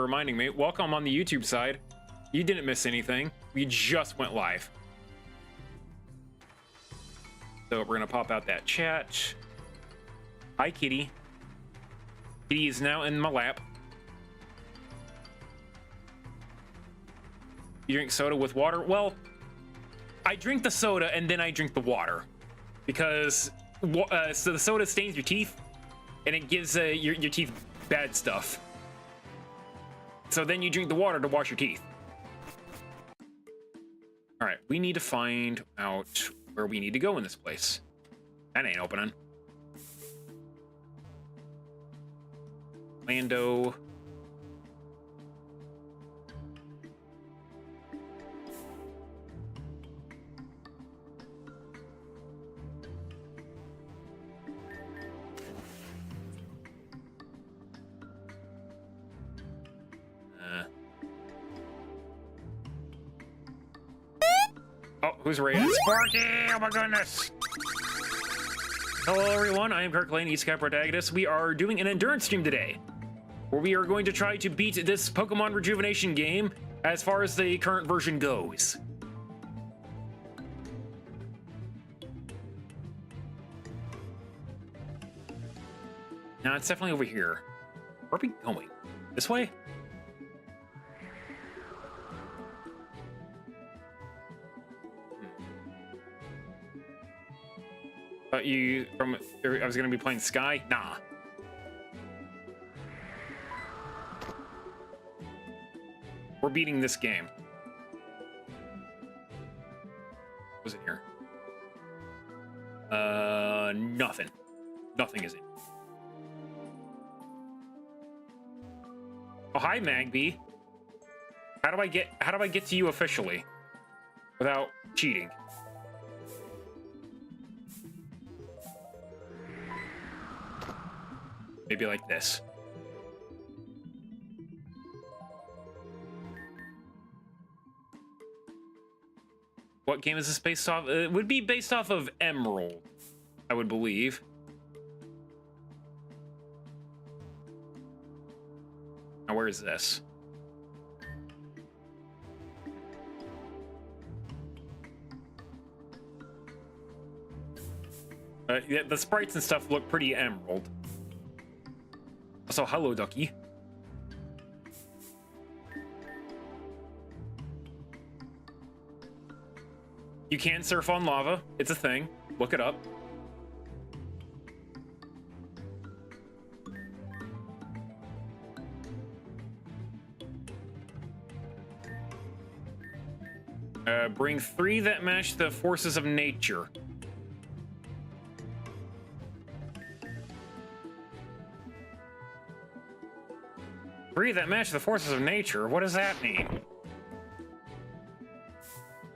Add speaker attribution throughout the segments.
Speaker 1: reminding me. Welcome on the YouTube side. You didn't miss anything. We just went live. So we're gonna pop out that chat. Hi, Kitty. Kitty is now in my lap. You drink soda with water? Well, I drink the soda and then I drink the water because so the soda stains your teeth and it gives your teeth bad stuff. So then you drink the water to wash your teeth. All right, we need to find out where we need to go in this place. That ain't opening. Lando. Oh, who's raiding? Sparky! Oh my goodness! Hello everyone, I am Kirk, Kladen, East Cap protagonist. We are doing an endurance stream today, where we are going to try to beat this Pokemon Rejuvenation game as far as the current version goes. Now it's definitely over here. Where are we going? This way? I was gonna be playing Sky? Nah. We're beating this game. What's in here? Nothing. Nothing is in. Oh, hi, Magby. How do I get to you officially without cheating? Maybe like this. What game is this based off? It would be based off of Emerald, I would believe. Now, where is this? Yeah, the sprites and stuff look pretty Emerald. So, hello, Ducky. You can surf on lava. It's a thing. Look it up. Bring 3 that match the forces of nature. Three that match the forces of nature? What does that mean?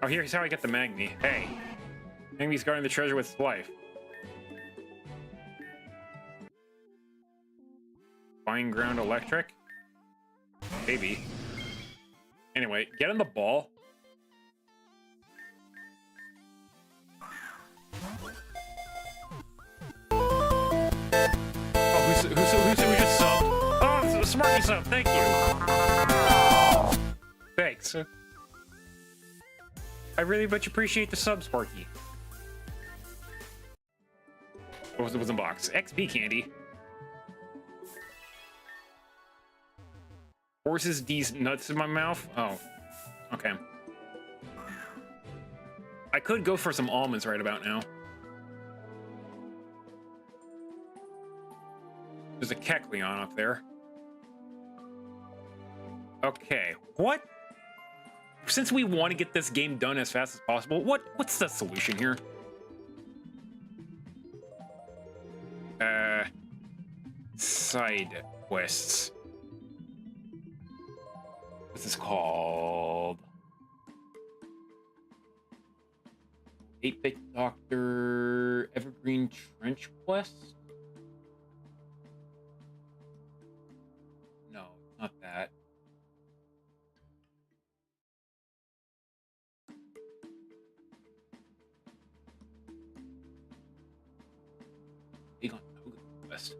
Speaker 1: Oh, here's how I get the Magni. Hey. Magni's guarding the treasure with his life. Fine ground electric? Maybe. Anyway, get on the ball. Oh, who just subbed? Oh, Smarty sub, thank you. Thanks. I really much appreciate the sub, Sparky. What was in box? XP candy. Forces these nuts in my mouth? Oh, okay. I could go for some almonds right about now. There's a Kecleon up there. Okay, what? Since we want to get this game done as fast as possible, what's the solution here? Side quests. What's this called? 8-Bit Doctor Evergreen Trench Quest? No, not that. Quest.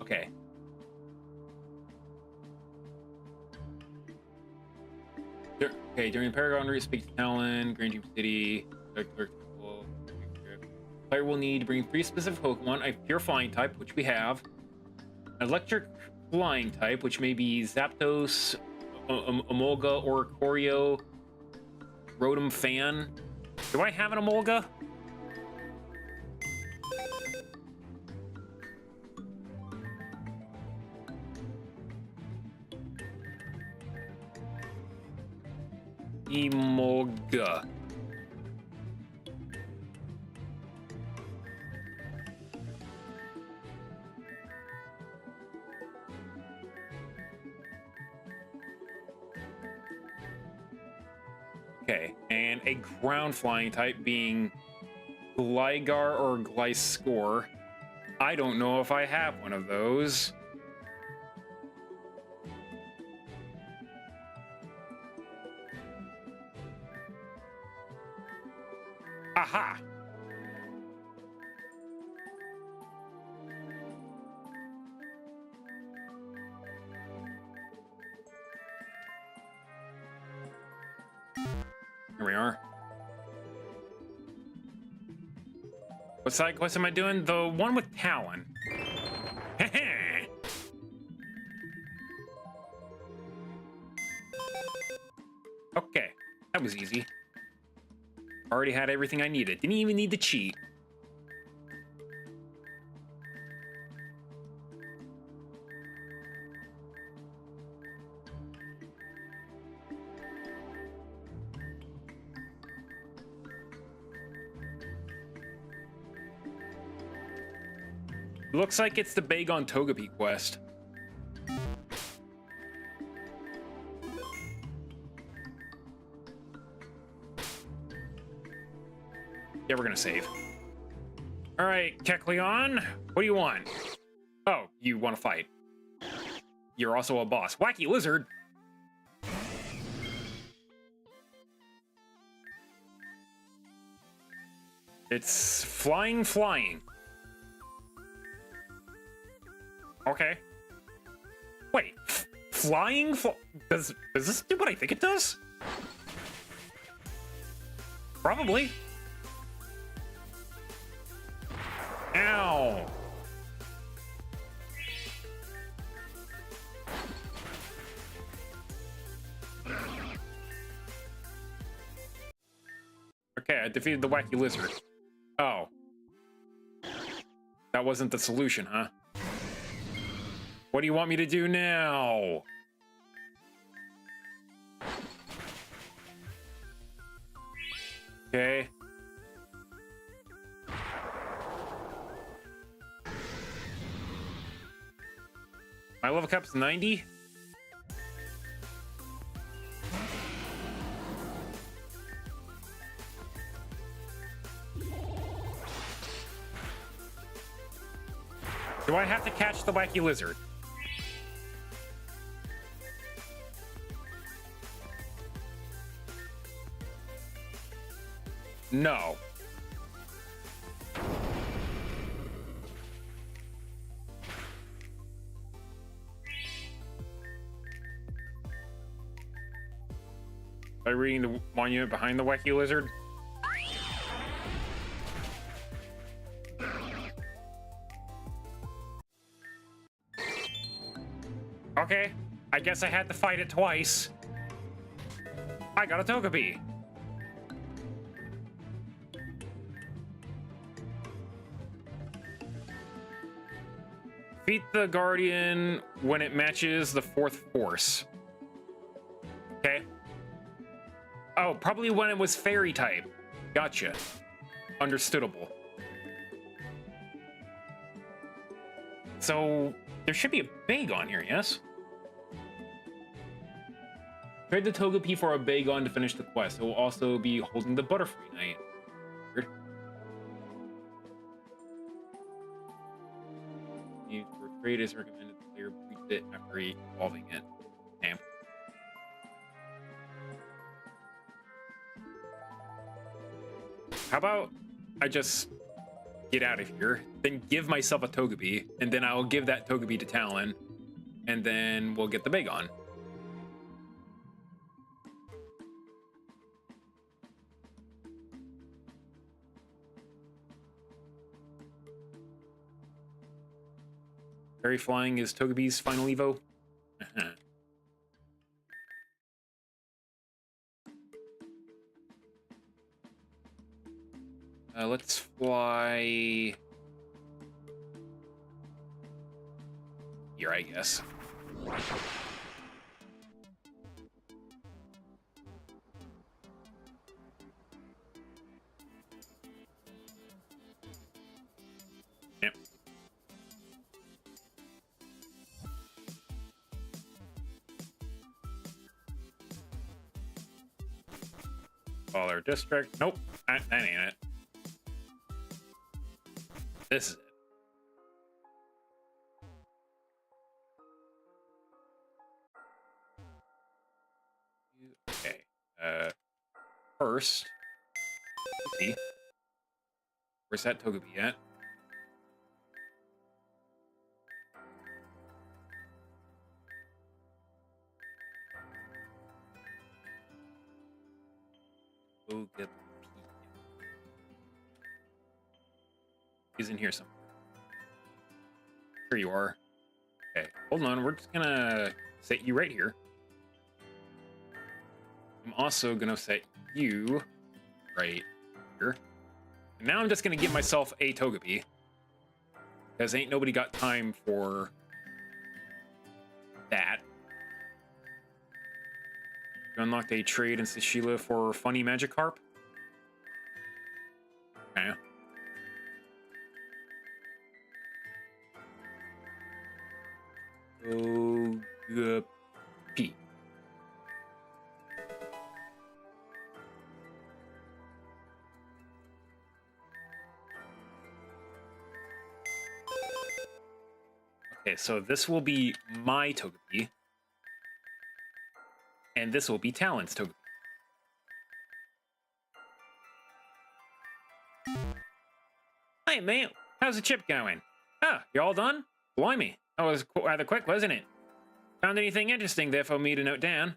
Speaker 1: Okay. Okay, during the Paragon route, speak to Talon, Grand Dream City. Player will need to bring 3 specific Pokemon: a pure flying type, which we have, an electric flying type, which may be Zapdos, Emolga, or Choreo, Rotom Fan. Do I have an Emolga? Emolga. Okay, and a ground flying type being Gligar or Gliscor. I don't know if I have one of those. Aha! Here we are. What side quest am I doing? The one with Talon. Okay, that was easy. Already had everything I needed. Didn't even need to cheat. Looks like it's the Bagon Togepi quest. Yeah, we're gonna save. All right, Kecleon, what do you want? Oh, you want to fight. You're also a boss. Wacky Lizard. It's flying. Okay. Wait, flying? Does this do what I think it does? Probably. Ow. Okay, I defeated the Wacky Lizard. Oh. That wasn't the solution, huh? What do you want me to do now? Okay. My level cap's 90? Do I have to catch the Wacky Lizard? No. By reading the monument behind the Wacky Lizard? Okay, I guess I had to fight it twice. I got a Togepi. Defeat the Guardian when it matches the 4th force. Okay. Oh, probably when it was Fairy type. Gotcha. Understoodable. So, there should be a Bagon here, yes? Trade the Togepi for a Bagon to finish the quest. It will also be holding the Butterfree Night. Weird. For trade is recommended the player breeds it after evolving it. Damn. How about I just get out of here, then give myself a Togepi, and then I'll give that Togepi to Talon, and then we'll get the Bagon. Fairy flying is Togepi's final Evo. Let's fly here, I guess. Yep. Baller District. Nope, that ain't it. This is it. Okay. First, let's see. Where's that Togepi at? Togepi. He's in here somewhere. Here you are. Okay, hold on. We're just gonna set you right here. I'm also gonna set you right here. And now I'm just gonna give myself a Togepi, because ain't nobody got time for that. You unlocked a trade in Sheila for funny Magikarp. Okay. Togepi. Okay, so this will be my Togepi. And this will be Talon's Togepi. Hey, man. How's the chip going? Ah, you all done? Blimey. That was rather quick, wasn't it? Found anything interesting there for me to note down?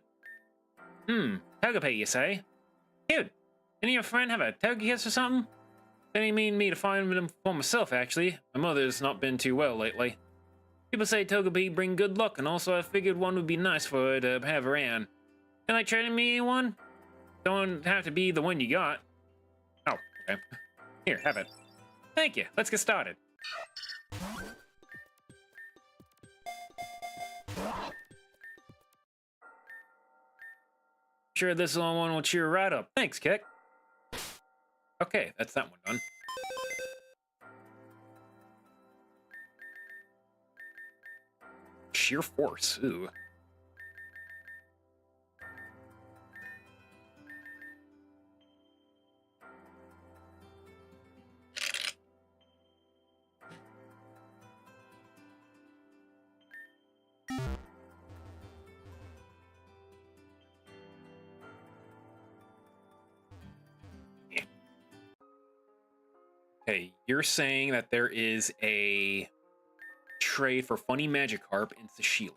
Speaker 1: Togepi, you say? Dude, didn't your friend have a Togekiss or something? Didn't mean me to find them for myself, actually. My mother's not been too well lately. People say Togepi bring good luck, and also I figured one would be nice for her to have around. Can I trade me one? Don't have to be the one you got. Oh, okay. Here, have it. Thank you. Let's get started. Sure, this one will cheer right up. Thanks, Kirk. Okay, that's that one done. Sheer force. Ooh. Okay, you're saying that there is a trade for funny Magikarp in Sheila.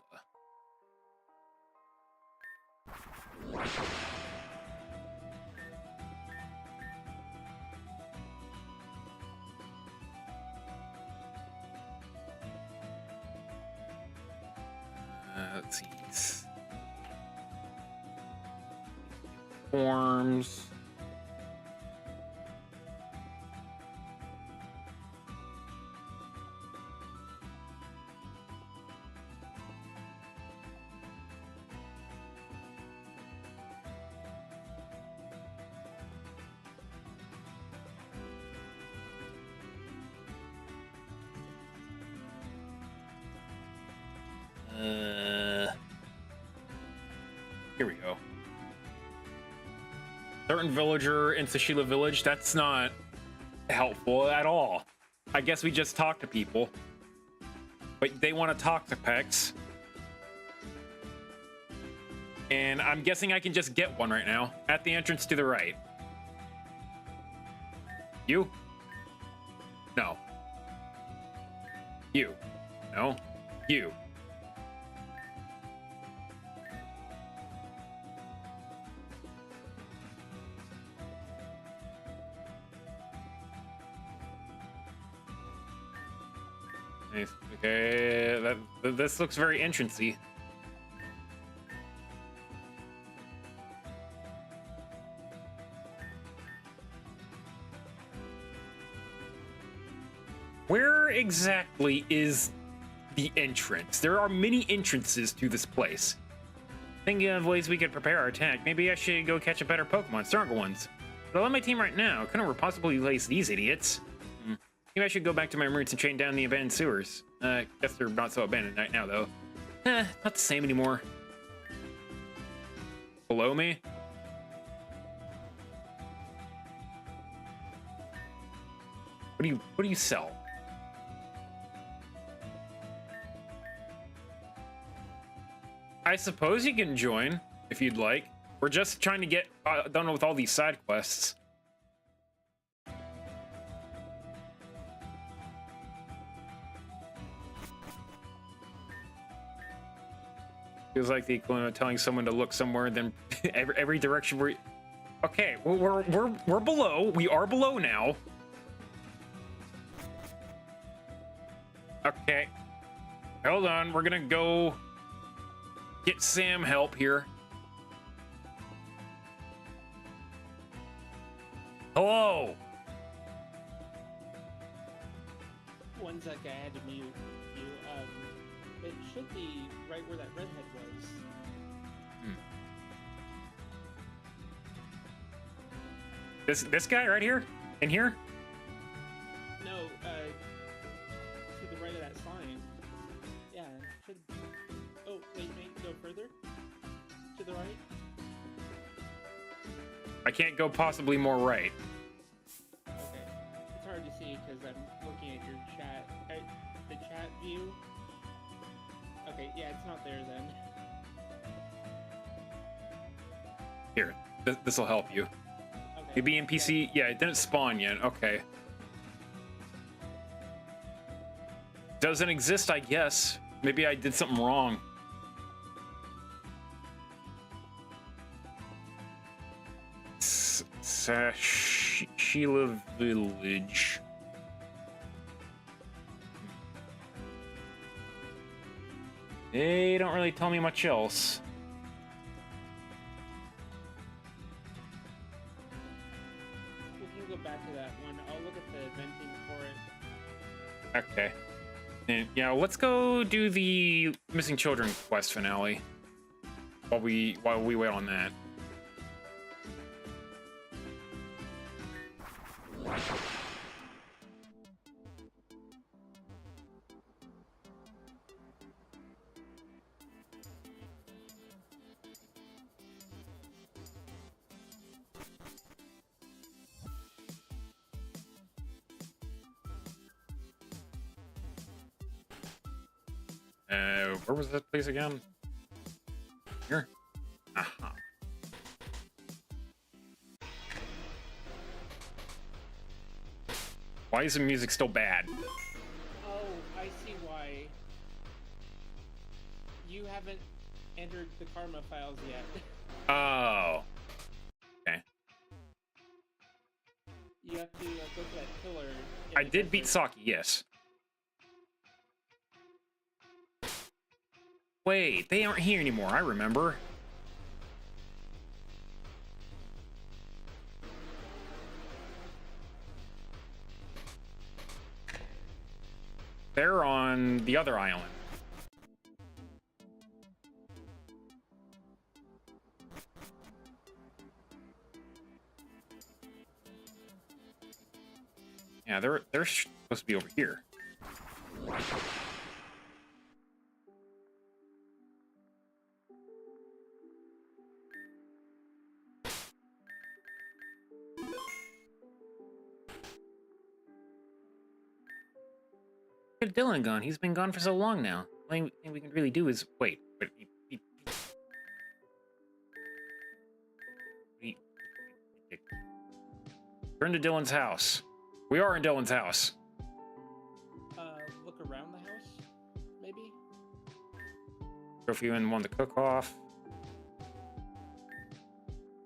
Speaker 1: Let's see. Forms. Here we go. Certain villager in Sheila village, that's not helpful at all. I guess we just talk to people. But they want to talk to Pex. And I'm guessing I can just get one right now. At the entrance to the right. You? No. You? No. You? Nice. Okay, this looks very entrancey. Where exactly is the entrance? There are many entrances to this place. Thinking of ways we could prepare our attack, maybe I should go catch a better Pokemon, stronger ones. But I'm on my team right now. Couldn't possibly replace these idiots. Maybe I should go back to my roots and train down the abandoned sewers. Guess they're not so abandoned right now, though. Not the same anymore. Below me? What do you sell? I suppose you can join if you'd like. We're just trying to get done with all these side quests. Feels like the equivalent of telling someone to look somewhere, then every direction we're. Okay, we're below. We are below now. Okay, hold on. We're gonna go get Sam help here. Hello.
Speaker 2: One sec, I had to mute you. It should be right where that redhead was.
Speaker 1: This guy right here? In here?
Speaker 2: No, to the right of that sign. Yeah, should. Oh, wait, go further. To the right.
Speaker 1: I can't go possibly more right.
Speaker 2: Okay, it's hard to see because I'm looking at your chat, the chat view. Okay, yeah, it's not there then.
Speaker 1: Here, this will help you.
Speaker 2: Okay.
Speaker 1: Maybe NPC, yeah, it didn't spawn yet. Okay. Doesn't exist, I guess. Maybe I did something wrong. Sheila Village. They don't really tell me much else.
Speaker 2: We can go back to that one. I'll look at the venting for it.
Speaker 1: Okay. And yeah, let's go do the missing children quest finale while we wait on that. Where was that place again? Here? Aha. Why is the music still bad?
Speaker 2: Oh, I see why. You haven't entered the karma files yet.
Speaker 1: Oh. Okay.
Speaker 2: You have to go to that pillar.
Speaker 1: I did beat Saki, yes. Wait, they aren't here anymore, I remember. They're on the other island. Yeah, they're supposed to be over here. Where's Dylan gone? He's been gone for so long now. The only thing we can really do is wait. Turn to Dylan's house. We are in Dylan's house.
Speaker 2: Look around the house, maybe?
Speaker 1: Trophy and one to cook off.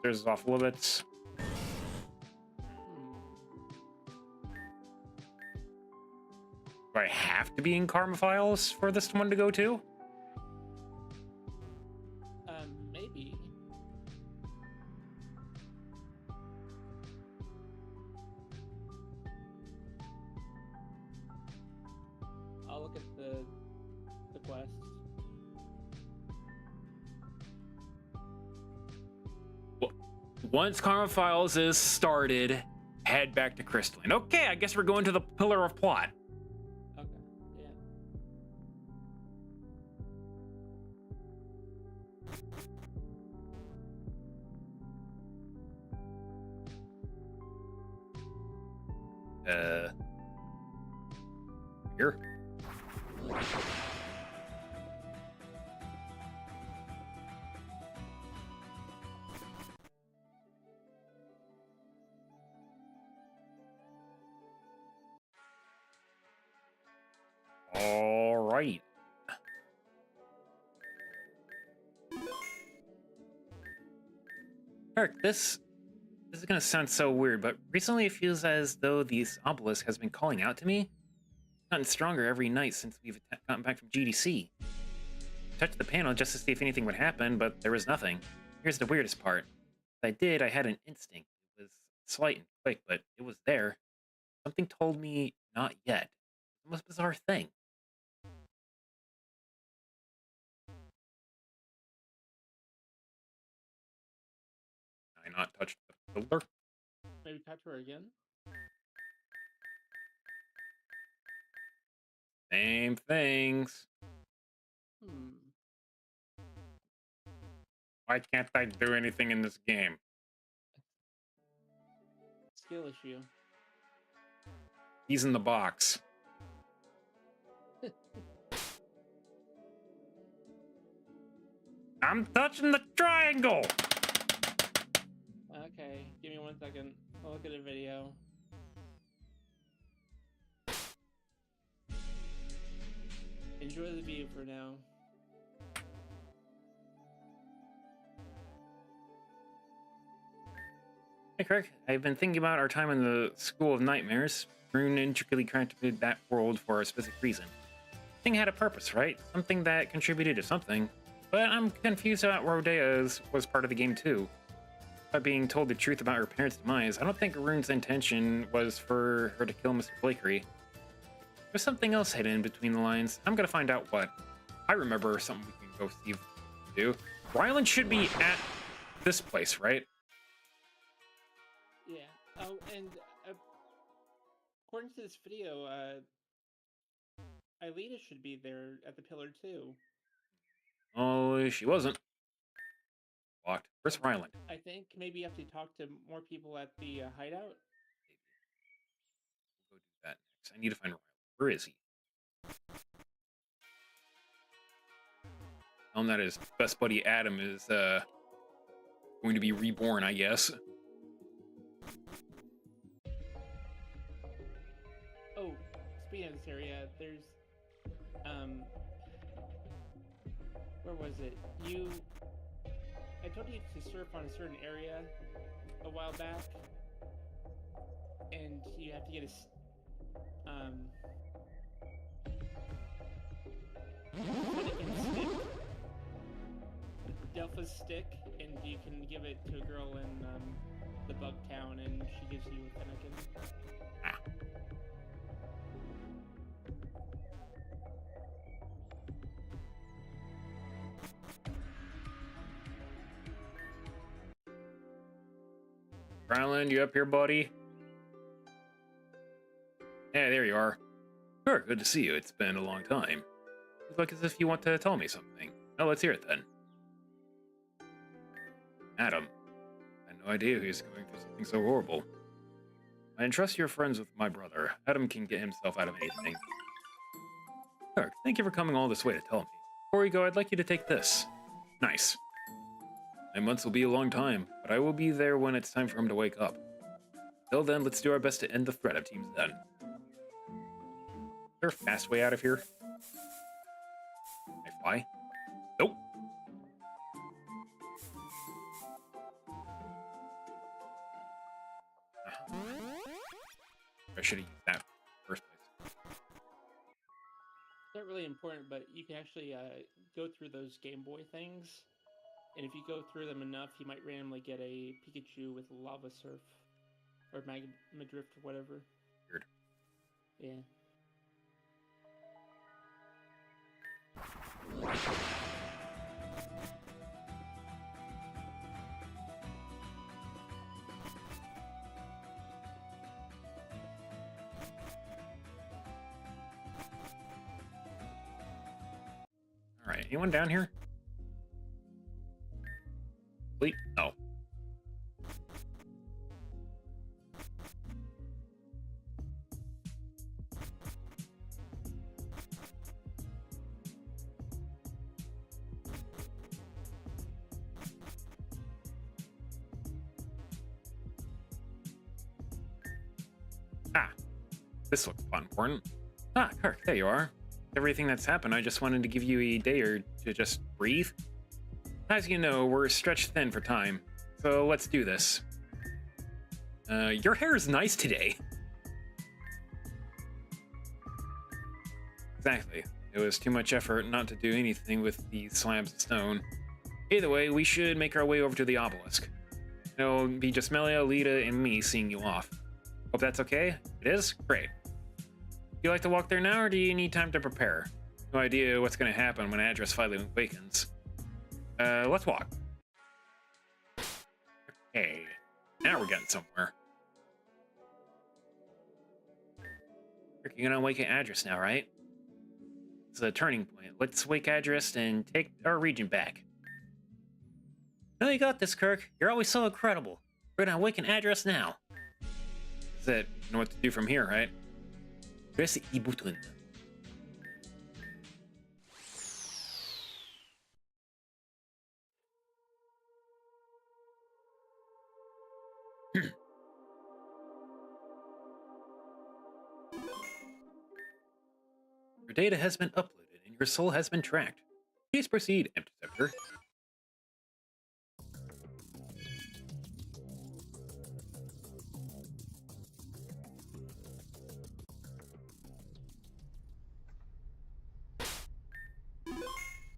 Speaker 1: There's off limits. Do I have to be in Karma Files for this one to go to?
Speaker 2: Maybe. I'll look at the quests.
Speaker 1: Well, once Karma Files is started, head back to Crystalline. Okay, I guess we're going to the Pillar of Plot.
Speaker 2: Okay, yeah.
Speaker 1: Here. All right. Kirk, this is gonna sound so weird, but recently it feels as though this obelisk has been calling out to me. It's gotten stronger every night since we've gotten back from GDC. Touched the panel just to see if anything would happen, but there was nothing. Here's the weirdest part. If I did, I had an instinct. It was slight and quick, but it was there. Something told me not yet. The most bizarre thing. I not touched the pillar?
Speaker 2: Maybe touch her again?
Speaker 1: Same things.
Speaker 2: Hmm.
Speaker 1: Why can't I do anything in this game?
Speaker 2: Skill issue.
Speaker 1: He's in the box. I'm touching the triangle!
Speaker 2: Okay, give me 1 second. I'll look at a video. Enjoy the view for now.
Speaker 1: Hey, Kirk, I've been thinking about our time in the School of Nightmares. Rune intricately crafted that world for a specific reason. The thing had a purpose, right? Something that contributed to something. But I'm confused about Rodea was part of the game too. By being told the truth about her parents' demise, I don't think Rune's intention was for her to kill Mr. Blakery. There's something else hidden between the lines. I'm gonna find out what. I remember something we can go see if we do. Ryland should be at this place, right?
Speaker 2: Yeah. Oh, and according to this video, Aelita should be there at the pillar too.
Speaker 1: Oh, she wasn't. Locked. Where's Ryland?
Speaker 2: I think maybe you have to talk to more people at the hideout.
Speaker 1: We'll go do that next. I need to find Ryland. Where is he? Tell him that his best buddy Adam is going to be reborn, I guess.
Speaker 2: Oh, speaking of this area, there's where was it? I told you to surf on a certain area a while back, and you have to get a stick, Delpha's stick, and you can give it to a girl in the Bug Town, and she gives you a Fennekin.
Speaker 1: Ah. Ryland, you up here, buddy? Yeah, there you are. Sure, good to see you. It's been a long time. You look as if you want to tell me something. Oh, let's hear it then. Adam. I had no idea he was going through something so horrible. I entrust your friends with my brother. Adam can get himself out of anything. Kirk, thank you for coming all this way to tell me. Before we go, I'd like you to take this. Nice. 9 months will be a long time, but I will be there when it's time for him to wake up. Till then, let's do our best to end the threat of Team Zen. Is there a fast way out of here? Can I fly? Nope. I should have used that in the first place.
Speaker 2: aren't really important, but you can actually go through those Game Boy things, and if you go through them enough, you might randomly get a Pikachu with Lava Surf or Magma Drift or whatever.
Speaker 1: Weird.
Speaker 2: Yeah.
Speaker 1: All right, anyone down here? Wait, no. Ah, this looks important. Ah, Kirk, there you are. Everything that's happened, I just wanted to give you a day or to just breathe. As you know, we're stretched thin for time, so let's do this. Your hair is nice today. Exactly. It was too much effort not to do anything with these slabs of stone. Either way, we should make our way over to the obelisk. It'll be just Melia, Lita, and me seeing you off. Hope that's okay? It is? Great. Do you like to walk there now, or do you need time to prepare? No idea what's going to happen when Address finally awakens. Let's walk. Okay, now we're getting somewhere. You're gonna wake Address now, right? It's a turning point. Let's wake Address and take our region back. No, you got this, Kirk. You're always so incredible. We're gonna awaken Address now. That's it. You know what to do from here, right? Press I-button. Your data has been uploaded and your soul has been tracked. Please proceed, Interceptor.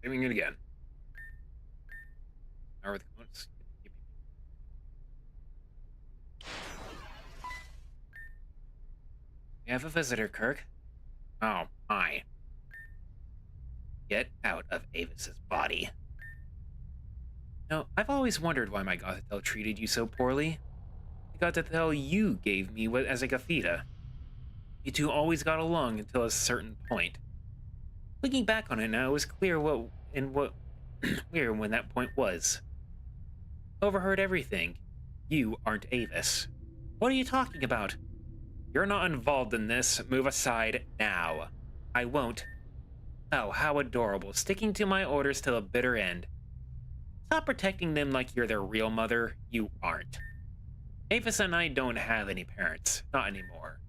Speaker 1: Doing it again. Now with components. We have a visitor, Kirk. Oh, my. Get out of Avis's body. Now, I've always wondered why my Gothitelle treated you so poorly. The Gothitelle you gave me as a Gothita. You two always got along until a certain point. Looking back on it now, it was clear clear when that point was. Overheard everything. You aren't Avis. What are you talking about? You're not involved in this. Move aside now. I won't. Oh, how adorable. Sticking to my orders till the bitter end. Stop protecting them like you're their real mother. You aren't. Avis and I don't have any parents. Not anymore.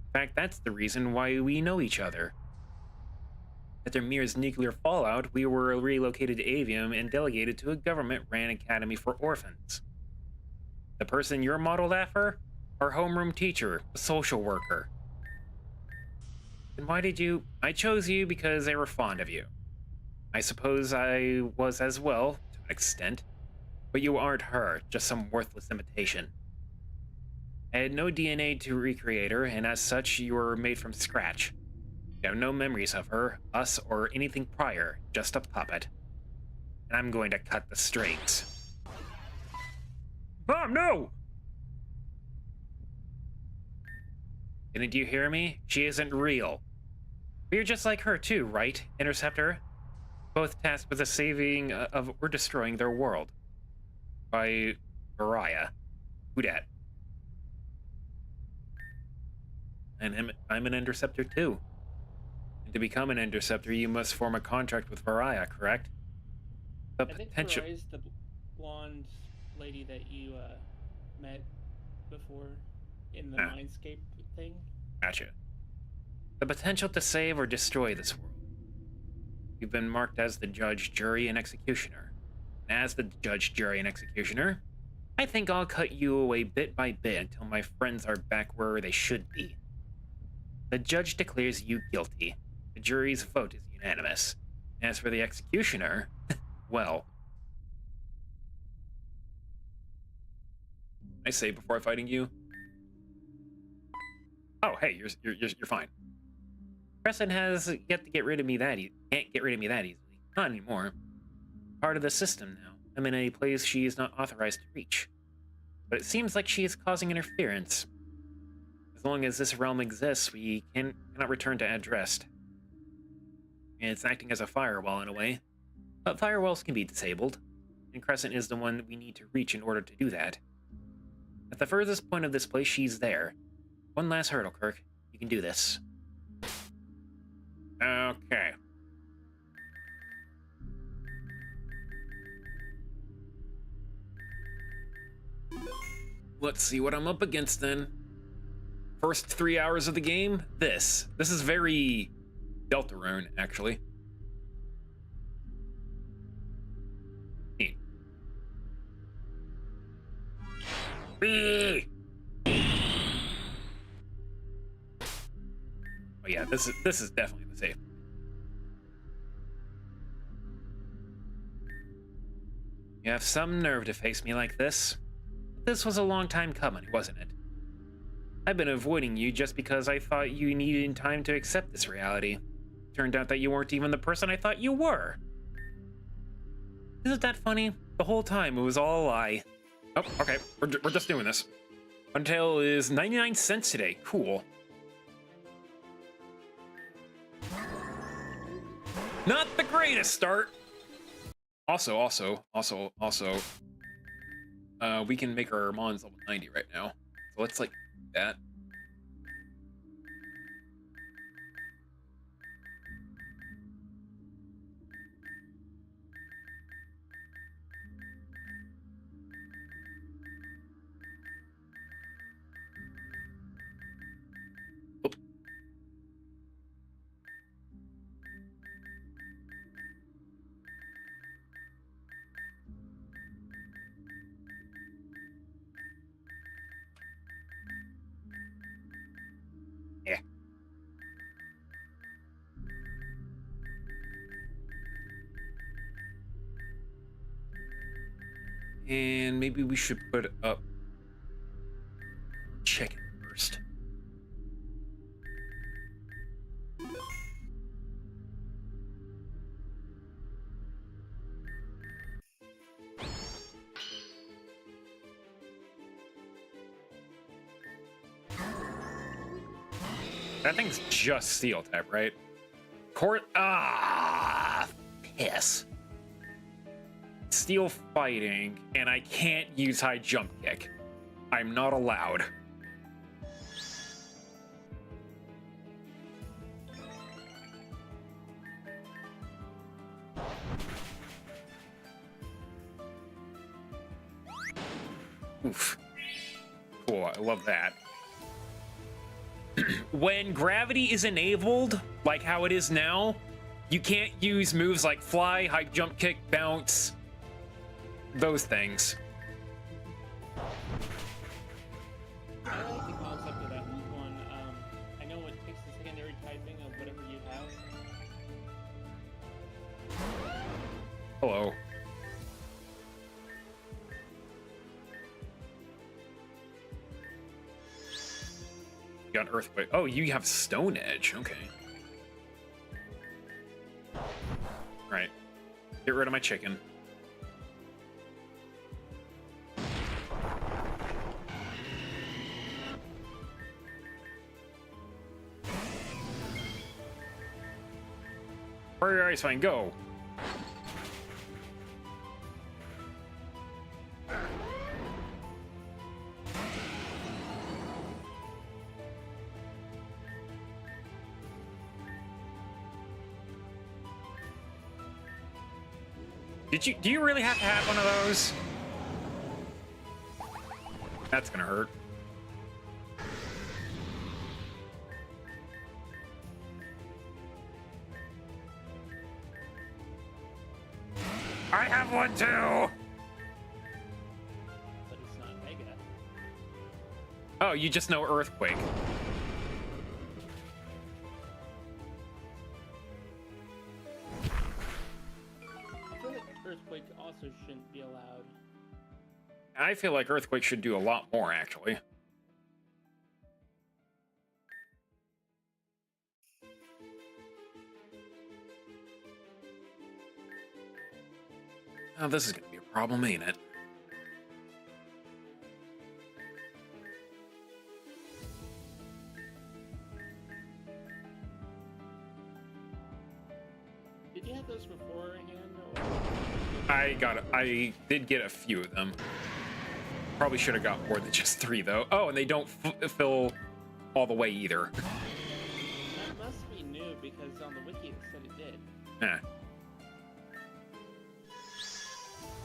Speaker 1: In fact, that's the reason why we know each other. After Mir's nuclear fallout, we were relocated to Avium and delegated to a government-ran academy for orphans. The person you're modeled after? Our homeroom teacher, a social worker. And why did you... I chose you because they were fond of you. I suppose I was as well, to an extent. But you aren't her, just some worthless imitation. I had no DNA to recreate her, and as such, you were made from scratch. You have no memories of her, us, or anything prior, just a puppet. And I'm going to cut the strings. Mom, no! Didn't you hear me? She isn't real. But you're just like her too, right, Interceptor? Both tasked with the saving of or destroying their world. By Mariah. Who dat? And I'm an Interceptor too. And to become an Interceptor, you must form a contract with Mariah, correct? The
Speaker 2: I think
Speaker 1: potential...
Speaker 2: Mariah's the blonde lady that you met before in the Mindscape thing.
Speaker 1: Gotcha. The potential to save or destroy this world. You've been marked as the judge, jury, and executioner. And as the judge, jury, and executioner, I think I'll cut you away bit by bit until my friends are back where they should be. The judge declares you guilty. The jury's vote is unanimous. As for the executioner, well... I say before fighting you? Oh, hey, you're fine. Crescent has yet to get rid of me that can't get rid of me that easily. Not anymore. Part of the system now. I'm in a place she is not authorized to reach. But it seems like she is causing interference. As long as this realm exists, we cannot return to addressed. It's acting as a firewall in a way. But firewalls can be disabled, and Crescent is the one we need to reach in order to do that. At the furthest point of this place, she's there. One last hurdle, Kirk. You can do this. Okay. Let's see what I'm up against then. First 3 hours of the game, this. This is very Deltarune, actually. Oh yeah, this is definitely the safe. You have some nerve to face me like this. This was a long time coming, wasn't it? I've been avoiding you just because I thought you needed time to accept this reality. Turned out that you weren't even the person I thought you were. Isn't that funny? The whole time it was all a lie. Oh, okay, we're just doing this. Undertale is 99 cents today. Cool. Not the greatest start. Also, we can make our Mons level 90 right now. So let's like that. Oop. Yeah. And maybe we should put up chicken first. That thing's just steel type, right? Piss. Steel fighting, and I can't use high jump kick. I'm not allowed. Oof. Cool, I love that. When gravity is enabled, like how it is now, you can't use moves like fly, high jump kick, bounce, those things.
Speaker 2: I like the concept of that one. I know it takes the secondary typing of whatever you have.
Speaker 1: Hello. You got earthquake. Oh, you have stone edge. Okay. Right. Get rid of my chicken. Hurry, ice fine, go. Do you really have to have one of those? That's gonna hurt. I have one too!
Speaker 2: But it's not Mega.
Speaker 1: Oh, you just know Earthquake.
Speaker 2: Earthquake also shouldn't be allowed.
Speaker 1: I feel like Earthquake should do a lot more, actually. Oh, this is going to be a problem, ain't it?
Speaker 2: Did you have those beforehand?
Speaker 1: I did get a few of them. Probably should have got more than just 3, though. Oh, and they don't fill all the way either.
Speaker 2: That must be new, because on the wiki it said it did.
Speaker 1: Eh.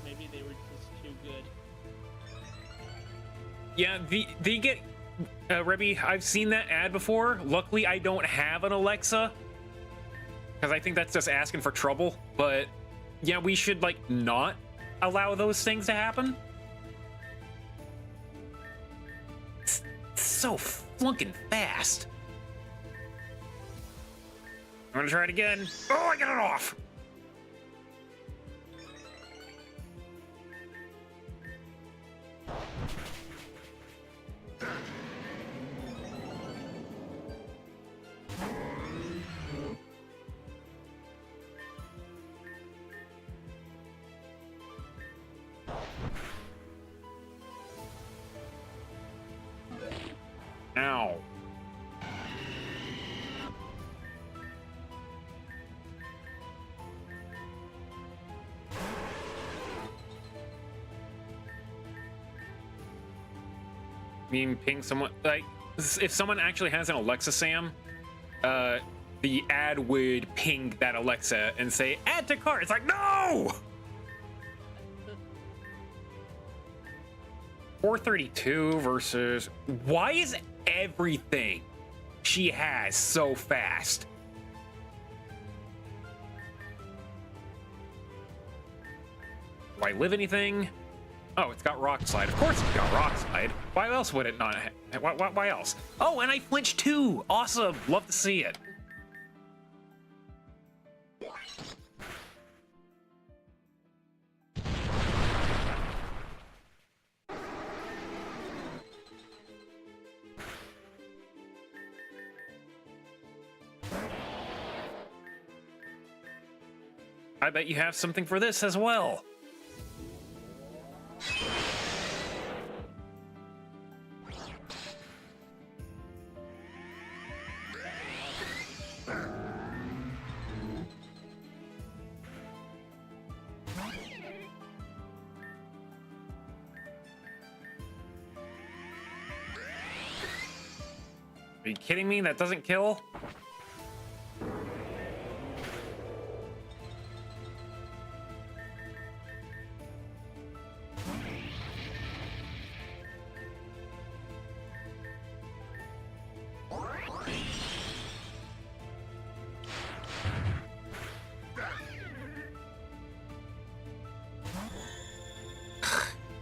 Speaker 2: Maybe they were just too good.
Speaker 1: Yeah, they get... Rebby, I've seen that ad before. Luckily, I don't have an Alexa, because I think that's just asking for trouble. But, yeah, we should, like, not allow those things to happen. It's so flunking fast. I'm gonna try it again. Oh, I got it off! Ow. I mean, ping someone, like, if someone actually has an Alexa, Sam, the ad would ping that Alexa and say, add to cart. It's like, no! 432 versus... Why is everything she has so fast? Do I live anything? Oh, it's got rock slide. Of course it's got rock slide. Why else would it not have? Why else? Oh, and I flinched too. Awesome. Love to see it. I bet you have something for this as well. Are you kidding me? That doesn't kill?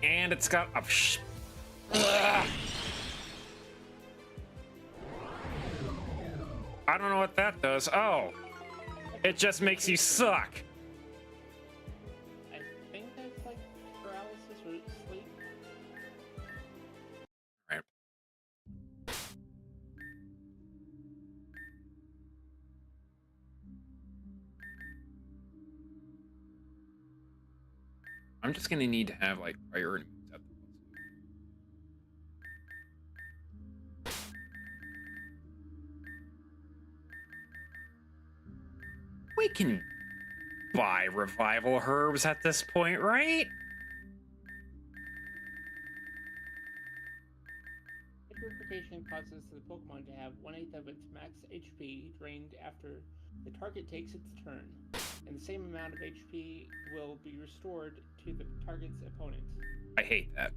Speaker 1: And it's got a... I don't know what that does. Oh, it just makes you suck.
Speaker 2: I think that's like paralysis or sleep.
Speaker 1: Right. I'm just gonna need to have like priority moves at the We can buy revival herbs at this point, right?
Speaker 2: Purification causes the Pokemon to have 1/8 of its max HP drained after the target takes its turn, and the same amount of HP will be restored to the target's opponent.
Speaker 1: I hate that.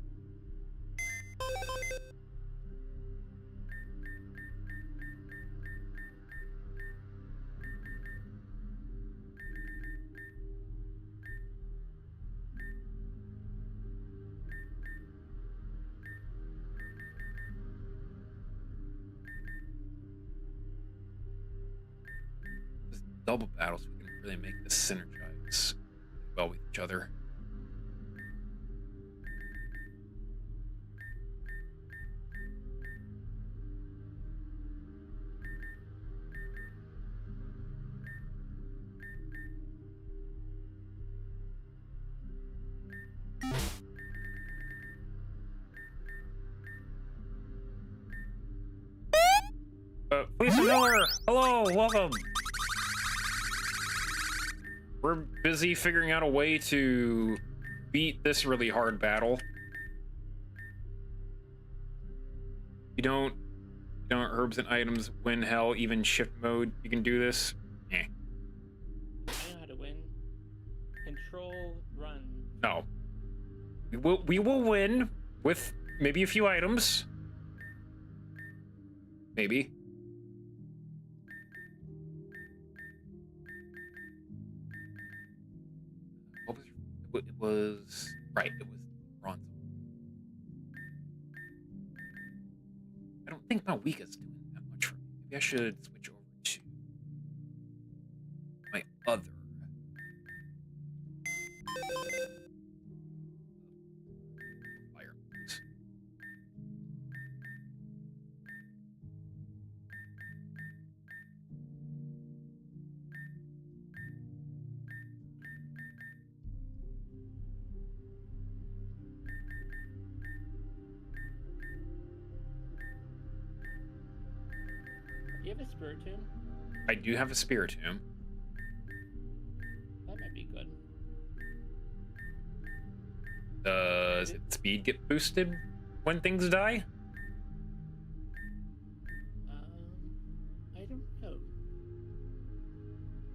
Speaker 1: Double battles, we can really make this synergize well with each other. Lisa Miller, hello, welcome. We're busy figuring out a way to beat this really hard battle. You don't herbs and items win hell, even shift mode. You can do this. Eh.
Speaker 2: I know how to win. Control, run.
Speaker 1: No. We will win with maybe a few items. Maybe. It was right. It was bronze. I don't think Malwika's doing that much for me. Maybe I should switch over to my other. Fire.
Speaker 2: Do you have a spirit tomb?
Speaker 1: I do have a spiritomb.
Speaker 2: That might be good.
Speaker 1: Does its speed get boosted when things die?
Speaker 2: I don't know.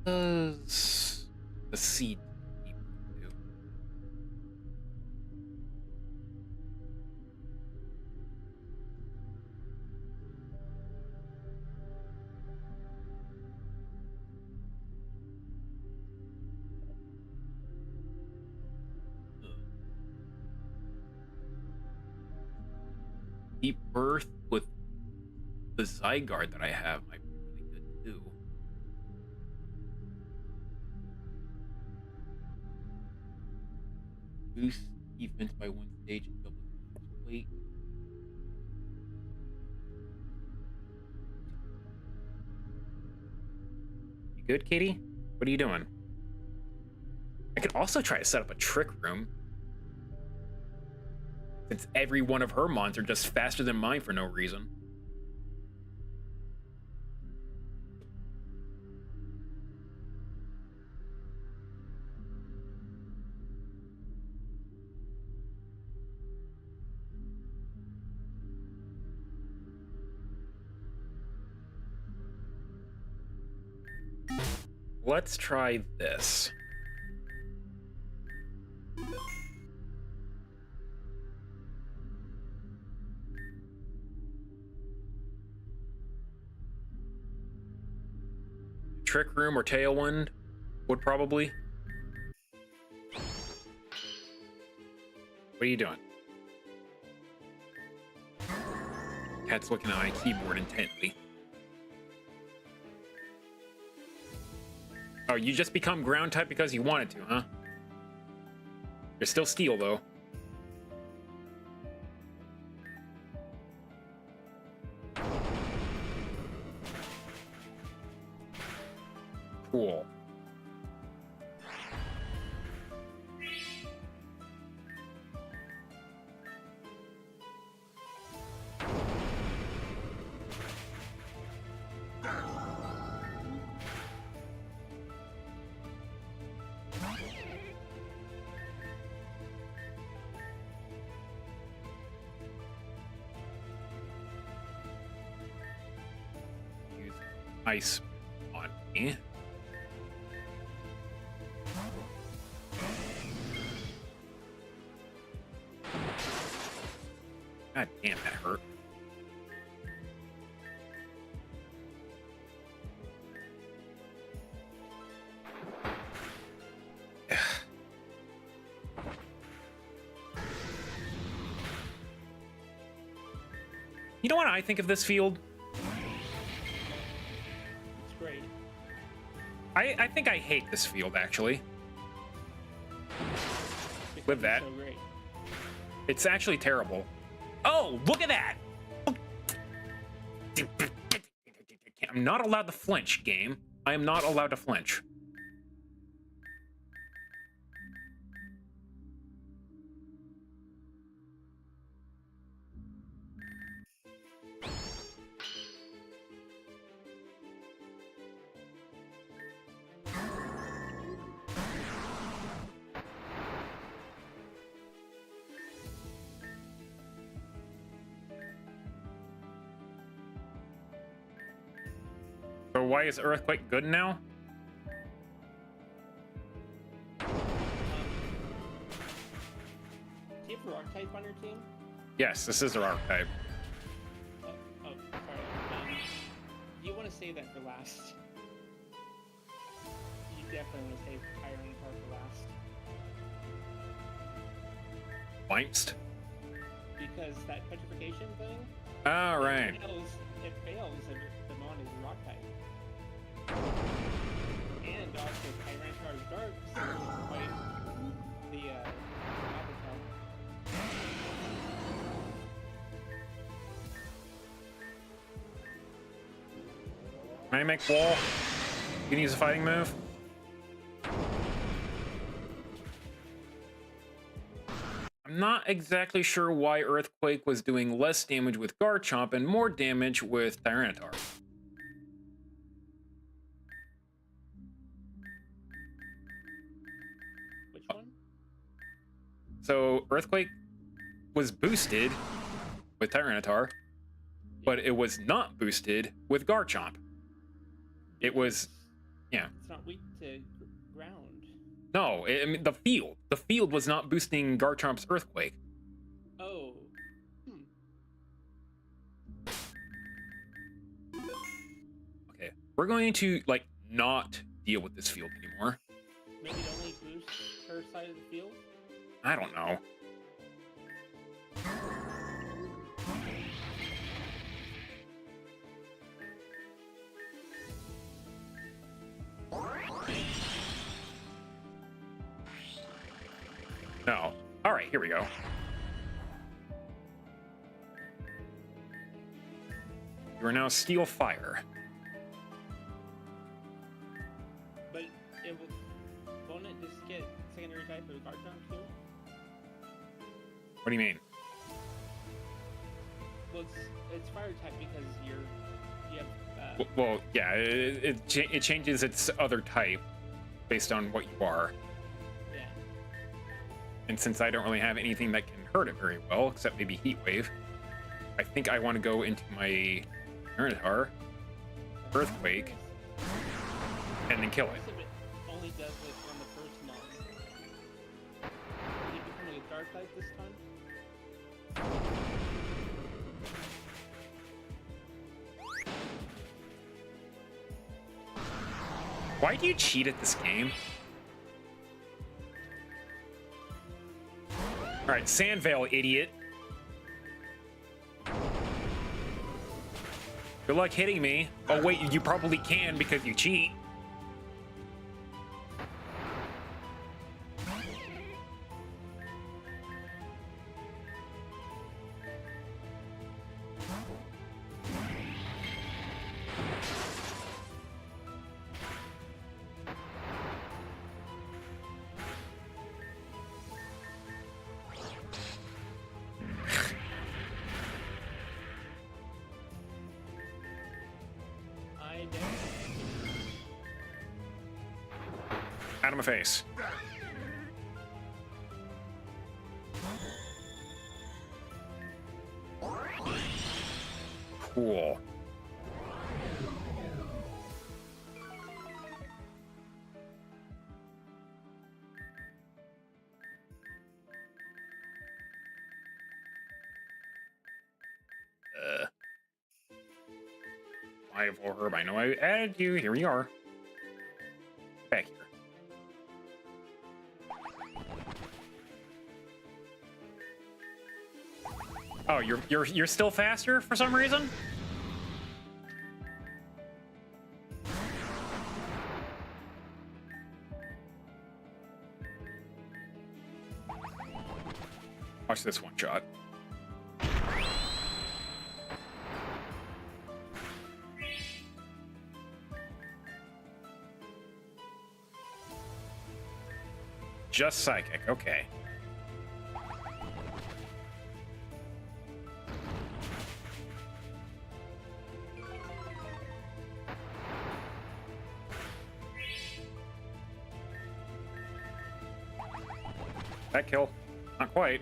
Speaker 1: Does the seed do? Deep birth with the Zygarde that I have might be really good too. Boost defense by one stage and double weight. You good, Katie? What are you doing? I could also try to set up a trick room. Since every one of her mons are just faster than mine for no reason. Let's try this. Trick Room or Tailwind would probably. What are you doing? Cat's looking at my keyboard intently. Oh, you just become ground type because you wanted to, huh? You're still steel, though. Cool. Use ice on me. God damn, that hurt. You know what I think of this field?
Speaker 2: It's great.
Speaker 1: I think I hate this field, actually. Live that.
Speaker 2: So great.
Speaker 1: It's actually terrible. Oh, look at that! I'm not allowed to flinch, game. I am not allowed to flinch. So why is Earthquake good now?
Speaker 2: Do you have a rock type on your team?
Speaker 1: Yes, this is a rock type.
Speaker 2: Oh, sorry. Do you want to save that for last? You definitely want to save Tyrant Tar for last.
Speaker 1: Wimst?
Speaker 2: Because that petrification thing,
Speaker 1: All right.
Speaker 2: it fails if the mon is a rock type. And also Tyrantar's Dark doesn't fight the Avatar.
Speaker 1: Can I make wall? You can use a fighting move. I'm not exactly sure why Earthquake was doing less damage with Garchomp and more damage with Tyranitar.
Speaker 2: Which one?
Speaker 1: So Earthquake was boosted with Tyranitar, but it was not boosted with Garchomp. It was, yeah.
Speaker 2: It's not weak to ground.
Speaker 1: No, I mean the field was not boosting Garchomp's Earthquake.
Speaker 2: Oh.
Speaker 1: Okay, we're going to like not deal with this field anymore.
Speaker 2: Maybe it only boosts her side of the field?
Speaker 1: I don't know. No. All right, here we go. You are now Steel Fire.
Speaker 2: But it will, won't it just get secondary type of Garchomp too?
Speaker 1: What do you mean?
Speaker 2: Well, it's fire type because you have.
Speaker 1: Well, yeah, it changes its other type based on what you are.
Speaker 2: Yeah.
Speaker 1: And since I don't really have anything that can hurt it very well, except maybe Heat Wave, I think I want to go into my Tyranitar, Earthquake, and then kill it.
Speaker 2: Most of it only does it on the first mon. Is it becoming a dark type this time?
Speaker 1: Why do you cheat at this game? Alright, Sandvale, idiot. Good luck hitting me. Oh wait, you probably can because you cheat. Out of my face. Cool. Rival Herb, I know I added you. Here we are. Back here. Oh, you're still faster for some reason? Watch this one shot. Just psychic, okay. That kill. Not quite.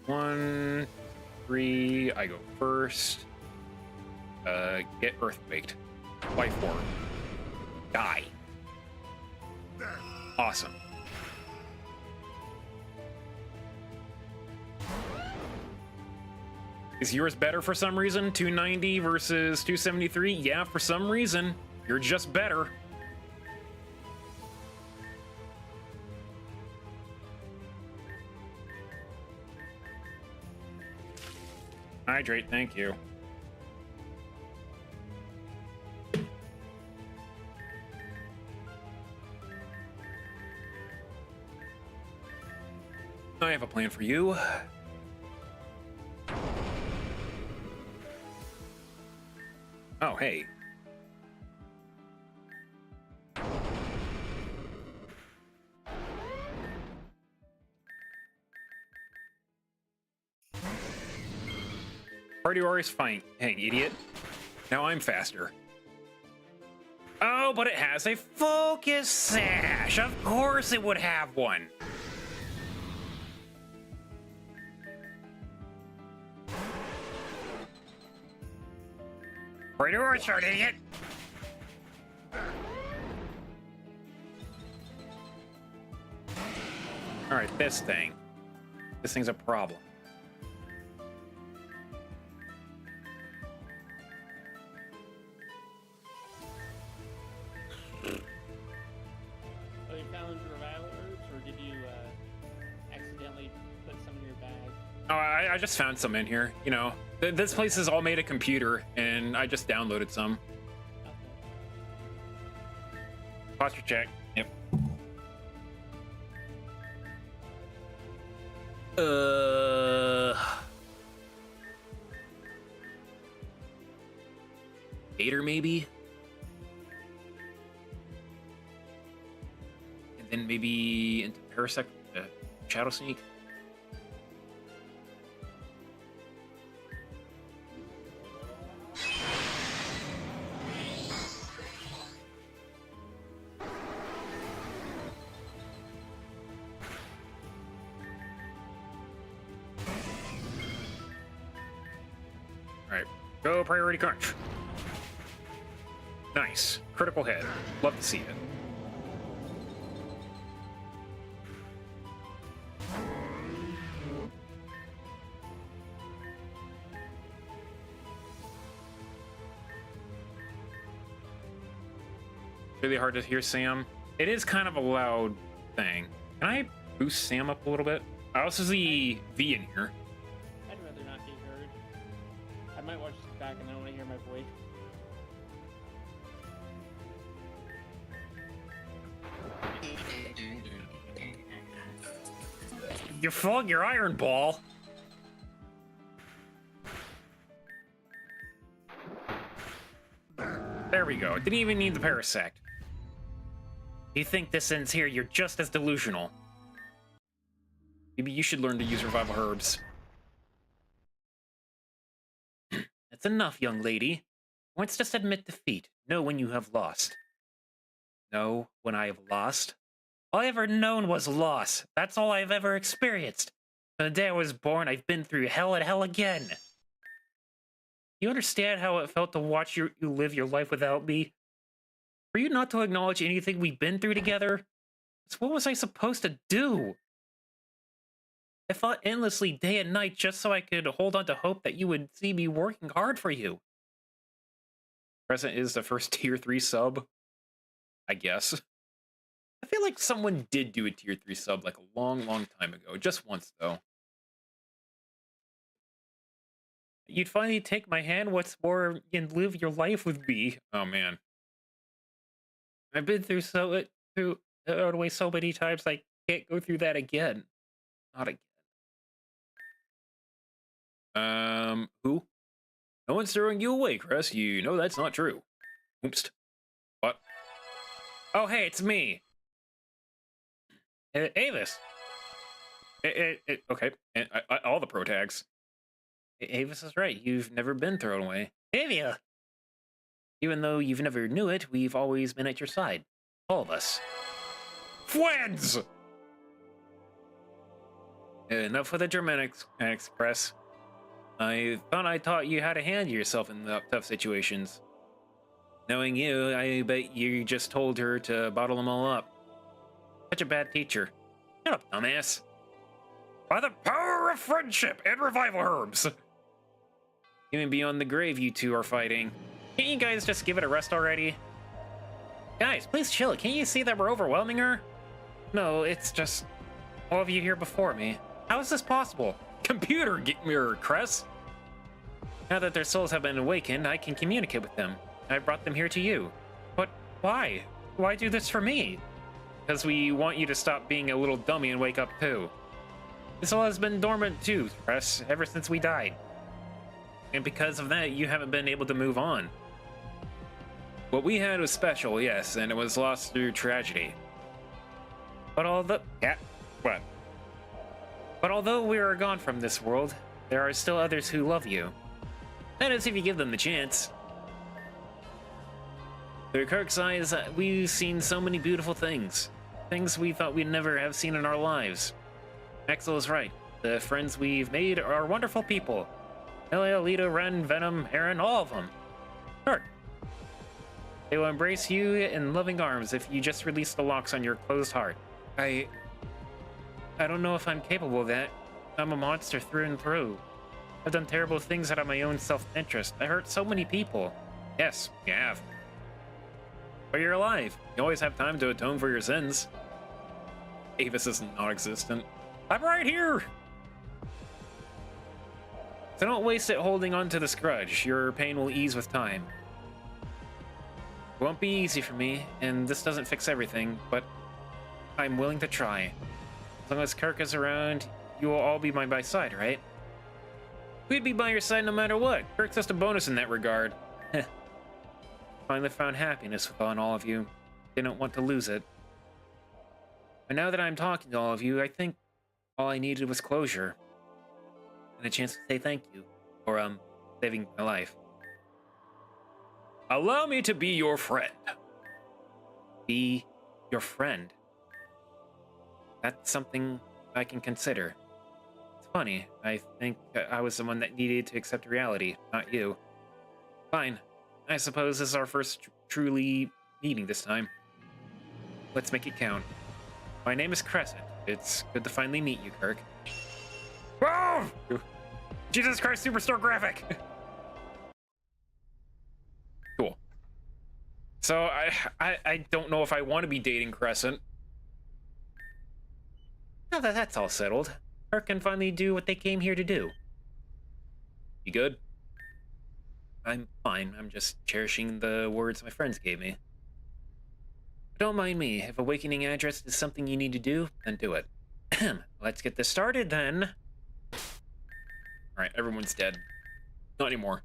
Speaker 1: One, three, I go first. Get earthquaked. Life form. Die. Awesome. Is yours better for some reason? 290 versus 273? Yeah, for some reason. You're just better. Hydrate, thank you. I have a plan for you. Oh, hey. Party Warrior's fine. Hey, idiot. Now I'm faster. Oh, but it has a focus sash. Of course it would have one. Party Warrior, start, idiot. All right, this thing. This thing's a problem.
Speaker 2: Oh, you found revival herbs, or did you accidentally put some in your bag?
Speaker 1: Oh, I just found some in here. You know, this place is all made of computer, and I just downloaded some.
Speaker 2: Okay.
Speaker 1: Posture check. Yep. Gator, maybe? And then maybe into Parasect, Shadow Sneak. Alright, go priority crunch. Nice. Critical hit. Love to see it. Really hard to hear Sam. It is kind of a loud thing. Can I boost Sam up a little bit? I also see V in here.
Speaker 2: I'd rather not be heard. I might watch this back and I want to hear my voice.
Speaker 1: You're fogging your iron ball. There we go. Didn't even need the Parasect. You think this ends here, you're just as delusional. Maybe you should learn to use revival herbs. That's enough, young lady. Once just admit defeat. Know when you have lost. Know when I have lost? All I ever known was loss. That's all I've ever experienced. From the day I was born, I've been through hell and hell again. You understand how it felt to watch you live your life without me? For you not to acknowledge anything we've been through together? So what was I supposed to do? I fought endlessly day and night just so I could hold on to hope that you would see me working hard for you. Crescent is the first tier 3 sub, I guess. I feel like someone did do a tier 3 sub like a long, long time ago. Just once, though. You'd finally take my hand once more and live your life with me. Oh, man. I've been through away so many times, I can't go through that again. Not again. Who? No one's throwing you away, Chris. You know that's not true. Oops. What? Oh, hey, it's me. Avis. Okay. And all the pro tags. Avis is right. You've never been thrown away. Avia! Even though you've never knew it, we've always been at your side. All of us. Friends! Enough with the German Express. I thought I taught you how to handle yourself in the tough situations. Knowing you, I bet you just told her to bottle them all up. Such a bad teacher. Shut up, dumbass. By the power of friendship and revival herbs! Even beyond the grave, you two are fighting. Can't you guys just give it a rest already? Guys, please chill. Can't you see that we're overwhelming her? No, it's just all of you here before me. How is this possible? Computer mirror, Cress. Now that their souls have been awakened, I can communicate with them. I brought them here to you. But why? Why do this for me? Because we want you to stop being a little dummy and wake up too. This all has been dormant too, Cress, ever since we died. And because of that, you haven't been able to move on. What we had was special, yes, and it was lost through tragedy. But although we are gone from this world, there are still others who love you. That is, if you give them the chance. Through Kirk's eyes, we've seen so many beautiful things. Things we thought we'd never have seen in our lives. Axel is right. The friends we've made are wonderful people. Elia, Lita, Ren, Venom, Aaron, all of them. Kirk. They will embrace you in loving arms if you just release the locks on your closed heart. I don't know if I'm capable of that. I'm a monster through and through. I've done terrible things out of my own self-interest. I hurt so many people. Yes, you have. But you're alive. You always have time to atone for your sins. Avis is non-existent. I'm right here! So don't waste it holding on to this grudge. Your pain will ease with time. It won't be easy for me, and this doesn't fix everything, but I'm willing to try. As long as Kirk is around, you will all be by my side, right? We'd be by your side no matter what. Kirk's just a bonus in that regard. Finally found happiness with all of you. Didn't want to lose it. But now that I'm talking to all of you, I think all I needed was closure. And a chance to say thank you for, saving my life. Allow me to be your friend. Be your friend. That's something I can consider. It's funny, I think I was the one that needed to accept reality, not you. Fine. I suppose this is our first truly meeting this time. Let's make it count. My name is Crescent. It's good to finally meet you, Kirk. Oh! Jesus Christ, Superstar graphic! Cool. So, I don't know if I want to be dating Crescent. Now that that's all settled, Kirk can finally do what they came here to do. You good? I'm fine. I'm just cherishing the words my friends gave me. But don't mind me. If awakening address is something you need to do, then do it. Let's get this started, then. Alright, everyone's dead. Not anymore.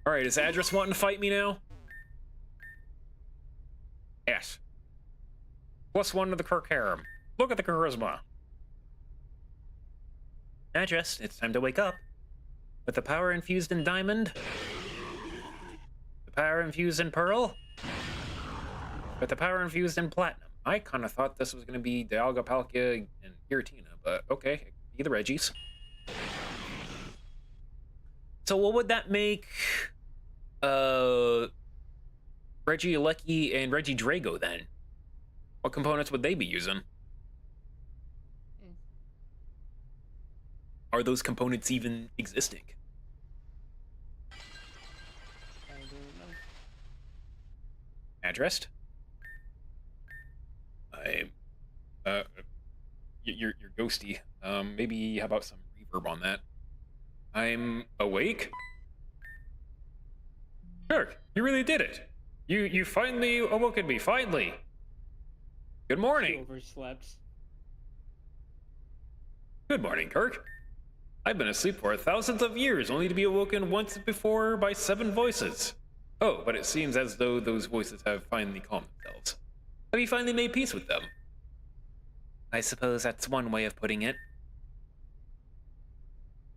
Speaker 1: Alright, is Address wanting to fight me now? Yes. +1 to the Kirk harem. Look at the charisma. Address, it's time to wake up. With the power infused in Diamond. The power infused in Pearl. With the power infused in Platinum. I kind of thought this was going to be Dialga, Palkia, and Giratina, but okay, be the Reggies. So what would that make Reggie Alecki and Reggie Drago then? What components would they be using? are those components even existing?
Speaker 2: I don't know.
Speaker 1: Addressed? I'm... You're ghosty. Maybe how about some reverb on that? I'm awake? Kirk, you really did it. You finally awoken me, finally. Good
Speaker 2: She
Speaker 1: morning.
Speaker 2: overslept.
Speaker 1: Good morning, Kirk. I've been asleep for thousands of years, only to be awoken once before by 7 voices. Oh, but it seems as though those voices have finally calmed themselves. Have you finally made peace with them? I suppose that's one way of putting it.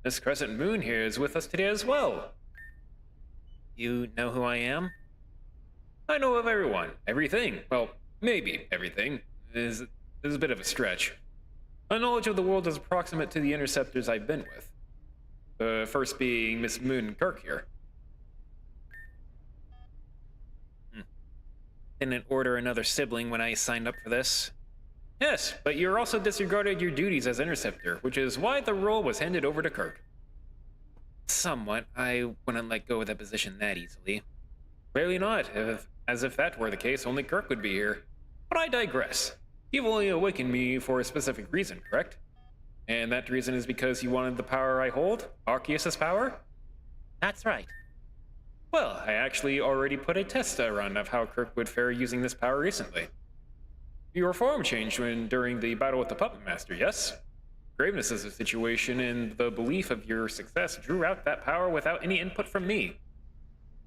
Speaker 1: This crescent moon here is with us today as well. You know who I am? I know of everyone. Everything. Well, maybe everything. Is a bit of a stretch. My knowledge of the world is approximate to the interceptors I've been with. The first being Miss Moon and Kirk here. Didn't order another sibling when I signed up for this. Yes, but you also disregarded your duties as interceptor, which is why the role was handed over to Kirk. Somewhat. I wouldn't let go of that position that easily. Clearly not. As if that were the case, only Kirk would be here. But I digress. You've only awakened me for a specific reason, correct? And that reason is because you wanted the power I hold? Arceus's power? That's right. Well, I actually already put a test run of how Kirk would fare using this power recently. Your form changed during the battle with the Puppet Master, yes? Graveness of the situation and the belief of your success drew out that power without any input from me.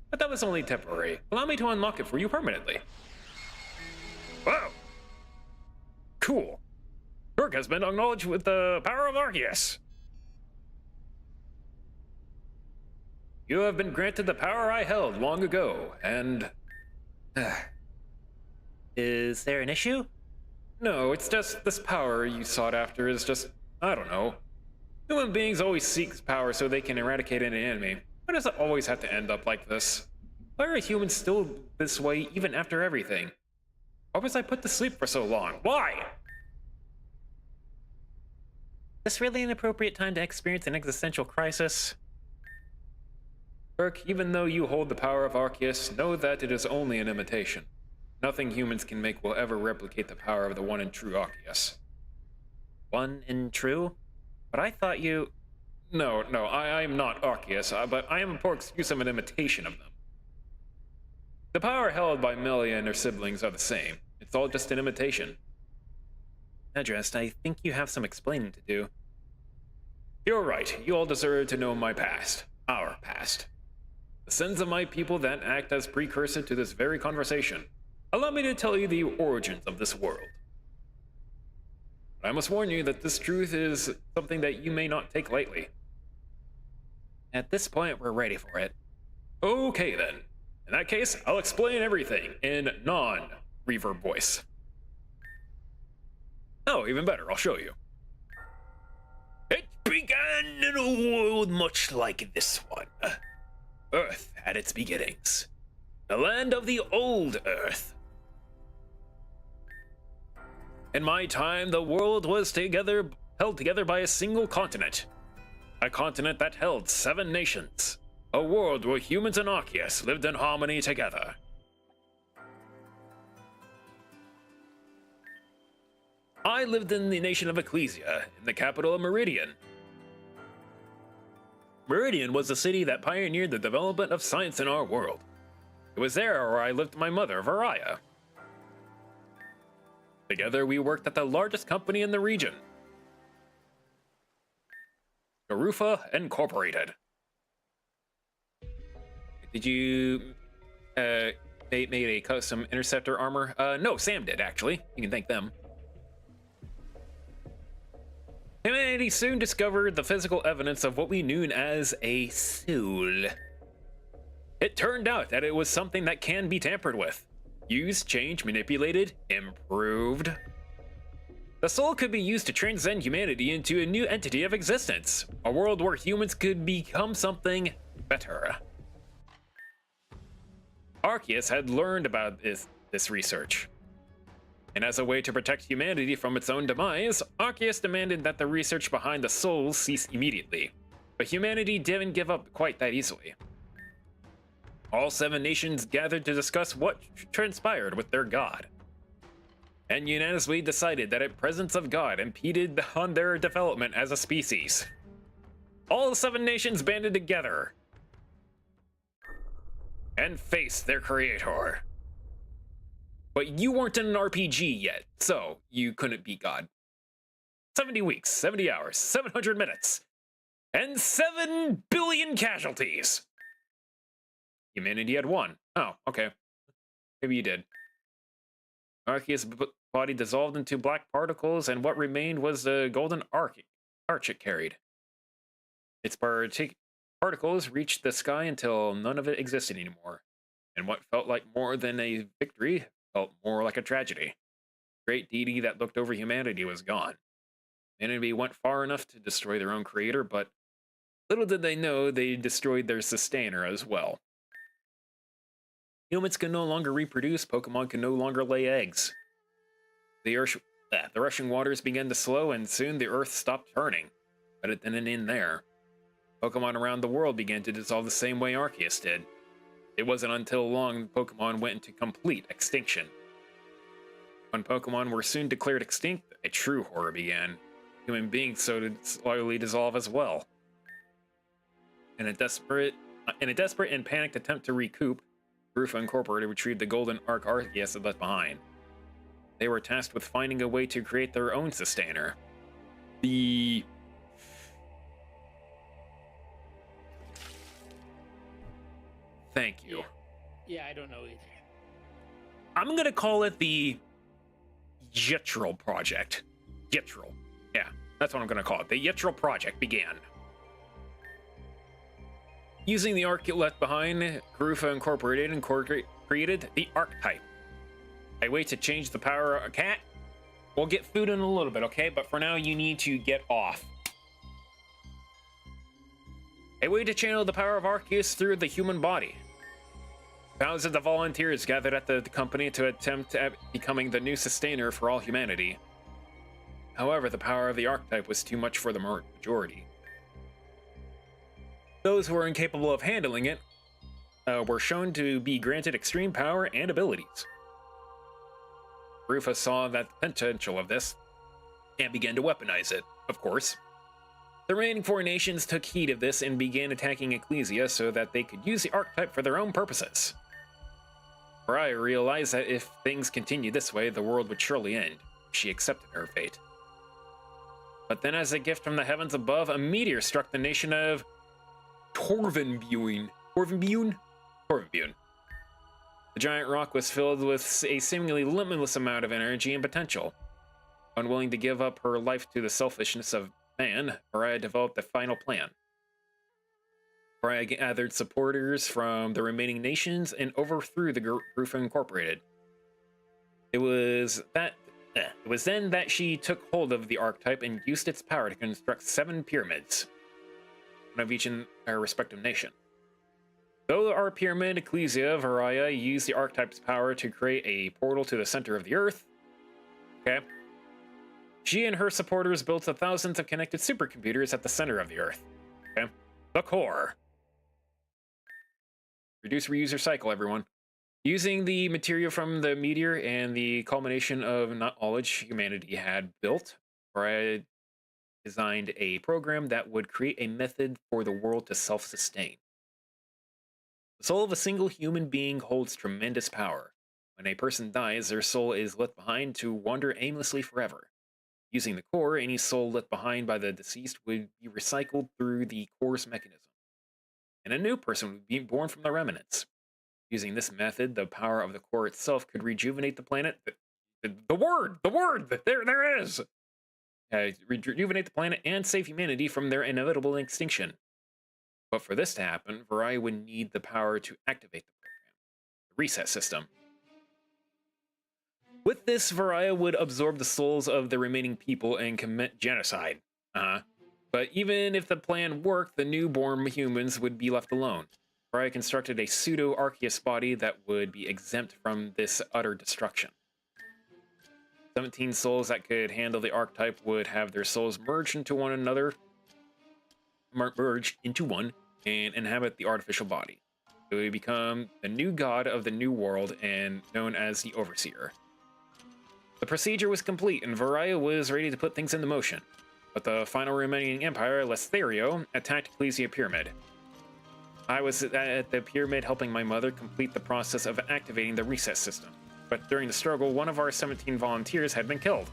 Speaker 1: But that was only temporary. Allow me to unlock it for you permanently. Wow! Cool. Kirk has been acknowledged with the power of Arceus. You have been granted the power I held long ago, and... Is there an issue? No, it's just this power you sought after is just, I don't know. Human beings always seek power so they can eradicate an enemy. Why does it always have to end up like this? Why are humans still this way even after everything? Why was I put to sleep for so long? Why? Is this really an appropriate time to experience an existential crisis? Kirk, even though you hold the power of Arceus, know that it is only an imitation. Nothing humans can make will ever replicate the power of the one and true Arceus. One and true? But I thought you... No, I'm not Arceus, but I am a poor excuse of an imitation of them. The power held by Melia and her siblings are the same. It's all just an imitation. Addressed, I think you have some explaining to do. You're right. You all deserve to know my past. Our past. The sins of my people that act as precursor to this very conversation. Allow me to tell you the origins of this world. But I must warn you that this truth is something that you may not take lightly. At this point, we're ready for it. Okay then. In that case, I'll explain everything in non-reverb voice. Oh, even better, I'll show you. It began in a world much like this one. Earth had its beginnings. The land of the old Earth. In my time, the world was held together by a single continent. A continent that held 7 nations. A world where humans and Arceus lived in harmony together. I lived in the nation of Ecclesia, in the capital of Meridian. Meridian was the city that pioneered the development of science in our world. It was there where I lived with my mother, Varaya. Together, we worked at the largest company in the region, Garufa Incorporated. Did you made a custom interceptor armor? No, Sam did, actually. You can thank them. Humanity soon discovered the physical evidence of what we knew as a soul. It turned out that it was something that can be tampered with. Used, changed, manipulated, improved. The soul could be used to transcend humanity into a new entity of existence. A world where humans could become something better. Arceus had learned about this research. And as a way to protect humanity from its own demise, Arceus demanded that the research behind the souls cease immediately. But humanity didn't give up quite that easily. All 7 nations gathered to discuss what transpired with their god, and unanimously decided that a presence of God impeded on their development as a species. All 7 nations banded together and faced their creator. But you weren't in an RPG yet, so you couldn't beat God. 70 weeks, 70 hours, 700 minutes, and 7 billion casualties. Humanity had won. Oh, okay. Maybe you did. Arceus' body dissolved into black particles, and what remained was the golden arch it carried. Its particles reached the sky until none of it existed anymore, and what felt like more than a victory felt more like a tragedy. The great deity that looked over humanity was gone. Humanity went far enough to destroy their own creator, but little did they know they destroyed their sustainer as well. Humans could no longer reproduce, Pokemon could no longer lay eggs. The rushing waters began to slow, and soon the Earth stopped turning. But it didn't end there. Pokemon around the world began to dissolve the same way Arceus did. It wasn't until long Pokemon went into complete extinction. When Pokemon were soon declared extinct, a true horror began. Human beings so to slowly dissolve as well. In a desperate and panicked attempt to recoup, Rufa Incorporated retrieved the golden arc Arceus had left behind. They were tasked with finding a way to create their own sustainer. Thank you.
Speaker 2: Yeah, I don't know either.
Speaker 1: I'm gonna call it the Yetral Project. Yetral. Yeah, that's what I'm gonna call it. The Yetral Project began. Using the arc it left behind, Rufa Incorporated created the Archetype. A way to change the power of a cat? We'll get food in a little bit, okay? But for now, you need to get off. A way to channel the power of Arceus through the human body. Thousands of volunteers gathered at the company to attempt at becoming the new sustainer for all humanity. However, the power of the Archetype was too much for the majority. Those who were incapable of handling it were shown to be granted extreme power and abilities. Rufa saw the potential of this and began to weaponize it, of course. The remaining 4 nations took heed of this and began attacking Ecclesia so that they could use the Archetype for their own purposes. Mariah realized that if things continued this way, the world would surely end. She accepted her fate. But then, as a gift from the heavens above, a meteor struck the nation of Torvenbune. The giant rock was filled with a seemingly limitless amount of energy and potential. Unwilling to give up her life to the selfishness of man, Mariah developed a final plan. Mariah gathered supporters from the remaining nations and overthrew the Rufa Incorporated. It was then that she took hold of the Archetype and used its power to construct 7 pyramids, one of each in their respective nation. Though our pyramid, Ecclesia, Mariah used the Archetype's power to create a portal to the center of the Earth. Okay. She and her supporters built thousands of connected supercomputers at the center of the Earth. Okay. The core. Reduce, reuse, recycle, everyone. Using the material from the meteor and the culmination of knowledge humanity had built, Mariah designed a program that would create a method for the world to self-sustain. The soul of a single human being holds tremendous power. When a person dies, their soul is left behind to wander aimlessly forever. Using the core, any soul left behind by the deceased would be recycled through the core's mechanism, and a new person would be born from the remnants. Using this method, the power of the core itself could rejuvenate the planet. The word! There it is! Rejuvenate the planet and save humanity from their inevitable extinction. But for this to happen, Mariah would need the power to activate the program, the reset system. With this, Mariah would absorb the souls of the remaining people and commit genocide. But even if the plan worked, the newborn humans would be left alone. Mariah constructed a pseudo-Arceus body that would be exempt from this utter destruction. 17 souls that could handle the archetype would have their souls merge into one another, merge into one, and inhabit the artificial body. It would become the new god of the new world and known as the Overseer. The procedure was complete, and Varia was ready to put things into motion. But the final remaining empire, Lestherio, attacked Ecclesia Pyramid. I was at the pyramid helping my mother complete the process of activating the reset system. But during the struggle, one of our 17 volunteers had been killed,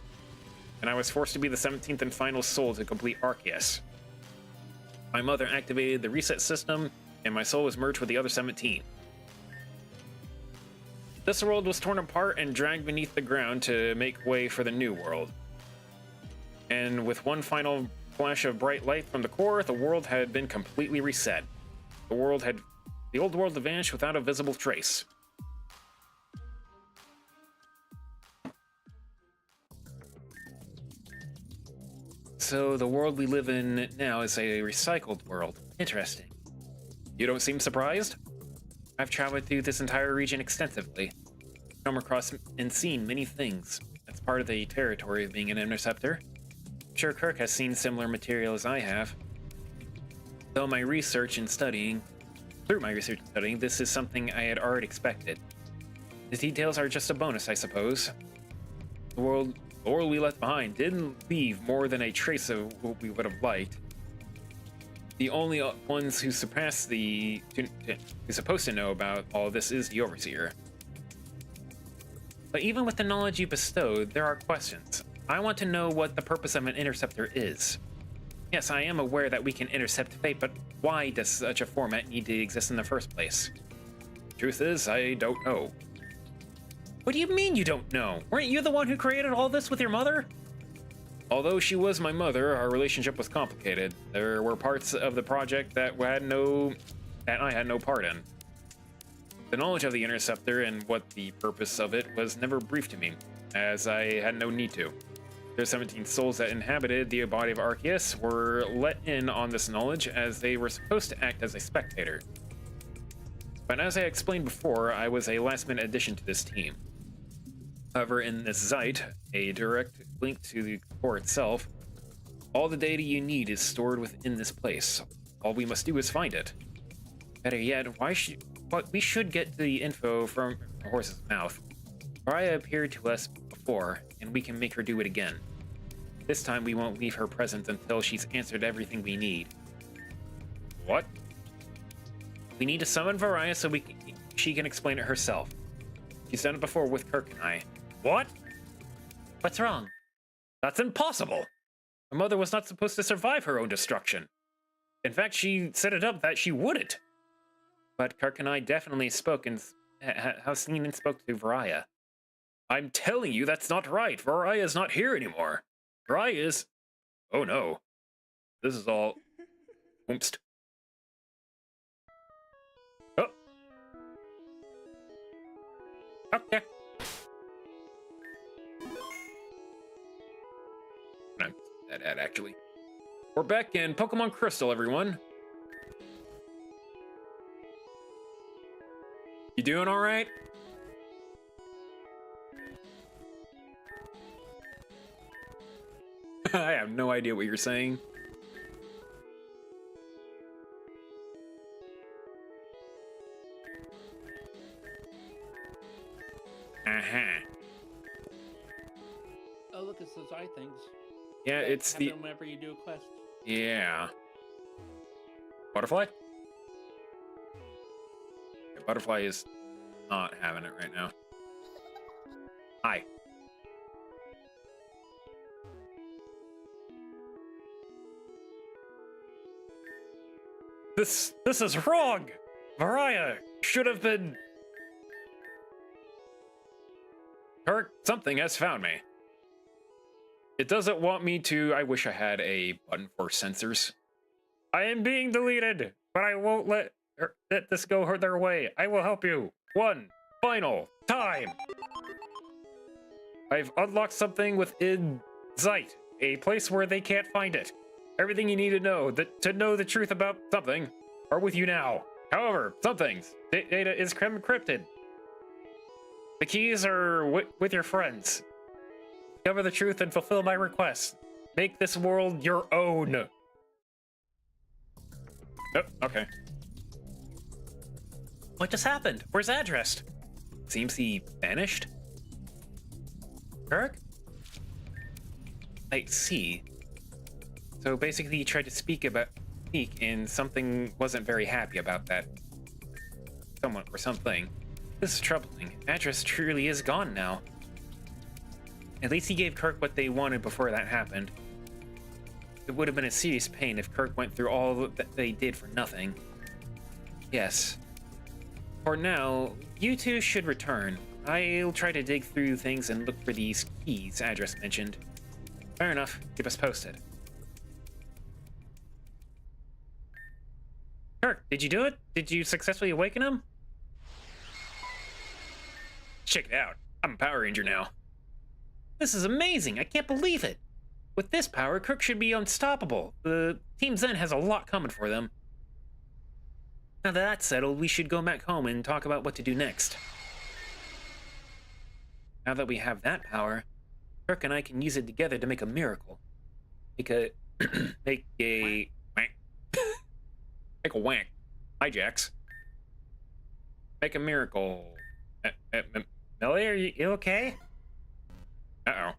Speaker 1: and I was forced to be the 17th and final soul to complete Arceus. My mother activated the reset system, and my soul was merged with the other 17. This world was torn apart and dragged beneath the ground to make way for the new world. And with one final flash of bright light from the core, the world had been completely reset. The old world had vanished without a visible trace. So the world we live in now is a recycled world. Interesting. You don't seem surprised? I've traveled through this entire region extensively. Come across and seen many things. That's part of the territory of being an interceptor. I'm sure Kirk has seen similar material as I have. Through my research and studying, this is something I had already expected. The details are just a bonus, I suppose. The world we left behind didn't leave more than a trace of what we would have liked. The only ones who's supposed to know about all this is the Overseer. But even with the knowledge you bestowed, there are questions. I want to know what the purpose of an interceptor is. Yes, I am aware that we can intercept fate, but why does such a format need to exist in the first place? Truth is, I don't know. What do you mean you don't know? Weren't you the one who created all this with your mother? Although she was my mother, our relationship was complicated. There were parts of the project that I had no part in. The knowledge of the interceptor and what the purpose of it was never briefed to me, as I had no need to. The 17 souls that inhabited the body of Arceus were let in on this knowledge as they were supposed to act as a spectator. But as I explained before, I was a last-minute addition to this team. However, in this Zeit, a direct link to the core itself, all the data you need is stored within this place. All we must do is find it. Better yet, we should get the info from the horse's mouth. Mariah appeared to us before, and we can make her do it again. This time we won't leave her present until she's answered everything we need. What? We need to summon Varia so she can explain it herself. She's done it before with Kirk and I. What? What's wrong? That's impossible! My mother was not supposed to survive her own destruction. In fact, she set it up that she wouldn't. But Kirk and I definitely spoke and have seen and spoke to Varia. I'm telling you that's not right. Varia is not here anymore. Varia is... Oh no. This is all... Oomst. Oh. Okay. That ad, actually. We're back in Pokemon Crystal, everyone. You doing all right? I have no idea what you're saying.
Speaker 2: Oh, look, it's those eye things.
Speaker 1: Yeah, it's
Speaker 2: have
Speaker 1: the...
Speaker 2: them whenever you do a quest.
Speaker 1: Yeah. Butterfly? Yeah, Butterfly is not having it right now. Hi. This is wrong! Varia should have been... Kirk, something has found me. It doesn't want me to... I wish I had a button for sensors. I am being deleted, but I won't let this go their way. I will help you. One final time. I've unlocked something within Zeit, a place where they can't find it. Everything you need to know the truth about something are with you now. However, some things, data is encrypted. The keys are with your friends. Cover the truth and fulfill my request. Make this world your own. Oh, okay. What just happened? Where's Addressed? Seems he vanished. Kirk? I see. So basically he tried to speak and something wasn't very happy about that. Someone or something. This is troubling. Address truly is gone now. At least he gave Kirk what they wanted before that happened. It would have been a serious pain if Kirk went through all that they did for nothing. Yes. For now, you two should return. I'll try to dig through things and look for these keys Address mentioned. Fair enough. Keep us posted. Kirk, did you do it? Did you successfully awaken him? Check it out. I'm a Power Ranger now. This is amazing. I can't believe it. With this power, Kirk should be unstoppable. The Team Zen has a lot coming for them. Now that that's settled, we should go back home and talk about what to do next. Now that we have that power, Kirk and I can use it together to make a miracle. Make a wank. Hi, Jax. Make a miracle. Melly, are you okay? Uh-oh.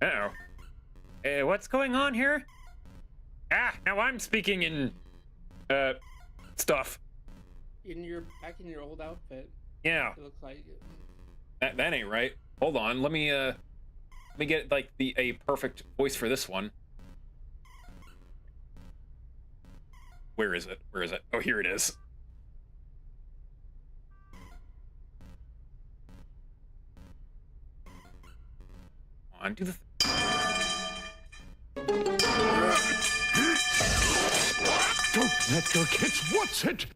Speaker 1: Uh-oh. What's going on here? Ah, now I'm speaking in, stuff.
Speaker 2: Back in your old outfit.
Speaker 1: Yeah.
Speaker 2: It looks like
Speaker 1: That ain't right. Hold on, let me get, like, a perfect voice for this one. Where is it? Where is it? Oh, here it is. Come on, do the...
Speaker 3: Don't let your kids watch it!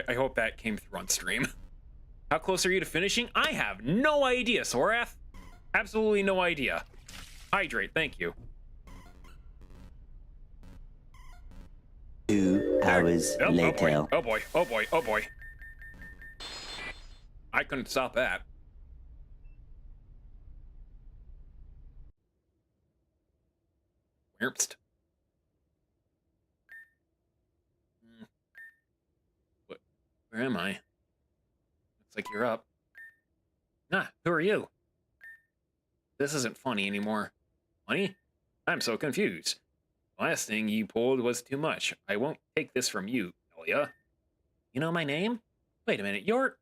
Speaker 1: I hope that came through on stream. How close are you to finishing? I have no idea, Sorath. Absolutely no idea. Hydrate, thank you.
Speaker 4: 2 hours later.
Speaker 1: Oh boy, oh boy, oh boy. I couldn't stop that. Where'st? Where am I? Looks like you're up. Ah, who are you? This isn't funny anymore. Funny? I'm so confused. The last thing you pulled was too much. I won't take this from you, Elia. You know my name? Wait a minute, you're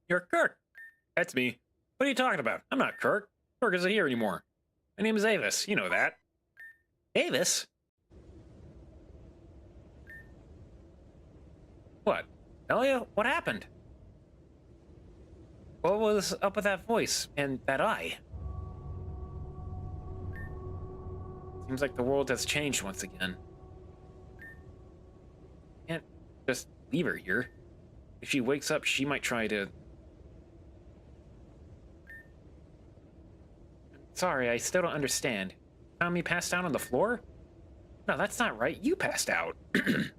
Speaker 1: Kirk. That's me. What are you talking about? I'm not Kirk. Kirk isn't here anymore. My name is Avis. You know that. Avis? What? Elia, what happened? What was up with that voice and that eye? Seems like the world has changed once again. Can't just leave her here. If she wakes up, she might try to... Sorry, I still don't understand. Found me passed out on the floor? No, that's not right. You passed out.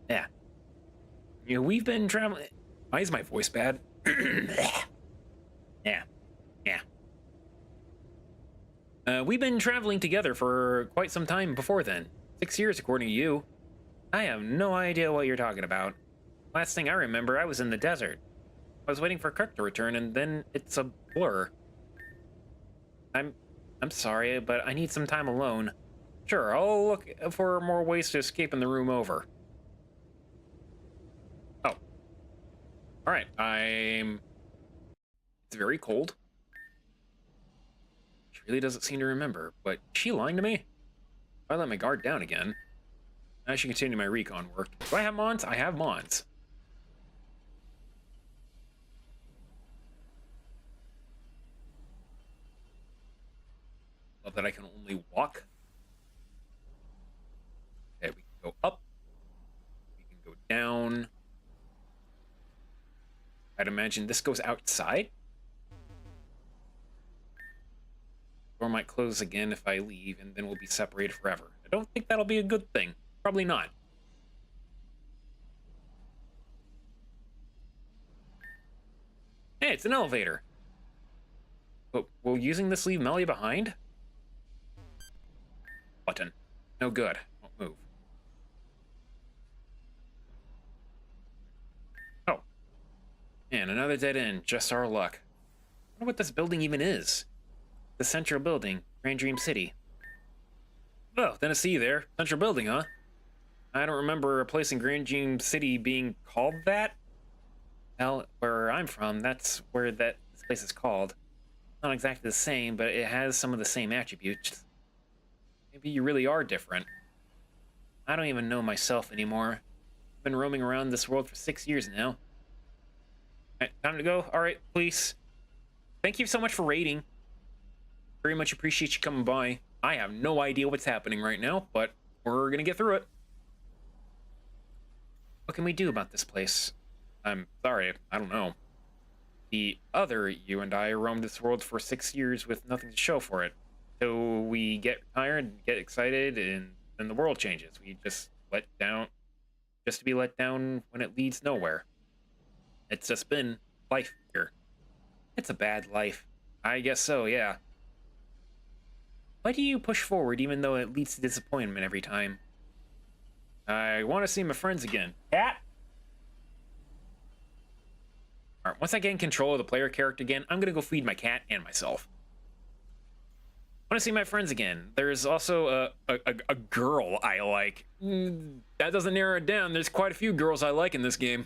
Speaker 1: Yeah. You know, we've been traveling... Why is my voice bad? Yeah. We've been traveling together for quite some time before then. 6 years, according to you. I have no idea what you're talking about. Last thing I remember, I was in the desert. I was waiting for Kirk to return, and then it's a blur. I'm sorry, but I need some time alone. Sure, I'll look for more ways to escape in the room over. Oh. Alright, It's very cold. She really doesn't seem to remember, but is she lying to me? I let my guard down again. I should continue my recon work. Do I have Mons? I have Mons. Love that I can only walk. Okay, we can go up. We can go down. I'd imagine this goes outside. Door might close again if I leave, and then we'll be separated forever. I don't think that'll be a good thing. Probably not. Hey, it's an elevator. But will using this leave Melia behind? Button. No good. Won't move. Oh. And another dead end. Just our luck. I wonder what this building even is. The Central Building, Grand Dream City. Oh, then I see you there. Central Building, huh? I don't remember a place in Grand Dream City being called that. Well, where I'm from, that's where this place is called. Not exactly the same, but it has some of the same attributes. Maybe you really are different. I don't even know myself anymore. I've been roaming around this world for 6 years now. Alright, time to go. Alright, please. Thank you so much for raiding. Very much appreciate you coming by. I have no idea what's happening right now, but we're gonna get through it. What can we do about this place? I'm sorry, I don't know. The other you and I roamed this world for 6 years with nothing to show for it. So we get tired, get excited, and then the world changes. We just let down, just to be let down when it leads nowhere. It's just been life here. It's a bad life. I guess so, yeah. Why do you push forward even though it leads to disappointment every time? I want to see my friends again. Cat? Alright, once I get in control of the player character again, I'm gonna go feed my cat and myself. I want to see my friends again. There's also a girl I like. That doesn't narrow it down. There's quite a few girls I like in this game.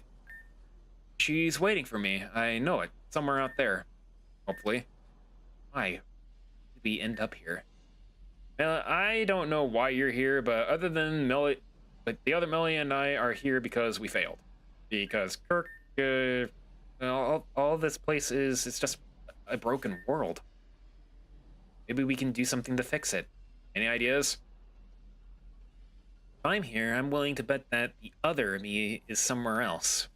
Speaker 1: She's waiting for me. I know it. Somewhere out there. Hopefully. Why did we end up here? I don't know why you're here, but other than Melly, but the other Melly and I are here because we failed. Because Kirk, all this place is, it's just a broken world. Maybe we can do something to fix it. Any ideas? If I'm here, I'm willing to bet that the other me is somewhere else.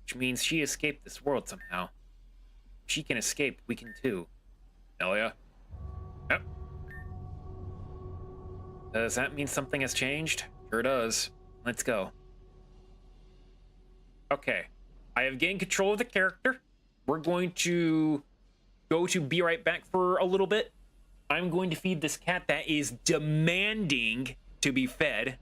Speaker 1: Which means she escaped this world somehow. If she can escape, we can too. Melia? Yep. Does that mean something has changed? Sure does. Let's go. Okay. I have gained control of the character. We're going to go to be right back for a little bit. I'm going to feed this cat that is demanding to be fed.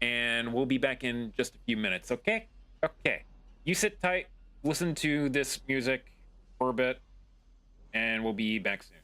Speaker 1: And we'll be back in just a few minutes, okay? Okay. You sit tight, listen to this music for a bit, and we'll be back soon.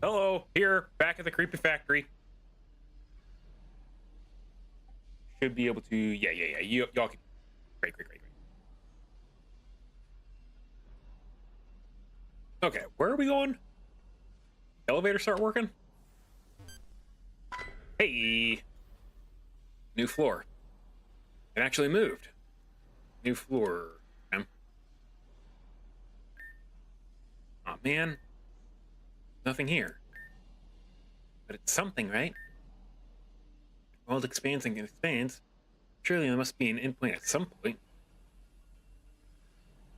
Speaker 1: Hello, here, back at the creepy factory. Should be able to, yeah. Y'all can, great. Okay, where are we going? Elevator start working? Hey! New floor. It actually moved. New floor. Oh man. Nothing here. But it's something, right? The world expands and expands. Surely there must be an endpoint at some point.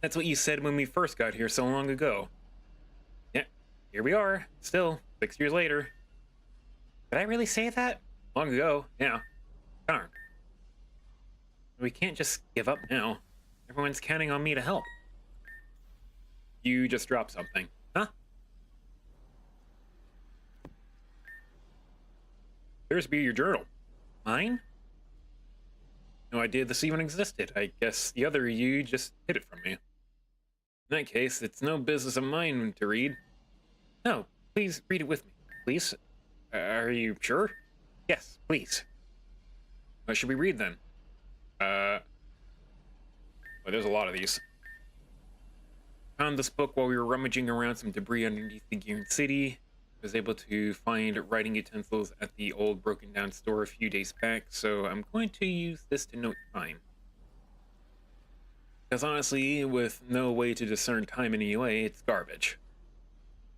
Speaker 1: That's what you said when we first got here so long ago. Yeah, here we are, still, 6 years later. Did I really say that? Long ago, yeah. Darn. We can't just give up now. Everyone's counting on me to help. You just dropped something. Huh? There's be your journal. Mine? No idea this even existed. I guess the other you just hid it from me. In that case, it's no business of mine to read. No, please read it with me. Please? Are you sure? Yes, please. What should we read then? Well, there's a lot of these. Found this book while we were rummaging around some debris underneath the Gearan City. Was able to find writing utensils at the old broken down store a few days back, so I'm going to use this to note time. Because honestly, with no way to discern time in any way, it's garbage.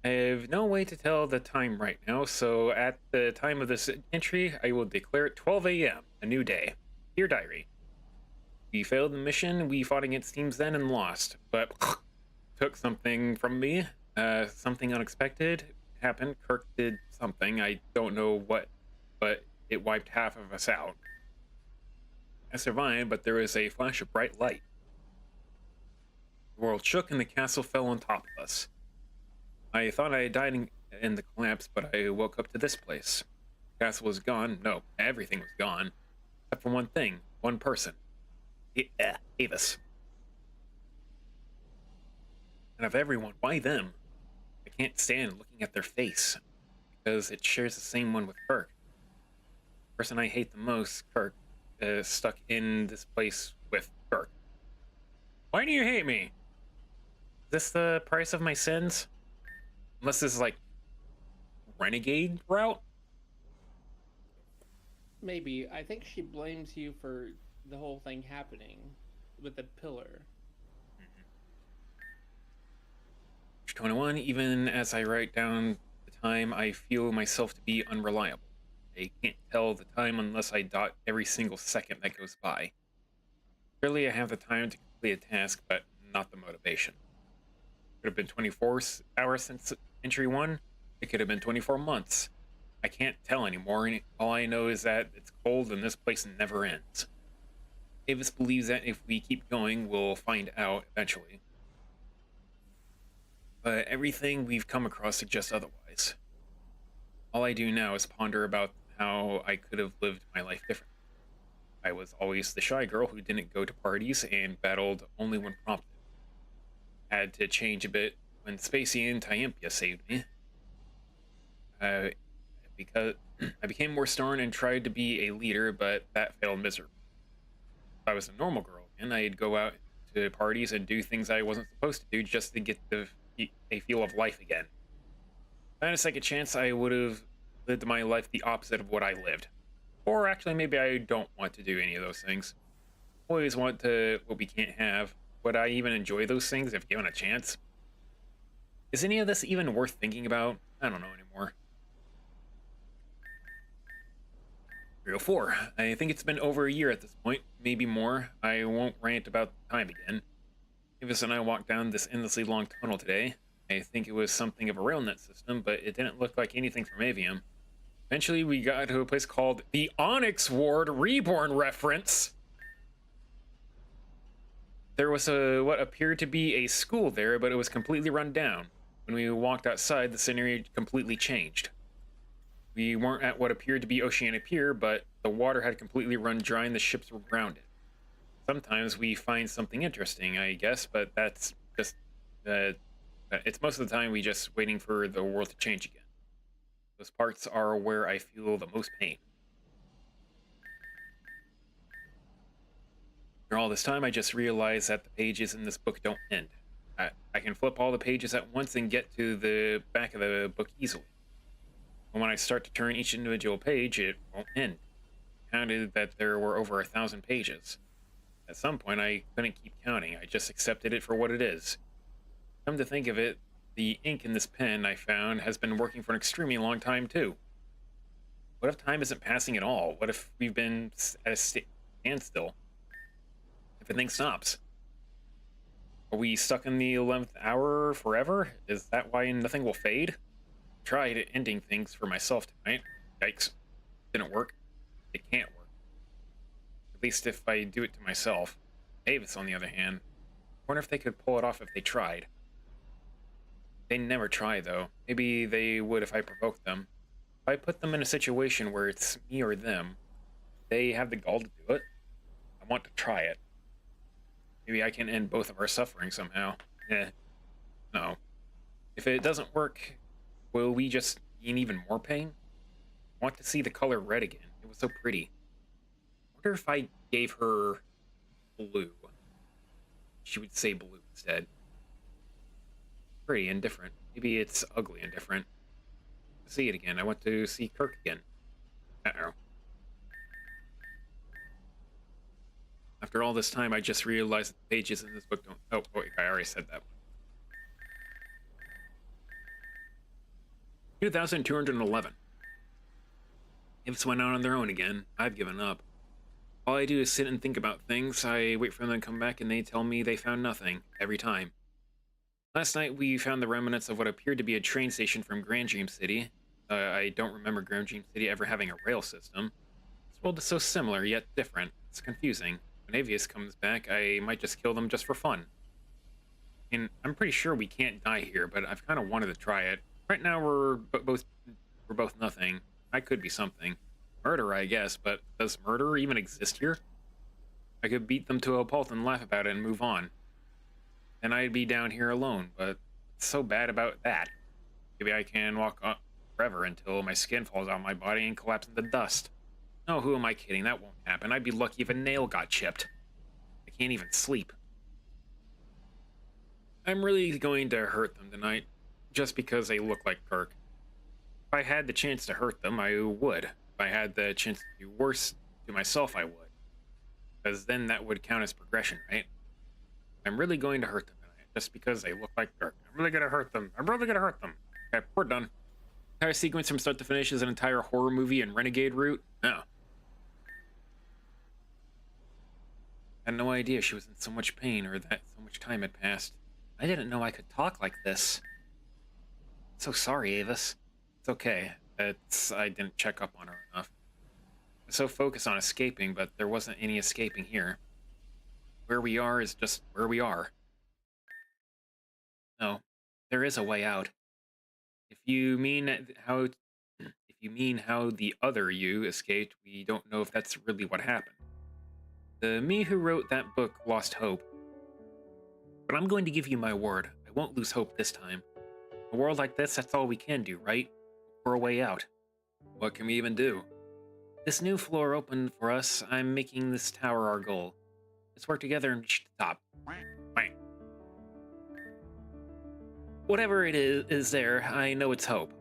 Speaker 1: I have no way to tell the time right now, so at the time of this entry, I will declare it 12 a.m., a new day. Dear Diary. We failed the mission, we fought against teams then and lost, but took something from me, something unexpected happened. Kirk did something, I don't know what, but it wiped half of us out. I survived, but there was a flash of bright light. The world shook and the castle fell on top of us. I thought I had died in the collapse, but I woke up to this place. The castle was gone. No, everything was gone. Except for one thing, one person. Avis. And of everyone, why them? I can't stand looking at their face, because it shares the same one with Kirk. The person I hate the most, Kirk, is stuck in this place with Kirk. Why do you hate me? Is this the price of my sins? Unless this is like renegade route?
Speaker 2: Maybe. I think she blames you for the whole thing happening with the pillar.
Speaker 1: 21, even as I write down the time, I feel myself to be unreliable. I can't tell the time unless I dot every single second that goes by. Surely I have the time to complete a task, but not the motivation. It could have been 24 hours since entry 1. It could have been 24 months. I can't tell anymore, and all I know is that it's cold and this place never ends. Avis believes that if we keep going, we'll find out eventually. But everything we've come across suggests otherwise. All I do now is ponder about how I could have lived my life differently. I was always the shy girl who didn't go to parties and battled only when prompted. Had to change a bit when Spacey and Tyempia saved me. Because I became more stern and tried to be a leader, but that failed miserably. If I was a normal girl, and I'd go out to parties and do things I wasn't supposed to do just to get a feel of life again. If I had a second chance, I would have lived my life the opposite of what I lived. Or actually, maybe I don't want to do any of those things. Always want to what we can't have. Would I even enjoy those things if given a chance? Is any of this even worth thinking about? I don't know anymore. 304. I think it's been over a year at this point, maybe more. I won't rant about time again. Avis and I walked down this endlessly long tunnel today. I think it was something of a railnet system, but it didn't look like anything from Avium. Eventually, we got to a place called the Onyx Ward Reborn reference. There was what appeared to be a school there, but it was completely run down. When we walked outside, the scenery completely changed. We weren't at what appeared to be Oceanic Pier, but the water had completely run dry and the ships were grounded. Sometimes we find something interesting, I guess, but that's just... it's most of the time we just waiting for the world to change again. Those parts are where I feel the most pain. After all this time, I just realized that the pages in this book don't end. I can flip all the pages at once and get to the back of the book easily. But when I start to turn each individual page, it won't end. I counted that there were over 1,000 pages. At some point, I couldn't keep counting. I just accepted it for what it is. Come to think of it, the ink in this pen I found has been working for an extremely long time, too. What if time isn't passing at all? What if we've been at a standstill? Everything stops. Are we stuck in the 11th hour forever? Is that why nothing will fade? I tried ending things for myself tonight. Yikes. Didn't work. It can't work. At least if I do it to myself. Davis, on the other hand, I wonder if they could pull it off if they tried. They never try, though. Maybe they would if I provoked them. If I put them in a situation where it's me or them, they have the gall to do it. I want to try it. Maybe I can end both of our suffering somehow. No. If it doesn't work, will we just be in even more pain? I want to see the color red again. It was so pretty. I wonder if I gave her blue. She would say blue instead. Pretty and different. Maybe it's ugly and different. To see it again. I want to see Kirk again. Uh-oh. After all this time, I just realized that the pages in this book don't... Oh, wait, I already said that. 2,211. Imps went out on their own again. I've given up. All I do is sit and think about things. I wait for them to come back and they tell me they found nothing. Every time. Last night, we found the remnants of what appeared to be a train station from Grand Dream City. I don't remember Grand Dream City ever having a rail system. This world is so similar, yet different. It's confusing. When Avius comes back, I might just kill them just for fun. And I'm pretty sure we can't die here, but I've kind of wanted to try it. Right now, we're both nothing. I could be something. Murder, I guess, but does murder even exist here? I could beat them to a pulp and laugh about it and move on. And I'd be down here alone, but what's so bad about that? Maybe I can walk on forever until my skin falls out of my body and collapse into dust. No, who am I kidding? That won't happen. I'd be lucky if a nail got chipped. I can't even sleep. I'm really going to hurt them tonight, just because they look like Kirk. If I had the chance to hurt them, I would. If I had the chance to do worse to myself, I would. Because then that would count as progression, right? I'm really going to hurt them tonight, just because they look like Kirk. I'm really going to hurt them. I'm really going to hurt them. Okay, we're done. Entire sequence from start to finish is an entire horror movie and renegade route? No. I had no idea she was in so much pain or that so much time had passed. I didn't know I could talk like this. So sorry, Avis. It's okay. I didn't check up on her enough. I was so focused on escaping, but there wasn't any escaping here. Where we are is just where we are. No, there is a way out. If you mean how the other you escaped, we don't know if that's really what happened. The me who wrote that book lost hope. But I'm going to give you my word. I won't lose hope this time. In a world like this, that's all we can do, right? For a way out. What can we even do? This new floor opened for us. I'm making this tower our goal. Let's work together and reach the top. Bang. Whatever it is there, I know it's hope.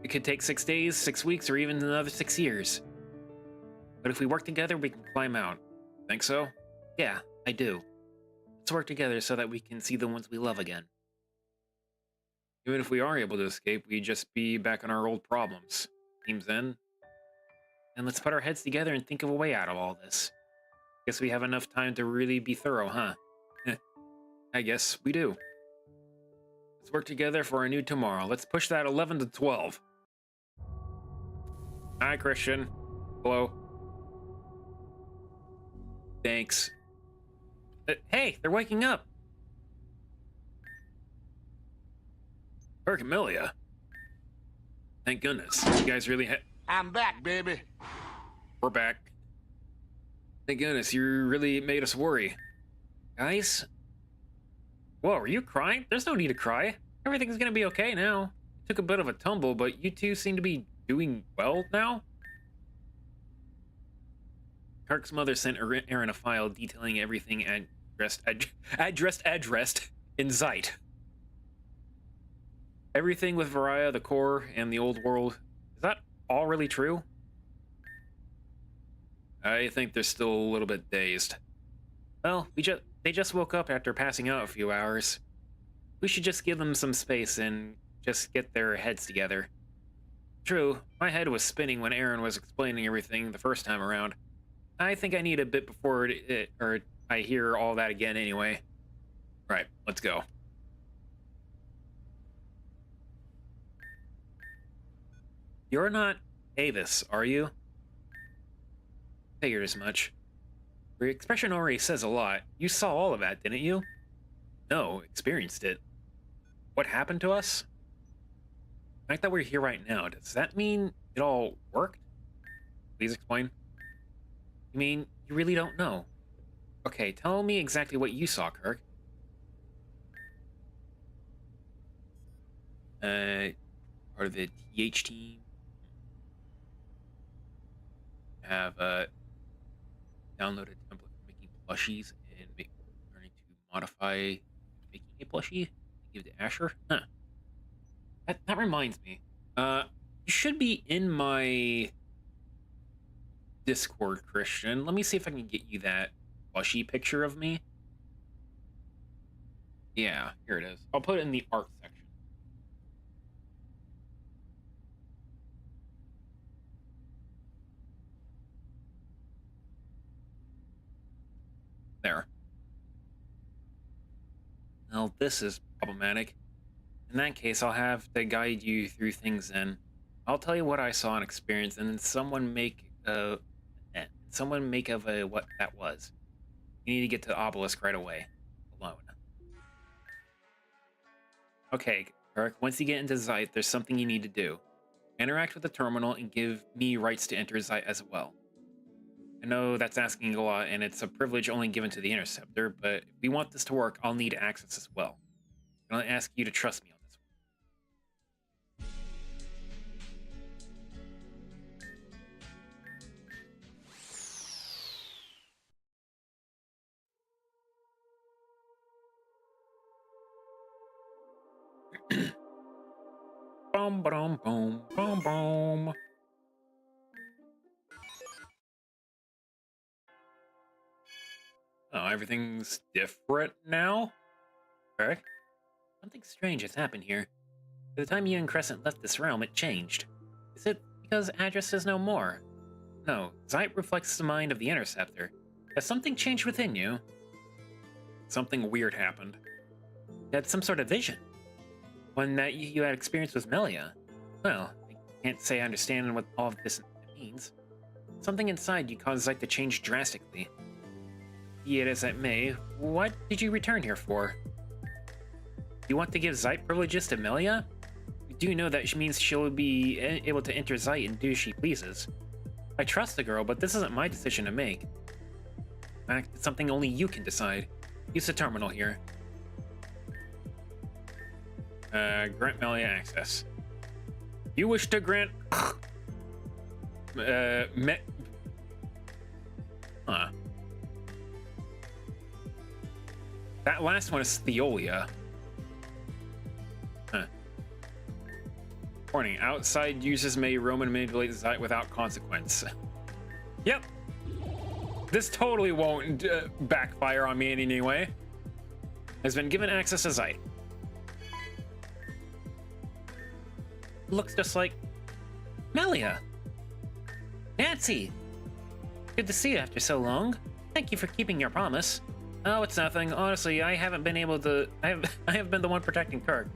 Speaker 1: It could take 6 days, 6 weeks, or even another 6 years. But if we work together, we can climb out. Think so? Yeah, I do. Let's work together so that we can see the ones we love again. Even if we are able to escape, we'd just be back on our old problems. Teams in. And let's put our heads together and think of a way out of all this. Guess we have enough time to really be thorough, huh? I guess we do. Let's work together for a new tomorrow. Let's push that 11 to 12. Hi, Christian. Hello. Thanks. Hey, they're waking up. Kirk and Melia. Thank goodness. You guys really
Speaker 3: I'm back, baby.
Speaker 1: We're back. Thank goodness, you really made us worry. Guys? Whoa, are you crying? There's no need to cry. Everything's gonna be okay now. took a bit of a tumble, but you two seem to be doing well now? Kirk's mother sent Aaron a file detailing everything addressed in Zeit. Everything with Varia, the core, and the old world. Is that all really true? I think they're still a little bit dazed. Well, they just woke up after passing out a few hours. We should just give them some space and just get their heads together. True, my head was spinning when Aaron was explaining everything the first time around. I think I need a bit before I hear all that again anyway. Right, let's go. You're not Avis, are you? Figured as much. Your expression already says a lot. You saw all of that, didn't you? No, experienced it. What happened to us? The fact that we're here right now, does that mean it all worked? Please explain. You mean you really don't know? Okay, tell me exactly what you saw, Kirk. Part of the TH team. Have downloaded a template for making plushies and learning to modify making a plushie. Give it to Asher. Huh. That reminds me. You should be in my Discord, Christian. Let me see if I can get you that plushie picture of me. Yeah, here it is. I'll put it in the art section. There. Well, this is problematic. In that case, I'll have to guide you through things then. I'll tell you what I saw and experienced, and then someone make of what that was. You need to get to the obelisk right away. Alone. Okay, Kirk, once you get into Zeit, there's something you need to do. Interact with the terminal and give me rights to enter Zeit as well. I know that's asking a lot, and it's a privilege only given to the Interceptor, but if we want this to work, I'll need access as well. I'll ask you to trust me on this one. Boom, boom, boom, boom, boom. Oh, everything's different now? Correct? Something strange has happened here. By the time you and Crescent left this realm, it changed. Is it because Address is no more? No, Zeit reflects the mind of the Interceptor. Has something changed within you? Something weird happened. You had some sort of vision. One that you had experienced with Melia. Well, I can't say I understand what all of this means. Something inside you caused Zeit to change drastically. Be it as it may, what did you return here for? You want to give Zeit privileges to Melia? You do know that means she'll be able to enter Zeit and do as she pleases. I trust the girl, but this isn't my decision to make. In fact, it's something only you can decide. Use the terminal here. Grant Melia access. You wish to grant... That last one is Theolia. Huh. Warning, outside users may roam and manipulate the site without consequence. Yep. This totally won't backfire on me in any way. Has been given access to Zeit. Looks just like Melia. Nancy! Good to see you after so long. Thank you for keeping your promise. Oh, it's nothing. Honestly, I haven't been able to... I have been the one protecting Kirk.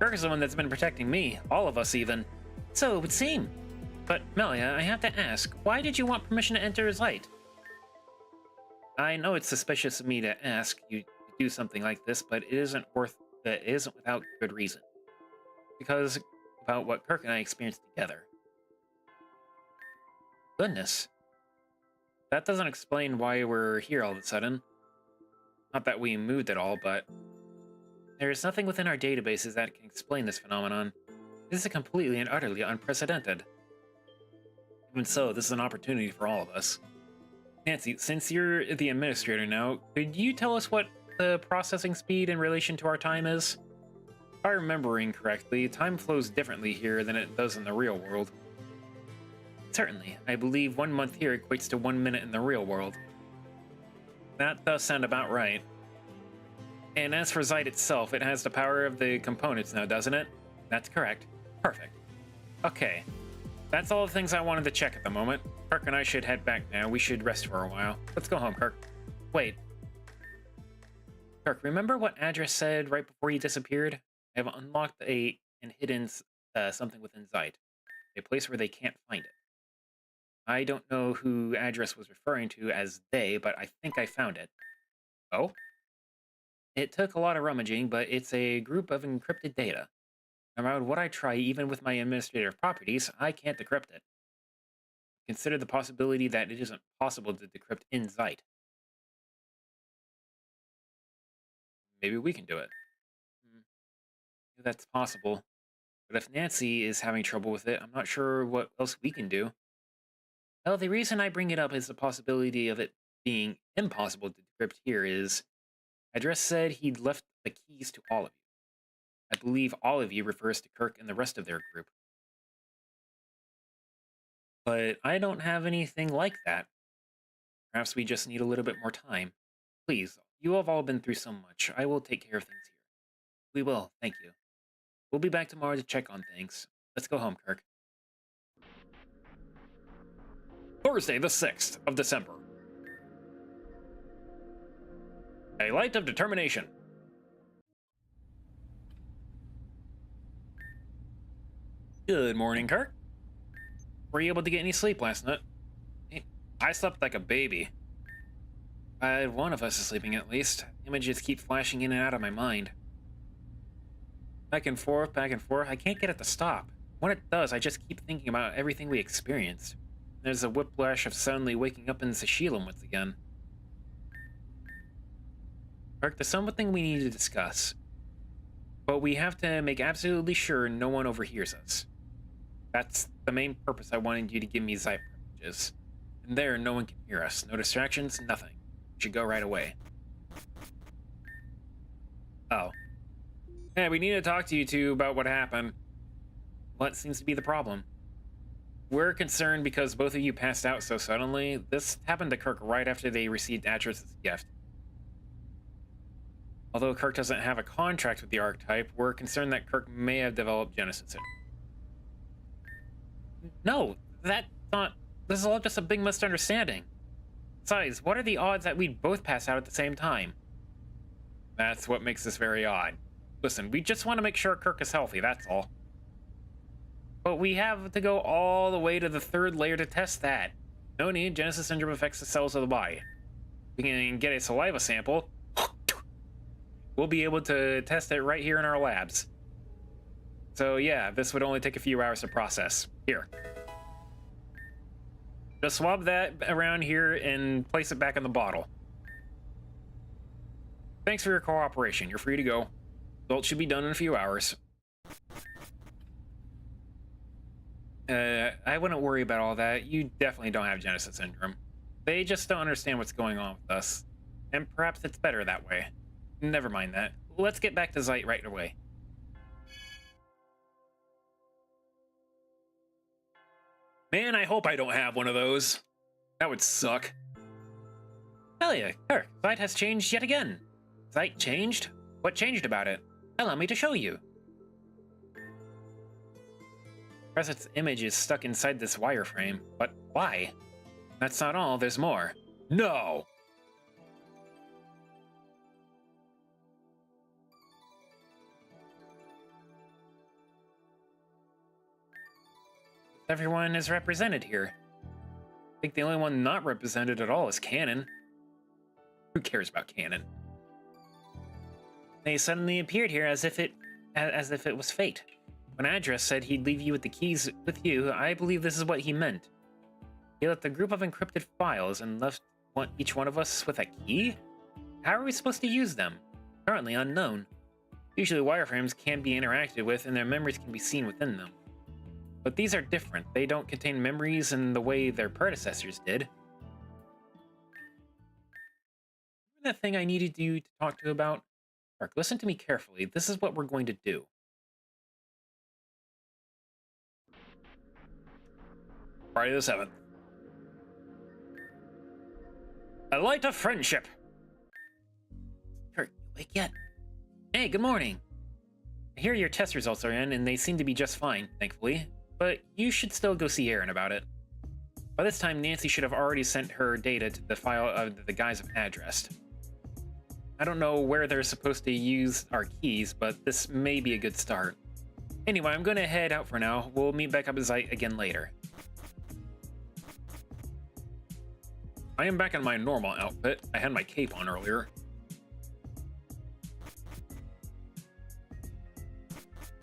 Speaker 1: Kirk is the one that's been protecting me. All of us, even. So it would seem. But, Melia, I have to ask, why did you want permission to enter Zeit? I know it's suspicious of me to ask you to do something like this, but it isn't without good reason. Because about what Kirk and I experienced together. Goodness. That doesn't explain why we're here all of a sudden. Not that we moved at all, but there is nothing within our databases that can explain this phenomenon. This is completely and utterly unprecedented. Even so, this is an opportunity for all of us. Nancy, since you're the administrator now, could you tell us what the processing speed in relation to our time is? If I'm remembering correctly, time flows differently here than it does in the real world. Certainly. I believe 1 month here equates to 1 minute in the real world. That does sound about right. And as for Zeit itself, it has the power of the components now, doesn't it? That's correct. Perfect. Okay. That's all the things I wanted to check at the moment. Kirk and I should head back now. We should rest for a while. Let's go home, Kirk. Wait. Kirk, remember what address said right before you disappeared? I have unlocked and hidden something within Zeit. A place where they can't find it. I don't know who address was referring to as they, but I think I found it. Oh? It took a lot of rummaging, but it's a group of encrypted data. No matter what I try, even with my administrative properties, I can't decrypt it. Consider the possibility that it isn't possible to decrypt in Zeit. Maybe we can do it. That's possible. But if Nancy is having trouble with it, I'm not sure what else we can do. Well, the reason I bring it up is the possibility of it being impossible to decrypt here is Address said he'd left the keys to all of you. I believe all of you refers to Kirk and the rest of their group. But I don't have anything like that. Perhaps we just need a little bit more time. Please, you have all been through so much. I will take care of things here. We will, thank you. We'll be back tomorrow to check on things. Let's go home, Kirk. Thursday, the 6th of December. A light of determination. Good morning, Kirk. Were you able to get any sleep last night? I slept like a baby. One of us is sleeping at least. Images keep flashing in and out of my mind. Back and forth, back and forth. I can't get it to stop. When it does, I just keep thinking about everything we experienced. There's a whiplash of suddenly waking up in Sashilum once again. Kirk, there's something we need to discuss. But we have to make absolutely sure no one overhears us. That's the main purpose I wanted you to give me Zeit privileges. And there, no one can hear us. No distractions, nothing. We should go right away. Oh. Yeah, we need to talk to you two about what happened. What seems to be the problem? We're concerned because both of you passed out so suddenly. This happened to Kirk right after they received Atrus's gift. Although Kirk doesn't have a contract with the archetype, we're concerned that Kirk may have developed Genesis syndrome. No, that's not... This is all just a big misunderstanding. Besides, what are the odds that we'd both pass out at the same time? That's what makes this very odd. Listen, we just want to make sure Kirk is healthy, that's all. But we have to go all the way to the 3rd layer to test that. No need, Genesis syndrome affects the cells of the body. We can get a saliva sample. We'll be able to test it right here in our labs. So yeah, this would only take a few hours to process. Here. Just swab that around here and place it back in the bottle. Thanks for your cooperation. You're free to go. Results should be done in a few hours. I wouldn't worry about all that. You definitely don't have Genesis syndrome. They just don't understand what's going on with us. And perhaps it's better that way. Never mind that. Let's get back to Zeit right away. Man, I hope I don't have one of those. That would suck. Hell yeah, Kirk, Zeit has changed yet again. Zeit changed? What changed about it? Allow me to show you. Preset's image is stuck inside this wireframe, but why? That's not all, there's more. No! Everyone is represented here. I think the only one not represented at all is Canon. Who cares about Canon? They suddenly appeared here as if it was fate. When Address said he'd leave you with the keys with you, I believe this is what he meant. He left a group of encrypted files and left each one of us with a key? How are we supposed to use them? Currently unknown. Usually wireframes can be interacted with and their memories can be seen within them. But these are different. They don't contain memories in the way their predecessors did. Remember that thing I needed you to talk to about? Kirk, listen to me carefully. This is what we're going to do. Friday the 7th. A light of friendship. Kirk, you awake yet? Hey, good morning. I hear your test results are in, and they seem to be just fine, thankfully. But you should still go see Aaron about it. By this time, Nancy should have already sent her data to the file of the guys have addressed. I don't know where they're supposed to use our keys, but this may be a good start. Anyway, I'm gonna head out for now. We'll meet back up at Zeit again later. I am back in my normal outfit. I had my cape on earlier.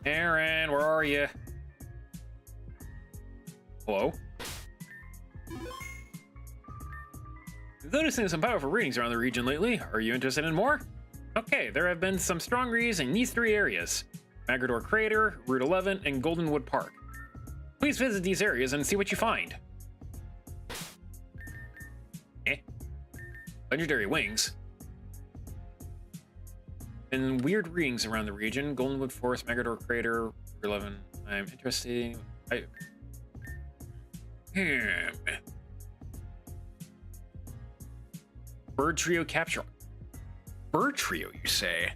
Speaker 1: Aaron, where are you? Hello? Noticing some powerful readings around the region lately. Are you interested in more? Okay, there have been some strong readings in these 3 areas. Magrador Crater, Route 11, and Goldenwood Park. Please visit these areas and see what you find. Legendary wings. And weird readings around the region. Goldenwood Forest, Magrador Crater, Route 11. I'm interested. Bird trio capture. Bird trio, you say?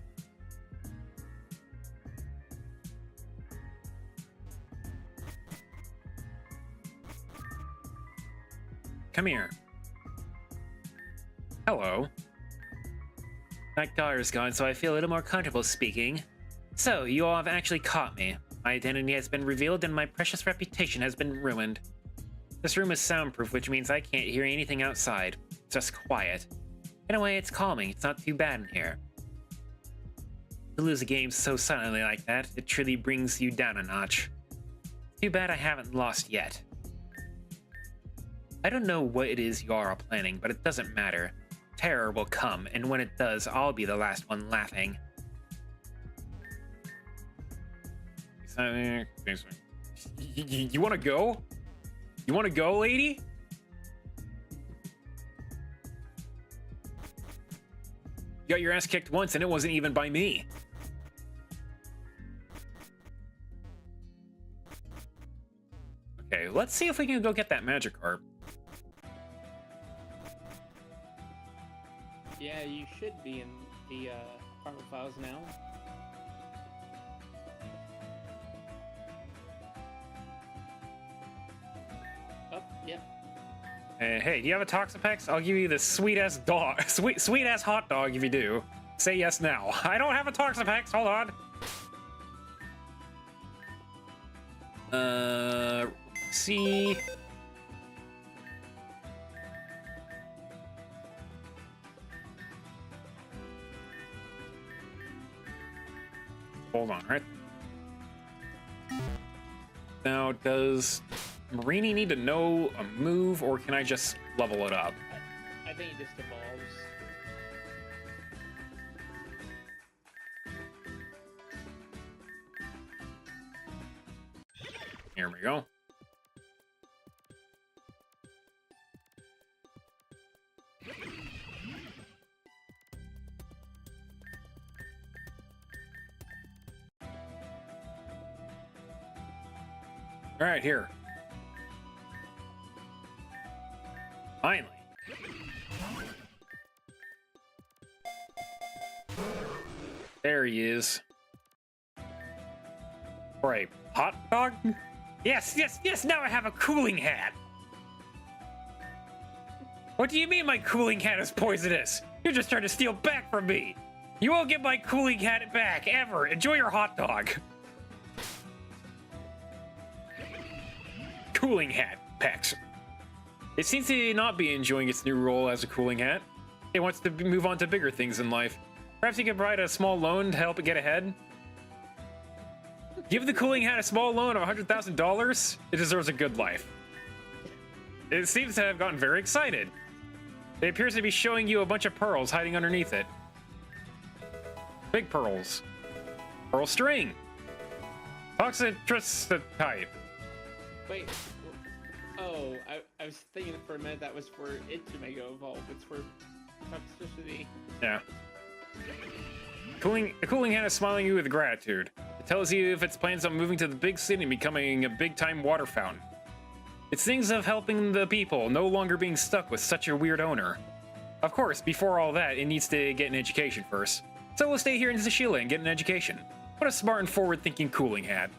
Speaker 1: Come here. Hello. My daughter's gone, so I feel a little more comfortable speaking. So, you all have actually caught me. My identity has been revealed and my precious reputation has been ruined. This room is soundproof, which means I can't hear anything outside. It's just quiet. In a way, it's calming. It's not too bad in here. To lose a game so suddenly like that, it truly brings you down a notch. Too bad I haven't lost yet. I don't know what it is you all are planning, but it doesn't matter. Terror will come, and when it does, I'll be the last one laughing. You wanna go? You wanna go, lady? You got your ass kicked once, and it wasn't even by me. Okay, let's see if we can go get that Magikarp.
Speaker 2: Yeah, you should be in the farmer files now. Oh, yep.
Speaker 1: Hey, do you have a Toxapex? I'll give you this sweet-ass dog, sweet-ass hot dog if you do. Say yes now. I don't have a Toxapex, hold on. See... Hold on, right? Now, does Marini need to know a move, or can I just level it up?
Speaker 2: I think it just evolves.
Speaker 1: Here we go. All right, here. Finally. There he is. For a hot dog? Yes, yes, yes, now I have a cooling hat. What do you mean my cooling hat is poisonous? You're just trying to steal back from me. You won't get my cooling hat back, ever. Enjoy your hot dog. Cooling hat, Pex. It seems to not be enjoying its new role as a cooling hat. It wants to move on to bigger things in life. Perhaps you can provide a small loan to help it get ahead? Give the cooling hat a small loan of $100,000. It deserves a good life. It seems to have gotten very excited. It appears to be showing you a bunch of pearls hiding underneath it. Big pearls. Pearl string. Toxicity.
Speaker 2: Wait. Oh, I was thinking for a minute that was for it to Mega Evolve. It's for toxicity.
Speaker 1: Yeah. The cooling hand is smiling at you with gratitude. It tells you if its plans on moving to the big city and becoming a big-time water fountain. It sings of helping the people, no longer being stuck with such a weird owner. Of course, before all that, it needs to get an education first. So we'll stay here in Zashila and get an education. What a smart and forward-thinking cooling hat.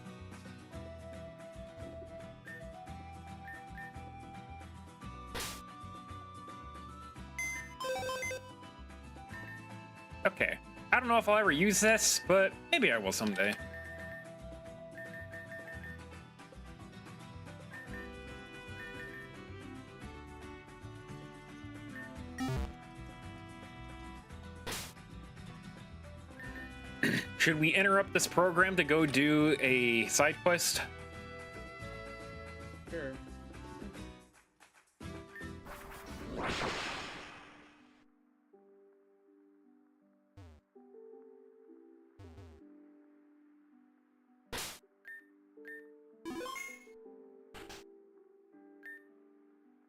Speaker 1: Okay. I don't know if I'll ever use this, but maybe I will someday. Should we interrupt this program to go do a side quest?
Speaker 2: Sure.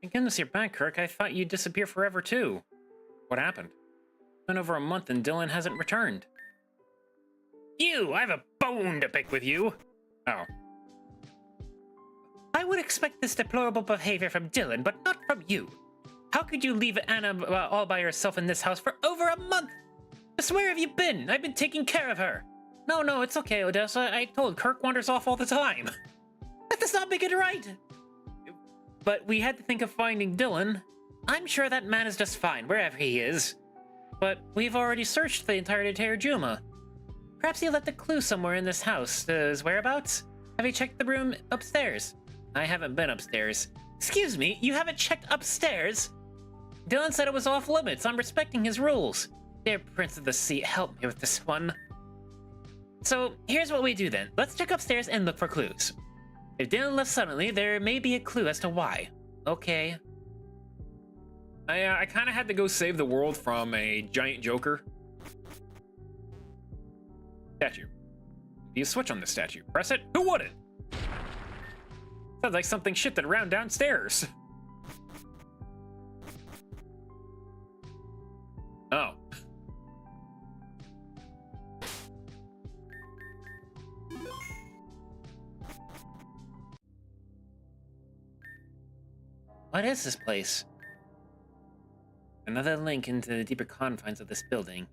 Speaker 1: Thank goodness you're back, Kirk. I thought you'd disappear forever, too. What happened? It's been over a month and Dylan hasn't returned. You! I have a bone to pick with you! Oh. I would expect this deplorable behavior from Dylan, but not from you. How could you leave Anna all by herself in this house for over a month? Just where have you been? I've been taking care of her. No, it's okay, Odessa. I told Kirk wanders off all the time. That does not make it right! But we had to think of finding Dylan. I'm sure that man is just fine, wherever he is. But we've already searched the entirety of Terrajuma. Perhaps he left a clue somewhere in this house. His whereabouts? Have you checked the room upstairs? I haven't been upstairs. Excuse me, you haven't checked upstairs? Dylan said it was off limits. I'm respecting his rules. Dear Prince of the Sea, help me with this one. So, here's what we do then. Let's check upstairs and look for clues. If Dylan left suddenly, there may be a clue as to why. Okay. I kind of had to go save the world from a giant joker. Statue. You switch on the statue. Press it. Who wouldn't? Sounds like something shifted around downstairs. Oh. What is this place? Another link into the deeper confines of this building.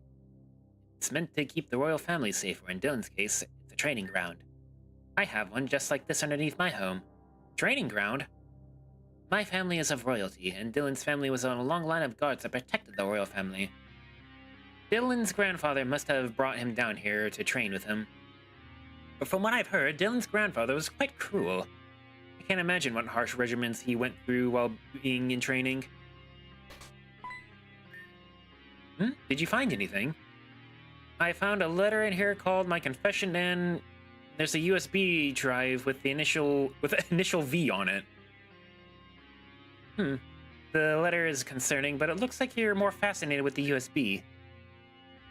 Speaker 1: It's meant to keep the royal family safe, or in Dylan's case, it's a training ground. I have one just like this underneath my home. Training ground? My family is of royalty, and Dylan's family was on a long line of guards that protected the royal family. Dylan's grandfather must have brought him down here to train with him. But from what I've heard, Dylan's grandfather was quite cruel. I can't imagine what harsh regimens he went through while being in training. Did you find anything? I found a letter in here called My Confession, and there's a USB drive with the initial V on it. The letter is concerning, but it looks like you're more fascinated with the USB.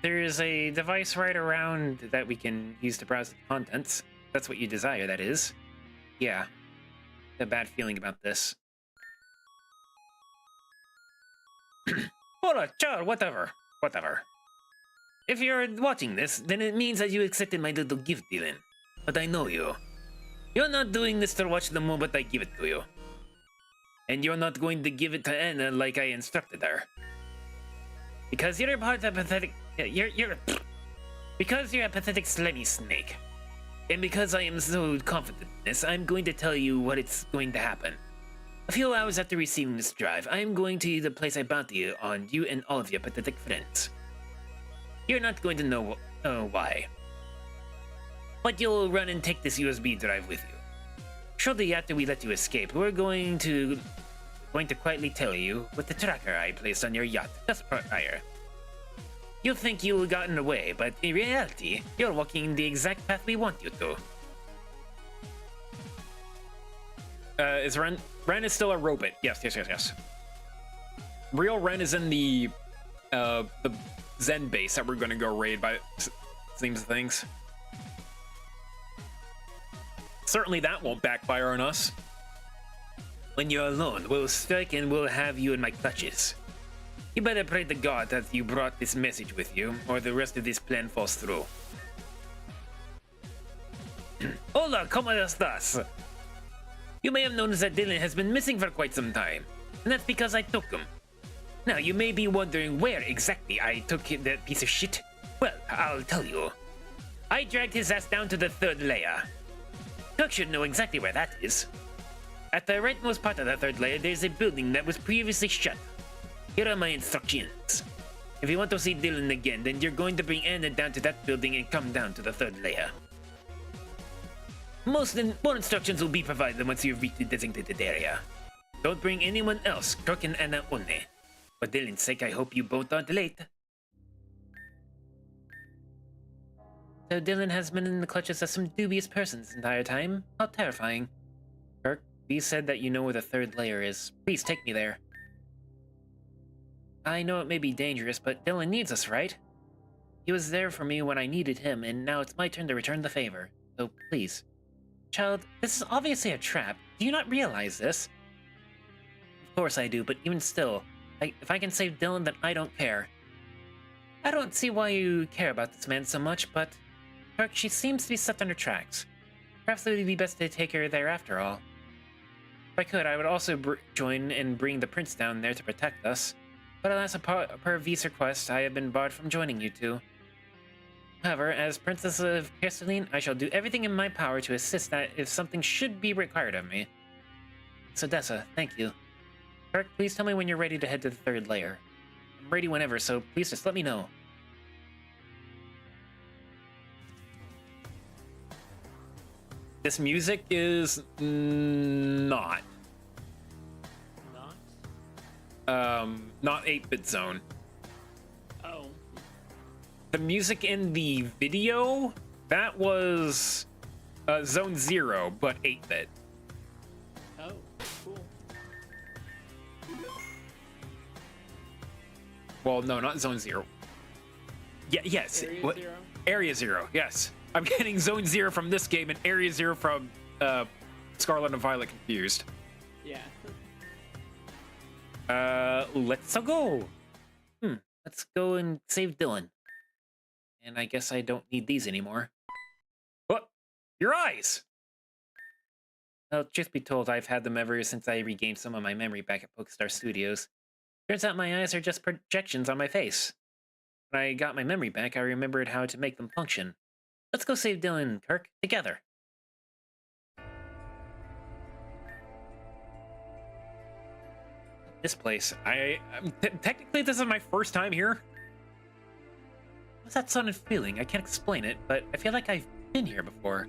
Speaker 1: There's a device right around that we can use to browse the contents. That's what you desire, that is. Yeah. A bad feeling about this. Hola, child, whatever. If you're watching this, then it means that you accepted my little gift, Dylan. But I know you. You're not doing this to watch the moment I give it to you. And you're not going to give it to Anna like I instructed her. Because you're part of a pathetic... Because you're a pathetic slimy snake. And because I am so confident in this, I'm going to tell you what it's going to happen. A few hours after receiving this drive, I am going to the place I bounty on you and all of your pathetic friends. You're not going to know why. But you'll run and take this USB drive with you. Shortly after we let you escape, we're going to quietly tell you with the tracker I placed on your yacht just prior. You'll think you've gotten away, but in reality, you're walking the exact path we want you to. Is Ren? Ren is still a robot. Yes. Real Ren is in the Zen base that we're gonna go raid by seems things. Certainly that won't backfire on us. When you're alone, we'll strike and we'll have you in my clutches. You better pray to God that you brought this message with you, or the rest of this plan falls through. Hola, ¿cómo estás? You may have noticed that Dylan has been missing for quite some time, and that's because I took him. Now, you may be wondering where exactly I took that piece of shit. Well, I'll tell you. I dragged his ass down to the 3rd layer. Kirk should know exactly where that is. At the rightmost part of the 3rd layer, there's a building that was previously shut. Here are my instructions. If you want to see Dylan again, then you're going to bring Anna down to that building and come down to the 3rd layer. More instructions will be provided once you've reached the designated area. Don't bring anyone else, Kirk and Anna only. For Dylan's sake, I hope you both aren't late. So Dylan has been in the clutches of some dubious persons this entire time. How terrifying. Kirk, you said that you know where the 3rd layer is. Please take me there. I know it may be dangerous, but Dylan needs us, right? He was there for me when I needed him, and now it's my turn to return the favor. So please. Child, this is obviously a trap. Do you not realize this? Of course I do, but even still, if I can save Dylan, then I don't care. I don't see why you care about this man so much, but... Kirk, she seems to be set under tracks. Perhaps it would be best to take her there after all. If I could, I would also join and bring the prince down there to protect us. But alas, per V's request, I have been barred from joining you two. However, as Princess of Castelline, I shall do everything in my power to assist that if something should be required of me. So Dessa, thank you. Kirk, please tell me when you're ready to head to the 3rd layer. I'm ready whenever, so please just let me know. This music is not 8-bit zone.
Speaker 2: Oh.
Speaker 1: The music in the video, that was Zone 0, but 8-bit.
Speaker 2: Oh, cool.
Speaker 1: Well, no, not Zone 0. Yeah, yes.
Speaker 2: Area 0?
Speaker 1: Area 0, yes. I'm getting Zone 0 from this game and Area 0 from Scarlet and Violet confused.
Speaker 2: Yeah.
Speaker 1: Let's go. Let's go and save Dylan. And I guess I don't need these anymore. What? Your eyes! Well, truth be told, I've had them ever since I regained some of my memory back at Pokestar Studios. Turns out my eyes are just projections on my face. When I got my memory back, I remembered how to make them function. Let's go save Dylan, Kirk, together. This place, technically this is my first time here. What's that sudden feeling? I can't explain it, but I feel like I've been here before.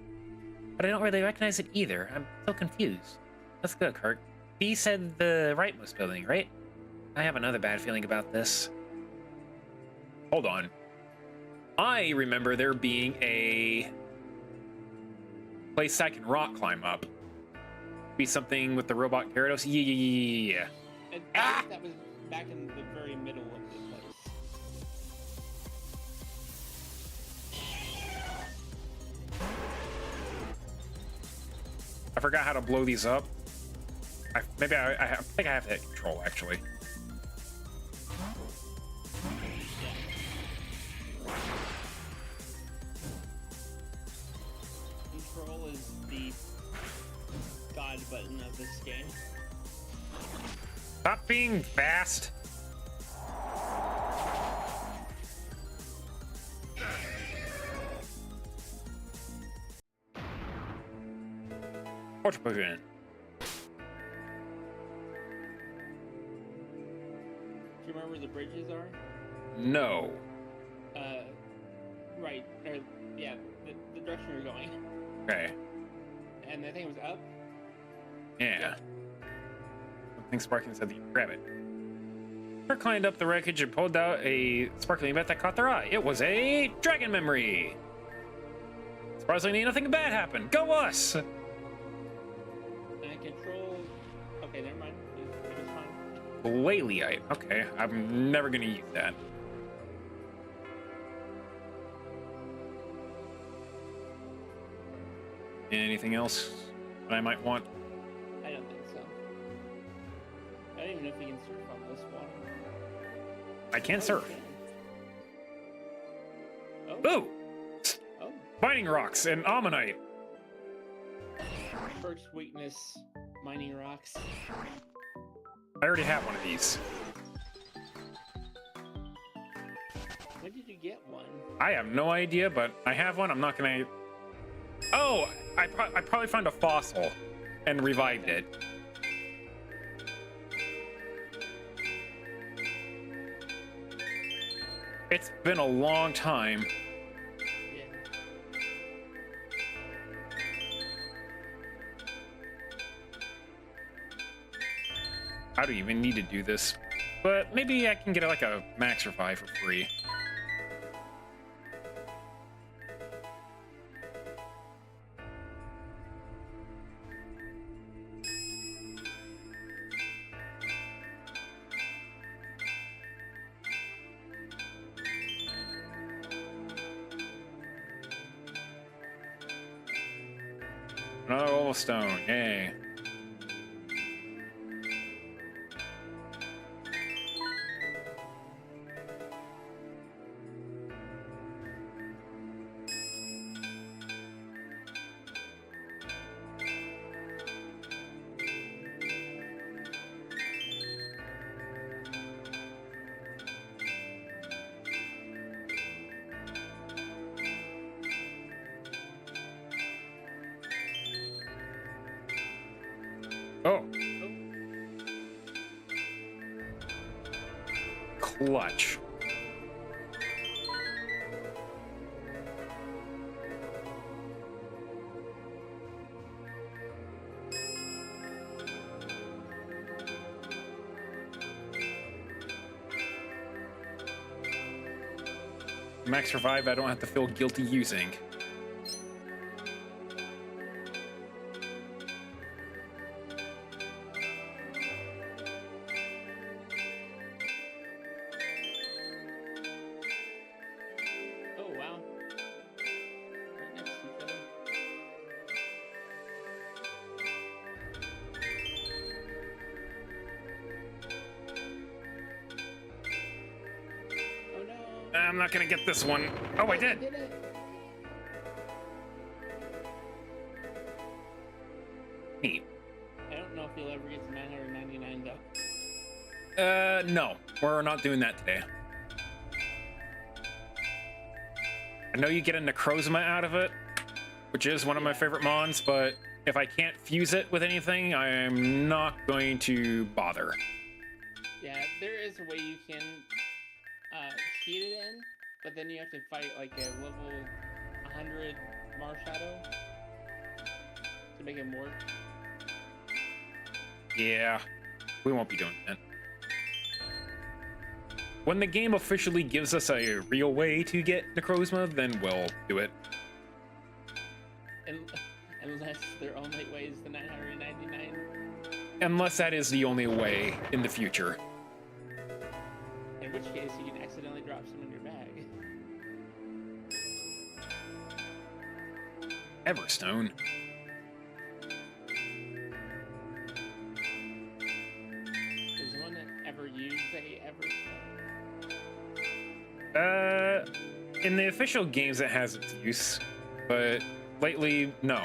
Speaker 1: But I don't really recognize it either. I'm so confused. Let's go, Kirk. He said the rightmost building, right? I have another bad feeling about this. Hold on. I remember there being a place I can rock climb up. Be something with the robot Gyarados. Yeah.
Speaker 2: And I think that was back in the very middle of the place.
Speaker 1: I forgot how to blow these up. I think I have to hit control, actually.
Speaker 2: Control is the god button of this game.
Speaker 1: Stop being fast. Water Pavilion.
Speaker 2: Do you remember where the bridges are?
Speaker 1: No.
Speaker 2: Right. Or, yeah, the direction you're going.
Speaker 1: Okay.
Speaker 2: And I think it was up.
Speaker 1: Yeah. Something sparkling said that you grab it. Kirk climbed up the wreckage and pulled out a sparkling event that caught their eye. It was a dragon memory. Surprisingly, nothing bad happened. Go us!
Speaker 2: And control. Okay, never mind. It was fine.
Speaker 1: Laleite. Okay, I'm never gonna use that. Anything else that I might want?
Speaker 2: I don't think so. I don't even know if you can surf on this water.
Speaker 1: I can't
Speaker 2: Oh,
Speaker 1: surf.
Speaker 2: you can.
Speaker 1: Ooh!
Speaker 2: Oh.
Speaker 1: Mining rocks and ammonite.
Speaker 2: Kirk's weakness, mining rocks.
Speaker 1: I already have one of these.
Speaker 2: When did you get one?
Speaker 1: I have no idea, but I have one. I'm not gonna... Oh! I probably found a fossil and revived it. It's been a long time.
Speaker 2: Yeah.
Speaker 1: I don't even need to do this. But maybe I can get like a max revive for free. Another old stone, yay. Oh. Clutch. Max revive, I don't have to feel guilty using.
Speaker 2: Oh, wow. Right next to each other. Oh, no.
Speaker 1: I'm not gonna get this one. Oh, I did.
Speaker 2: Did it.
Speaker 1: Neat.
Speaker 2: I don't know if you'll ever get to 999, though.
Speaker 1: No. We're not doing that today. I know you get a Necrozma out of it, which is one of my favorite mons, but if I can't fuse it with anything, I am not going to bother.
Speaker 2: Yeah, there is a way you can cheat it in, but then you have to fight like a level 100 Marshadow to make him work.
Speaker 1: Yeah, we won't be doing that. When the game officially gives us a real way to get Necrozma, then we'll do it.
Speaker 2: Unless their only way is the 999.
Speaker 1: Unless that is the only way in the future.
Speaker 2: In which case, you can accidentally drop some in your bag.
Speaker 1: Everstone.
Speaker 2: Does anyone ever use a Everstone?
Speaker 1: In the official games it has its use, but lately, no.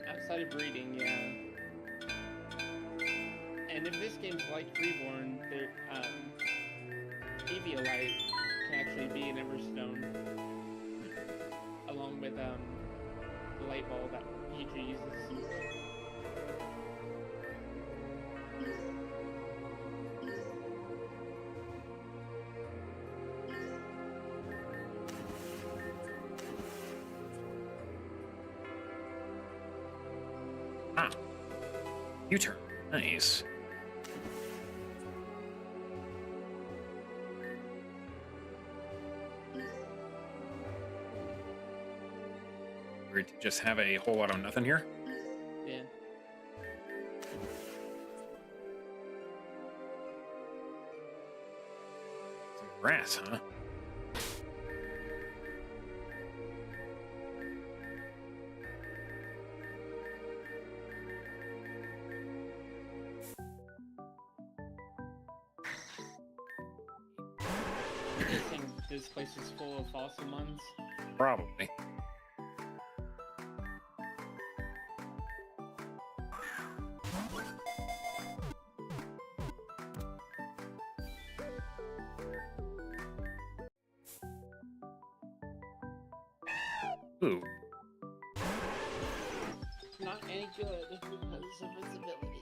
Speaker 2: Outside of breeding, yeah. And if this game's like Reborn, there, Eviolite can actually be an Everstone, along with the light ball that Peach uses.
Speaker 1: Ah. U-turn. Nice. We're to just have a whole lot of nothing here.
Speaker 2: Yeah.
Speaker 1: Some grass, huh?
Speaker 2: This place is full of fossil ones.
Speaker 1: Probably. Ooh.
Speaker 2: Not any good because of its ability.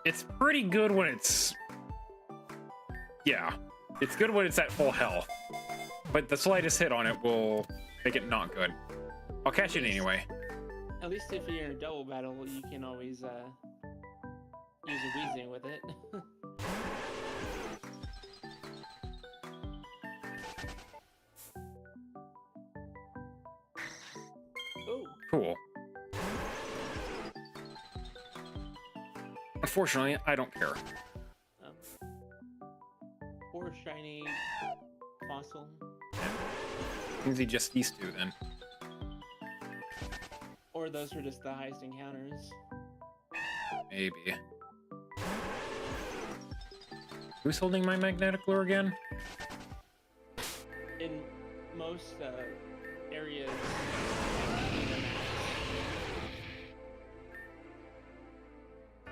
Speaker 1: It's pretty good when it's... Yeah. It's good when it's at full health. But the slightest hit on it will make it not good. I'll catch it anyway.
Speaker 2: At least if you're in a double battle, you can always use a Weezing with it. Oh,
Speaker 1: Cool. Unfortunately, I don't care.
Speaker 2: poor shiny fossil.
Speaker 1: Things he just these two then.
Speaker 2: Or those were just the highest encounters.
Speaker 1: Maybe. Who's holding my magnetic lure again?
Speaker 2: In most areas,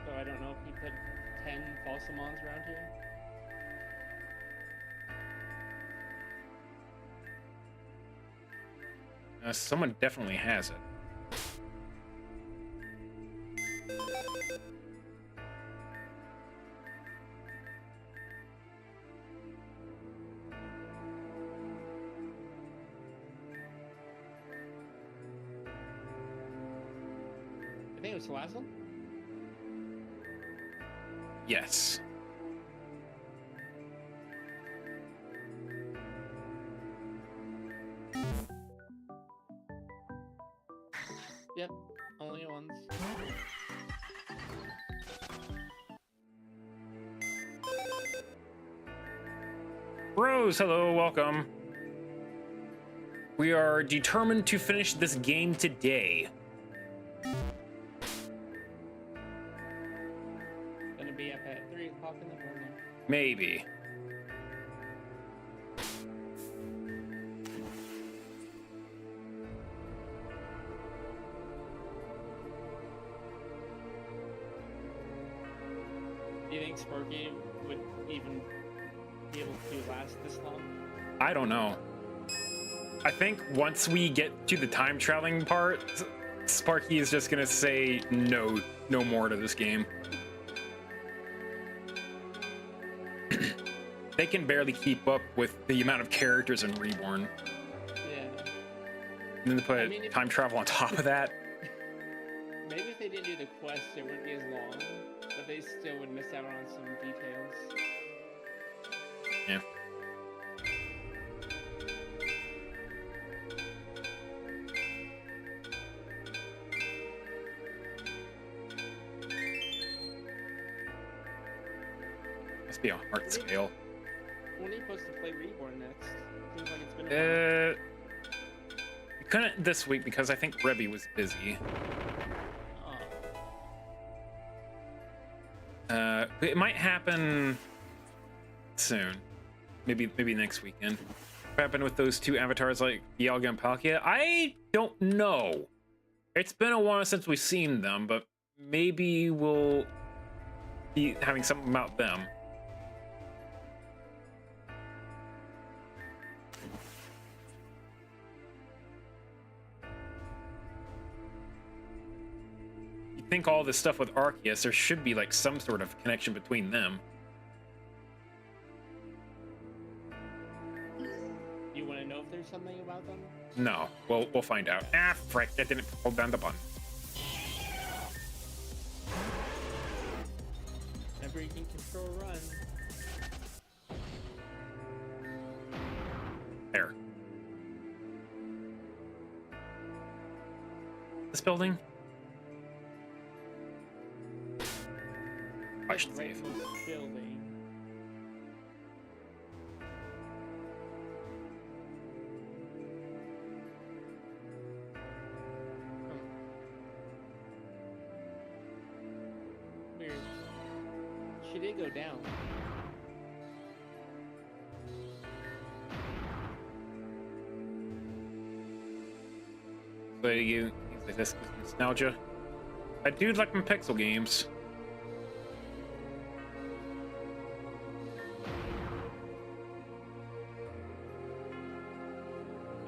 Speaker 2: so I don't know if he put 10 Falsamons around here.
Speaker 1: Someone definitely has it.
Speaker 2: I think it was Salazzle?
Speaker 1: Yes.
Speaker 2: Yep, only ones.
Speaker 1: Rose, hello, welcome. We are determined to finish this game today.
Speaker 2: Gonna be up at 3 o'clock in the morning.
Speaker 1: Maybe.
Speaker 2: Do you think Sparky would even be able to last this long?
Speaker 1: I don't know. I think once we get to the time traveling part, Sparky is just gonna say no more to this game. They can barely keep up with the amount of characters in Reborn.
Speaker 2: Yeah.
Speaker 1: And then to put
Speaker 2: I mean, if-
Speaker 1: time travel on top of that.
Speaker 2: Maybe if they didn't do the quest, it wouldn't be as long, but they still would miss out on some details.
Speaker 1: Yeah. Must be a heart scale.
Speaker 2: When are you supposed to play Reborn next? Seems like it's been a while.
Speaker 1: We couldn't this week because I think Rebby was busy.
Speaker 2: Oh.
Speaker 1: It might happen soon. Maybe next weekend. What happened with those two avatars like Dialga and Palkia? I don't know. It's been a while since we've seen them, but maybe we'll be having something about them. You think all this stuff with Arceus, there should be like some sort of connection between them.
Speaker 2: You want to know if there's something about them?
Speaker 1: No, we'll find out. Ah, frick! I didn't hold down the button.
Speaker 2: Whenever you can control run.
Speaker 1: There. This building? I should save.
Speaker 2: Rightmost building. Weird. She did go down.
Speaker 1: play games like this with nostalgia. I do like my pixel games.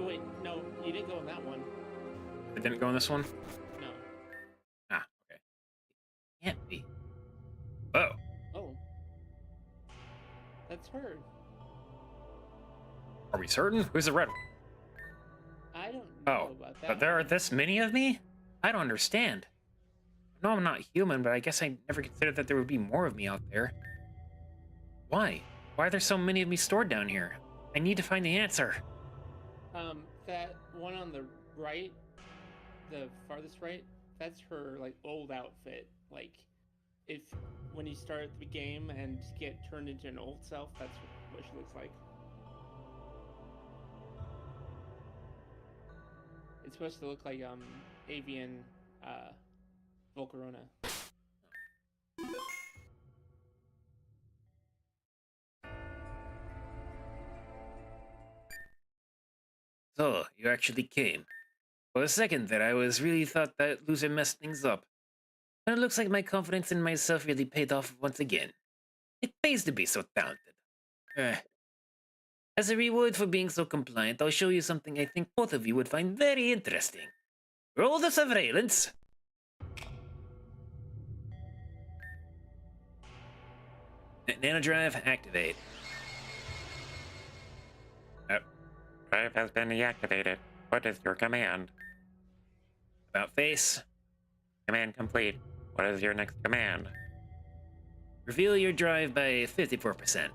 Speaker 2: Oh, wait, no, you didn't go in that one.
Speaker 1: I didn't go in this one?
Speaker 2: No.
Speaker 1: Ah, okay. Can't be. Oh.
Speaker 2: Oh. That's her.
Speaker 1: Are we certain? Who's the red one?
Speaker 2: I don't know
Speaker 1: Oh,
Speaker 2: about that.
Speaker 1: but there are this many of me? I don't understand. I know I'm not human, but I guess I never considered that there would be more of me out there. Why? Why are there so many of me stored down here? I need to find the answer.
Speaker 2: That one on the right, the farthest right, that's her, like, old outfit. Like, if when you start the game and get turned into an old self, that's what she looks like. It's supposed to look like, avian, Volcarona.
Speaker 1: So, you actually came. For a second there, I was really thought that loser messed things up. But it looks like my confidence in myself really paid off once again. It pays to be so talented. As a reward for being so compliant, I'll show you something I think both of you would find very interesting. Roll the surveillance. Nanodrive, activate. Drive has been deactivated. What is your command? About face. Command complete. What is your next command? Reveal your drive by 54%.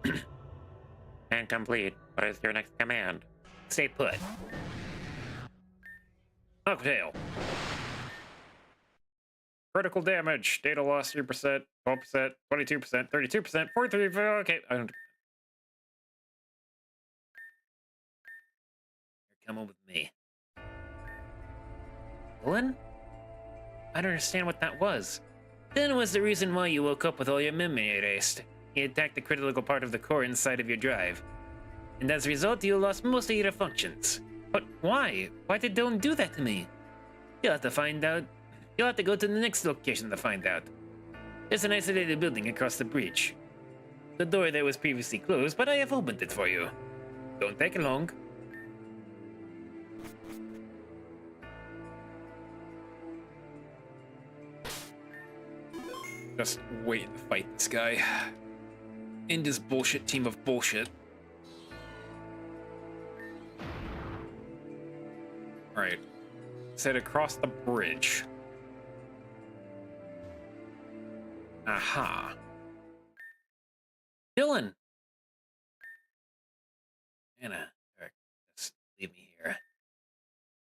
Speaker 1: Command complete. What is your next command? Stay put. Cocktail. Critical damage. Data loss 3%, 12%, 22%, 32%, 43%. Okay, I don't. Come on with me. Dylan? I don't understand what that was. Dylan was the reason why you woke up with all your memory erased. He attacked the critical part of the core inside of your drive. And as a result, you lost most of your functions. But why? Why did Dylan do that to me? You'll have to find out. You'll have to go to the next location to find out. There's an isolated building across the breach. The door there was previously closed, but I have opened it for you. Don't take long. Just waiting to fight this guy. In this bullshit team of bullshit. Alright. Set across the bridge. Aha. Dylan! Anna, Kirk, just leave me here.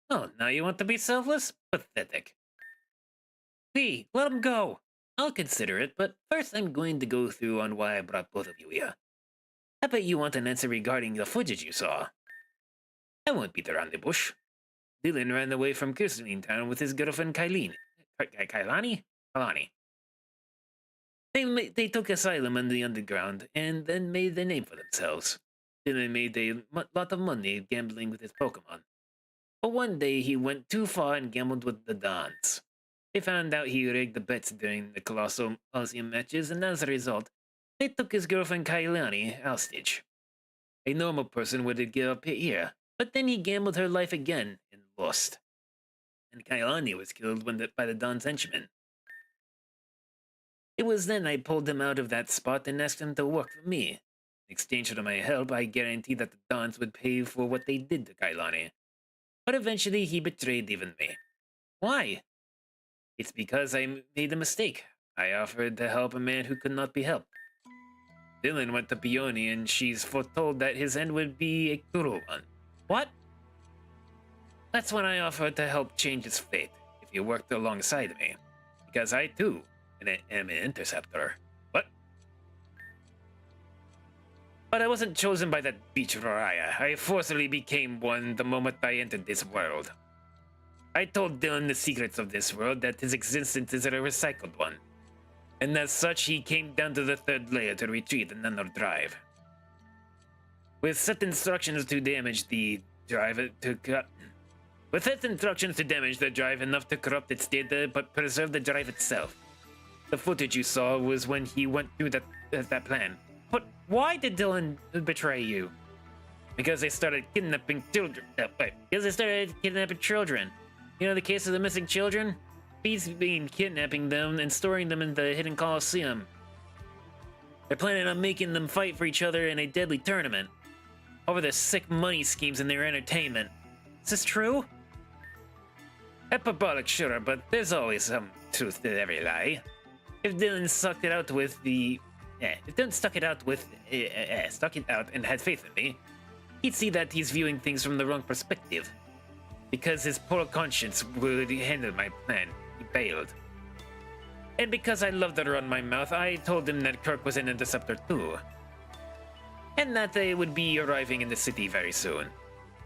Speaker 1: Oh, now you want to be selfless? Pathetic. V, let him go! I'll consider it, but first I'm going to go through on why I brought both of you here. I bet you want an answer regarding the footage you saw. I won't beat around the bush. Dylan ran away from Kirsten Town with his girlfriend Kailani. Kalani. They took asylum in the underground and then made a name for themselves. Dylan made a lot of money gambling with his Pokemon. But one day he went too far and gambled with the Dons. They found out he rigged the bets during the Colossal matches, and as a result, they took his girlfriend Kailani hostage. A normal person would have given up here, but then he gambled her life again and lost. And Kailani was killed by the Don's henchmen. It was then I pulled him out of that spot and asked him to work for me. In exchange for my help, I guaranteed that the Dons would pay for what they did to Kailani. But eventually he betrayed even me. Why? It's because I made a mistake. I offered to help a man who could not be helped. Dylan went to Peony and she's foretold that his end would be a cruel one. What? That's when I offered to help change his fate, if you worked alongside me. Because I, too, am an interceptor. What? But I wasn't chosen by that beach pariah. I forcibly became one the moment I entered this world. I told Dylan the secrets of this world, that his existence is a recycled one. And as such, he came down to the third layer to retrieve the nanodrive. With set instructions to damage the drive with its instructions to damage the drive enough to corrupt its data but preserve the drive itself. The footage you saw was when he went through that plan. But why did Dylan betray you? Because they started kidnapping children. Because they started kidnapping children. You know the case of the missing children? He's been kidnapping them and storing them in the hidden coliseum. They're planning on making them fight for each other in a deadly tournament over the sick money schemes in their entertainment. Is this true? Hyperbolic, sure, but there's always some truth to every lie. If Dylan stuck it out and had faith in me, he'd see that he's viewing things from the wrong perspective. Because his poor conscience would handle my plan, he bailed. And because I love to run my mouth, I told him that Kirk was an interceptor too. And that they would be arriving in the city very soon.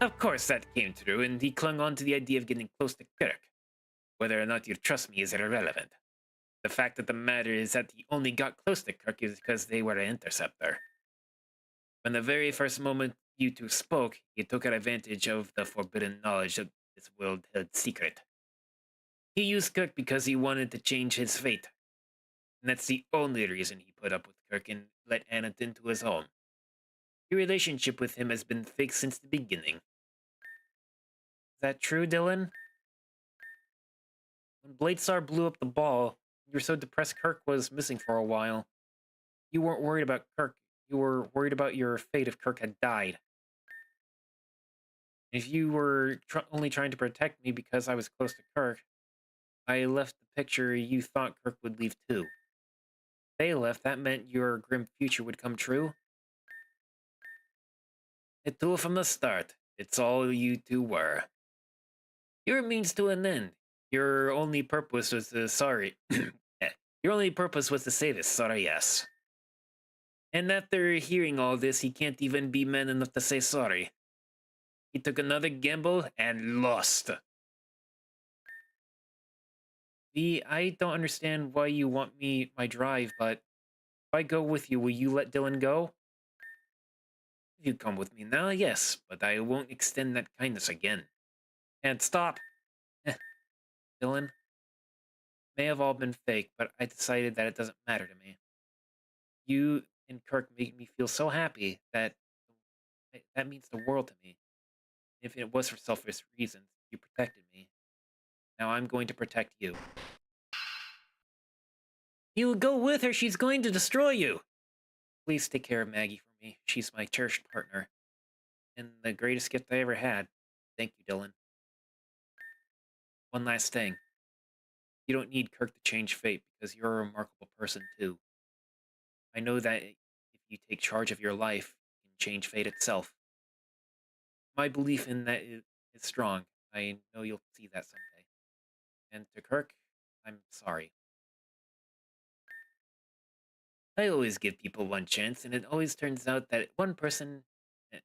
Speaker 1: Of course that came true, and he clung on to the idea of getting close to Kirk. Whether or not you trust me is irrelevant. The fact of the matter is that he only got close to Kirk is because they were an interceptor. From the very first moment you two spoke, he took advantage of the forbidden knowledge of this world-held secret. He used Kirk because he wanted to change his fate. And that's the only reason he put up with Kirk and let Anna into his home. Your relationship with him has been fake since the beginning. Is that true, Dylan? When Bladestar blew up the ball, you were so depressed Kirk was missing for a while. You weren't worried about Kirk. You were worried about your fate if Kirk had died. If you were only trying to protect me because I was close to Kirk, I left the picture you thought Kirk would leave too. If they left, that meant your grim future would come true. It knew from the start. It's all you two were. You're a means to an end. Your only purpose was to Your only purpose was to say this, sorry, yes. And after hearing all this, he can't even be man enough to say sorry. He took another gamble and lost. V, I don't understand why you want my drive, but if I go with you, will you let Dylan go? If you come with me now, yes, but I won't extend that kindness again. And stop. Dylan, may have all been fake, but I decided that it doesn't matter to me. You and Kirk make me feel so happy that means the world to me. If it was for selfish reasons, you protected me. Now I'm going to protect you. You go with her, she's going to destroy you! Please take care of Maggie for me. She's my cherished partner. And the greatest gift I ever had. Thank you, Dylan. One last thing. You don't need Kirk to change fate because you're a remarkable person too. I know that if you take charge of your life, you can change fate itself. My belief in that is strong. I know you'll see that someday. And to Kirk, I'm sorry. I always give people one chance, and it always turns out that one person to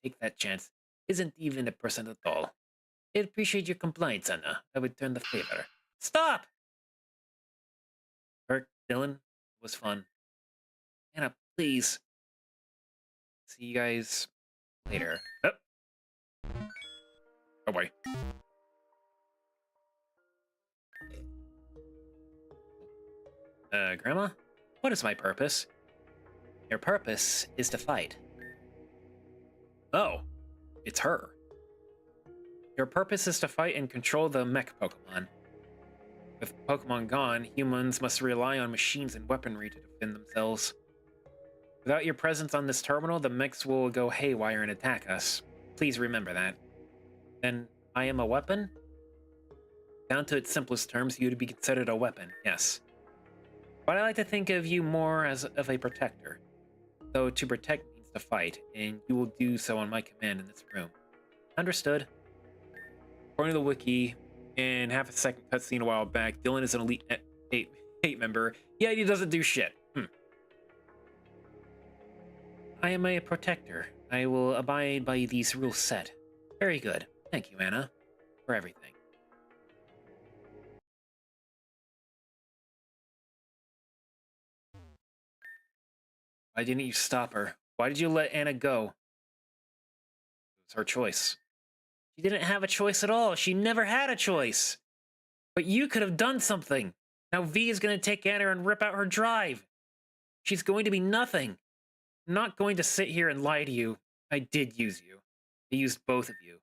Speaker 1: take that chance isn't even a person at all. I appreciate your compliance, Anna. I would turn the favor. Stop! Kirk, Dylan, it was fun. Anna, please. See you guys later. Oh. Oh boy. Grandma? What is my purpose? Your purpose is to fight. Oh, it's her. Your purpose is to fight and control the mech Pokemon. With Pokemon gone, humans must rely on machines and weaponry to defend themselves. Without your presence on this terminal, the mechs will go haywire and attack us. Please remember that. Then, I am a weapon? Down to its simplest terms, you would be considered a weapon, yes. But I like to think of you more as of a protector. Though to protect means to fight, and you will do so on my command in this room. Understood. According to the wiki, in half a second cutscene a while back, Dylan is an elite 8 member. Yeah, he doesn't do shit. I am a protector. I will abide by these rules set. Very good. Thank you, Anna, for everything. Why didn't you stop her? Why did you let Anna go? It was her choice. She didn't have a choice at all. She never had a choice. But you could have done something. Now V is going to take Anna and rip out her drive. She's going to be nothing. I'm not going to sit here and lie to you. I did use you. I used both of you.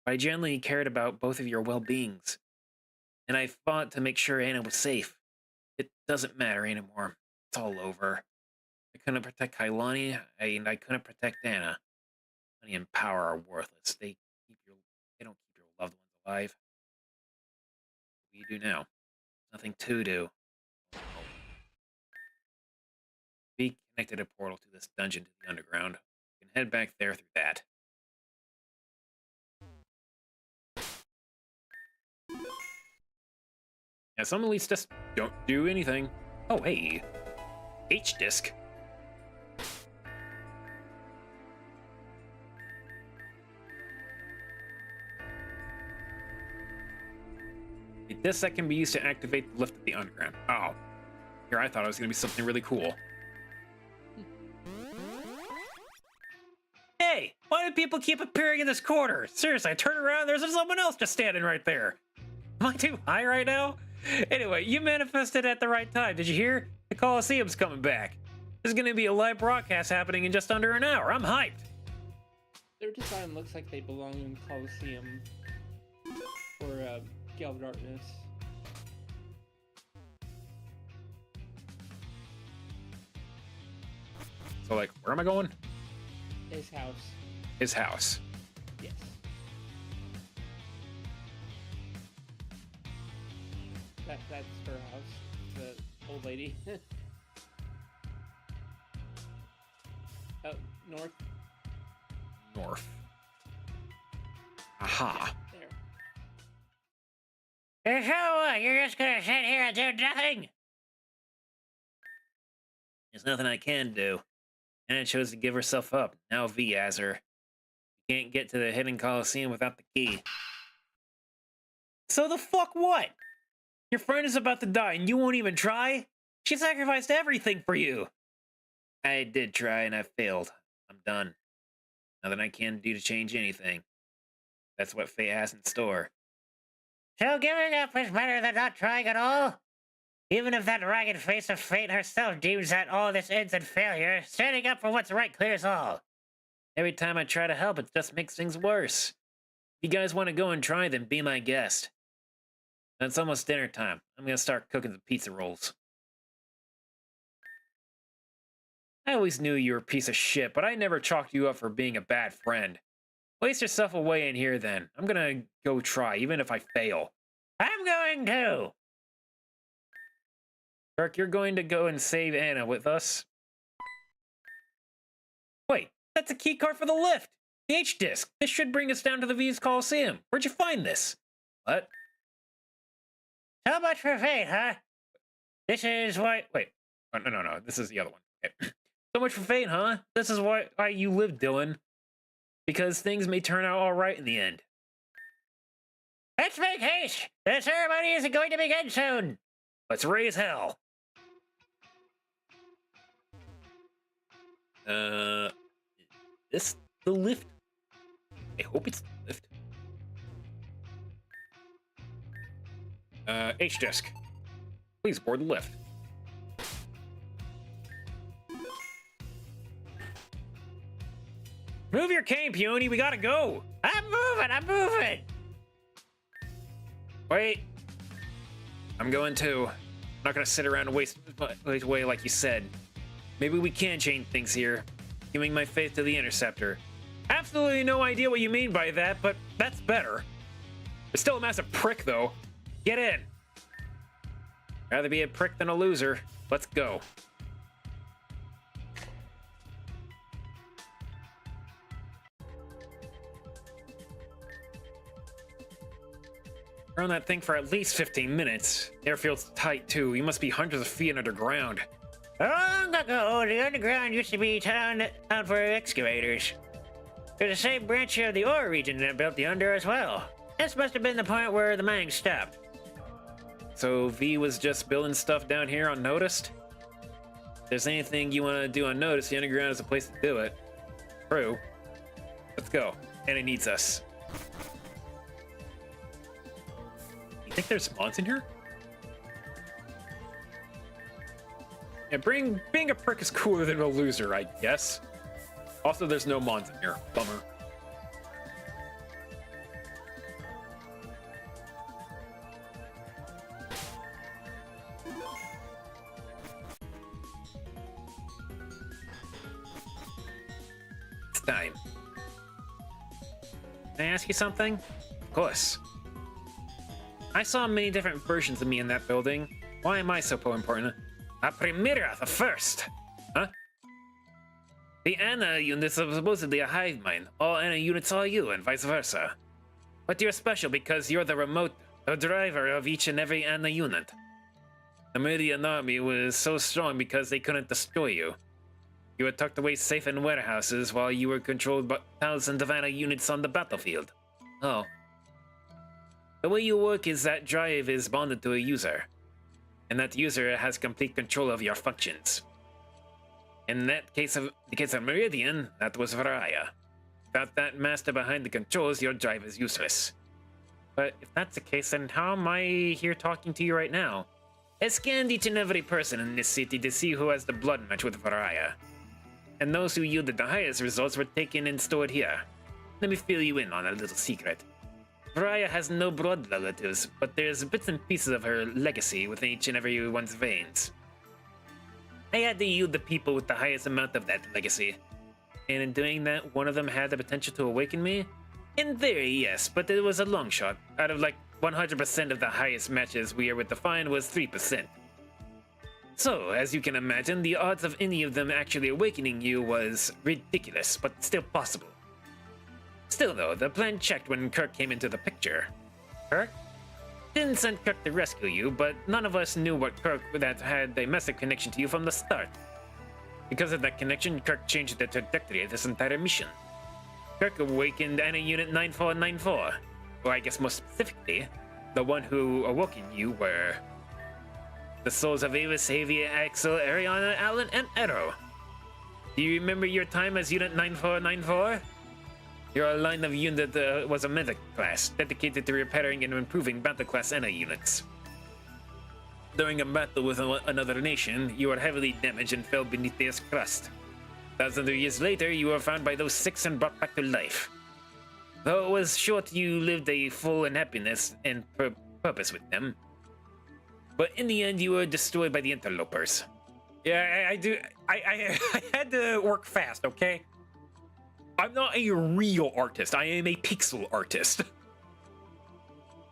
Speaker 1: I genuinely cared about both of your well-beings. And I fought to make sure Anna was safe. It doesn't matter anymore. It's all over. I couldn't protect Kailani, and I couldn't protect Anna. Money and power are worthless. They don't keep your loved ones alive. What do you do now? Nothing to do. Be connected a portal to this dungeon to the underground. You can head back there through that. Yeah, some elites just don't do anything. Oh, hey. H-disc. A disc that can be used to activate the lift of the underground. Oh. Here, I thought it was going to be something really cool. Hey, why do people keep appearing in this corner? Seriously, I turn around, there's someone else just standing right there. Am I too high right now? Anyway, you manifested at the right time. Did you hear? The Coliseum's coming back. There's going to be a live broadcast happening in just under an hour. I'm hyped.
Speaker 2: Their design looks like they belong in Coliseum or Gale of Darkness.
Speaker 1: So, like, where am I going?
Speaker 2: His house.
Speaker 1: His house.
Speaker 2: Yes. That's her house. The old lady. Oh, north.
Speaker 1: North. Aha.
Speaker 2: There.
Speaker 1: So what? You're just gonna sit here and do nothing? There's nothing I can do. Anna chose to give herself up. Now V has her. You can't get to the hidden Coliseum without the key. So the fuck what? Your friend is about to die and you won't even try? She sacrificed everything for you. I did try and I failed. I'm done. Nothing I can do to change anything. That's what fate has in store. So giving up is better than not trying at all? Even if that ragged face of fate herself deems that all this ends in failure, standing up for what's right clears all. Every time I try to help, it just makes things worse. If you guys want to go and try, then be my guest. It's almost dinner time. I'm gonna start cooking the pizza rolls. I always knew you were a piece of shit, but I never chalked you up for being a bad friend. Waste yourself away in here then. I'm gonna go try, even if I fail. I'm going to! Kirk, you're going to go and save Anna with us? Wait, that's a keycard for the lift! The H-disc! This should bring us down to the V's Coliseum. Where'd you find this? What? So much for fate, huh? This is why... Wait. Oh, no. This is the other one. Okay. So much for fate, huh? This is why you live, Dylan. Because things may turn out alright in the end. Let's make haste! The ceremony isn't going to begin soon! Let's raise hell. This the lift? I hope it's the lift. H-disc. Please board the lift. Move your cane, Peony, we gotta go! I'm moving! Wait. I'm going too. I'm not gonna sit around and waste away like you said. Maybe we can change things here. Giving my faith to the Interceptor. Absolutely no idea what you mean by that, but that's better. You're still a massive prick, though. Get in. Rather be a prick than a loser. Let's go. We're on that thing for at least 15 minutes. Airfield's tight, too. You must be hundreds of feet underground. Long ago, the underground used to be town for excavators. There's the same branch of the ore region that built the under as well. This must have been the point where the mining stopped. So V was just building stuff down here unnoticed? If there's anything you want to do unnoticed, the underground is a place to do it. True. Let's go. And it needs us. You think there's mods in here? Yeah, being a prick is cooler than a loser, I guess. Also, there's no mons in here. Bummer. It's time. Can I ask you something? Of course. I saw many different versions of me in that building. Why am I so important? A Primera, the first! Huh? The Ana units are supposedly a hive mind. All Ana units are you, and vice versa. But you're special because you're the driver of each and every Ana unit. The Meridian army was so strong because they couldn't destroy you. You were tucked away safe in warehouses while you were controlled by thousands of Ana units on the battlefield. Oh. The way you work is that drive is bonded to a user, and that user has complete control of your functions. In the case of Meridian, that was Varaya. Without that master behind the controls, your drive is useless. But if that's the case, then how am I here talking to you right now? I scanned each and every person in this city to see who has the blood match with Varaya. And those who yielded the highest results were taken and stored here. Let me fill you in on a little secret. Varaya has no blood relatives, but there's bits and pieces of her legacy within each and every one's veins. I had to yield the people with the highest amount of that legacy. And in doing that, one of them had the potential to awaken me? In theory, yes, but it was a long shot. Out of like 100% of the highest matches we were defined was 3%. So, as you can imagine, the odds of any of them actually awakening you was ridiculous, but still possible. Still though, the plan checked when Kirk came into the picture. Kirk? Didn't send Kirk to rescue you, but none of us knew what Kirk that had a massive connection to you from the start. Because of that connection, Kirk changed the trajectory of this entire mission. Kirk awakened Ana Unit 9494. Or I guess more specifically, the one who awoken you were the souls of Ava, Xavier, Axel, Ariana, Alan, and Arrow. Do you remember your time as Unit 9494? Your line of unit was a medic class, dedicated to repairing and improving battle class Ana units. During a battle with another nation, you were heavily damaged and fell beneath the crust. Thousands of years later, you were found by those six and brought back to life. Though it was short, you lived a full and happiness and purpose with them. But in the end, you were destroyed by the interlopers. Yeah, I had to work fast, okay? I'm not a real artist, I am a pixel artist.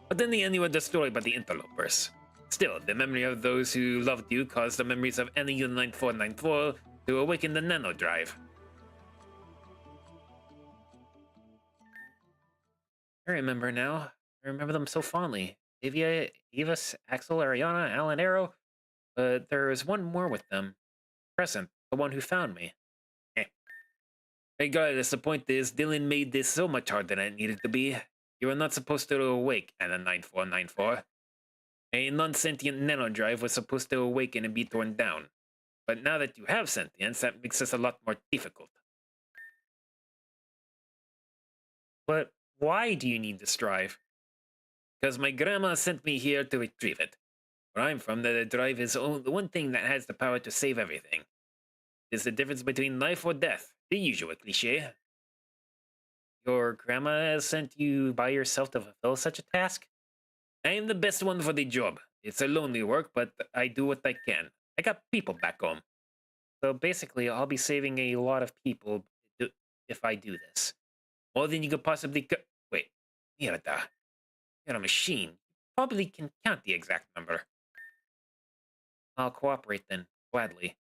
Speaker 1: But in the end, you were destroyed by the interlopers. Still, the memory of those who loved you caused the memories of NU 9494 to awaken the nano drive. I remember now. I remember them so fondly. Evia, Evis, Axel, Ariana, Alan, Arrow. But there is one more with them. Crescent, the one who found me. Regardless, the point is, Dylan made this so much harder than it needed to be. You were not supposed to awake, Anna 9494. A non-sentient nanodrive was supposed to awaken and be torn down. But now that you have sentience, that makes this a lot more difficult. But why do you need this drive? Because my grandma sent me here to retrieve it. Where I'm from, the drive is the one thing that has the power to save everything. It's the difference between life or death. The usual cliché. Your grandma has sent you by yourself to fulfill such a task? I am the best one for the job. It's a lonely work, but I do what I can. I got people back home. So basically, I'll be saving a lot of people if I do this. More than you could possibly wait, Mierda. You're a machine. You probably can count the exact number. I'll cooperate then, gladly.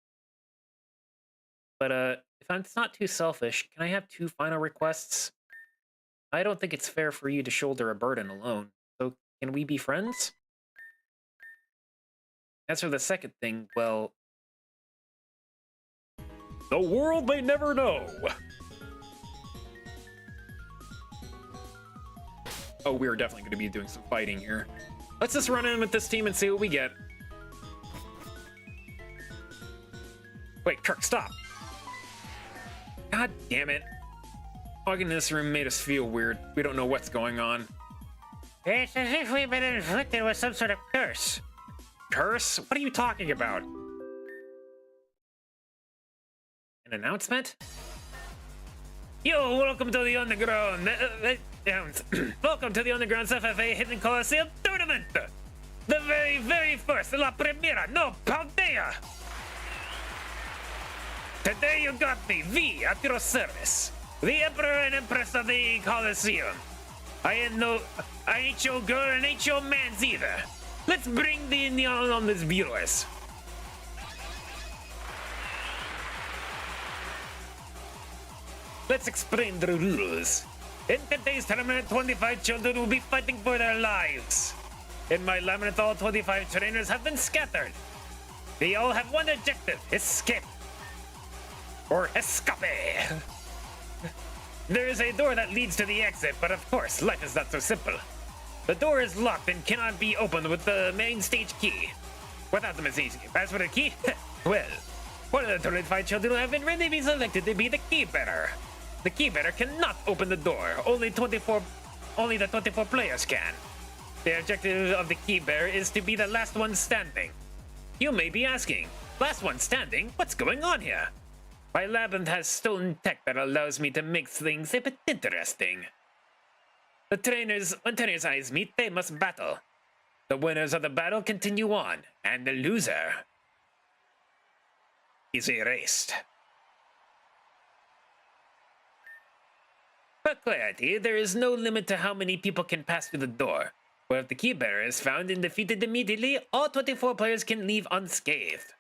Speaker 1: But if it's not too selfish, can I have two final requests? I don't think it's fair for you to shoulder a burden alone, so can we be friends? As for the second thing, well... The world may never know! Oh, we're definitely going to be doing some fighting here. Let's just run in with this team and see what we get. Wait, Kirk, stop! God damn it. Walking in this room made us feel weird. We don't know what's going on.
Speaker 5: It's as if we've been inflicted with some sort of curse.
Speaker 1: Curse? What are you talking about? An announcement? Yo, welcome to the Underground. Welcome to the Underground's FFA Hidden Coliseum Tournament. The very, very first, La Primera, no Paldea. Today you got me, V, at your service. The Emperor and Empress of the Coliseum. I ain't your girl and ain't your man's either. Let's bring the neon on these viewers. Let's explain the rules. In today's tournament, 25 children will be fighting for their lives. In my labyrinth, all 25 trainers have been scattered. They all have one objective, escape. Or escape. There is a door that leads to the exit, but of course, life is not so simple. The door is locked and cannot be opened with the main stage key. Without the main stage key. As for the key, well, one of the 25 children have been ready to be selected to be the key bearer. The key bearer cannot open the door. Only the 24 players can. The objective of the key bearer is to be the last one standing. You may be asking, last one standing? What's going on here? My labyrinth has stolen tech that allows me to make things a bit interesting. When trainers' eyes meet, they must battle. The winners of the battle continue on, and the loser is erased. For clarity, there is no limit to how many people can pass through the door. But if the key bearer is found and defeated immediately, all 24 players can leave unscathed.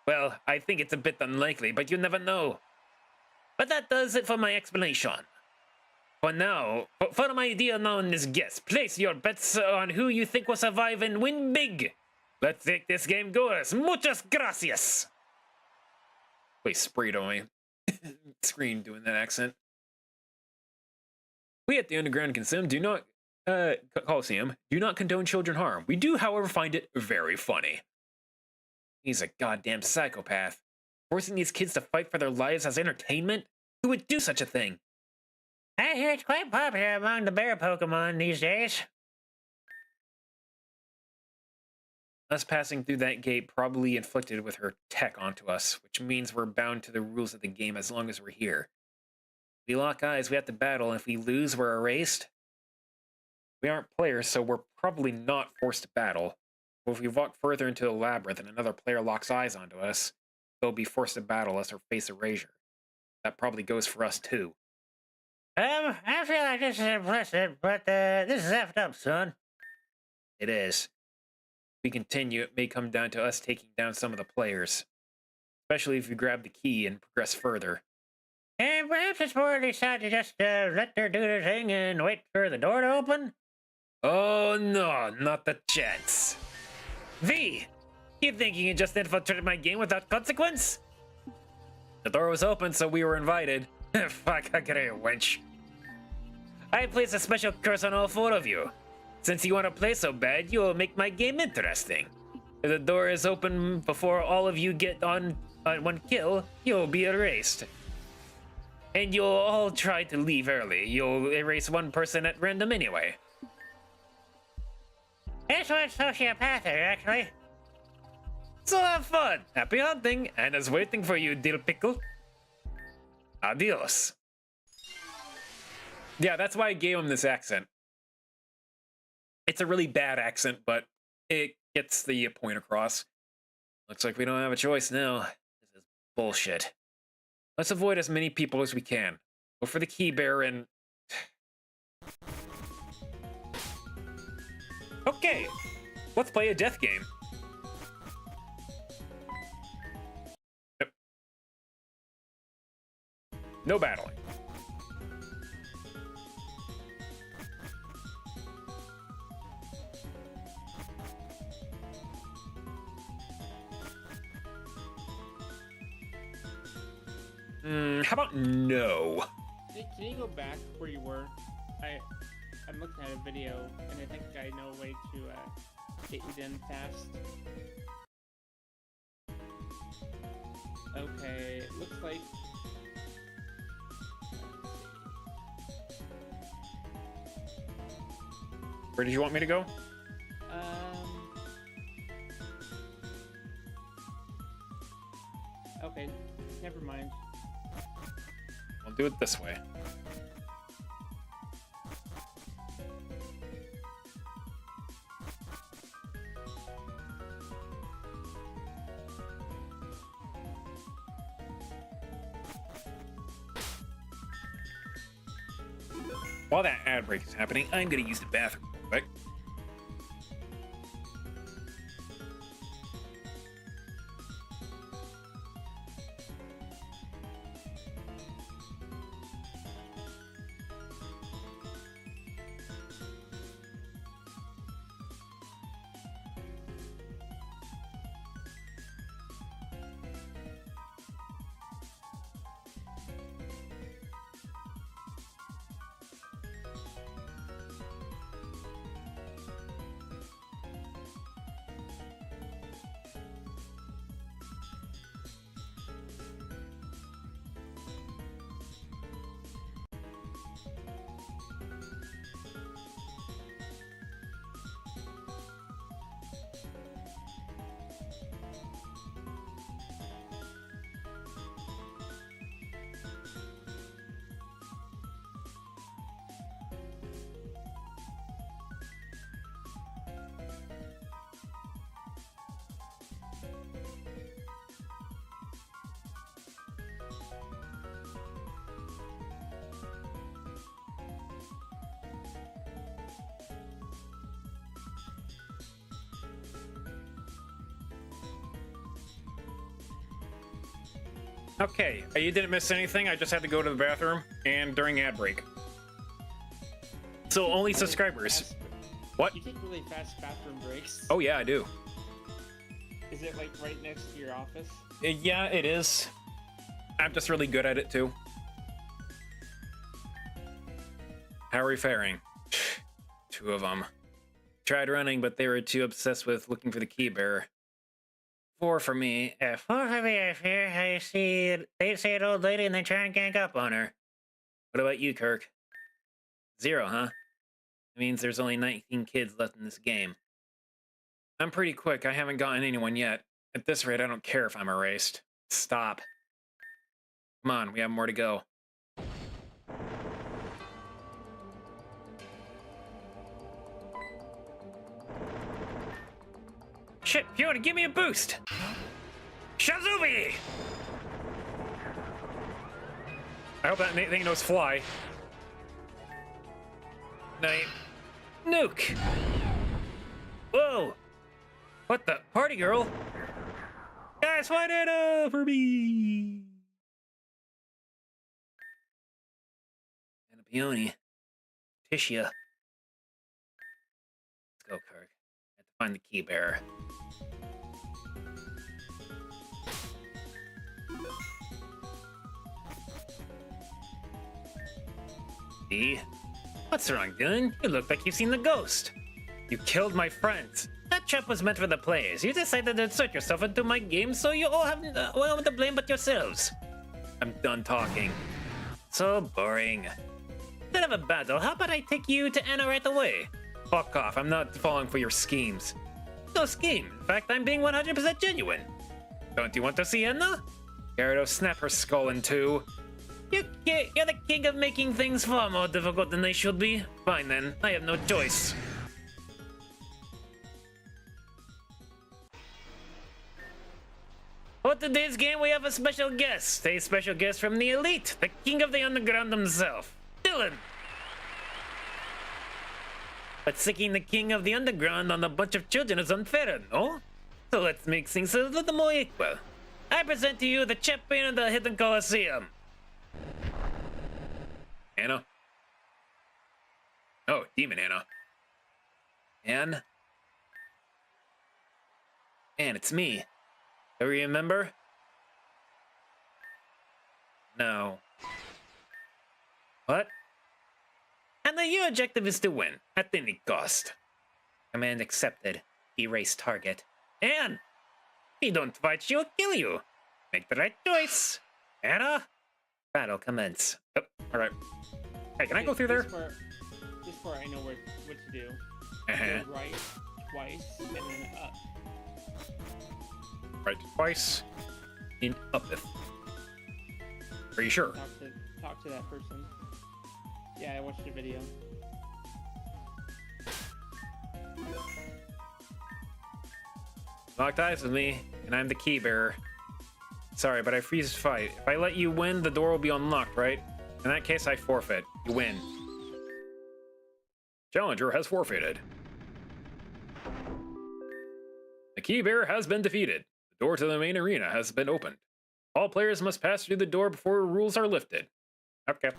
Speaker 1: Well, I think it's a bit unlikely, but you never know. But that does it for my explanation. For now, for my dear anonymous guests, place your bets on who you think will survive and win big. Let's take this game goers. Muchas gracias. Wait, sprayed on my screen doing that accent. We at the Underground Coliseum do not condone children harm. We do, however, find it very funny. He's a goddamn psychopath. Forcing these kids to fight for their lives as entertainment? Who would do such a thing?
Speaker 5: I hear it's quite popular among the bear Pokemon these days.
Speaker 1: Us passing through that gate probably inflicted with her tech onto us, which means we're bound to the rules of the game as long as we're here. If we lock eyes, we have to battle, and if we lose, we're erased. We aren't players, so we're probably not forced to battle. But if we walk further into the labyrinth and another player locks eyes onto us, they'll be forced to battle us or face erasure. That probably goes for us, too.
Speaker 5: I feel like this is implicit, but this is effed up, son.
Speaker 1: It is. If we continue, it may come down to us taking down some of the players. Especially if we grab the key and progress further.
Speaker 5: And perhaps it's more decide to just let her do their thing and wait for the door to open?
Speaker 1: Oh no, not the chance. V! You think you can just infiltrate my game without consequence? The door was open, so we were invited. Fuck, I get a wench. I place a special curse on all 4 of you. Since you want to play so bad, you will make my game interesting. If the door is open before all of you get on one kill, you'll be erased. And you'll all try to leave early. You'll erase one person at random anyway.
Speaker 5: This one's sociopathic, actually.
Speaker 1: So have fun! Happy hunting! Anna's waiting for you, Dill Pickle. Adios. Yeah, that's why I gave him this accent. It's a really bad accent, but it gets the point across. Looks like we don't have a choice now. This is bullshit. Let's avoid as many people as we can. Go for the key bearer and... Okay, let's play a death game. Yep. No battling. How about no?
Speaker 2: Can you go back where you were? I'm looking at a video, and I think I know a way to get you in fast. Okay, looks like...
Speaker 1: Where did you want me to go?
Speaker 2: Okay, never mind.
Speaker 1: We'll do it this way. While that ad break is happening, I'm gonna use the bathroom real quick. Okay, you didn't miss anything. I just had to go to the bathroom and during ad break. So only subscribers. What?
Speaker 2: You take really fast bathroom breaks.
Speaker 1: Oh yeah, I do.
Speaker 2: Is it like right next to your office?
Speaker 1: Yeah, it is. I'm just really good at it too. How are we faring? Two of them. Tried running, but they were too obsessed with looking for the key bearer. 4 for me.
Speaker 5: 4 for me, I fear. I see they see an old lady and they try and gang up on her.
Speaker 1: What about you, Kirk? 0, huh? It means there's only 19 kids left in this game. I'm pretty quick. I haven't gotten anyone yet. At this rate, I don't care if I'm erased. Stop. Come on, we have more to go. Shit, Fiona, give me a boost! Shazubi! I hope that thing knows fly. Night. Nuke! Whoa! What the? Party girl? Guys, fight it for me! And a peony. Tisha. Let's go, Kirk. I have to find the key bearer. E? What's wrong, Dylan? You look like you've seen the ghost. You killed my friends. That trap was meant for the players. You decided to insert yourself into my game, so you all have no one to blame but yourselves. I'm done talking. So boring. Instead of a battle, how about I take you to Anna right away? Fuck off, I'm not falling for your schemes. No scheme. In fact, I'm being 100% genuine. Don't you want to see Anna? Gyarados, snap her skull in two. You're the king of making things far more difficult than they should be. Fine then, I have no choice. For today's game, we have a special guest. A special guest from the elite, the king of the underground himself, Dylan. But sicking the king of the underground on a bunch of children is unfair, no? So let's make things a little more equal. I present to you the champion of the Hidden Colosseum. Anna? Oh, Demon Anna. Anne? Anne, it's me. Do you remember? No. What? And then your objective is to win, at any cost. Command accepted. Erase target. Anne! If you don't fight, she'll kill you. Make the right choice. Anna? Battle commence. Oh, alright. Hey, can I go through there?
Speaker 2: This part I know what to do.
Speaker 1: Uh-huh.
Speaker 2: Go right twice and then up.
Speaker 1: Right twice. In uppeth. Are you sure?
Speaker 2: Talk to that person. Yeah, I watched the video.
Speaker 1: Locked eyes with me, and I'm the key bearer. Sorry, but I freeze fight. If I let you win, the door will be unlocked, right? In that case, I forfeit. You win. Challenger has forfeited. The key bearer has been defeated. The door to the main arena has been opened. All players must pass through the door before rules are lifted. Okay.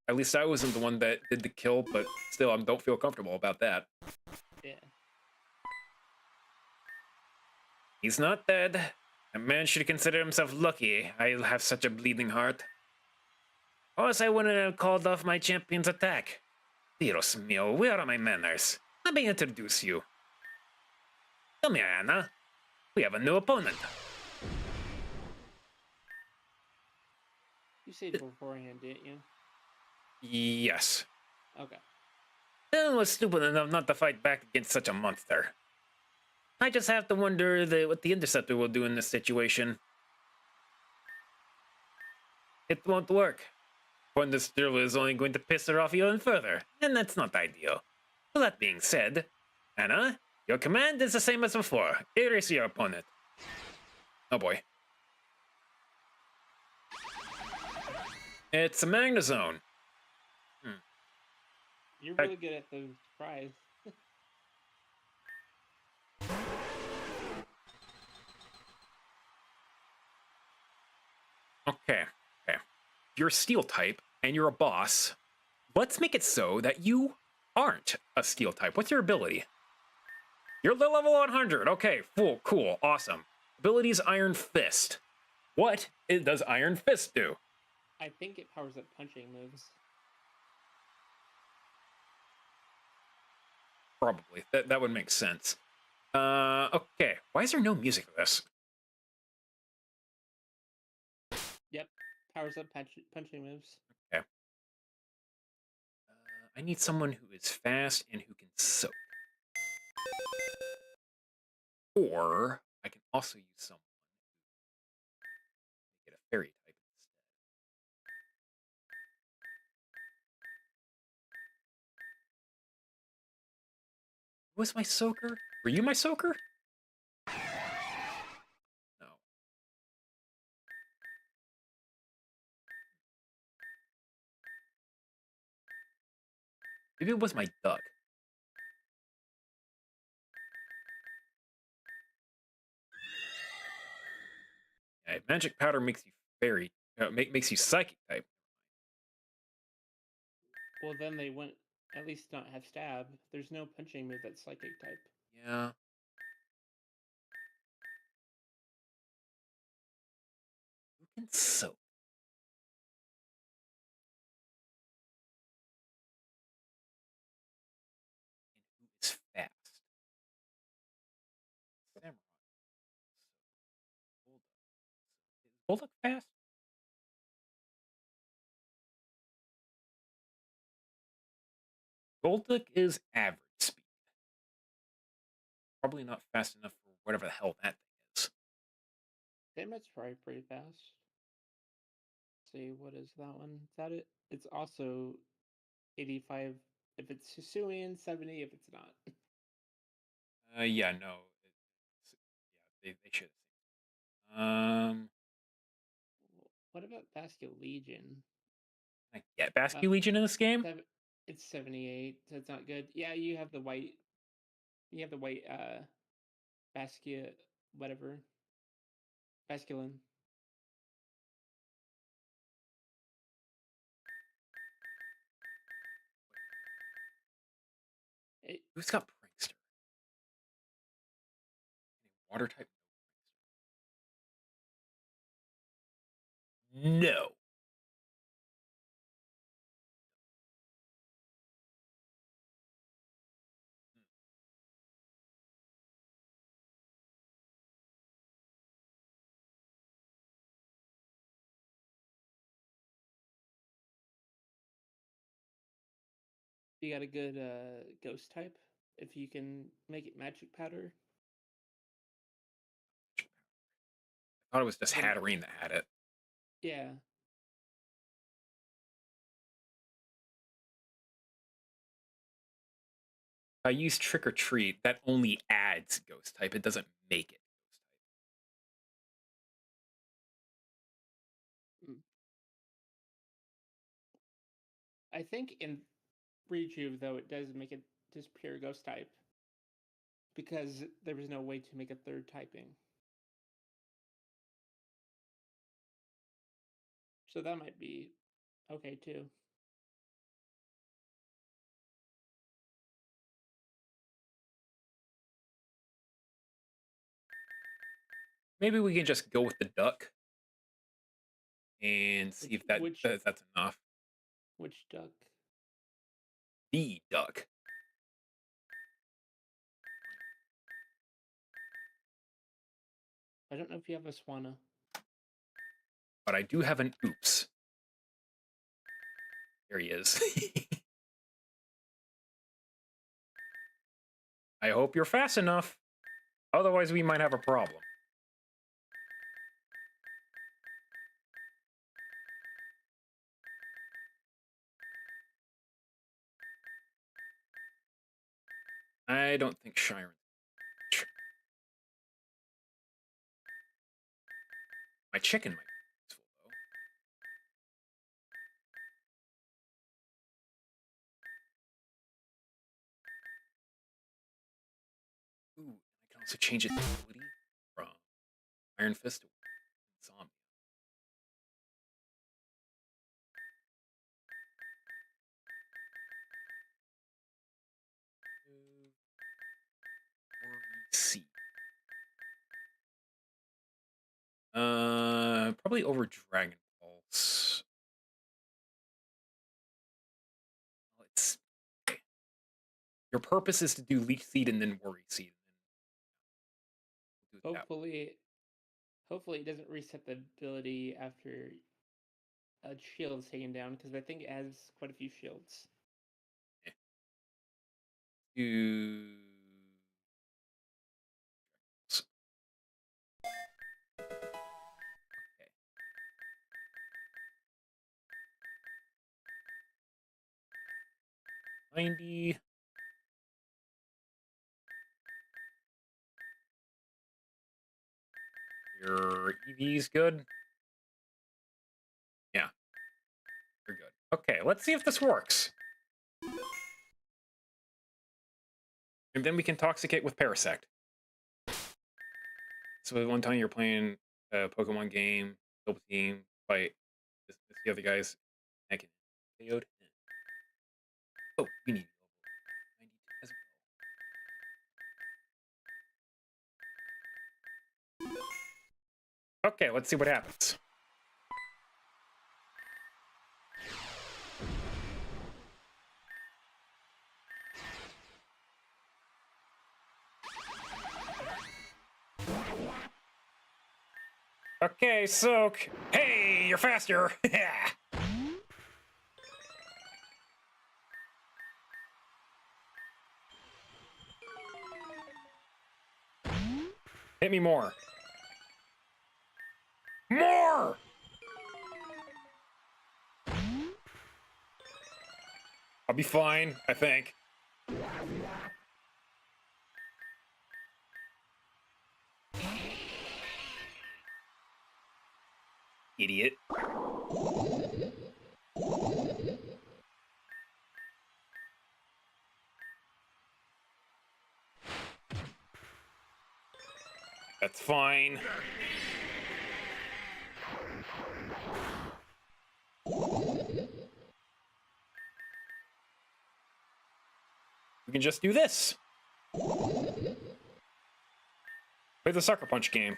Speaker 1: At least I wasn't the one that did the kill, but still, I don't feel comfortable about that.
Speaker 2: Yeah.
Speaker 1: He's not dead. A man should consider himself lucky. I have such a bleeding heart. Or else I wouldn't have called off my champion's attack. Dios mío, where are my manners? Let me introduce you. Come here, Anna. We have a new opponent.
Speaker 2: You said beforehand, didn't you?
Speaker 1: Yes.
Speaker 2: Okay.
Speaker 1: Dylan was stupid enough not to fight back against such a monster. I just have to wonder what the Interceptor will do in this situation. It won't work. One this drill is only going to piss her off even further, and that's not ideal. So that being said, Anna, your command is the same as before. Erase your opponent. Oh boy. It's a Magnezone.
Speaker 2: You're really good at the surprise.
Speaker 1: Okay. You're a steel type, and you're a boss. Let's make it so that you aren't a steel type. What's your ability? You're level 100. Okay, cool, awesome. Ability's Iron Fist. What does Iron Fist do?
Speaker 2: I think it powers up punching moves.
Speaker 1: Probably. That would make sense. Okay. Why is there no music for this?
Speaker 2: Yep. Powers up punching moves.
Speaker 1: Okay. I need someone who is fast and who can soak. Or I can also use someone who can get a fairy type instead. Who was my soaker? Were you my soaker? No. Maybe it was my duck. Yeah, magic powder makes you fairy. Makes you psychic type.
Speaker 2: Well, then they wouldn't at least not have stab. There's no punching move that's psychic type.
Speaker 1: Yeah. Who can soak? And who is fast? Samurai. Bulldog. Is Bulldog fast? Golduck is average speed. Probably not fast enough for whatever the hell that thing is.
Speaker 2: That's probably pretty fast. Let's see, what is that one? Is that it? It's also 85 if it's Hisuian, 70 if it's not.
Speaker 1: Yeah, no. Yeah, they should.
Speaker 2: What about Basket Legion?
Speaker 1: I get Basque Legion in this game?
Speaker 2: It's 78, so it's not good. Yeah, you have the white. You have the white Basquiat whatever. Basculin.
Speaker 1: Who's got Prankster? Water type? No.
Speaker 2: You got a good ghost type if you can make it magic powder.
Speaker 1: I thought it was just
Speaker 2: Then-
Speaker 1: Hatterene that had it.
Speaker 2: Yeah.
Speaker 1: If I use Trick or Treat, that only adds ghost type. It doesn't make it ghost type.
Speaker 2: I think in Rejuve, though, it does make it just pure ghost type. Because there was no way to make a third typing. So that might be okay, too.
Speaker 1: Maybe we can just go with the duck and see if that's enough.
Speaker 2: Which duck?
Speaker 1: The duck.
Speaker 2: I don't know if you have a Swana.
Speaker 1: But I do have an oops. There he is. I hope you're fast enough. Otherwise, we might have a problem. I don't think Shiren. My chicken might be useful, though. Ooh, I can also change its ability from Iron Fist to Zombie. See. Probably over Dragon Pulse. Let's. Your purpose is to do Leech Seed and then Worry Seed. And then
Speaker 2: Hopefully it doesn't reset the ability after a shield is taken down, because I think it has quite a few shields.
Speaker 1: Do. Okay. 90. Your EV's good? Yeah. You're good. Okay, let's see if this works. And then we can toxicate with Parasect. So one time you're playing a Pokemon game, double team, fight the other guys, I can KO'd. Oh, we need 92 as well. Okay, let's see what happens. Okay, Soak. Hey, you're faster. Hit me more. More! I'll be fine, I think. Idiot. That's fine. We can just do this. Play the Sucker Punch game.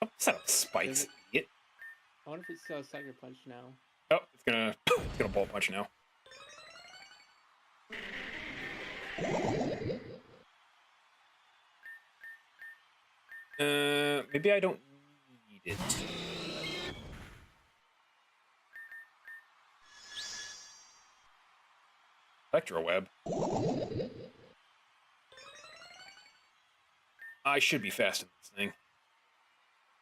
Speaker 1: Oh, set up spikes, idiot.
Speaker 2: I wonder if it still has Sucker Punch now.
Speaker 1: Oh, it's gonna Bullet Punch now. Maybe I don't need it. Electroweb. I should be fast in this thing.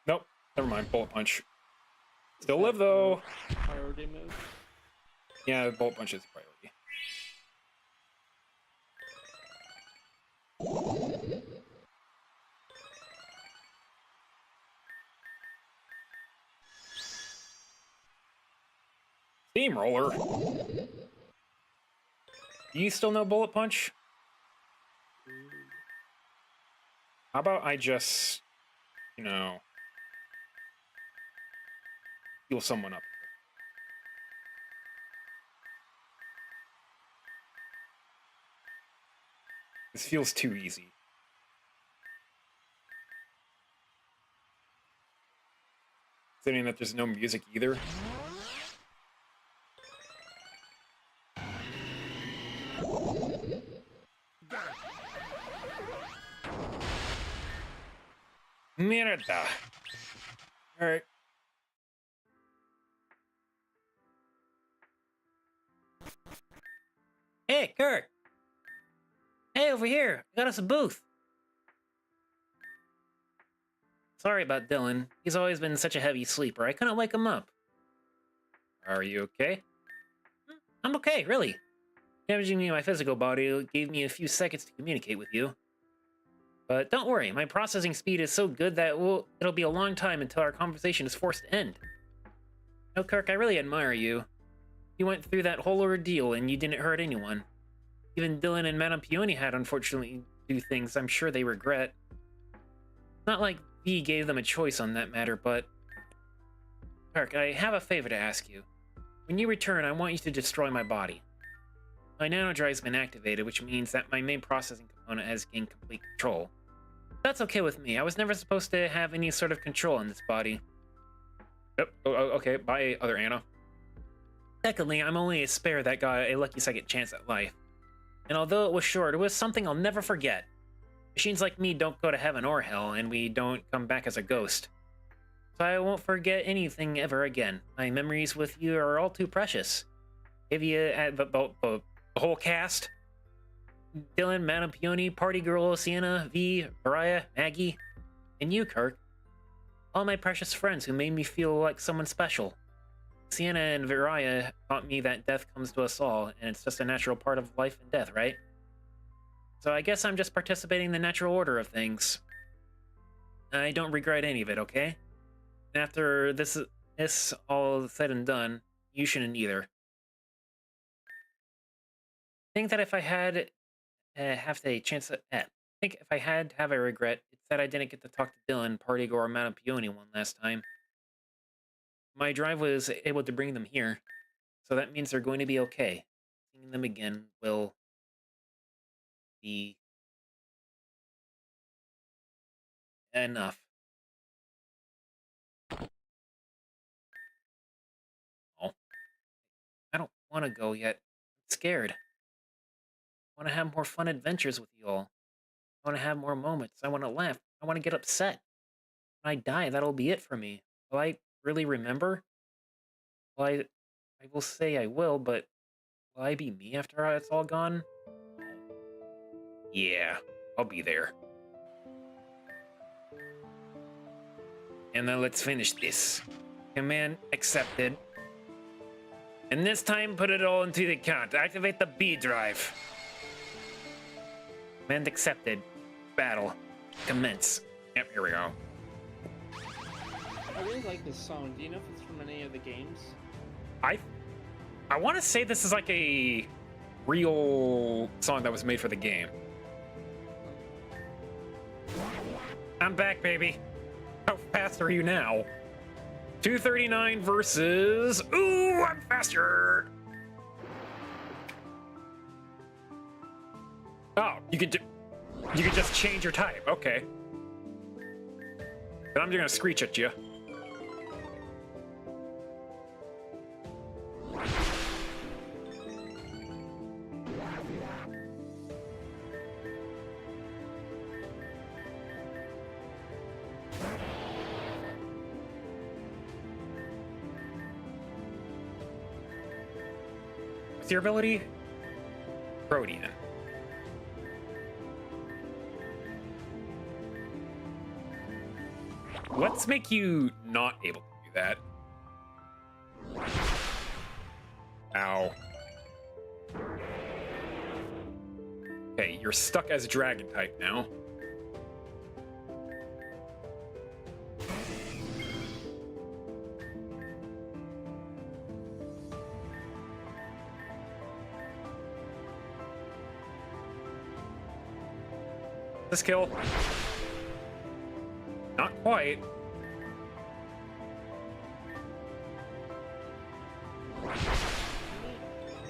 Speaker 1: Nope. Never mind. Bullet punch. Still live though.
Speaker 2: Priority move.
Speaker 1: Yeah, bullet punch is priority. Steamroller. Do you still know bullet punch? How about I just, you know, heal someone up? This feels too easy. Considering that there's no music either. Mierda. Alright.
Speaker 5: Hey, Kirk! Hey, over here! I got us a booth! Sorry about Dylan. He's always been such a heavy sleeper. I couldn't wake him up.
Speaker 1: Are you okay?
Speaker 5: I'm okay, really. Damaging me in my physical body gave me a few seconds to communicate with you. But don't worry, my processing speed is so good that it'll be a long time until our conversation is forced to end. No, Kirk, I really admire you. You went through that whole ordeal and you didn't hurt anyone. Even Dylan and Madame Peony had unfortunately do things I'm sure they regret. Not like V gave them a choice on that matter, but... Kirk, I have a favor to ask you. When you return, I want you to destroy my body. My nanodrive's been activated, which means that my main processing component has gained complete control. That's okay with me. I was never supposed to have any sort of control in this body.
Speaker 1: Yep. Oh, okay. Bye, other Anna.
Speaker 5: Secondly, I'm only a spare that got a lucky second chance at life. And although it was short, it was something I'll never forget. Machines like me don't go to heaven or hell, and we don't come back as a ghost. So I won't forget anything ever again. My memories with you are all too precious. If you had the whole cast, Dylan, Madame Peony, Party Girl, Sienna, V, Mariah, Maggie, and you, Kirk. All my precious friends who made me feel like someone special. Sienna and Mariah taught me that death comes to us all, and it's just a natural part of life and death, right? So I guess I'm just participating in the natural order of things. I don't regret any of it, okay? And after this all said and done, you shouldn't either. I think that if I had have a chance at, I think if I had to have a regret, it's that I didn't get to talk to Dylan, Party Girl, or Madame Peony one last time. My drive was able to bring them here, so that means they're going to be okay. Seeing them again will be enough. Oh, I don't want to go yet. I'm scared. I want to have more fun adventures with you all. I want to have more moments. I want to laugh. I want to get upset. When I die, that'll be it for me. Will I really remember? Well, I will say I will, but will I be me after it's all gone?
Speaker 1: Yeah, I'll be there. And then let's finish this.
Speaker 5: Command accepted. And this time, put it all into the account. Activate the B drive. Command accepted. Battle. Commence.
Speaker 1: Yep, here we go.
Speaker 2: I really like this song. Do you know if it's from any of the games?
Speaker 1: I want to say this is like a real song that was made for the game.
Speaker 5: I'm back, baby.
Speaker 1: How fast are you now? 239 versus... Ooh, I'm faster! Oh, you could just change your type. Okay. Then I'm just gonna screech at you. What's your ability? Protean. Let's make you not able to do that. Ow. Okay, you're stuck as dragon type now. This kill. Not quite.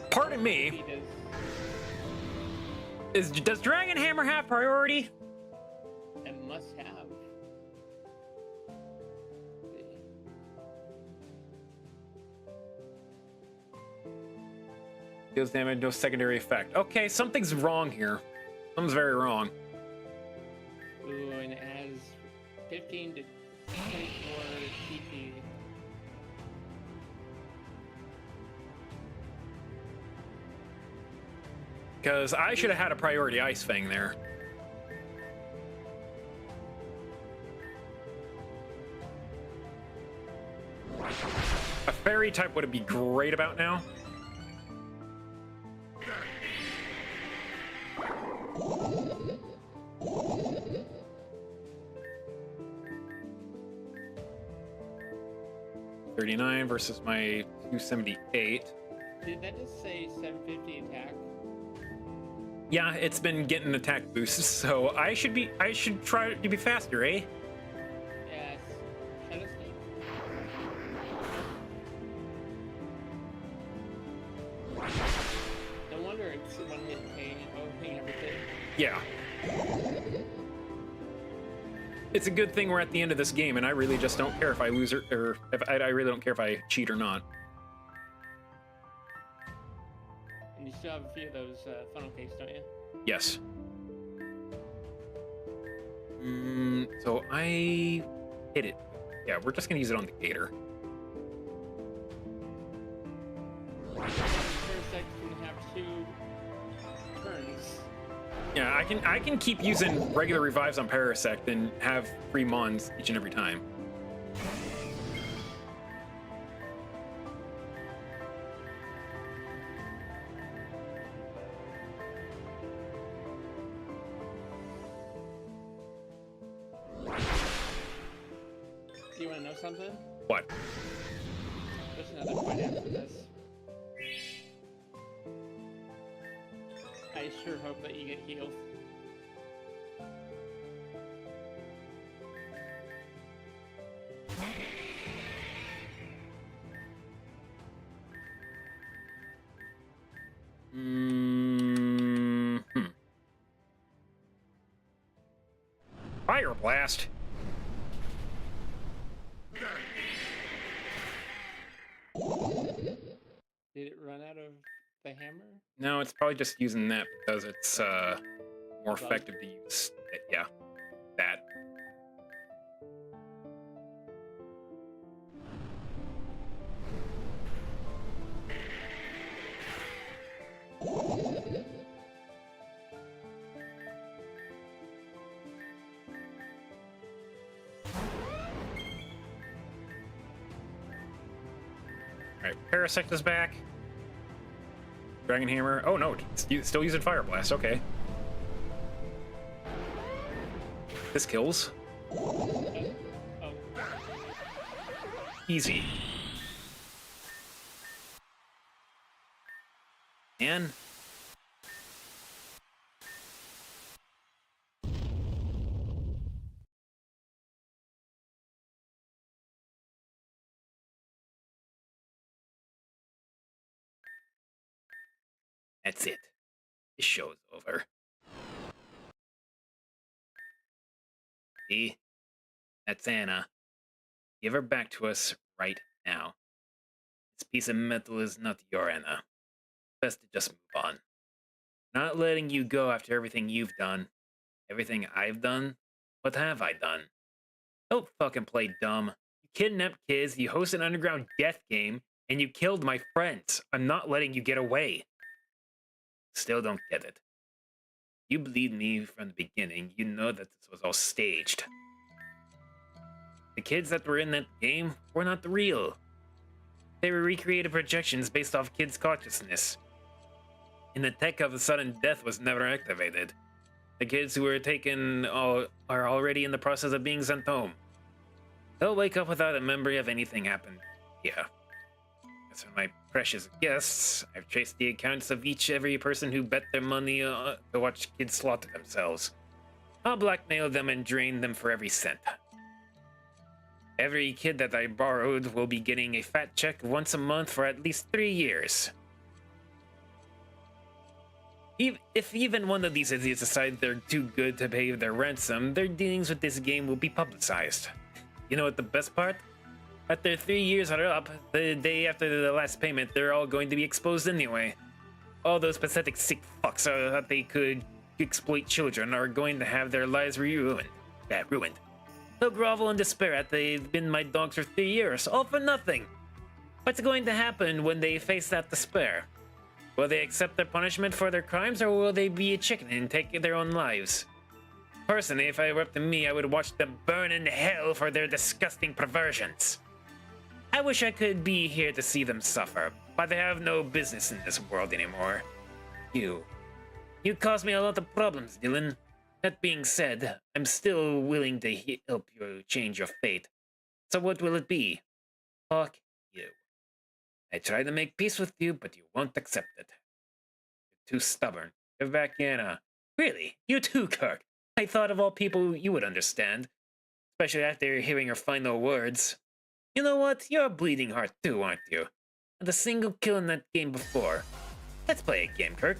Speaker 1: Pardon me. Does Dragon Hammer have priority?
Speaker 2: It must have.
Speaker 1: Deals damage, no secondary effect. Okay, something's wrong here. Something's very wrong.
Speaker 2: Ooh, and it has 15 to 24 CP.
Speaker 1: Because I should have had a priority Ice Fang there. A fairy type would be great about now. $39 versus my 278.
Speaker 2: Did that just say 750 attack?
Speaker 1: Yeah, it's been getting attack boosts, so I should try to be faster, eh?
Speaker 2: Yes. Shadow Snake. No wonder it's one hit pain and opening everything.
Speaker 1: Yeah. It's a good thing we're at the end of this game, and I really just don't care if I lose or if I really don't care if I cheat or not.
Speaker 2: And you still have a few of those funnel cakes, don't you?
Speaker 1: Yes. So I hit it. Yeah, we're just gonna use it on the gator.
Speaker 2: Parasect can have 2 turns.
Speaker 1: Yeah, I can keep using regular revives on Parasect and have free mons each and every time.
Speaker 2: Do you want to know something?
Speaker 1: What?
Speaker 2: There's another fight after this. I sure hope that you get healed.
Speaker 1: Fire blast.
Speaker 2: Did it run out of the hammer?
Speaker 1: No, it's probably just using that because it's more effective to use. Yeah, that. Alright, Parasect is back. Dragon Hammer. Oh no, it's still using Fire Blast. Okay. This kills.
Speaker 2: Oh.
Speaker 1: Easy. And that's it. This show's over. See? That's Anna. Give her back to us right now. This piece of metal is not your Anna. Best to just move on. Not letting you go after everything you've done. Everything I've done? What have I done? Don't fucking play dumb. You kidnap kids, you host an underground death game, And you killed my friends. I'm not letting you get away. Still don't get it. You believed me from the beginning. You know that this was all staged. The kids that were in that game were not real. They were recreated projections based off kids' consciousness. And the tech of a sudden death was never activated. The kids who were taken are already in the process of being sent home. They'll wake up without a memory of anything happened. Yeah. As for my precious guests, I've traced the accounts of every person who bet their money to watch kids slaughter themselves. I'll blackmail them and drain them for every cent. Every kid that I borrowed will be getting a fat check once a month for at least 3 years. If even one of these idiots decide they're too good to pay their ransom, their dealings with this game will be publicized. You know what the best part? After 3 years are up, the day after the last payment, they're all going to be exposed anyway. All those pathetic sick fucks that they could exploit children are going to have their lives ruined. They'll grovel in despair at they've been my dogs for 3 years, all for nothing. What's going to happen when they face that despair? Will they accept their punishment for their crimes, or will they be a chicken and take their own lives? Personally, if I were up to me, I would watch them burn in hell for their disgusting perversions. I wish I could be here to see them suffer, but they have no business in this world anymore. You caused me a lot of problems, Dylan. That being said, I'm still willing to help you change your fate. So what will it be? Fuck you. I tried to make peace with you, but you won't accept it. You're too stubborn. Give back Anna. Really? You too, Kirk. I thought of all people you would understand. Especially after hearing her final words. You know what? You're a bleeding heart too, aren't you? Not a single kill in that game before. Let's play a game, Kirk.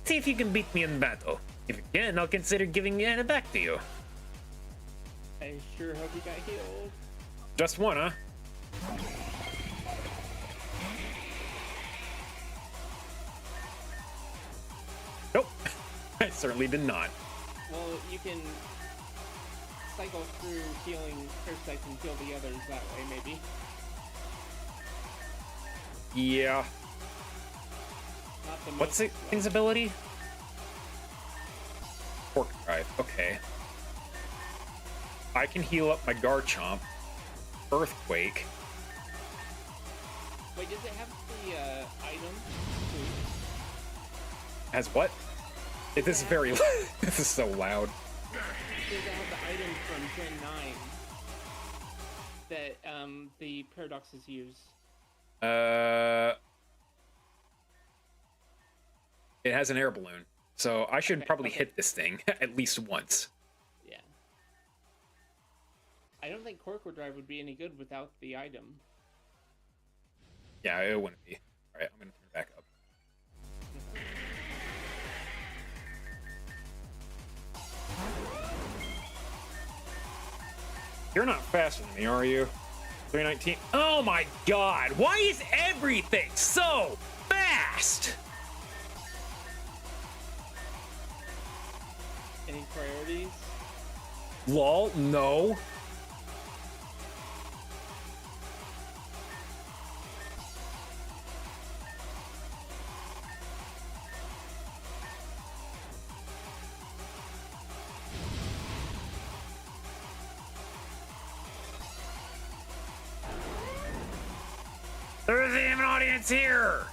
Speaker 1: See if you can beat me in battle. If you can, I'll consider giving Anna back to you.
Speaker 2: I sure hope you got healed.
Speaker 1: Just one, huh? Nope. I certainly did not.
Speaker 2: Well, you can cycle through healing parasites and kill the others that way, maybe.
Speaker 1: Yeah.
Speaker 2: Not the
Speaker 1: What's the thing's ability? Pork drive. Okay. I can heal up my Garchomp. Earthquake.
Speaker 2: Wait, does it have the item too?
Speaker 1: Has what? This is very. This is so loud.
Speaker 2: Does it have the item from Gen 9 that the Paradoxes use?
Speaker 1: It has an air balloon, so I should probably hit this thing at least once.
Speaker 2: Yeah. I don't think Cork Drive would be any good without the item.
Speaker 1: Yeah, it wouldn't be. All right, I'm gonna turn it back up. You're not faster than me, are you? 319. Oh my god! Why is everything so fast?
Speaker 2: Any priorities?
Speaker 1: Lol, no. There's even an audience here!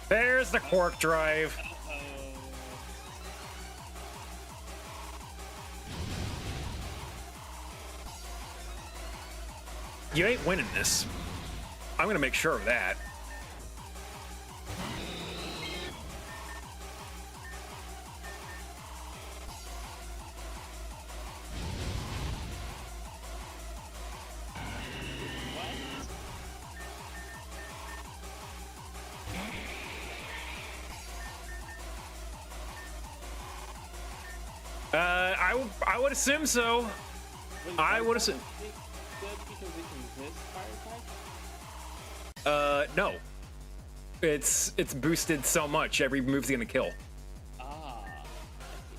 Speaker 1: There's the Quark Drive. You ain't winning this. I'm gonna make sure of that. I would assume so.
Speaker 2: Wait,
Speaker 1: I
Speaker 2: fire
Speaker 1: would
Speaker 2: types
Speaker 1: assume.
Speaker 2: is good because it can resist fire types?
Speaker 1: No. It's boosted so much, every move's gonna kill.
Speaker 2: Ah, I see.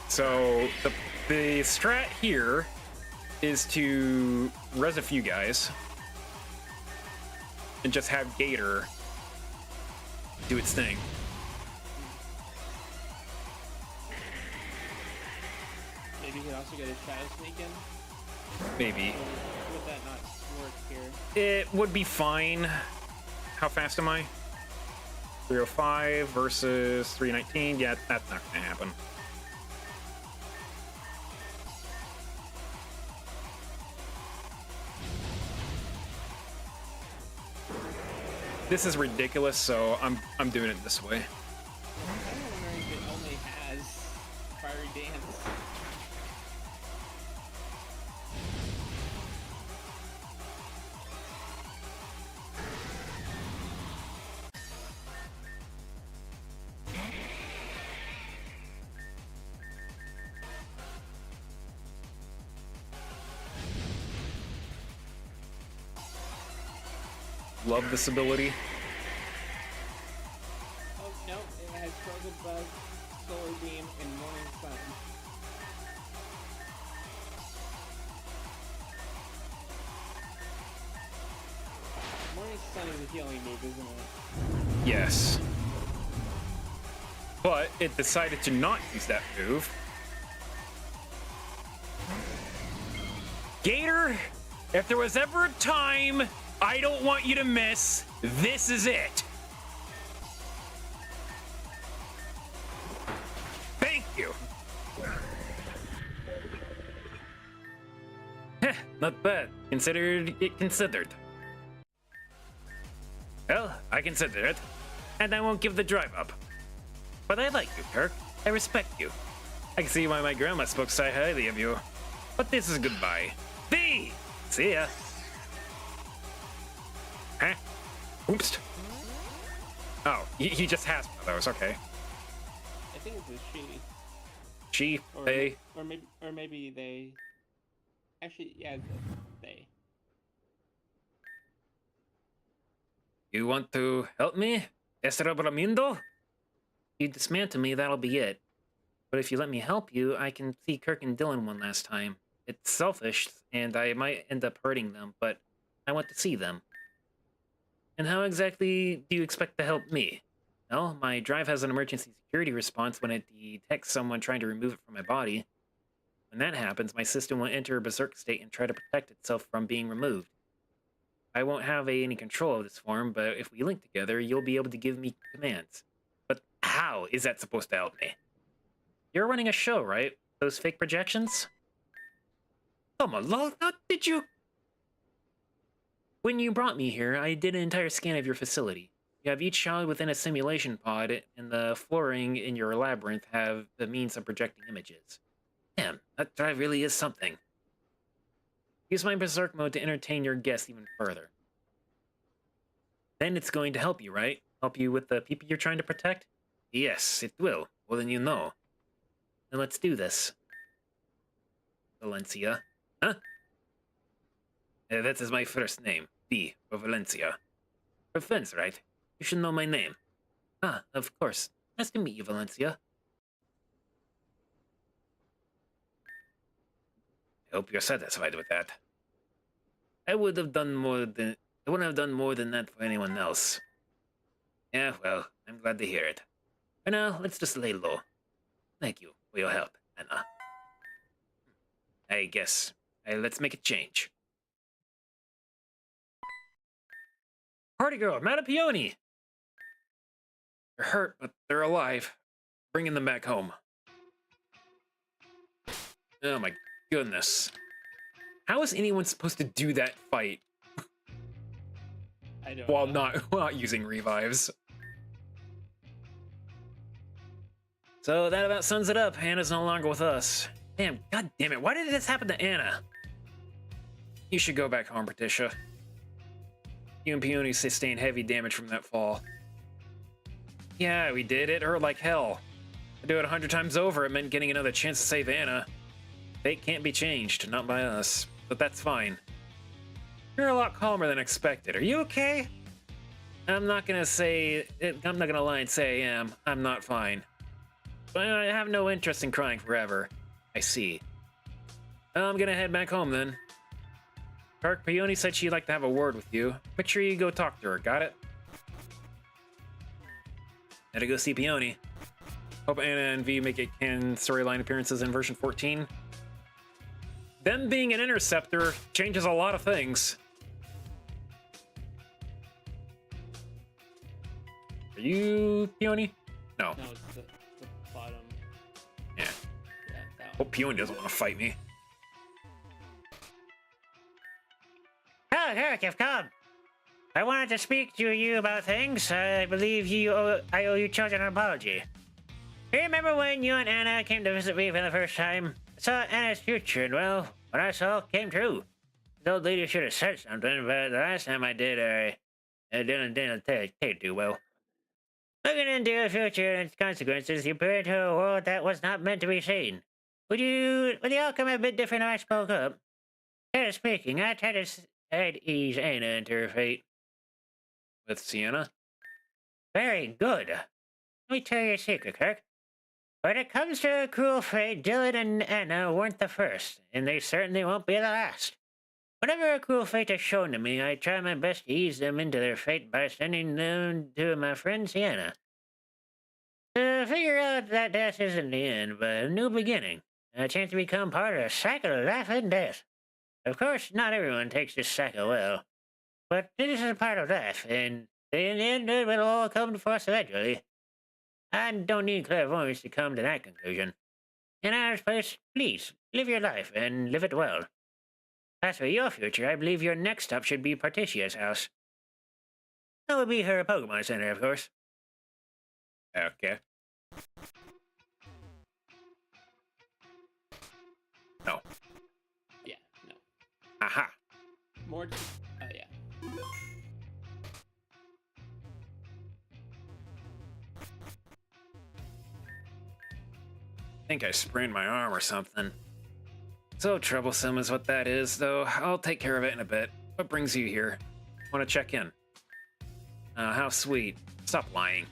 Speaker 1: So the strat here is to res a few guys and just have Gator do its thing.
Speaker 2: Maybe you could also get a Shadow Sneak in?
Speaker 1: Maybe.
Speaker 2: Or would that not work here?
Speaker 1: It would be fine. How fast am I? 305 versus 319. Yeah, that's not gonna happen. This is ridiculous, so I'm doing it this way.
Speaker 2: I'm wondering if it only has Fiery Dance.
Speaker 1: Love this ability.
Speaker 2: Oh, no, it has Struggle Bug, Solar Beam, and Morning Sun. Morning Sun is a healing move, isn't it?
Speaker 1: Yes. But it decided to not use that move. Gator, if there was ever a time I don't want you to miss, this is it. Thank you. Heh, not bad. Considered it considered. Well, I consider it, and I won't give the drive up. But I like you, Kirk. I respect you. I can see why my grandma spoke so highly of you. But this is goodbye. V! See ya. Huh? Oops. Oh, he just has one of those. Okay.
Speaker 2: I think it's a she.
Speaker 1: She,
Speaker 2: Or,
Speaker 1: they.
Speaker 2: or maybe they. Actually, yeah, it's they.
Speaker 5: You want to help me, Esrabramendo? You dismantle me, that'll be it. But if you let me help you, I can see Kirk and Dylan one last time. It's selfish, and I might end up hurting them, but I want to see them. And how exactly do you expect to help me? Well, my drive has an emergency security response when it detects someone trying to remove it from my body. When that happens, my system will enter a berserk state and try to protect itself from being removed. I won't have any control of this form, but if we link together, you'll be able to give me commands. But how is that supposed to help me? You're running a show, right? Those fake projections? Come along, how did you... When you brought me here, I did an entire scan of your facility. You have each child within a simulation pod, and the flooring in your labyrinth have the means of projecting images. Damn, that drive really is something. Use my berserk mode to entertain your guests even further. Then it's going to help you, right? Help you with the people you're trying to protect? Yes, it will. Well, then you know. Then let's do this. Valencia. Huh? That is my first name. V for Valencia. We're friends, right? You should know my name. Ah, of course. Nice to meet you, Valencia. I hope you're satisfied with that. I wouldn't have done more than that for anyone else. Yeah, well, I'm glad to hear it. For now, let's just lay low. Thank you for your help, Anna. I guess. Let's make a change. Party girl, Matapioni! They're hurt, but they're alive. Bringing them back home. Oh my goodness. How is anyone supposed to do that fight
Speaker 2: I don't
Speaker 1: while
Speaker 2: know.
Speaker 1: not using revives?
Speaker 5: So that about sums it up. Anna's no longer with us. Damn, god damn it, why did this happen to Anna?
Speaker 1: You should go back home, Patricia.
Speaker 5: You and Peony sustained heavy damage from that fall. Yeah, we did. It hurt like hell. To do it 100 times over, it meant getting another chance to save Anna. Fate can't be changed, not by us. But that's fine. You're a lot calmer than expected. Are you okay? I'm not gonna lie and say I am. I'm not fine. But I have no interest in crying forever. I see. I'm gonna head back home then. Kirk, Peony said she'd like to have a word with you. Make sure you go talk to her, got it? Gotta go see Peony. Hope Anna and V make it canon storyline appearances in version 14. Them being an interceptor changes a lot of things. Are you Peony? No.
Speaker 2: No, it's the bottom.
Speaker 5: Yeah.
Speaker 2: Yeah, that one.
Speaker 5: Hope Peony doesn't want to fight me.
Speaker 6: Oh, Kirk, you've come. I wanted to speak to you about things. I believe I owe you children an apology. Do you remember when you and Anna came to visit me for the first time? I saw Anna's future, and well, what I saw came true. The old lady should have said something, but the last time I did, I didn't take too well. Looking into your future and its consequences, you appeared to a world that was not meant to be seen. Would the outcome have been different if I spoke up? Fair speaking, I tried to ease Anna into her fate.
Speaker 5: With Sienna?
Speaker 6: Very good. Let me tell you a secret, Kirk. When it comes to a cruel fate, Dylan and Anna weren't the first, and they certainly won't be the last. Whenever a cruel fate is shown to me, I try my best to ease them into their fate by sending them to my friend Sienna. To figure out that death isn't the end, but a new beginning. A chance to become part of a cycle of life and death. Of course, not everyone takes this cycle well. But this is a part of life, and in the end, it will all come to us eventually. I don't need clairvoyance to come to that conclusion. In Anna's place, please, live your life, and live it well. As for your future, I believe your next stop should be Particia's house. That would be her Pokemon Center, of course.
Speaker 5: Okay. No.
Speaker 2: Yeah, no.
Speaker 5: Aha.
Speaker 2: More. Oh yeah.
Speaker 5: I think I sprained my arm or something. So troublesome is what that is, though. I'll take care of it in a bit. What brings you here? Want to check in? How sweet. Stop lying.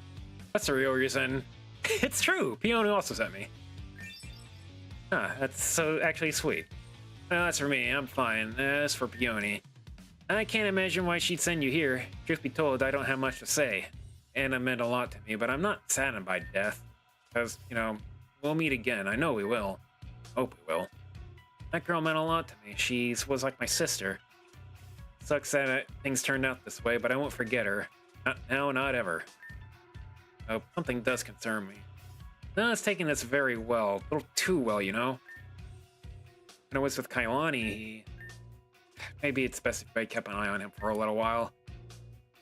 Speaker 5: That's the real reason. It's true. Peony also sent me. Huh, that's so actually sweet. Well, that's for me. I'm fine. As for Peony, I can't imagine why she'd send you here. Truth be told, I don't have much to say. Anna meant a lot to me, but I'm not saddened by death. Because, you know, we'll meet again. I know we will. Hope we will. That girl meant a lot to me. She was like my sister. Sucks that things turned out this way, but I won't forget her. Not now, not ever. Oh, something does concern me. No, it's taking this very well. A little too well, you know? When I was with Kailani, maybe it's best if I kept an eye on him for a little while.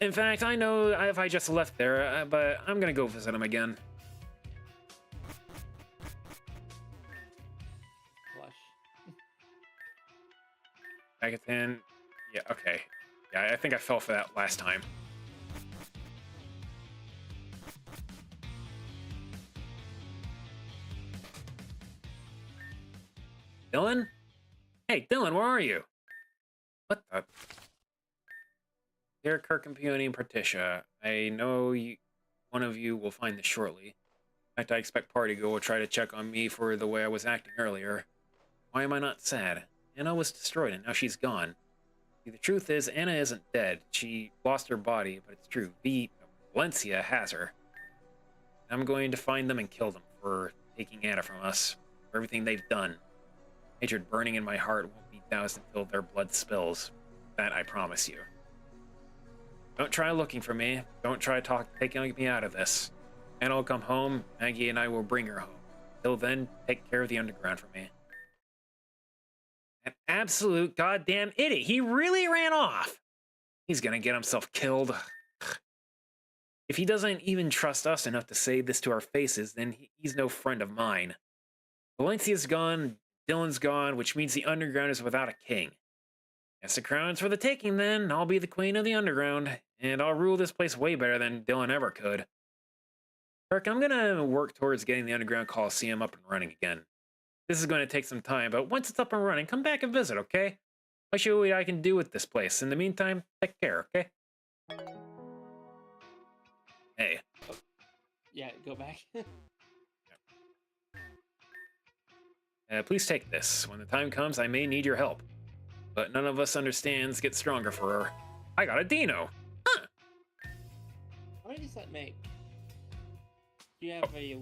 Speaker 5: In fact, I know if I just left there, but I'm gonna go visit him again.
Speaker 2: Flush.
Speaker 5: Agathon, yeah, okay. Yeah, I think I fell for that last time. Dylan? Hey, Dylan, where are you? What the? Dear Kirk and Peony and Particia, I know one of you will find this shortly. In fact, I expect Partigo will try to check on me for the way I was acting earlier. Why am I not sad? Anna was destroyed and now she's gone. See, the truth is, Anna isn't dead. She lost her body, but it's true. Valencia has her. I'm going to find them and kill them for taking Anna from us, for everything they've done. Hatred burning in my heart won't be doused until their blood spills. That I promise you. Don't try looking for me. Don't try taking me out of this. Anna will come home. Maggie and I will bring her home. Till then, take care of the underground for me. An absolute goddamn idiot. He really ran off. He's gonna get himself killed. If he doesn't even trust us enough to say this to our faces, then he's no friend of mine. Valencia's gone, Dylan's gone, which means the underground is without a king.
Speaker 1: Guess the crown's for the taking then. I'll be the queen of the underground, and I'll rule this place way better than Dylan ever could. Kirk, I'm gonna work towards getting the Underground Coliseum up and running again. This is going to take some time, but once it's up and running, come back and visit, okay? I'll show you what I can do with this place. In the meantime, take care, okay? Hey.
Speaker 2: Oh, yeah, go back.
Speaker 1: Please take this. When the time comes, I may need your help. But none of us understands get stronger for her. I got a Dino. Huh.
Speaker 2: How many does that make? Do you have a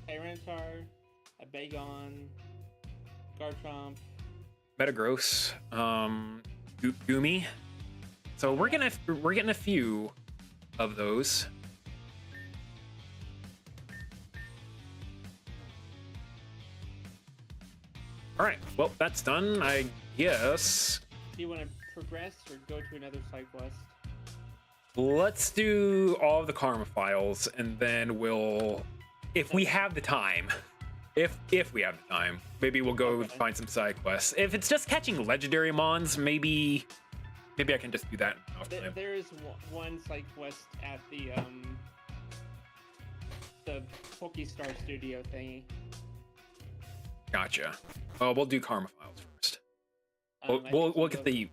Speaker 2: Tyranitar, a Bagon, Garchomp,
Speaker 1: Metagross, Goomy. So we're getting a few of those. All right, well that's done, I guess.
Speaker 2: do you want to progress or go to another side quest?
Speaker 1: Let's do all of the Karma files, and then we'll, if we have the time, if we have the time, maybe we'll go find some side quests. If it's just catching legendary mons, maybe I can just do that off time.
Speaker 2: There is one side quest at the Pokestar Studio thingy.
Speaker 1: Gotcha. Oh, we'll do Karma files first. We'll get the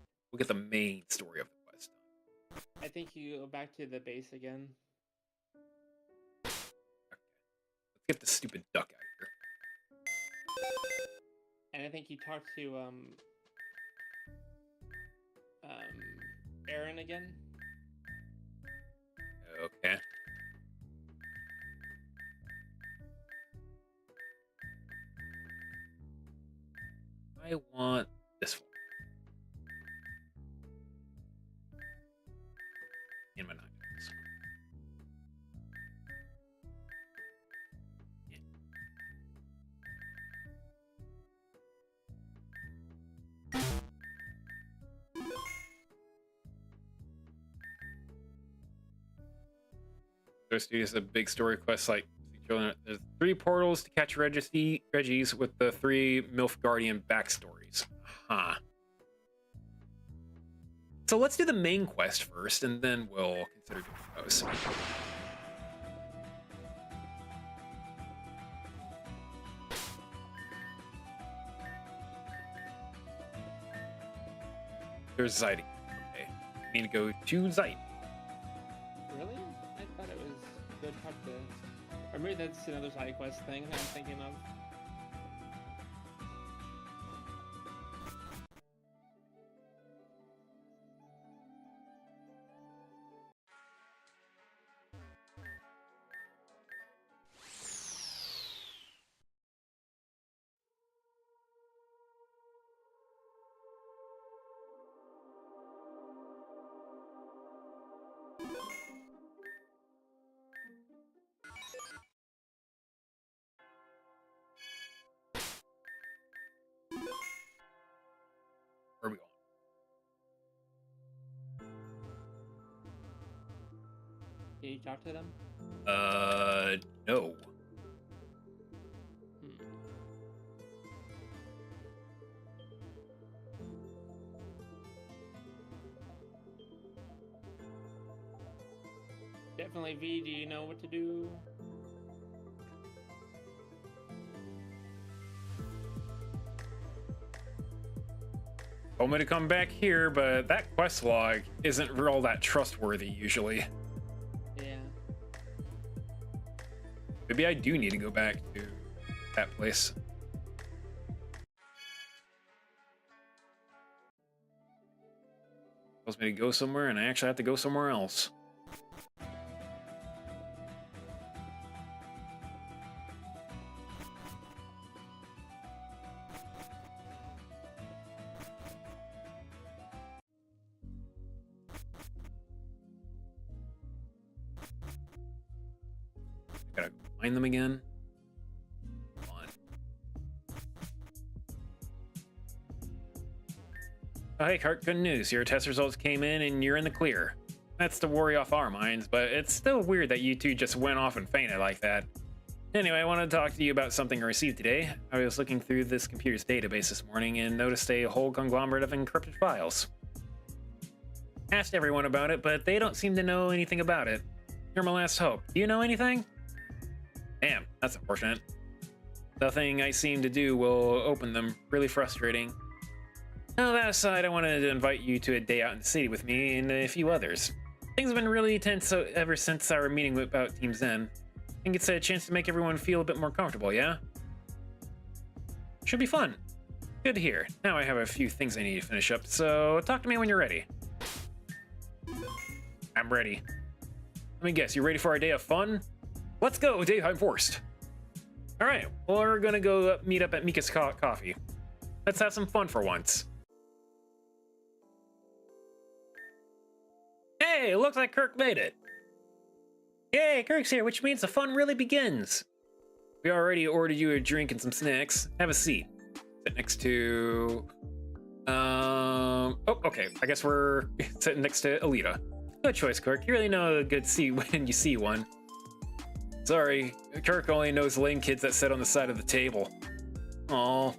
Speaker 1: main story of the quest.
Speaker 2: I think you go back to the base again.
Speaker 1: Okay. Let's get the stupid duck out of here.
Speaker 2: And I think you talk to Aaron again.
Speaker 1: Okay. I want this one. In my 9. Yeah. There's a big story quest like there's 3 portals to catch Reggies with the 3 MILF Guardian backstories. Huh. So let's do the main quest first, and then we'll consider doing those. There's Zeit. Okay. We need to go to Zeit.
Speaker 2: Really? I thought it was go talk to. Or maybe that's another side quest thing I'm thinking of.
Speaker 1: Where are we going?
Speaker 2: Can you talk to them?
Speaker 1: No.
Speaker 2: Definitely, V. Do you know what to do?
Speaker 1: Told me to come back here, but that quest log isn't all that trustworthy usually.
Speaker 2: Yeah.
Speaker 1: Maybe I do need to go back to that place. Tells me to go somewhere, and I actually have to go somewhere else. Gotta find them again. Come on. Oh, hey, Kirk, good news. Your test results came in and you're in the clear. That's to worry off our minds, but it's still weird that you two just went off and fainted like that. Anyway, I want to talk to you about something I received today. I was looking through this computer's database this morning and noticed a whole conglomerate of encrypted files. Asked everyone about it, but they don't seem to know anything about it. You're my last hope. Do you know anything? Damn, that's unfortunate. Nothing I seem to do will open them. Really frustrating. Now, that aside, I wanted to invite you to a day out in the city with me and a few others. Things have been really tense ever since our meeting about Team Zen. I think it's a chance to make everyone feel a bit more comfortable, yeah? Should be fun. Good to hear. Now I have a few things I need to finish up, so talk to me when you're ready. I'm ready. Let me guess, you ready for our day of fun? Let's go, daytime forced. All right, well, we're gonna go meet up at Mika's Coffee. Let's have some fun for once. Hey, looks like Kirk made it. Yay, Kirk's here, which means the fun really begins. We already ordered you a drink and some snacks. Have a seat. Sit next to... Oh, okay. I guess we're sitting next to Alita. Good choice, Kirk. You really know a good seat when you see one. Sorry, Kirk only knows lame kids that sit on the side of the table. Aw.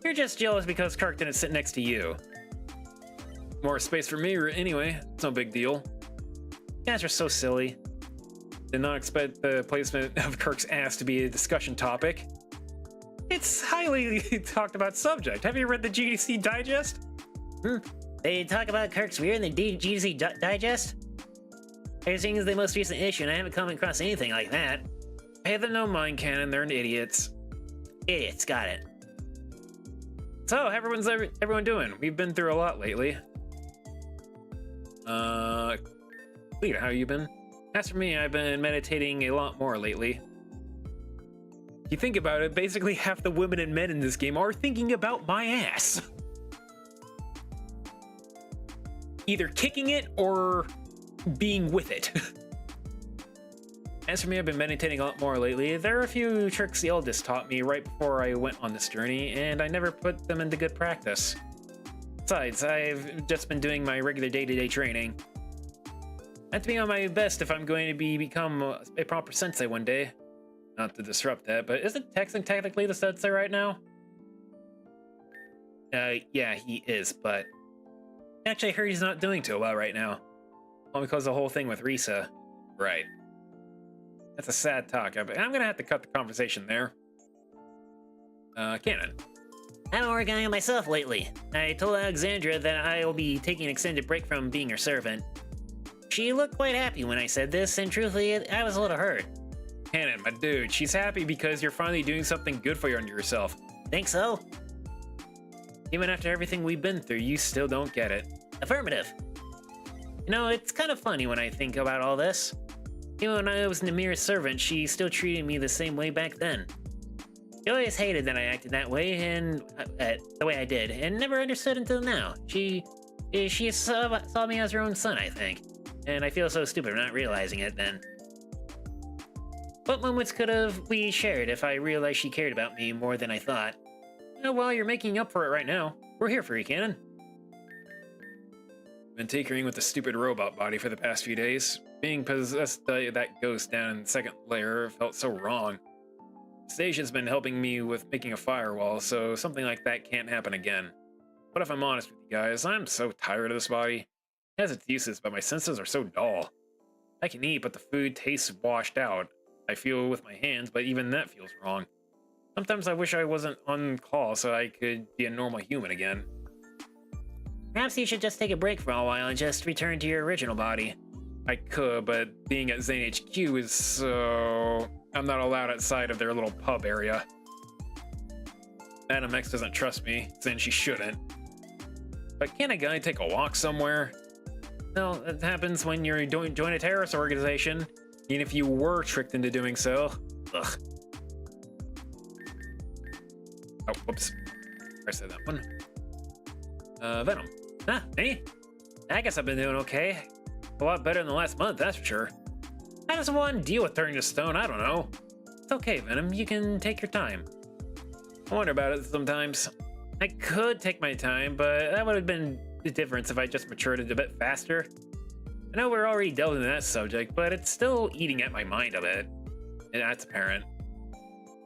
Speaker 1: You're just jealous because Kirk didn't sit next to you. More space for me, anyway. It's no big deal. You guys are so silly. Did not expect the placement of Kirk's ass to be a discussion topic. It's highly talked about subject. Have you read the GDC Digest?
Speaker 6: They talk about Kirk's rear in the GDC Digest? Everything is the most recent issue, and I haven't come across anything like that.
Speaker 1: I have them no mind cannon. They're idiots.
Speaker 6: Idiots, got it.
Speaker 1: So, how everyone doing? We've been through a lot lately. Lita, how you been? As for me, I've been meditating a lot more lately. If you think about it, basically half the women and men in this game are thinking about my ass. Either kicking it or being with it. As for me, I've been meditating a lot more lately. There are a few tricks the eldest taught me right before I went on this journey, and I never put them into good practice. Besides, I've just been doing my regular day-to-day training. I have to be on my best if I'm going to become a proper sensei one day. Not to disrupt that, but isn't Texan technically the sensei right now? Yeah, he is, but... Actually, I heard he's not doing too well right now. All because of the whole thing with Risa. Right. That's a sad talk, but I'm gonna have to cut the conversation there. Cannon.
Speaker 6: I've been working on it myself lately. I told Alexandra that I will be taking an extended break from being her servant. She looked quite happy when I said this, and truthfully, I was a little hurt.
Speaker 1: Cannon, my dude, she's happy because you're finally doing something good for yourself.
Speaker 6: Think so?
Speaker 1: Even after everything we've been through, you still don't get it.
Speaker 6: Affirmative. You know, it's kind of funny when I think about all this. Even when I was Namira's servant, she still treated me the same way back then. She always hated that I acted that way, and the way I did, and never understood until now. She saw me as her own son, I think. And I feel so stupid for not realizing it then. What moments could have we shared if I realized she cared about me more than I thought?
Speaker 1: Well, you're making up for it right now. We're here for you, Cannon. Been tinkering with the stupid robot body for the past few days. Being possessed by that ghost down in the second layer felt so wrong. Stacia's been helping me with making a firewall, so something like that can't happen again. But if I'm honest with you guys, I'm so tired of this body. It has its uses, but my senses are so dull. I can eat, but the food tastes washed out. I feel with my hands, but even that feels wrong. Sometimes I wish I wasn't on call so I could be a normal human again.
Speaker 6: Perhaps you should just take a break for a while and just return to your original body.
Speaker 1: I could, but being at Zane HQ is so... I'm not allowed outside of their little pub area. Madam X doesn't trust me, saying she shouldn't. But can't a guy take a walk somewhere? Well, it happens when you're join a terrorist organization, even if you were tricked into doing so. Ugh. Oh, whoops. I said that one. Venom.
Speaker 6: Huh, me? I guess I've been doing okay.
Speaker 1: A lot better than the last month, that's for sure. How does one deal with turning to stone? I don't know. It's okay, Venom. You can take your time. I wonder about it sometimes. I could take my time, but that would have been the difference if I just matured it a bit faster. I know we're already delving into that subject, but it's still eating at my mind a bit. And that's apparent.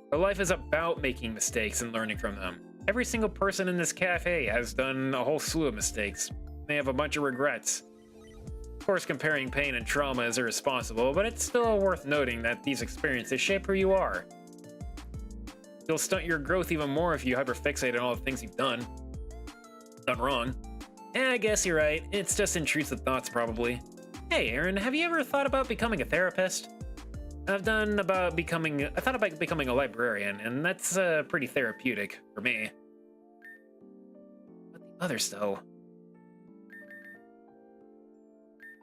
Speaker 1: But life is about making mistakes and learning from them. Every single person in this cafe has done a whole slew of mistakes. They have a bunch of regrets. Of course, comparing pain and trauma is irresponsible, but it's still worth noting that these experiences shape who you are. You'll stunt your growth even more if you hyperfixate on all the things you've done wrong. I guess you're right. It's just intrusive thoughts, probably. Hey, Aaron, have you ever thought about becoming a therapist? I thought about becoming a librarian, and that's pretty therapeutic for me. But the others, though.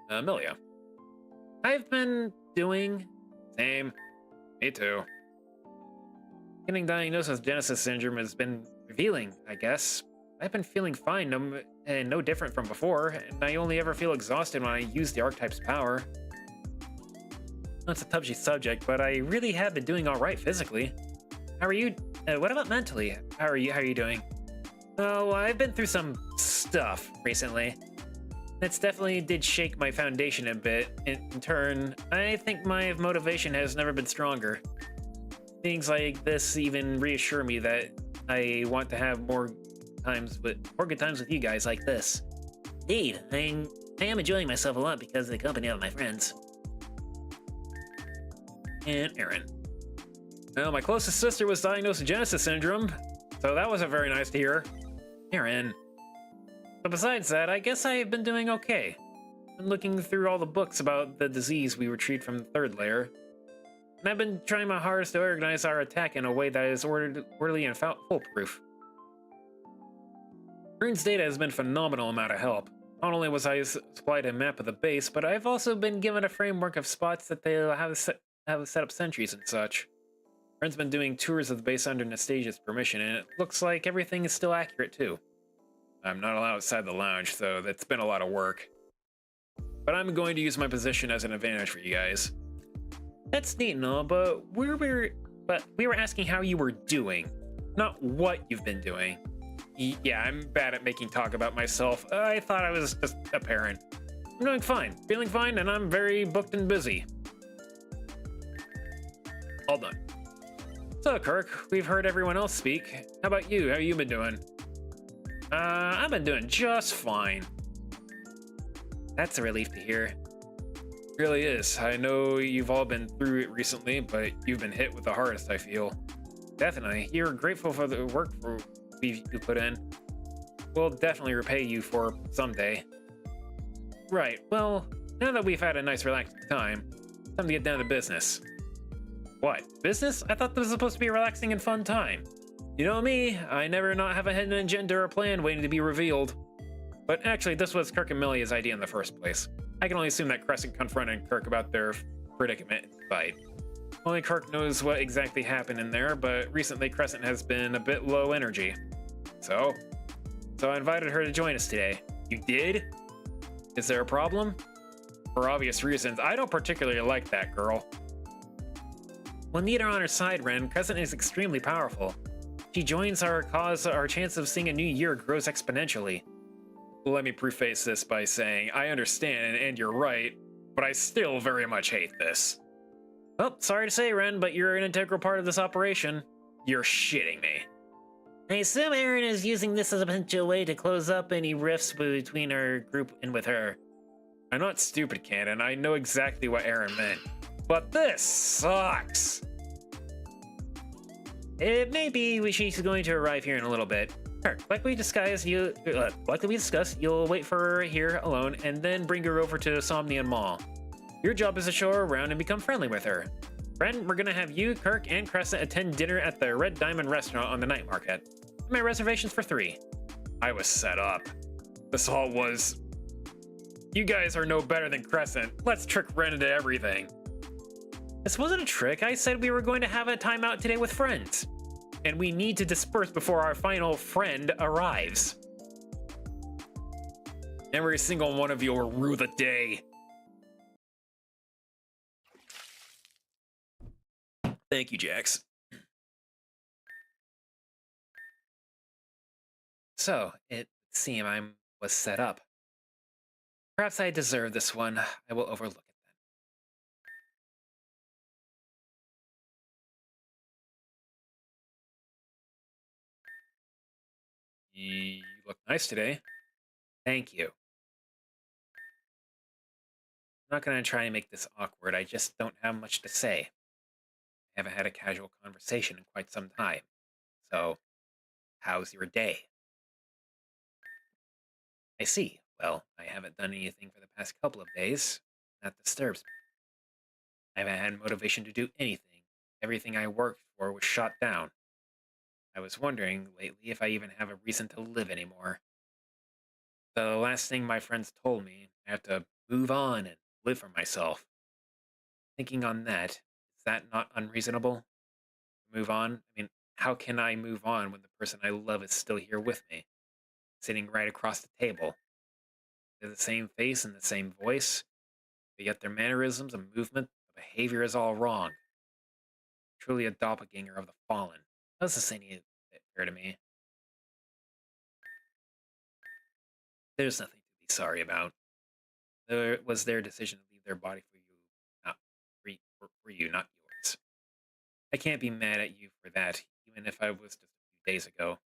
Speaker 1: Amelia. I've been doing... Same. Me too. Getting diagnosed with Genesis syndrome has been revealing, I guess. I've been feeling fine, no different from before, and I only ever feel exhausted when I use the archetype's power. It's a touchy subject, but I really have been doing all right physically. How are you? What about mentally? How are you doing? Oh, I've been through some stuff recently. That's definitely did shake my foundation a bit. In turn, I think my motivation has never been stronger. Things like this even reassure me that I want to have more good times with you guys like this. Indeed, I am enjoying myself a lot because of the company of my friends. And Aaron. Well, my closest sister was diagnosed with Genesis syndrome, so that wasn't very nice to hear. Aaron. But besides that, I guess I've been doing okay. Been looking through all the books about the disease we retrieved from the third layer. And I've been trying my hardest to organize our attack in a way that is orderly and foolproof. Rune's data has been a phenomenal amount of help. Not only was I supplied a map of the base, but I've also been given a framework of spots that they'll have set up sentries and such. Friend's been doing tours of the base under Nastasia's permission, and it looks like everything is still accurate too. I'm not allowed outside the lounge, so that's been a lot of work. But I'm going to use my position as an advantage for you guys. That's neat and all, but we were asking how you were doing, not what you've been doing. Yeah, I'm bad at making talk about myself. I thought I was just a parent. I'm doing fine, feeling fine, and I'm very booked and busy. All done. So, Kirk, we've heard everyone else speak. How about you? How you been doing? I've been doing just fine. That's a relief to hear. It really is. I know you've all been through it recently, but you've been hit with the hardest, I feel. Definitely. You're grateful for the work you put in. We'll definitely repay you for someday. Right, well, now that we've had a nice relaxing time, time to get down to business. What, business? I thought this was supposed to be a relaxing and fun time. You know me, I never not have a hidden agenda or plan waiting to be revealed. But actually, this was Kirk and Millia's idea in the first place. I can only assume that Crescent confronted Kirk about their predicament fight. Only Kirk knows what exactly happened in there, but recently Crescent has been a bit low energy. So I invited her to join us today. You did? Is there a problem? For obvious reasons, I don't particularly like that girl. We'll need her on our side, Ren. Crescent is extremely powerful. She joins our cause, our chance of seeing a new year grows exponentially. Let me preface this by saying, I understand, and you're right, but I still very much hate this. Well, sorry to say, Ren, but you're an integral part of this operation. You're shitting me.
Speaker 6: I assume Aaron is using this as a potential way to close up any rifts between our group and with her.
Speaker 1: I'm not stupid, Cannon. I know exactly what Aaron meant. But this sucks!
Speaker 6: It may be she's going to arrive here in a little bit.
Speaker 1: Kirk, like we discussed, you'll wait for her here alone and then bring her over to Somnian Mall. Your job is to show her around and become friendly with her. Friend, we're gonna have you, Kirk, and Crescent attend dinner at the Red Diamond restaurant on the night market. My reservation's for 3. I was set up. This all was... You guys are no better than Crescent. Let's trick Ren into everything.
Speaker 5: This wasn't a trick. I said we were going to have a time out today with friends. And we need to disperse before our final friend arrives.
Speaker 1: Every single one of you will rue the day. Thank you, Jax.
Speaker 5: So, it seemed I was set up. Perhaps I deserve this one. I will overlook it.
Speaker 1: You look nice today.
Speaker 5: Thank you. I'm not gonna try and make this awkward. I just don't have much to say. I haven't had a casual conversation in quite some time. So, how's your day? I see. Well, I haven't done anything for the past couple of days. That disturbs me. I haven't had motivation to do anything. Everything I worked for was shot down. I was wondering lately if I even have a reason to live anymore. The last thing my friends told me, I have to move on and live for myself. Thinking on that, is that not unreasonable? Move on? I mean, how can I move on when the person I love is still here with me, sitting right across the table? They're the same face and the same voice, but yet their mannerisms and movement, the behavior is all wrong. Truly a doppelganger of the fallen. How does this any bit fair to me? There's nothing to be sorry about. It was their decision to leave their body for you, not for you, not yours. I can't be mad at you for that, even if I was just a few days ago.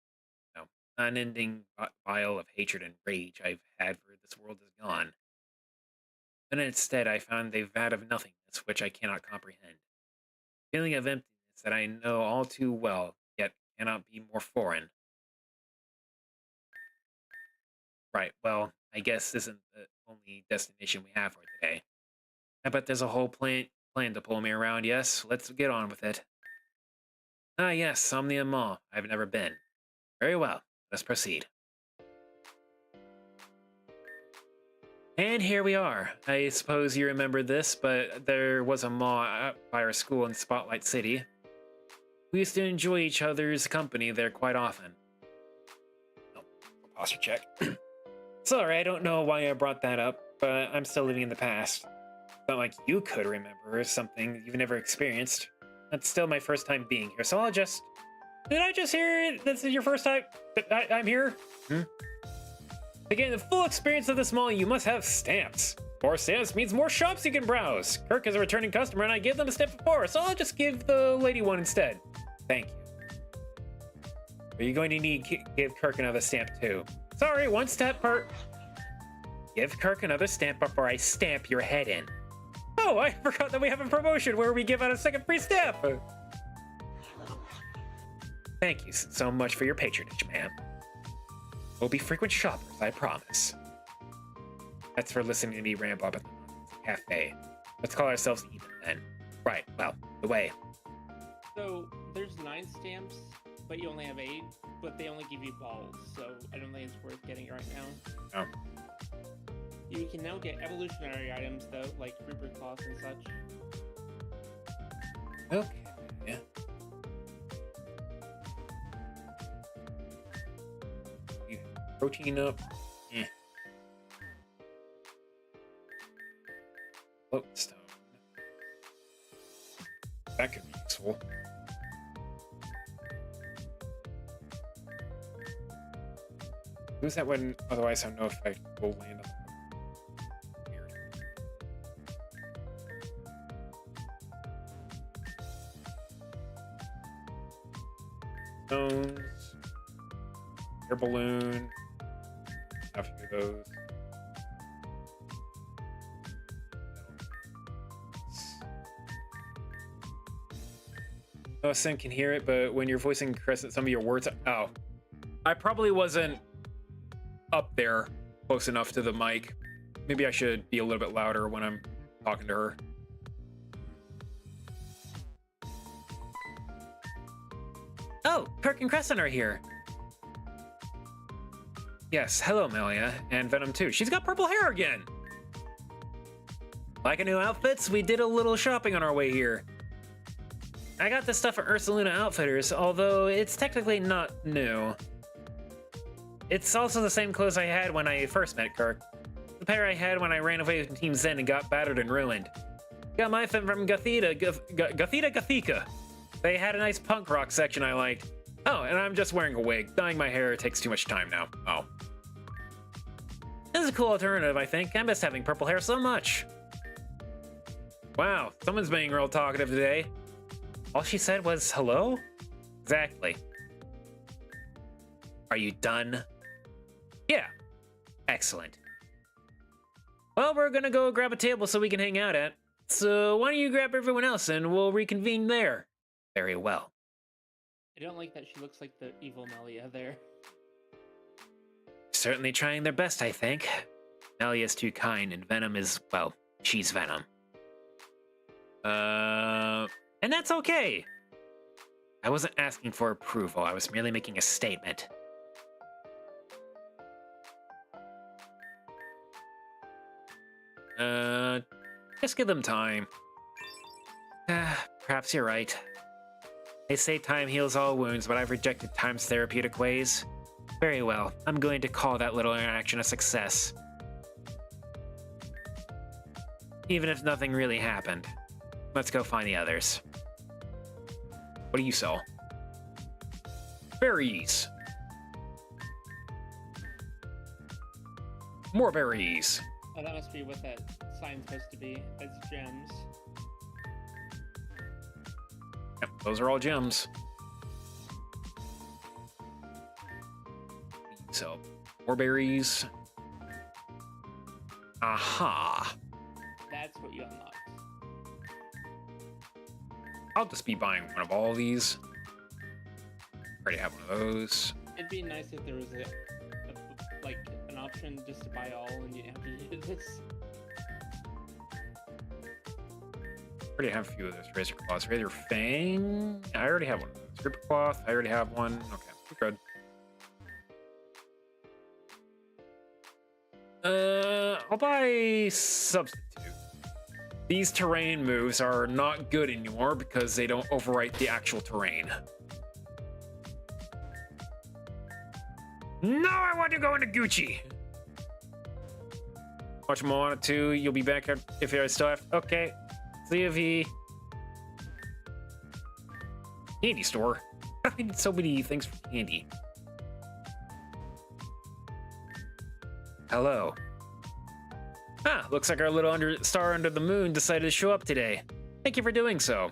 Speaker 5: No, unending vial of hatred and rage I've had for this world is gone. But instead, I found a vat of nothingness which I cannot comprehend. Feeling of emptiness that I know all too well, yet cannot be more foreign. Right, well, I guess this isn't the only destination we have for today. I bet there's a whole plan to pull me around, yes? Let's get on with it. Ah, yes, Somnia Mall. I've never been. Very well, let's proceed. And here we are. I suppose you remember this, but there was a mall by our school in Spotlight City. We used to enjoy each other's company there quite often. Oh, posture check. Sorry, I don't know why I brought that up, but I'm still living in the past. It's not like you could remember something you've never experienced. That's still my first time being here, so I'll just... Did I just hear this is your first time I'm here? To gain the full experience of this mall, you must have stamps. More stamps means more shops you can browse. Kirk is a returning customer and I gave them a stamp before, so I'll just give the lady one instead. Thank you. Are you going to need to give Kirk another stamp too? Sorry, one step per... Give Kirk another stamp before I stamp your head in. Oh, I forgot that we have a promotion where we give out a second free stamp. Thank you so much for your patronage, ma'am. We'll be frequent shoppers, I promise. That's for listening to me ramble up at the cafe. Let's call ourselves even then. Right, well, the way.
Speaker 2: So there's 9 stamps, but you only have 8, but they only give you balls, so I don't think it's worth getting right now.
Speaker 1: Oh.
Speaker 2: You can now get evolutionary items though, like Reaper Claws and such.
Speaker 1: Okay. Yeah. Protein up. Floatstone. That could be useful. Lose that one, otherwise have no effect. Will land on the weird. Stones. Air balloon. A few of those. Oh, Sim can hear it, but when you're voicing Chris at some of your words, oh, I probably wasn't up there close enough to the mic. Maybe I should be a little bit louder when I'm talking to her.
Speaker 5: Oh, Kirk and Crescent are here.
Speaker 1: Yes, hello, Melia, and Venom too. She's got purple hair again.
Speaker 5: Like a new outfits, we did a little shopping on our way here. I got this stuff at Ursaluna Outfitters, although it's technically not new. It's also the same clothes I had when I first met Kirk. The pair I had when I ran away from Team Zen and got battered and ruined. Got my fit from Gathita. They had a nice punk rock section I liked. Oh, and I'm just wearing a wig. Dyeing my hair takes too much time now. Oh. This is a cool alternative, I think. I miss having purple hair so much. Wow, someone's being real talkative today. All she said was hello? Exactly. Are you done? Yeah. Excellent. Well, we're gonna go grab a table so we can hang out at. So why don't you grab everyone else and we'll reconvene there. Very well.
Speaker 2: I don't like that she looks like the evil Melia there.
Speaker 5: Certainly trying their best, I think. Melia's too kind, and Venom is, well, she's Venom. And that's okay. I wasn't asking for approval, I was merely making a statement. Just give them time. Perhaps you're right. They say time heals all wounds, but I've rejected time's therapeutic ways. Very well, I'm going to call that little interaction a success. Even if nothing really happened. Let's go find the others. What do you sell? Berries. More berries.
Speaker 2: Oh, that must be what that sign's supposed to be. That's gems.
Speaker 5: Yep, those are all gems. So, more berries. Aha.
Speaker 2: That's what you unlocked.
Speaker 5: I'll just be buying one of all these. Already have one of those.
Speaker 2: It'd be nice if there was like an option just to buy all and you didn't have to do this.
Speaker 5: Already have a few of those razor claws. Razor fang. I already have one of those. Ripper cloth. I already have one. Okay, we're good. I'll buy substitute. These terrain moves are not good anymore because they don't overwrite the actual terrain. No, I want to go into Gucci. Watch Moana 2. You'll be back if I still have. Okay. See if he. Candy store. I need so many things for candy. Hello. Ah, looks like our little star under the moon decided to show up today. Thank you for doing so.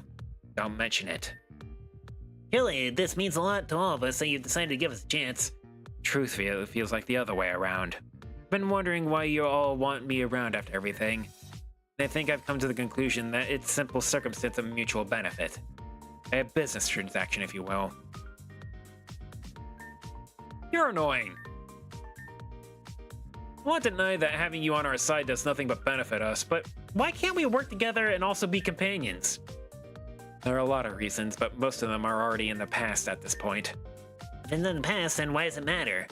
Speaker 5: Don't mention it.
Speaker 6: Really, this means a lot to all of us that you decided to give us a chance.
Speaker 5: Truthfully, it feels like the other way around. Been wondering why you all want me around after everything. I think I've come to the conclusion that it's simple circumstance of mutual benefit. A business transaction, if you will. You're annoying. I won't deny that having you on our side does nothing but benefit us, but why can't we work together and also be companions? There are a lot of reasons, but most of them are already in the past at this point.
Speaker 6: If it's in the past, then why does it matter?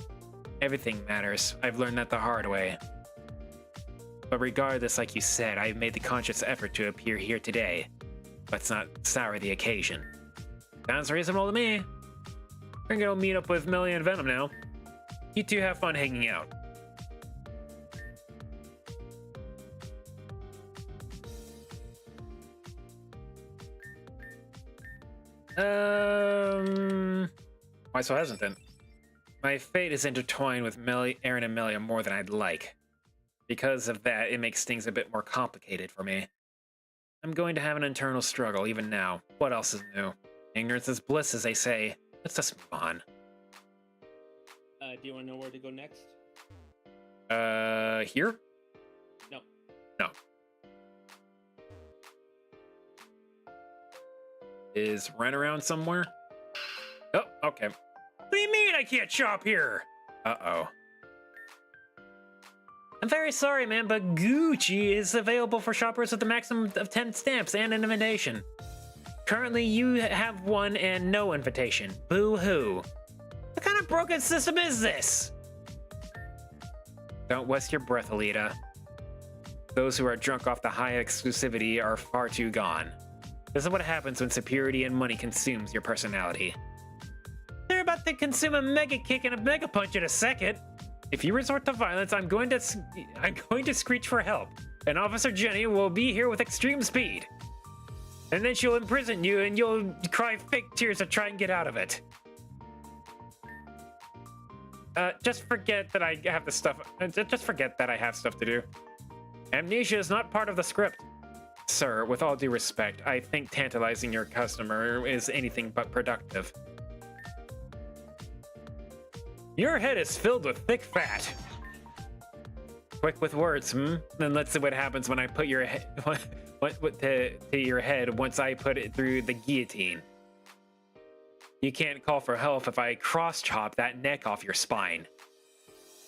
Speaker 5: Everything matters. I've learned that the hard way. But regardless, like you said, I've made the conscious effort to appear here today. Let's not sour the occasion. Sounds reasonable to me. We're gonna meet up with Melia and Venom now. You two have fun hanging out. Why so hesitant? My fate is intertwined with Aaron and Melia more than I'd like. Because of that, it makes things a bit more complicated for me. I'm going to have an internal struggle, even now. What else is new? Ignorance is bliss, as they say. Let's just move on.
Speaker 2: Do you want to know where to go next?
Speaker 5: Here?
Speaker 2: No.
Speaker 5: No. Is Ren around somewhere? Oh, okay. What do you mean I can't shop here? Uh-oh. I'm very sorry, man, but Gucci is available for shoppers with a maximum of 10 stamps and an invitation. Currently, you have one and no invitation. Boo-hoo. What kind of broken system is this? Don't waste your breath, Alita. Those who are drunk off the high exclusivity are far too gone. This is what happens when superiority and money consumes your personality. They're about to consume a mega kick and a mega punch in a second. If you resort to violence, I'm going to screech for help. And Officer Jenny will be here with extreme speed. And then she'll imprison you and you'll cry fake tears to try and get out of it. Just forget that I have the stuff. Just forget that I have stuff to do. Amnesia is not part of the script. Sir, with all due respect, I think tantalizing your customer is anything but productive.
Speaker 1: Your head is filled with thick fat. Quick with words, Then let's see what happens when I put your head to your head once I put it through the guillotine. You can't call for help if I cross-chop that neck off your spine.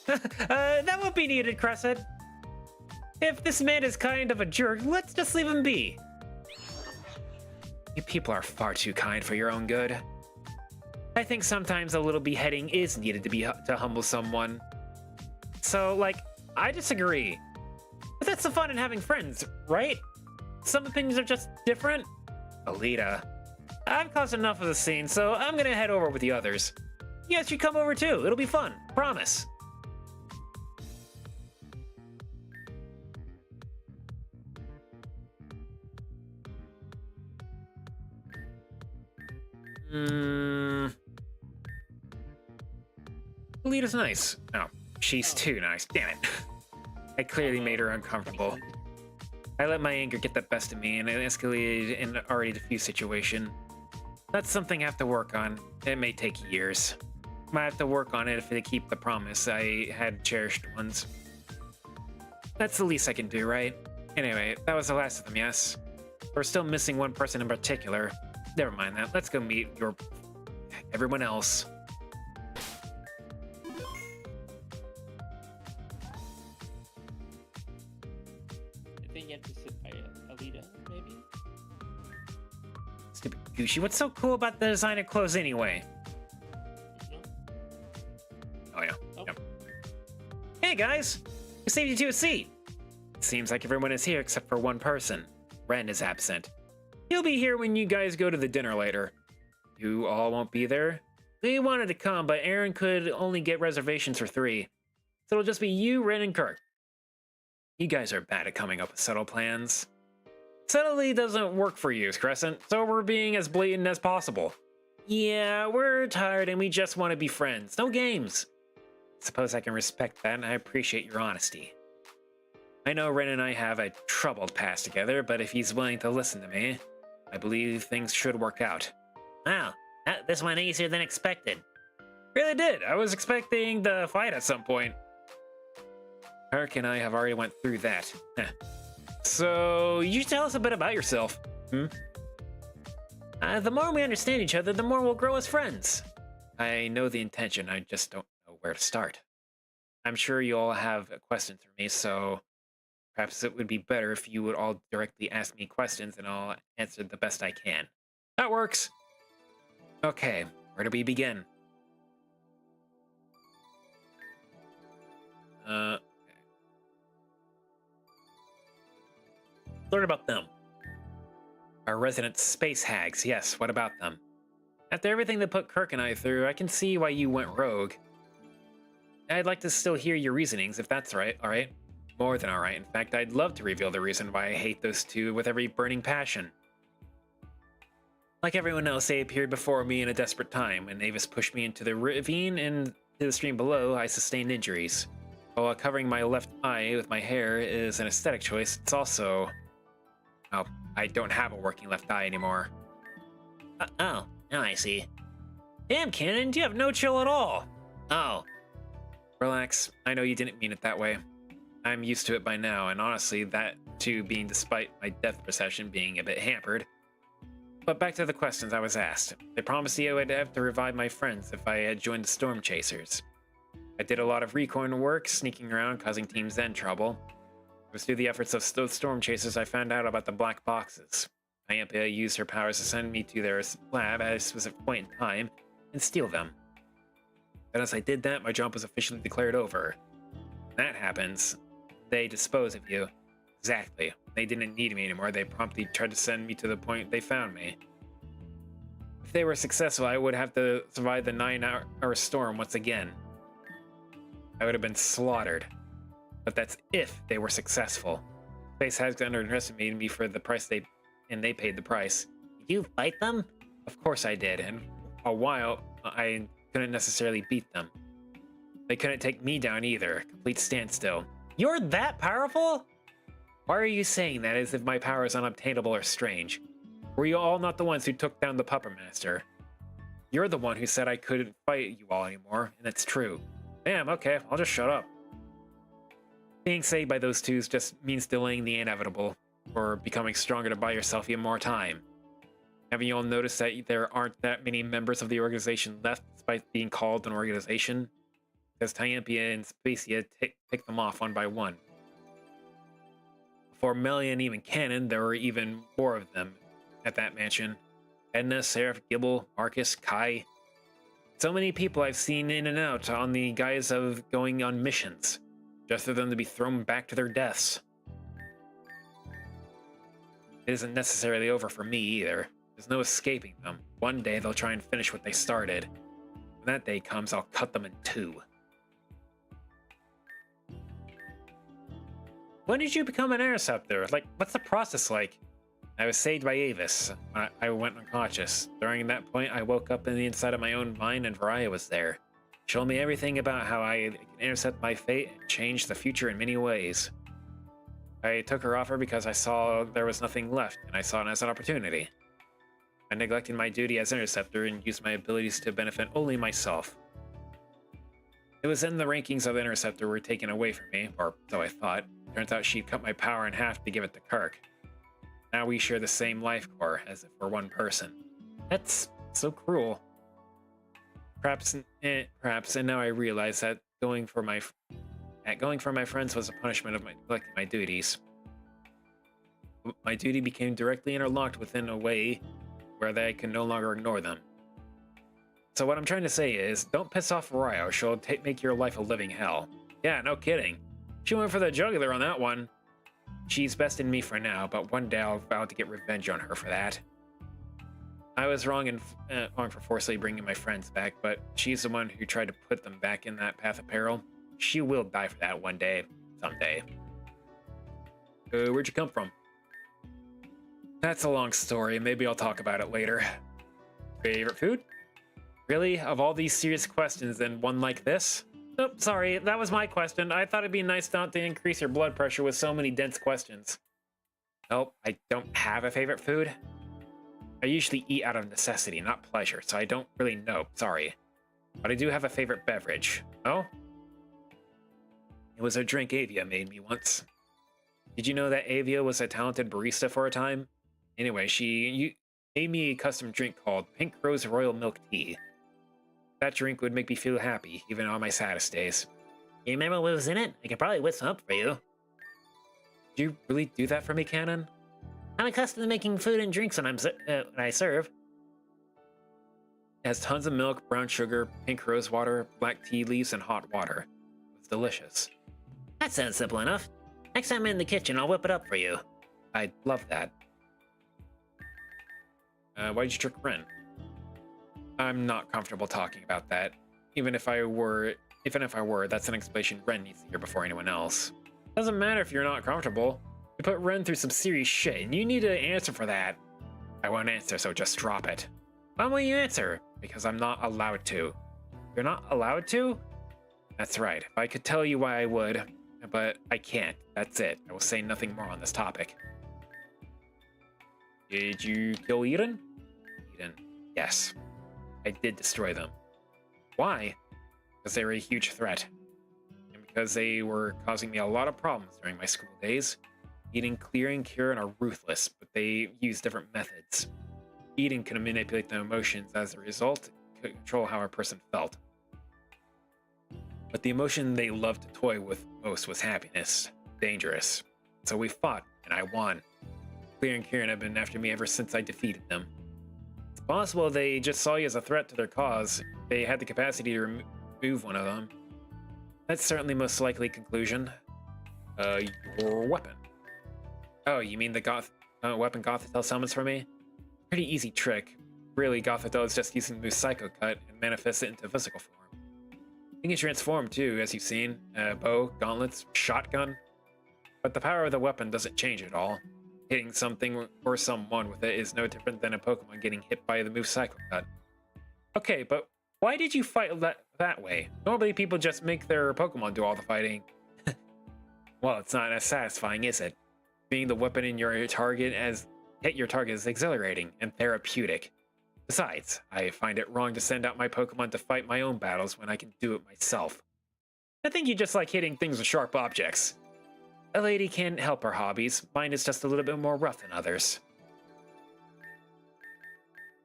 Speaker 1: That won't be needed, Crescent. If this man is kind of a jerk, let's just leave him be. You people are far too kind for your own good. I think sometimes a little beheading is needed to humble someone. So, like, I disagree. But that's the fun in having friends, right? Some opinions are just different. Alita, I've caused enough of the scene, so I'm gonna head over with the others. You guys should come over too. It'll be fun. Promise. Alita's nice. Oh, she's too nice. Damn it. I clearly made her uncomfortable. I let my anger get the best of me, and it escalated in an already diffused situation. That's something I have to work on. It may take years. I have to work on it if I keep the promise I had cherished ones. That's the least I can do, right? Anyway, that was the last of them, yes? We're still missing one person in particular. Never mind that. Let's go meet everyone else.
Speaker 2: I think you have to sit by Alita, maybe?
Speaker 1: Stupid Gucci, what's so cool about the design of clothes anyway?
Speaker 2: No?
Speaker 1: Oh, yeah.
Speaker 2: Oh.
Speaker 1: Yep. Hey, guys! We saved you to a seat! It seems like everyone is here except for one person. Ren is absent. He'll be here when you guys go to the dinner later. You all won't be there? We wanted to come, but Aaron could only get reservations for 3. So it'll just be you, Ren, and Kirk. You guys are bad at coming up with subtle plans. Subtlety doesn't work for you, Crescent, so we're being as blatant as possible. Yeah, we're tired and we just want to be friends. No games. Suppose I can respect that, and I appreciate your honesty. I know Ren and I have a troubled past together, but if he's willing to listen to me, I believe things should work out.
Speaker 6: Wow, this went easier than expected.
Speaker 1: Really did. I was expecting the fight at some point. Kirk and I have already went through that. So, you tell us a bit about yourself. The more we understand each other, the more we'll grow as friends. I know the intention, I just don't know where to start. I'm sure you all have questions for me, so perhaps it would be better if you would all directly ask me questions and I'll answer the best I can. That works. Okay, where do we begin? Learn about them. Our resident space hags, yes, what about them? After everything that put Kirk and I through, I can see why you went rogue. I'd like to still hear your reasonings, if that's right, alright? More than alright. In fact, I'd love to reveal the reason why I hate those two with every burning passion. Like everyone else, they appeared before me in a desperate time. When Avis pushed me into the ravine and to the stream below, I sustained injuries. While covering my left eye with my hair is an aesthetic choice, it's also... Oh, I don't have a working left eye anymore.
Speaker 6: Oh, now I see.
Speaker 1: Damn, Cannon, you have no chill at all.
Speaker 6: Oh.
Speaker 1: Relax, I know you didn't mean it that way. I'm used to it by now, and honestly, that too being despite my depth perception being a bit hampered. But back to the questions I was asked. They promised I would have to revive my friends if I had joined the Storm Chasers. I did a lot of recon work, sneaking around, causing Team Zen trouble. It was through the efforts of those Storm Chasers I found out about the black boxes. Iampa used her powers to send me to their lab at a specific point in time and steal them. But as I did that, my job was officially declared over. When that happens, they dispose of you. Exactly. They didn't need me anymore. They promptly tried to send me to the point they found me. If they were successful, I would have to survive the 9-hour storm once again. I would have been slaughtered. But that's if they were successful. Space has underestimated me for the price they paid the price.
Speaker 6: Did you fight them?
Speaker 1: Of course I did, and a while I couldn't necessarily beat them. They couldn't take me down either. Complete standstill. You're that powerful? Why are you saying that as if my power is unobtainable or strange? Were you all not the ones who took down the Puppet Master? You're the one who said I couldn't fight you all anymore, and it's true. Damn, okay, I'll just shut up. Being saved by those two just means delaying the inevitable, or becoming stronger to buy yourself even more time. Haven't you all noticed that there aren't that many members of the organization left despite being called an organization? Because Tyempia and Spacia picked them off one by one. Before Melia and even Canon, there were even more of them at that mansion. Edna, Seraph, Gibble, Marcus, Kai. So many people I've seen in and out on the guise of going on missions, just for them to be thrown back to their deaths. It isn't necessarily over for me either. There's no escaping them. One day they'll try and finish what they started. When that day comes, I'll cut them in two. When did you become an interceptor? Like, what's the process like? I was saved by Avis. I went unconscious. During that point, I woke up in the inside of my own mind and Varaya was there. She told me everything about how I can intercept my fate and change the future in many ways. I took her offer because I saw there was nothing left, and I saw it as an opportunity. I neglected my duty as interceptor and used my abilities to benefit only myself. It was then the rankings of the interceptor were taken away from me, or so I thought. Turns out she cut my power in half to give it to Kirk. Now we share the same life core, as if we're one person. That's so cruel. Perhaps, and now I realize that going for my friends was a punishment of neglecting my duties. My duty became directly interlocked within a way where I can no longer ignore them. So what I'm trying to say is, don't piss off Varaya or she'll make your life a living hell. Yeah, no kidding. She went for the jugular on that one. She's besting me for now, but one day I'll vow to get revenge on her for that. I was wrong for forcibly bringing my friends back, but she's the one who tried to put them back in that path of peril. She will die for that one day, someday. Where'd you come from? That's a long story. Maybe I'll talk about it later. Favorite food? Really? Of all these serious questions, then one like this? Oh, sorry, that was my question. I thought it'd be nice not to increase your blood pressure with so many dense questions. Nope, I don't have a favorite food. I usually eat out of necessity, not pleasure, so I don't really know, sorry. But I do have a favorite beverage. Oh? It was a drink Avia made me once. Did you know that Avia was a talented barista for a time? Anyway, she made me a custom drink called Pink Rose Royal Milk Tea. That drink would make me feel happy, even on my saddest days.
Speaker 6: You remember what was in it? I could probably whip some up for you.
Speaker 1: Did you really do that for me, Cannon?
Speaker 6: I'm accustomed to making food and drinks when I serve.
Speaker 1: It has tons of milk, brown sugar, pink rose water, black tea leaves, and hot water. It's delicious.
Speaker 6: That sounds simple enough. Next time I'm in the kitchen, I'll whip it up for you.
Speaker 1: I'd love that. Why'd you trick Ren? I'm not comfortable talking about that. Even if I were, that's an explanation Ren needs to hear before anyone else. Doesn't matter if you're not comfortable. You put Ren through some serious shit, and you need to answer for that. I won't answer, so just drop it. Why won't you answer? Because I'm not allowed to. You're not allowed to? That's right. If I could tell you why I would, but I can't. That's it. I will say nothing more on this topic. Did you kill Eden? Eden. Yes. I did destroy them. Why? Because they were a huge threat. And because they were causing me a lot of problems during my school days. Eden, Clear, and Kieran are ruthless, but they use different methods. Eden can manipulate the emotions as a result, control how a person felt. But the emotion they loved to toy with most was happiness. Dangerous. So we fought, and I won. Clear and Kieran have been after me ever since I defeated them. It's possible they just saw you as a threat to their cause. They had the capacity to remove one of them. That's certainly most likely conclusion. Your weapon. Oh, you mean the weapon Gothitelle summons for me? Pretty easy trick. Really, Gothitelle is just using the move Psycho Cut and manifests it into physical form. You can transform too, as you've seen. Bow, gauntlets, shotgun. But the power of the weapon doesn't change at all. Hitting something or someone with it is no different than a Pokemon getting hit by the move Psycho Cut. Okay, but why did you fight that way? Normally people just make their Pokemon do all the fighting. Well, it's not as satisfying, is it? Being the weapon in your target hit your target is exhilarating and therapeutic. Besides, I find it wrong to send out my Pokemon to fight my own battles when I can do it myself. I think you just like hitting things with sharp objects. A lady can't help her hobbies. Mine is just a little bit more rough than others.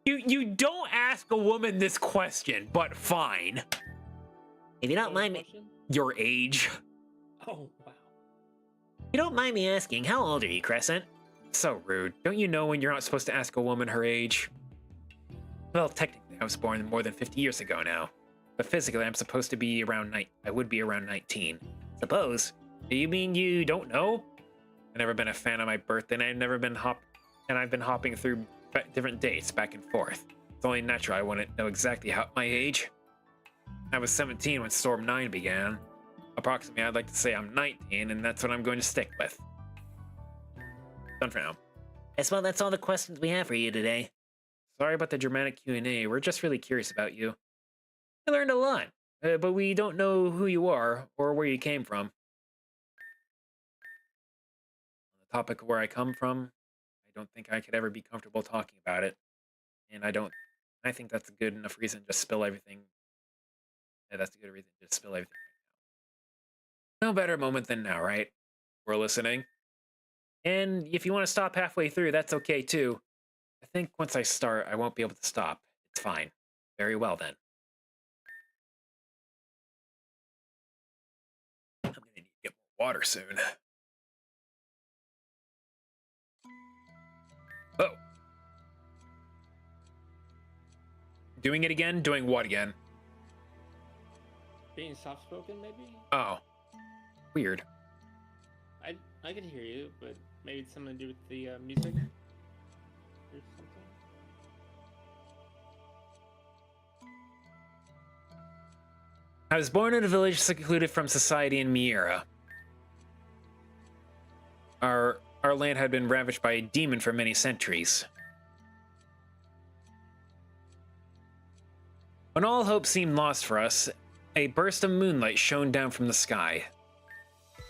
Speaker 1: You don't ask a woman this question, but fine.
Speaker 6: If you don't mind me,
Speaker 2: Question?
Speaker 1: Your age.
Speaker 2: Oh, wow.
Speaker 6: if you don't mind me asking, how old are you, Crescent?
Speaker 1: So rude. Don't you know when you're not supposed to ask a woman her age? Well, technically, I was born more than 50 years ago now. But physically, I'm supposed to be around I would be around 19.
Speaker 6: Suppose.
Speaker 1: You mean you don't know? I've never been a fan of my birth, and I've been hopping through different dates back and forth. It's only natural I wouldn't know exactly my age. I was 17 when Storm 9 began. Approximately, I'd like to say I'm 19, and that's what I'm going to stick with. Done for now.
Speaker 6: Yes, well, that's all the questions we have for you today.
Speaker 1: Sorry about the dramatic Q&A. We're just really curious about you. I learned a lot, but we don't know who you are or where you came from. On the topic of where I come from, I don't think I could ever be comfortable talking about it. And I think that's a good enough reason to just spill everything. Yeah, that's a good reason to just spill everything right now. No better moment than now, right? We're listening. And if you want to stop halfway through, that's okay too. I think once I start, I won't be able to stop. It's fine. Very well then. I'm gonna need to get more water soon. Oh. Doing it again? Doing what again?
Speaker 2: Being soft-spoken, maybe?
Speaker 1: Oh. Weird.
Speaker 2: I can hear you, but maybe it's something to do with the music or something.
Speaker 1: I was born in a village secluded from society in Miera. Our land had been ravaged by a demon for many centuries. When all hope seemed lost for us, a burst of moonlight shone down from the sky.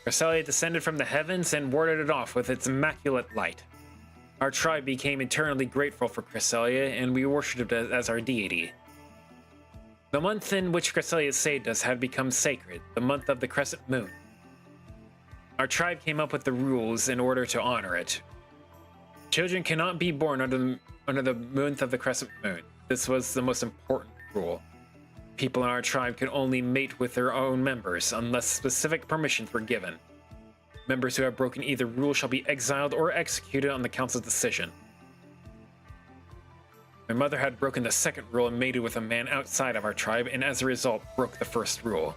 Speaker 1: Cresselia descended from the heavens and warded it off with its immaculate light. Our tribe became eternally grateful for Cresselia, and we worshipped it as our deity. The month in which Cresselia saved us had become sacred, the month of the crescent moon. Our tribe came up with the rules in order to honor it. Children cannot be born under the month of the crescent moon. This was the most important rule. People in our tribe could only mate with their own members unless specific permissions were given. Members who have broken either rule shall be exiled or executed on the council's decision. My mother had broken the second rule and mated with a man outside of our tribe, and as a result broke the first rule.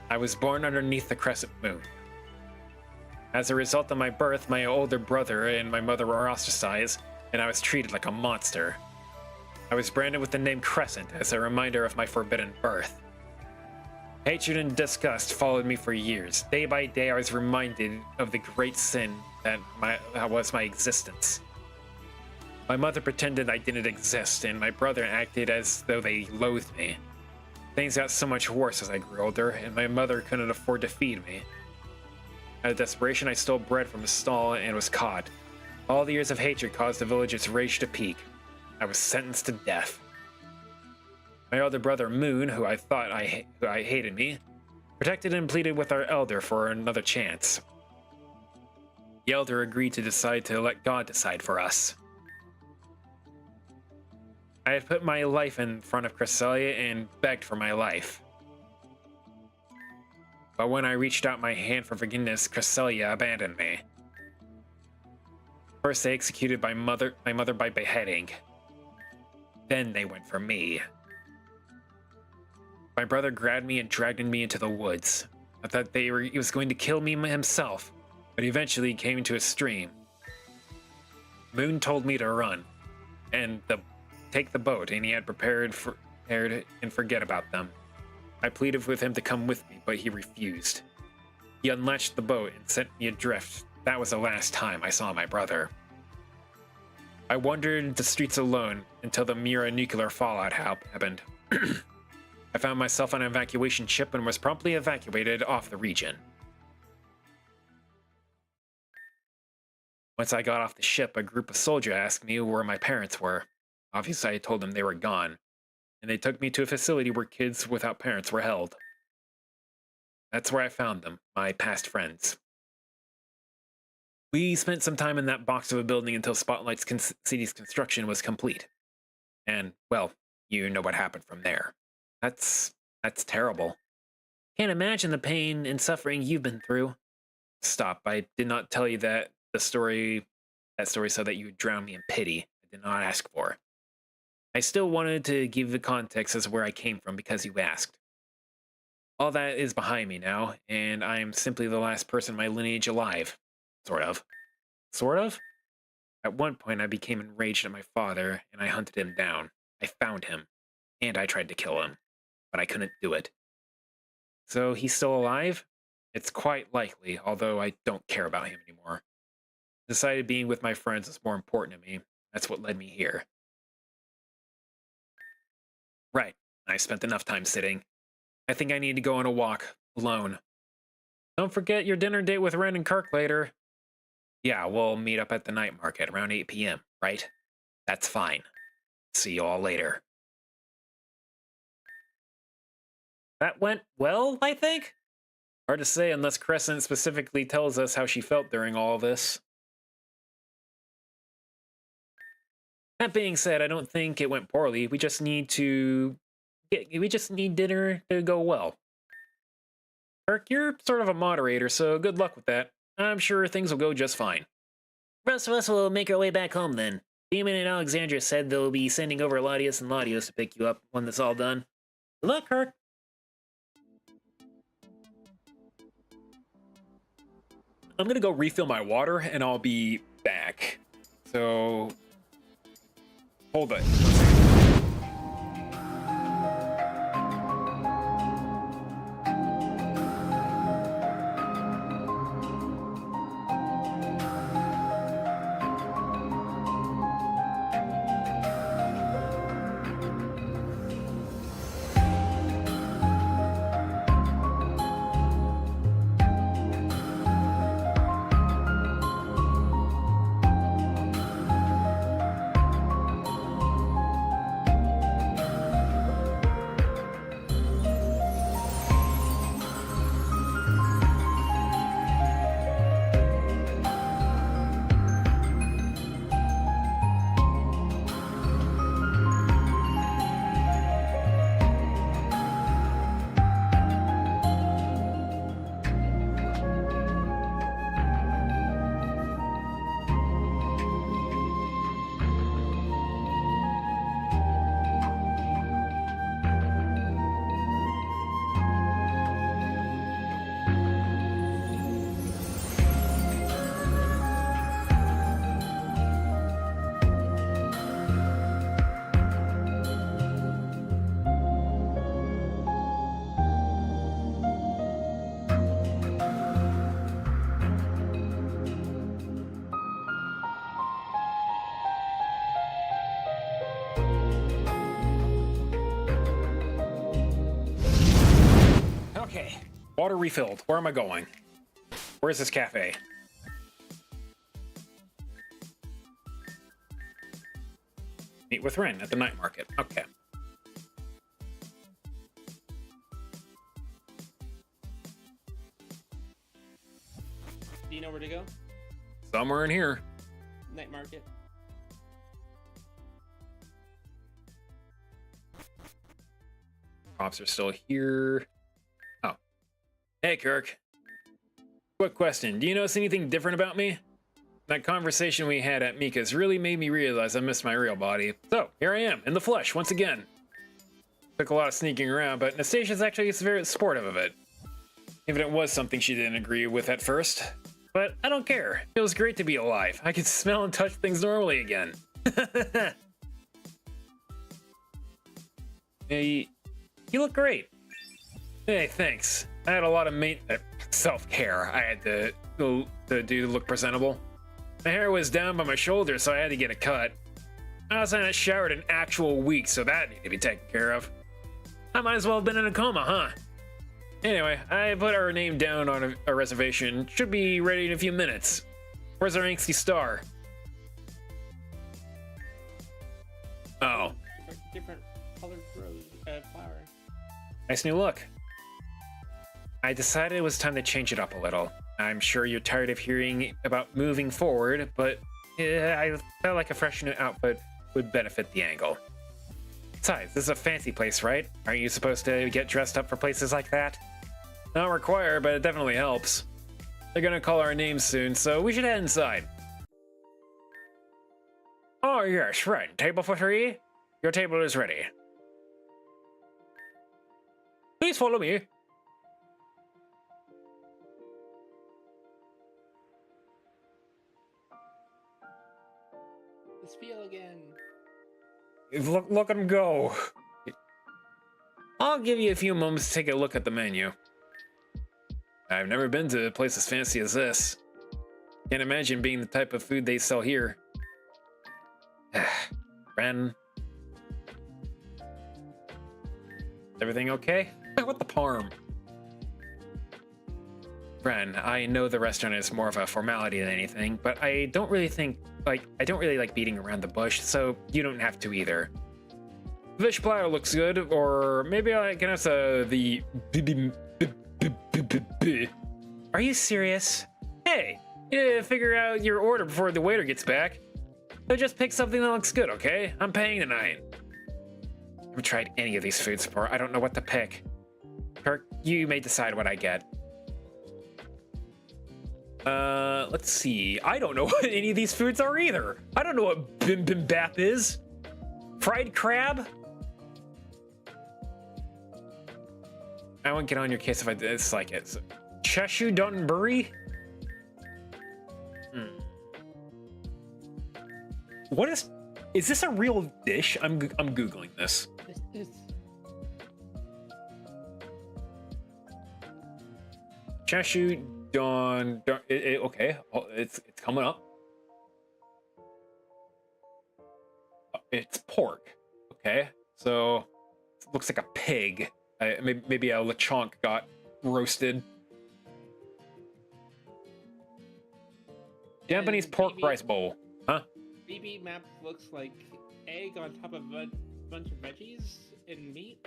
Speaker 1: I was born underneath the crescent moon. As a result of my birth, my older brother and my mother were ostracized, and I was treated like a monster. I was branded with the name Crescent as a reminder of my forbidden birth. Hatred and disgust followed me for years. Day by day, I was reminded of the great sin that was my existence. My mother pretended I didn't exist, and my brother acted as though they loathed me. Things got so much worse as I grew older, and my mother couldn't afford to feed me. Out of desperation, I stole bread from a stall and was caught. All the years of hatred caused the village's rage to peak. I was sentenced to death. My older brother, Moon, who I thought hated me, protected and pleaded with our elder for another chance. The elder agreed to let God decide for us. I had put my life in front of Cresselia and begged for my life. But when I reached out my hand for forgiveness, Cresselia abandoned me. First, they executed my mother by beheading. Then they went for me. My brother grabbed me and dragged me into the woods. I thought he was going to kill me himself, but eventually came into a stream. Moon told me to run, and take the boat, and he had prepared and forget about them. I pleaded with him to come with me, but he refused. He unlatched the boat and sent me adrift. That was the last time I saw my brother. I wandered the streets alone until the Mira nuclear fallout happened. I found myself on an evacuation ship and was promptly evacuated off the region. Once I got off the ship, a group of soldiers asked me where my parents were. Obviously, I told them they were gone, and they took me to a facility where kids without parents were held. That's where I found them, my past friends. We spent some time in that box of a building until Spotlight's city's construction was complete. And, well, you know what happened from there. That's terrible.
Speaker 5: Can't imagine the pain and suffering you've been through.
Speaker 1: Stop. I did not tell you that that story so that you would drown me in pity. I did not ask for. I still wanted to give the context as where I came from because you asked. All that is behind me now, and I am simply the last person in my lineage alive. Sort of. Sort of? At one point, I became enraged at my father, and I hunted him down. I found him, and I tried to kill him, but I couldn't do it. So he's still alive? It's quite likely, although I don't care about him anymore. Decided being with my friends is more important to me. That's what led me here. Right. I spent enough time sitting. I think I need to go on a walk, alone.
Speaker 5: Don't forget your dinner date with Ren and Kirk later.
Speaker 1: Yeah, we'll meet up at the night market around 8 p.m., right? That's fine. See you all later.
Speaker 5: That went well, I think? Hard to say unless Crescent specifically tells us how she felt during all of this. That being said, I don't think it went poorly. We just need dinner to go well. Kirk, you're sort of a moderator, so good luck with that. I'm sure things will go just fine.
Speaker 6: The rest of us will make our way back home then. Demon and Alexandria said they'll be sending over Latios and Latios to pick you up when this is all done. Good luck, Kirk.
Speaker 1: I'm gonna go refill my water, and I'll be back. So... hold it. Okay, water refilled. Where am I going? Where's this cafe? Meet with Ren at the night market. Okay.
Speaker 2: Do you know where to go?
Speaker 1: Somewhere in here.
Speaker 2: Night market.
Speaker 1: Cops are still here. Oh. Hey, Kirk. Quick question. Do you notice anything different about me? That conversation we had at Mika's really made me realize I missed my real body. So, here I am, in the flesh, once again. Took a lot of sneaking around, but Nastasia's actually very supportive of it. Even if it was something she didn't agree with at first. But I don't care. It feels great to be alive. I can smell and touch things normally again. Hey, you look great. Hey, thanks. I had a lot of self-care I had to do to look presentable. My hair was down by my shoulders, so I had to get a cut. I also hadn't showered in an actual week, so that needed to be taken care of. I might as well have been in a coma, huh? Anyway, I put our name down on a reservation. Should be ready in a few minutes. Where's our angsty star? Oh,
Speaker 2: different colored flower.
Speaker 1: nice new look. I decided it was time to change it up a little. I'm sure you're tired of hearing about moving forward, but I felt like a fresh new outfit would benefit the angle. Besides, this is a fancy place, right? Aren't you supposed to get dressed up for places like that? Not required, but it definitely helps. They're gonna call our names soon, so we should head inside. Oh yes, right. Table for 3? Your table is ready. Please follow me.
Speaker 2: The spiel again.
Speaker 1: Look at him go. I'll give you a few moments to take a look at the menu. I've never been to a place as fancy as this. Can't imagine being the type of food they sell here. Ren. Everything okay? What the parm? Ren, I know the restaurant is more of a formality than anything, but I don't really like beating around the bush, so you don't have to either. Fish platter looks good, or maybe I can ask the... Are you serious? Hey, figure out your order before the waiter gets back. So just pick something that looks good, okay? I'm paying tonight. I haven't tried any of these foods before. I don't know what to pick. Kirk, you may decide what I get. Let's see. I don't know what any of these foods are either. I don't know what bibimbap is. Fried crab? I won't get on your case if I dislike it. So, Cheshu Dunbury? What is this a real dish? I'm Googling this.
Speaker 2: This
Speaker 1: Cheshu Don, okay, it's coming up. It's pork. Okay, so it looks like a pig. Maybe a lechonk got roasted. Japanese pork rice bowl, huh?
Speaker 2: BB map looks like egg on top of a bunch of veggies and meat.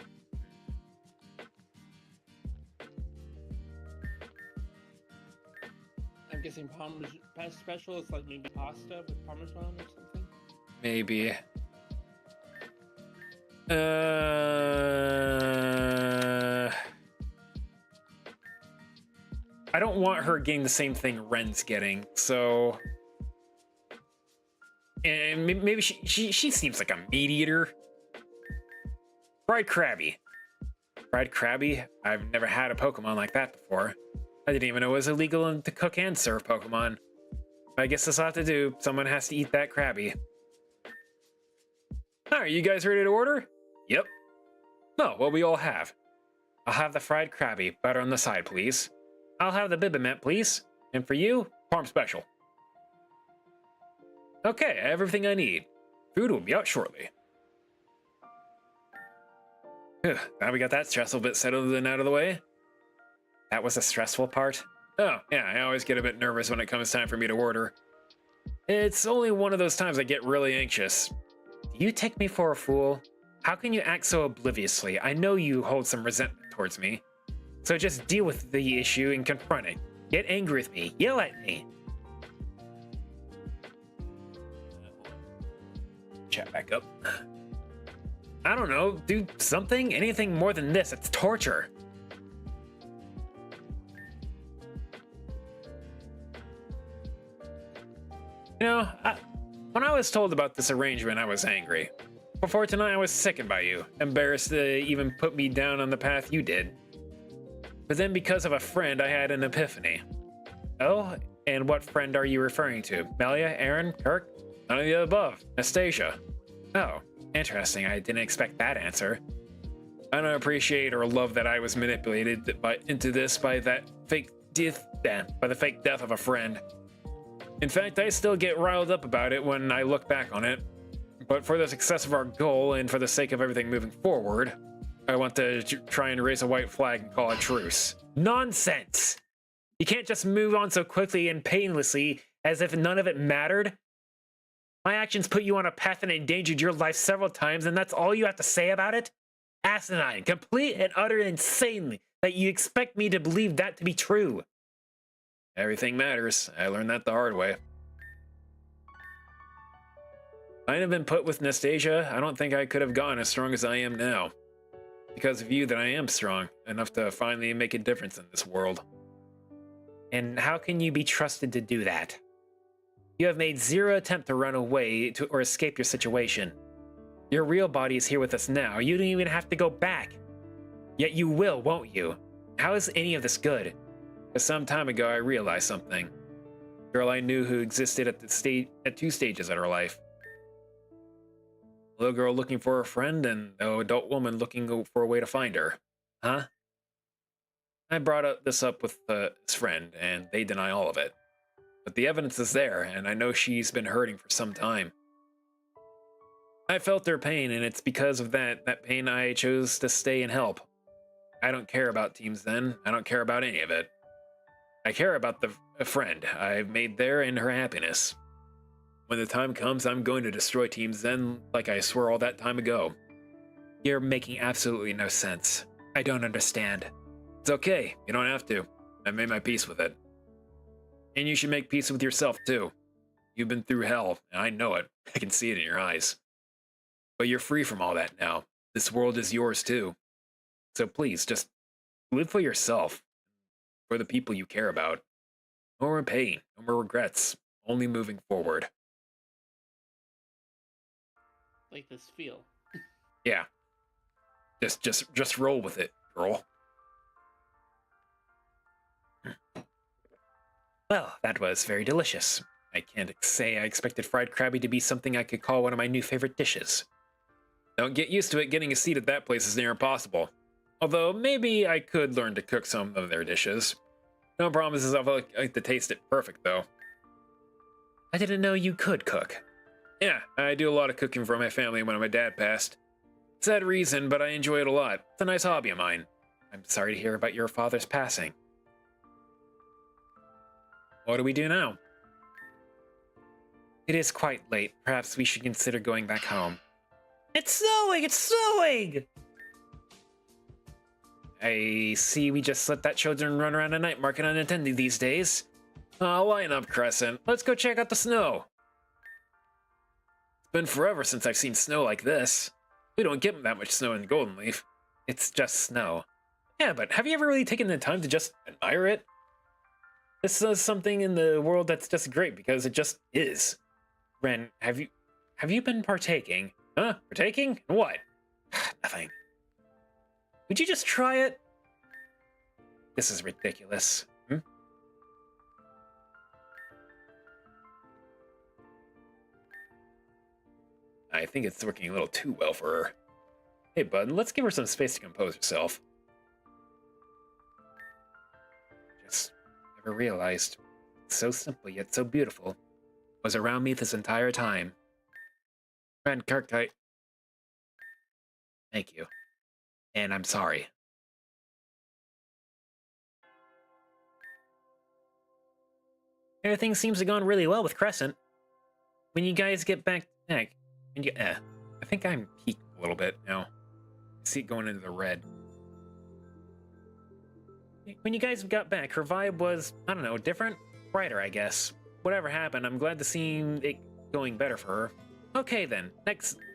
Speaker 2: I'm guessing Parmesan special is like maybe pasta with Parmesan or something.
Speaker 1: Maybe. I don't want her getting the same thing Ren's getting, so. And maybe she seems like a meat eater. Fried Krabby. Fried Krabby? I've never had a Pokemon like that before. I didn't even know it was illegal to cook and serve Pokemon. I guess this will have to do. Someone has to eat that Krabby. Alright, you guys ready to order? Yep. No, what we all have. I'll have the fried Krabby, butter on the side, please. I'll have the bibimbap, please. And for you, farm special. Okay, everything I need. Food will be out shortly. Now we got that stressful bit settled and out of the way. That was the stressful part? Oh, yeah, I always get a bit nervous when it comes time for me to order. It's only one of those times I get really anxious. Do you take me for a fool? How can you act so obliviously? I know you hold some resentment towards me. So just deal with the issue and confront it. Get angry with me. Yell at me. Chat back up. I don't know. Do something? Anything more than this. It's torture. You know, when I was told about this arrangement, I was angry. Before tonight, I was sickened by you, embarrassed to even put me down on the path you did. But then because of a friend, I had an epiphany. Oh, and what friend are you referring to? Melia, Aaron, Kirk? None of the above. Anastasia. Oh, interesting. I didn't expect that answer. I don't appreciate or love that I was manipulated into this by that fake death, by the fake death of a friend. In fact, I still get riled up about it when I look back on it. But for the success of our goal and for the sake of everything moving forward, I want to try and raise a white flag and call a truce. Nonsense! You can't just move on so quickly and painlessly as if none of it mattered.
Speaker 5: My actions put you on a path and endangered your life several times, and that's all you have to say about it? Asinine, complete and utter insanely that you expect me to believe that to be true. Everything matters. I learned that the hard way. If I had been put with Nastasia, I don't think I could have gotten as strong as I am now. Because of you that I am strong, enough to finally make a difference in this world. And how can you be trusted to do that? You have made zero attempt to run away or escape your situation. Your real body is here with us now. You don't even have to go back. Yet you will, won't you? How is any of this good? Because some time ago I realized something. A girl I knew who existed at two stages in her life. A little girl looking for a friend and an adult woman looking for a way to find her. Huh? I brought this up with his friend, and they deny all of it. But the evidence is there, and I know she's been hurting for some time. I felt her pain, and it's because of that pain I chose to stay and help. I don't care about Team Zen. I don't care about any of it. I care about the friend I've made there and her happiness. When the time comes, I'm going to destroy Team Zen like I swore all that time ago. You're making absolutely no sense. I don't understand. It's okay. You don't have to. I made my peace with it. And you should make peace with yourself, too. You've been through hell, and I know it. I can see it in your eyes. But you're free from all that now. This world is yours, too. So please, just live for yourself. For the people you care about. No more pain, no more regrets. Only moving forward.
Speaker 2: Like this feel.
Speaker 1: Yeah. Just roll with it, girl.
Speaker 5: Well, that was very delicious. I can't say I expected fried crabby to be something I could call one of my new favorite dishes.
Speaker 1: Don't get used to it. Getting a seat at that place is near impossible. Although, maybe I could learn to cook some of their dishes. No promises I'll like to taste it perfect, though.
Speaker 5: I didn't know you could cook.
Speaker 1: Yeah, I do a lot of cooking for my family when my dad passed. Sad reason, but I enjoy it a lot. It's a nice hobby of mine.
Speaker 5: I'm sorry to hear about your father's passing.
Speaker 1: What do we do now?
Speaker 5: It is quite late. Perhaps we should consider going back home. It's snowing! It's snowing! I see we just let that children run around a night market unattended these days.
Speaker 1: Line up, Crescent. Let's go check out the snow. It's been forever since I've seen snow like this. We don't get that much snow in Golden Leaf.
Speaker 5: It's just snow.
Speaker 1: Yeah, but have you ever really taken the time to just admire it? This is something in the world that's just great because it just is.
Speaker 5: Ren, have you been partaking?
Speaker 1: Huh? Partaking? In what?
Speaker 5: Nothing.
Speaker 1: Would you just try it?
Speaker 5: This is ridiculous.
Speaker 1: I think it's working a little too well for her. Hey, bud, let's give her some space to compose herself.
Speaker 5: Just never realized. So simple yet so beautiful. Was around me this entire time.
Speaker 1: Friend Kirk,
Speaker 5: Thank you. And I'm sorry. Everything seems to have gone really well with Crescent. When you guys get back,
Speaker 1: I think I'm peaked a little bit now. I see it going into the red.
Speaker 5: when you guys got back, her vibe was, I don't know, different? Brighter, I guess. Whatever happened, I'm glad to see it going better for her. Okay then,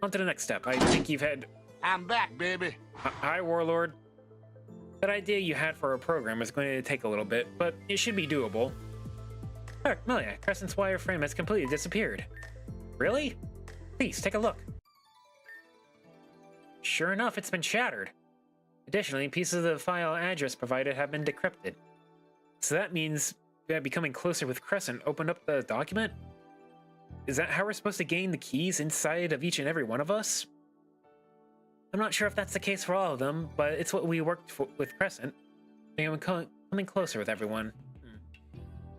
Speaker 5: on to the next step. I think you've had...
Speaker 3: I'm back, baby.
Speaker 5: Hi, Warlord. That idea you had for our program is going to take a little bit, but it should be doable. Look, Melia, Crescent's wireframe has completely disappeared. Really? Please, take a look. Sure enough, it's been shattered. Additionally, pieces of the file address provided have been decrypted. So that means that becoming closer with Crescent opened up the document? Is that how we're supposed to gain the keys inside of each and every one of us? I'm not sure if that's the case for all of them, but it's what we worked for with Crescent. Coming closer with everyone.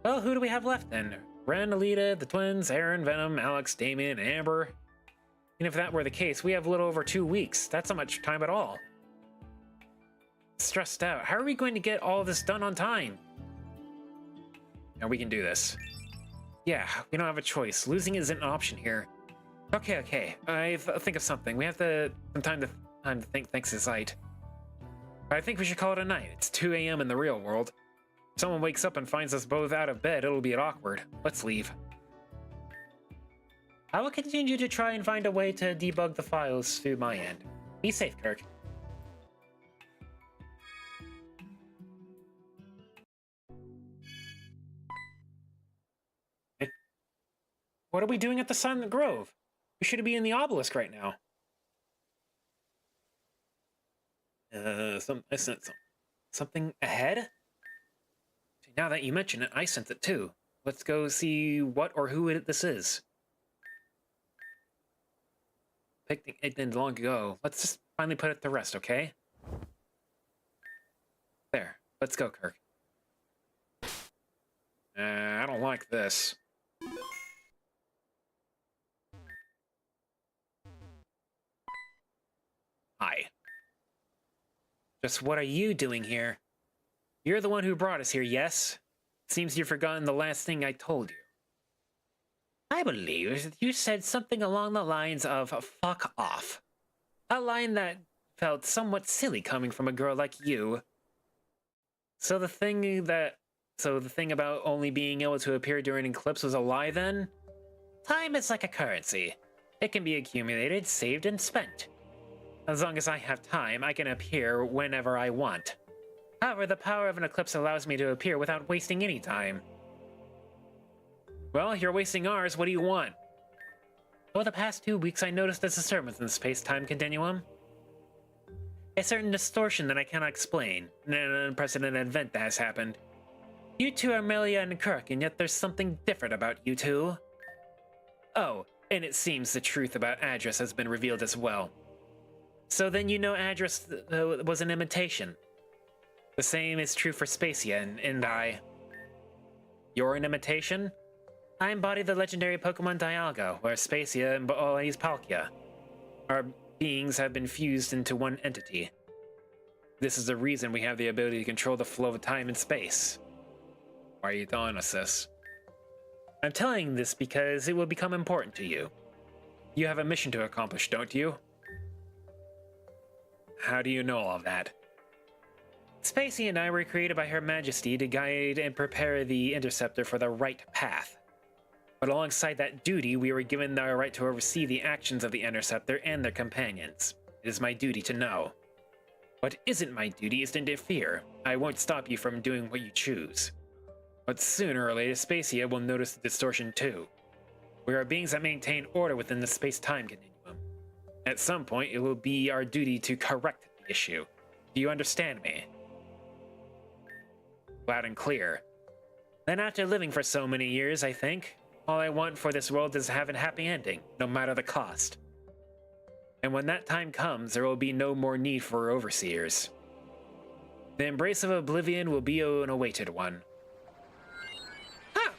Speaker 5: Well, who do we have left then? Ren, Alita, the twins, Aaron, Venom, Alex, Damien, and Amber. And if that were the case, we have a little over 2 weeks. That's not much time at all. Stressed out. How are we going to get all of this done on time? Now we can do this. Yeah, we don't have a choice. Losing isn't an option here. Okay. Think of something. We have some time to think things is right. I think we should call it a night. It's 2 a.m. in the real world. If someone wakes up and finds us both out of bed, it'll be awkward. Let's leave. I will continue to try and find a way to debug the files through my end. Be safe, Kirk. What are we doing at the Silent Grove? We should be in the obelisk right now. I sent something ahead? Now that you mention it, I sent it too. Let's go see what or who this is. Picked it in long ago. Let's just finally put it to rest, okay? There. Let's go, Kirk. I don't like this. Hi. Just what are you doing here? You're the one who brought us here, yes? Seems you've forgotten the last thing I told you. I believe you said something along the lines of fuck off. A line that felt somewhat silly coming from a girl like you. So the thing about only being able to appear during an eclipse was a lie then? Time is like a currency. It can be accumulated, saved, and spent. As long as I have time, I can appear whenever I want. However, the power of an eclipse allows me to appear without wasting any time. Well, you're wasting ours. What do you want? Over the past 2 weeks, I noticed a disturbance in the space-time continuum. A certain distortion that I cannot explain, and an unprecedented event that has happened. You two are Melia and Kirk, and yet there's something different about you two. Oh, and it seems the truth about Address has been revealed as well. So then you know Address was an imitation. The same is true for Spacia and I. You're an imitation? I embody the legendary Pokemon Dialga, where Spacia embodies Palkia. Our beings have been fused into one entity. This is the reason we have the ability to control the flow of time and space. Why are you telling us this? I'm telling this because it will become important to you. You have a mission to accomplish, don't you? How do you know all of that? Spacey and I were created by Her Majesty to guide and prepare the Interceptor for the right path. But alongside that duty, we were given our right to oversee the actions of the Interceptor and their companions. It is my duty to know. What isn't my duty is to interfere. I won't stop you from doing what you choose. But sooner or later, Spacia will notice the distortion too. We are beings that maintain order within the space-time continuum. At some point, it will be our duty to correct the issue. Do you understand me? Loud and clear. Then after living for so many years, I think, all I want for this world is to have a happy ending, no matter the cost. And when that time comes, there will be no more need for overseers. The embrace of oblivion will be an awaited one. Huh!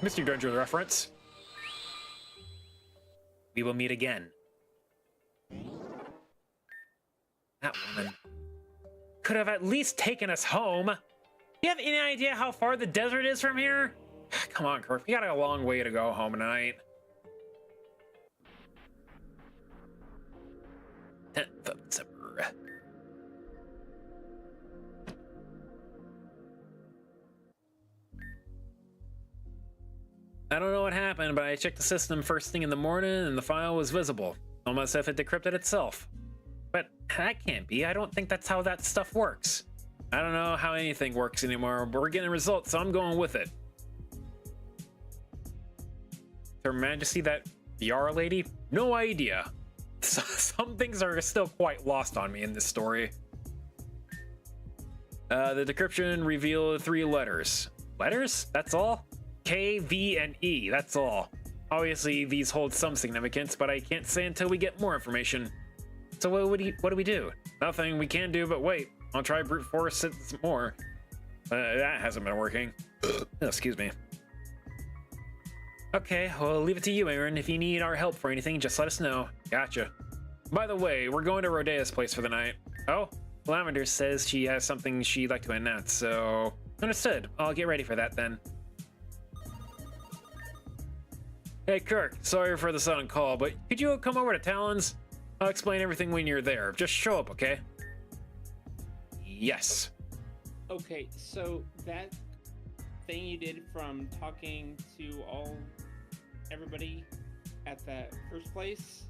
Speaker 5: Mr. Danger reference. We will meet again. That woman could have at least taken us home. Do you have any idea how far the desert is from here? Come on, Kirk. We got a long way to go home tonight. 10th of December. I don't know what happened, but I checked the system first thing in the morning and the file was visible. Almost as if it decrypted itself. But that can't be. I don't think that's how that stuff works. I don't know how anything works anymore, but we're getting results, so I'm going with it. Her Majesty, that VR lady? No idea. Some things are still quite lost on me in this story. The decryption revealed 3 letters. Letters? That's all? K, V, and E, that's all. Obviously, these hold some significance, but I can't say until we get more information. So what do we do? Nothing we can do but wait. I'll try brute force it some more. That hasn't been working. Excuse me. Okay, well, leave it to you, Aaron. If you need our help for anything, just let us know. Gotcha. By the way, we're going to Rodea's place for the night. Oh, Lavender says she has something she'd like to announce, so... Understood. I'll get ready for that then.
Speaker 1: Hey, Kirk, sorry for the sudden call, but could you come over to Talon's? I'll explain everything when you're there. Just show up, okay? Yes.
Speaker 2: Okay, so that thing you did from talking to everybody at the first place,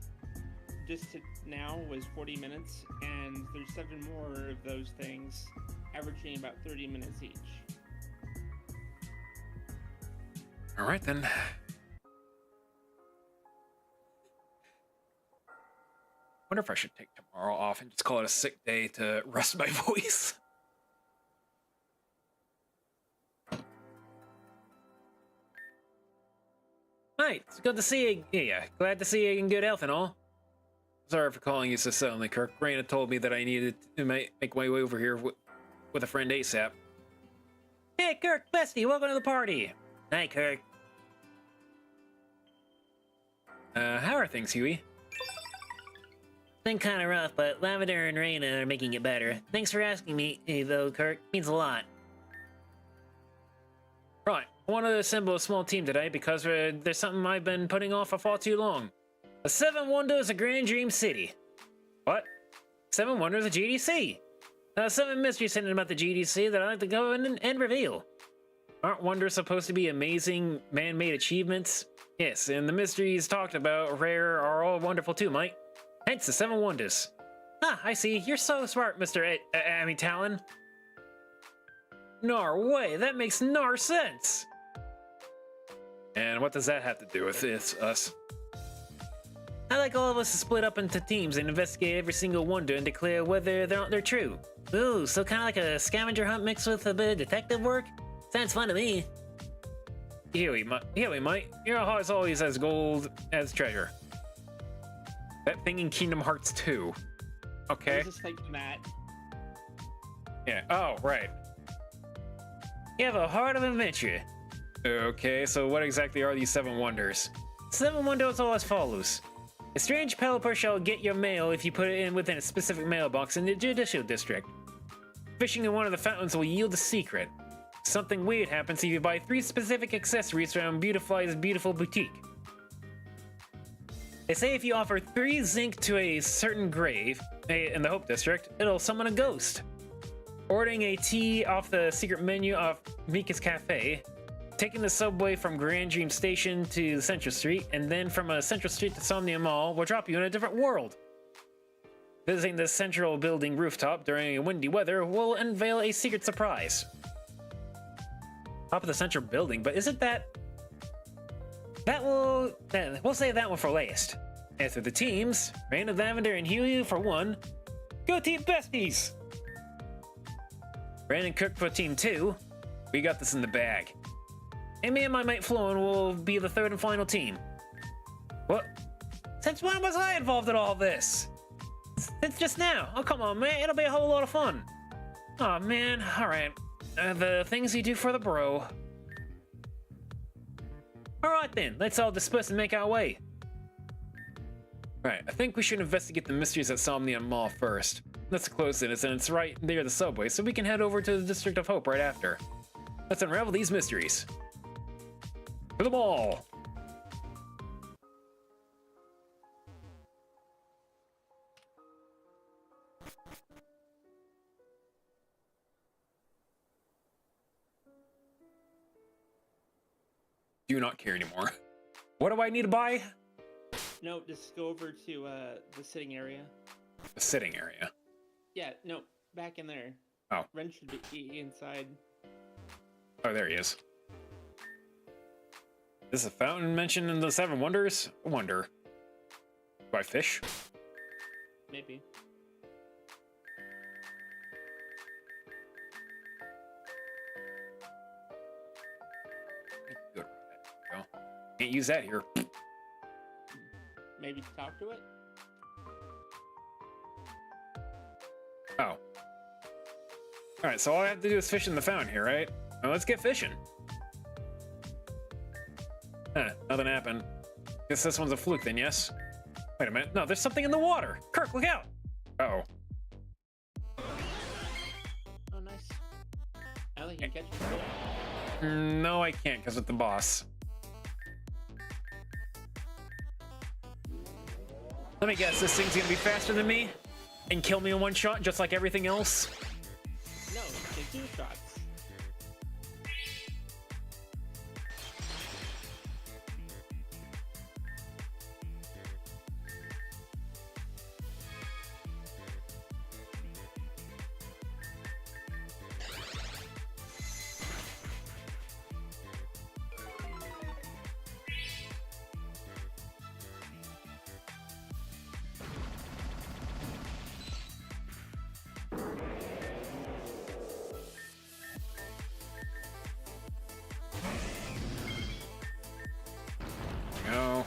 Speaker 2: just to now was 40 minutes, and there's 7 more of those things, averaging about 30 minutes each.
Speaker 1: All right, then. Wonder if I should take tomorrow off and just call it a sick day to rest my voice. Hi, it's good to see you. Yeah, glad to see you in good health and all. Sorry for calling you so suddenly, Kirk. Raina told me that I needed to make my way over here with a friend ASAP.
Speaker 5: Hey, Kirk, bestie, welcome to the party.
Speaker 6: Hi, Kirk.
Speaker 1: How are things, Huey?
Speaker 6: Been kind of rough, but Lavender and Raina are making it better. Thanks for asking me, though, Kirk. Means a lot.
Speaker 1: Right, I wanted to assemble a small team today because there's something I've been putting off for far too long. The 7 Wonders of Grand Dream City. What? 7 Wonders of GDC. 7 mysteries hidden about the GDC that I'd like to go in and reveal. Aren't wonders supposed to be amazing man-made achievements? Yes, and the mysteries talked about rare are all wonderful too, Mike. Hence the 7 Wonders.
Speaker 5: Ah, I see. You're so smart, Mr. Talon.
Speaker 1: Nar way, that makes nar sense. And what does that have to do with us?
Speaker 5: I like all of us to split up into teams and investigate every single wonder and declare whether they're true.
Speaker 6: Ooh, so kind of like a scavenger hunt mixed with a bit of detective work? Sounds fun to me.
Speaker 1: Huey, Mike, your heart's always as gold as treasure. That thing in Kingdom Hearts 2. Okay.
Speaker 2: I was just thinking that.
Speaker 1: Yeah, oh, right.
Speaker 5: You have a heart of adventure.
Speaker 1: Okay, so what exactly are these 7 wonders?
Speaker 5: 7 wonders are as follows. A strange pelipper shall get your mail if you put it in within a specific mailbox in the judicial district. Fishing in one of the fountains will yield a secret. Something weird happens if you buy 3 specific accessories from Beautifly's beautiful boutique. They say if you offer 3 zinc to a certain grave in the Hope District, it'll summon a ghost. Ordering a tea off the secret menu of Mika's Cafe, taking the subway from Grand Dream Station to Central Street, and then from Central Street to Somnia Mall will drop you in a different world. Visiting the central building rooftop during windy weather will unveil a secret surprise. Top of the central building, but isn't that... We'll save that one for last. As for the teams, Raina, Lavender, and Huey for 1. Go Team Besties! Brandon Cook for Team 2. We got this in the bag. And me and my mate Floan will be the 3rd and final team. What? Since when was I involved in all this? Since just now. Oh, come on, man. It'll be a whole lot of fun. Oh, man. All right. The things you do for the bro. All right, then. Let's all disperse and make our way.
Speaker 1: Right, I think we should investigate the mysteries at Somnia Mall first. That's close in, and it's right near the subway, so we can head over to the District of Hope right after. Let's unravel these mysteries. To the mall! Do not care anymore. What do I need to buy?
Speaker 2: No, just go over to the sitting area.
Speaker 1: The sitting area.
Speaker 2: Yeah, no, back in there.
Speaker 1: Oh.
Speaker 2: Ren should be inside.
Speaker 1: Oh, there he is. Is a fountain mentioned in the 7 Wonders? I wonder. Do I fish?
Speaker 2: Maybe.
Speaker 1: Good. Go. Can't use that here.
Speaker 2: Maybe talk to it?
Speaker 1: Oh. Alright, so all I have to do is fish in the fountain here, right? Now let's get fishing. Huh, nothing happened. Guess this one's a fluke then, yes? Wait a minute. No, there's something in the water! Kirk, look out! Uh-oh.
Speaker 2: Oh, nice. I think you can catch it.
Speaker 1: No, I can't, because of the boss. Let me guess, this thing's gonna be faster than me and kill me in one shot, just like everything else.
Speaker 2: No, they do shots.
Speaker 1: No.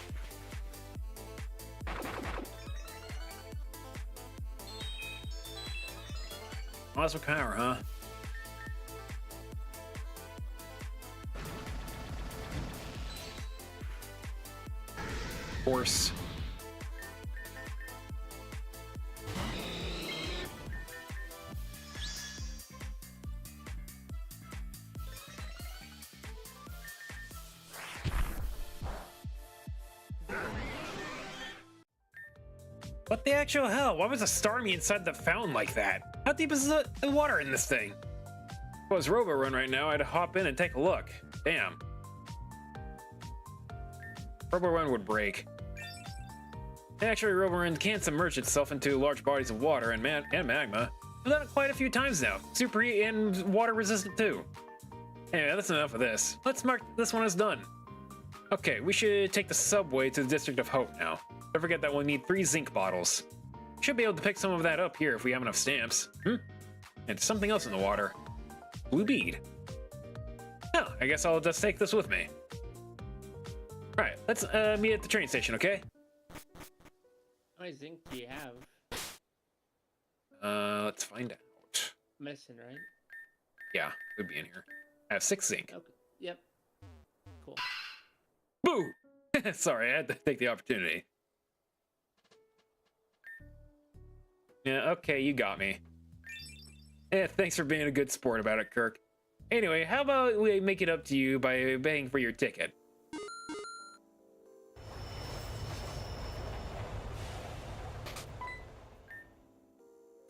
Speaker 1: Lots of power, huh? Force. What the actual hell? Why was a Starmie inside the fountain like that? How deep is the water in this thing? If it was Robo Run right now, I'd hop in and take a look. Damn. Robo Run would break. Actually, Robo Run can submerge itself into large bodies of water and magma. I've done it quite a few times now. Super heat and water resistant too. Anyway, that's enough of this. Let's mark this one as done. Okay, we should take the subway to the District of Hope now. Don't forget that we'll need 3 zinc bottles. Should be able to pick some of that up here if we have enough stamps. And something else in the water. Blue bead. Oh, I guess I'll just take this with me. Alright, let's meet at the train station, okay?
Speaker 2: How many zinc do you have?
Speaker 1: Let's find out.
Speaker 2: Medicine, right?
Speaker 1: Yeah, would be in here. I have 6 zinc.
Speaker 2: Okay. Yep. Cool.
Speaker 1: Boo! Sorry, I had to take the opportunity. Yeah, okay, you got me. Yeah, thanks for being a good sport about it, Kirk. Anyway, how about we make it up to you by paying for your ticket?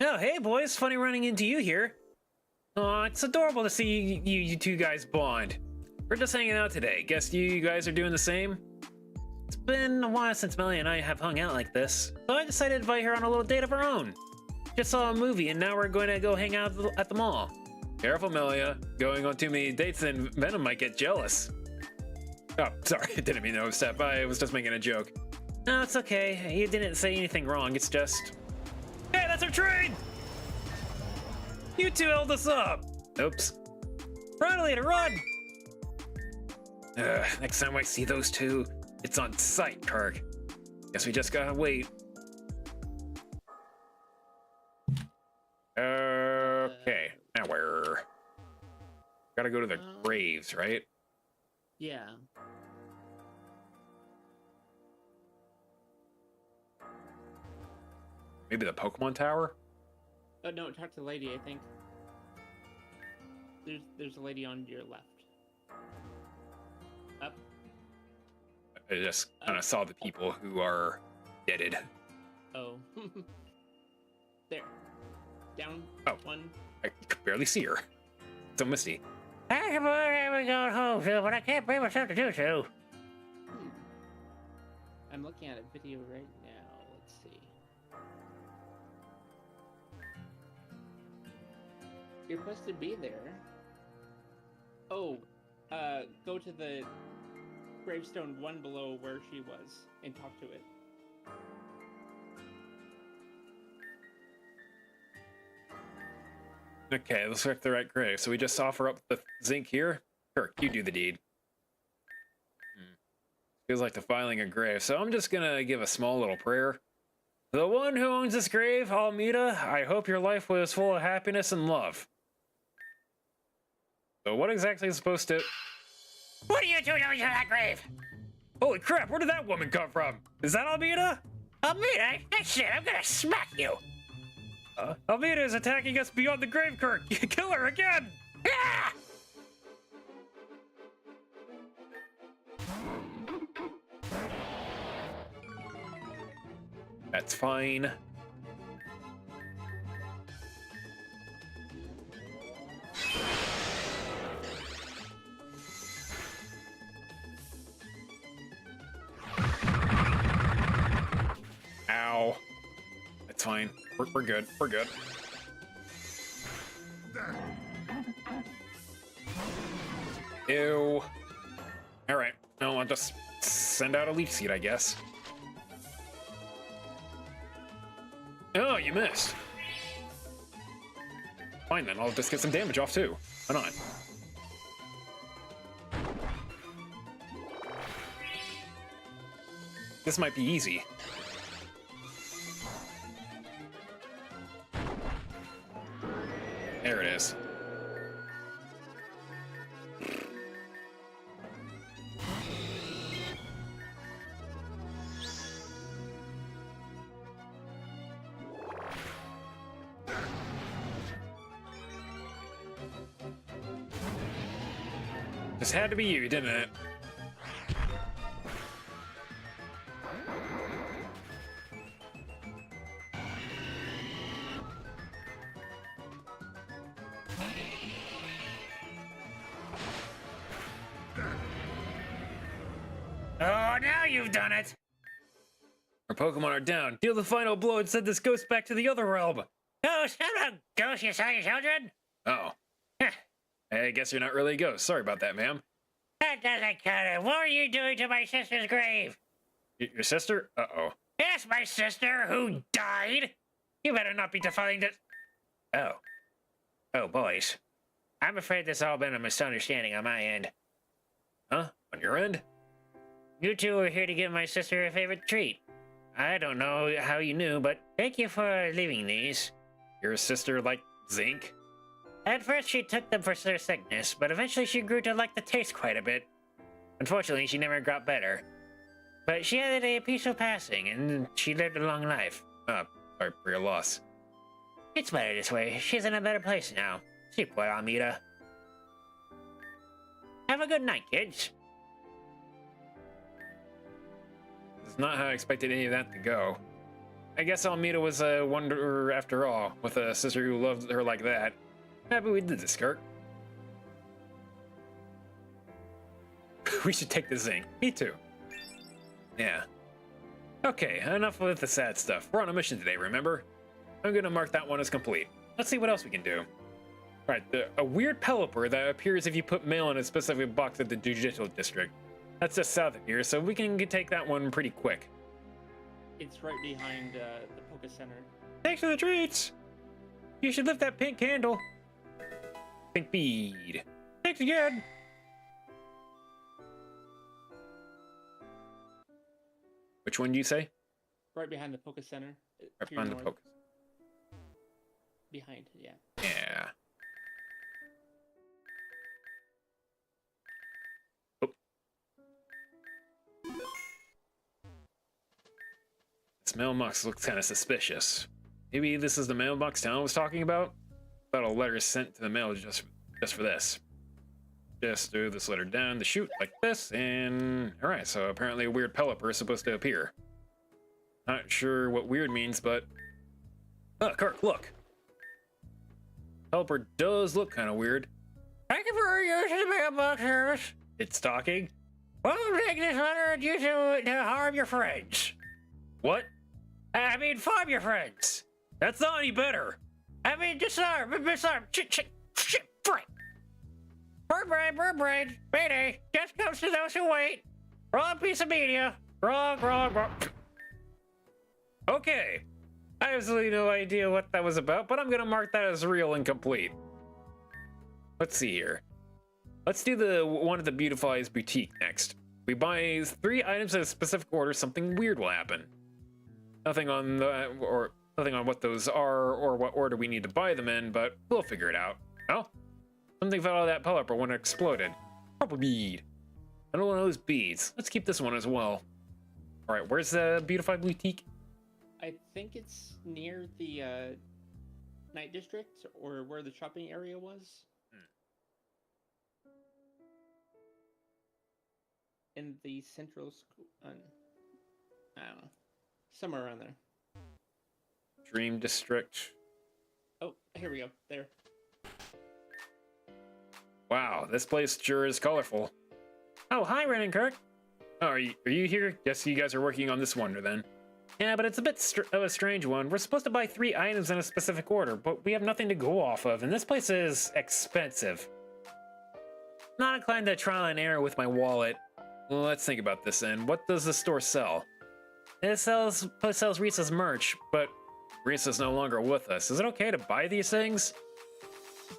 Speaker 1: Oh, hey boys, funny running into you here. Aw, it's adorable to see you two guys bond. We're just hanging out today. Guess you guys are doing the same? It's been a while since Melly and I have hung out like this, so I decided to invite her on a little date of her own. Just saw a movie and now we're going to go hang out at the mall. Careful, Melia. Going on too many dates and Venom might get jealous. Oh, sorry, I didn't mean to overstep. I was just making a joke. No, it's okay. You didn't say anything wrong. It's just... Hey, that's our train! You two held us up. Oops. Run, Alita, run! Next time I see those two, it's on sight, Kirk. Guess we just gotta wait. Okay, now where? Gotta go to the graves, right?
Speaker 2: Yeah.
Speaker 1: Maybe the Pokemon Tower?
Speaker 2: Oh no, talk to the lady, I think. There's a lady on your left. Up.
Speaker 1: I just kind of saw the people who are deaded.
Speaker 2: Oh. There. Down.
Speaker 1: Oh.
Speaker 2: One.
Speaker 1: I could barely see her. So misty.
Speaker 6: I'm going home soon, but I can't bring myself to do so.
Speaker 2: I'm looking at a video right now. Let's see. You're supposed to be there. Oh, go to the gravestone one below where she was and talk to it.
Speaker 1: Okay, let's check the right grave. So we just offer up the zinc here. Kirk, you do the deed. Feels like defiling a grave, so I'm just gonna give a small little prayer. The one who owns this grave, Almeida, I hope your life was full of happiness and love. So what exactly is supposed to...
Speaker 6: What are you doing over that grave?
Speaker 1: Holy crap, where did that woman come from? Is that Almeida?
Speaker 6: Almeida, that's it, I'm gonna smack you.
Speaker 1: Almeida is attacking us beyond the grave, Kirk. Kill her again!
Speaker 6: Ah!
Speaker 1: That's fine. Ow. That's fine. We're good. We're good. Ew. Alright. No, I'll just send out a leaf seed, I guess. Oh, you missed. Fine then, I'll just get some damage off too. Why not? This might be easy. There it is. This had to be you, didn't it?
Speaker 6: Oh, now you've done it!
Speaker 1: Our Pokemon are down. Deal the final blow and send this ghost back to the other realm.
Speaker 6: Ghost, I'm not a ghost, you silly children!
Speaker 1: Oh.
Speaker 6: Heh,
Speaker 1: I guess you're not really a ghost. Sorry about that, ma'am.
Speaker 6: that doesn't cut it. What are you doing to my sister's grave?
Speaker 1: Your sister? Uh-oh.
Speaker 6: Yes, my sister, who died! You better not be defiling this. Oh. Oh, boys. I'm afraid this all been a misunderstanding on my end.
Speaker 1: Huh? On your end?
Speaker 6: You two were here to give my sister a favorite treat. I don't know how you knew, but thank you for leaving these.
Speaker 1: Your sister like zinc?
Speaker 6: At first she took them for her sickness, but eventually she grew to like the taste quite a bit. Unfortunately, she never got better. But she had a peaceful passing, and she lived a long life.
Speaker 1: Oh, sorry for your loss.
Speaker 6: It's better this way. She's in a better place now. Sleep well, Amita. Have a good night, kids.
Speaker 1: This is not how I expected any of that to go. I guess Almeida was a wanderer after all, with a sister who loved her like that. Happy we did this, Kirk. We should take the zinc. Me too. Yeah. Okay, enough with the sad stuff. We're on a mission today, remember? I'm gonna mark that one as complete. Let's see what else we can do. Alright, a weird Pelipper that appears if you put mail in a specific box at the Judicial District. That's just south of here, so we can take that one pretty quick.
Speaker 2: It's right behind the Poke Center.
Speaker 1: Thanks for the treats! You should lift that pink candle. Pink bead. Thanks again! Which one do you say?
Speaker 2: Right behind the Poke Center.
Speaker 1: Right
Speaker 2: to your
Speaker 1: behind the
Speaker 2: north.
Speaker 1: Poke.
Speaker 2: Behind, yeah.
Speaker 1: Yeah. Oh. This mailbox looks kind of suspicious. Maybe this is the mailbox Town was talking about? About a letter sent to the mail just for this. Just threw this letter down the chute like this, and alright, so apparently a weird Pelipper is supposed to appear. Not sure what weird means, but... Oh, Kirk, look! Pelipper does look kind of weird.
Speaker 6: Thank you for using the mailbox service.
Speaker 1: It's talking.
Speaker 6: We'll take this letter and use it to harm your friends.
Speaker 1: What?
Speaker 6: I mean, farm your friends.
Speaker 1: That's not any better!
Speaker 6: I mean, disarm. Shit, frick. Bird brain, mayday, just comes to those who wait. Wrong piece of media. Wrong.
Speaker 1: Okay. I have absolutely no idea what that was about, but I'm gonna mark that as real and complete. Let's see here. Let's do the one at the Beautify's Boutique next. We buy 3 items in a specific order, something weird will happen. Nothing on what those are or what order we need to buy them in, but we'll figure it out. Oh, something fell out of that Pelipper when it exploded. Purple bead. Another one of those beads. Let's keep this one as well. All right, where's the Beautify Boutique?
Speaker 2: I think it's near the Night District, or where the shopping area was. In the central school. I don't know. Somewhere around there.
Speaker 1: Dream District.
Speaker 2: Oh, here we go. There.
Speaker 1: Wow, this place sure is colorful.
Speaker 5: Oh, hi, Ren and Kirk.
Speaker 1: Oh, are you here? Guess you guys are working on this wonder then.
Speaker 5: Yeah, but it's a bit of a strange one. We're supposed to buy 3 items in a specific order, but we have nothing to go off of, and this place is expensive. Not inclined to trial and error with my wallet.
Speaker 1: Well, let's think about this then. What does the store sell?
Speaker 5: It sells Risa's merch,
Speaker 1: But Risa's no longer with us. Is it okay to buy these things?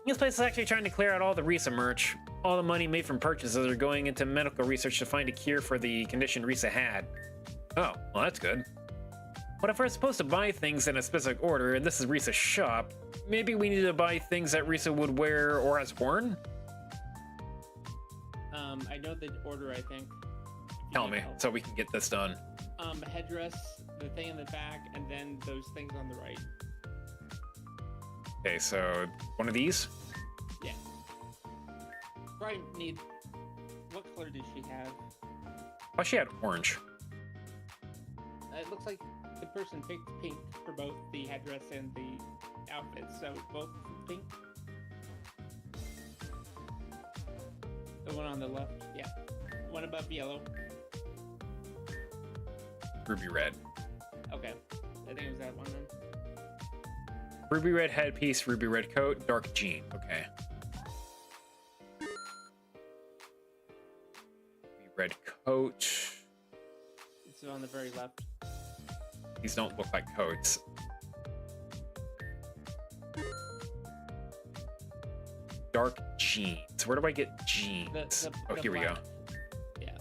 Speaker 5: this place is actually trying to clear out all the Risa merch.
Speaker 1: All the money made from purchases are going into medical research to find a cure for the condition Risa had. Oh, well that's good. But if we're supposed to buy things in a specific order, and this is Risa's shop, maybe we need to buy things that Risa would wear or has worn?
Speaker 2: I know the order, I think.
Speaker 1: Tell me, so we can get this done.
Speaker 2: Headdress, the thing in the back, and then those things on the right.
Speaker 1: Okay, so one of these?
Speaker 2: Yeah. Probably need... What color did she have?
Speaker 1: Oh, she had orange.
Speaker 2: It looks like the person picked pink for both the headdress and the outfit, so both pink. The one on the left, yeah. One above yellow.
Speaker 1: Ruby red.
Speaker 2: Okay. I think it was that one then.
Speaker 1: Ruby red headpiece, ruby red coat, dark jean. Okay. Ruby red coat.
Speaker 2: It's on the very left.
Speaker 1: These don't look like coats. Dark jeans. Where do I get jeans? Oh, here we go.
Speaker 2: black. Yeah.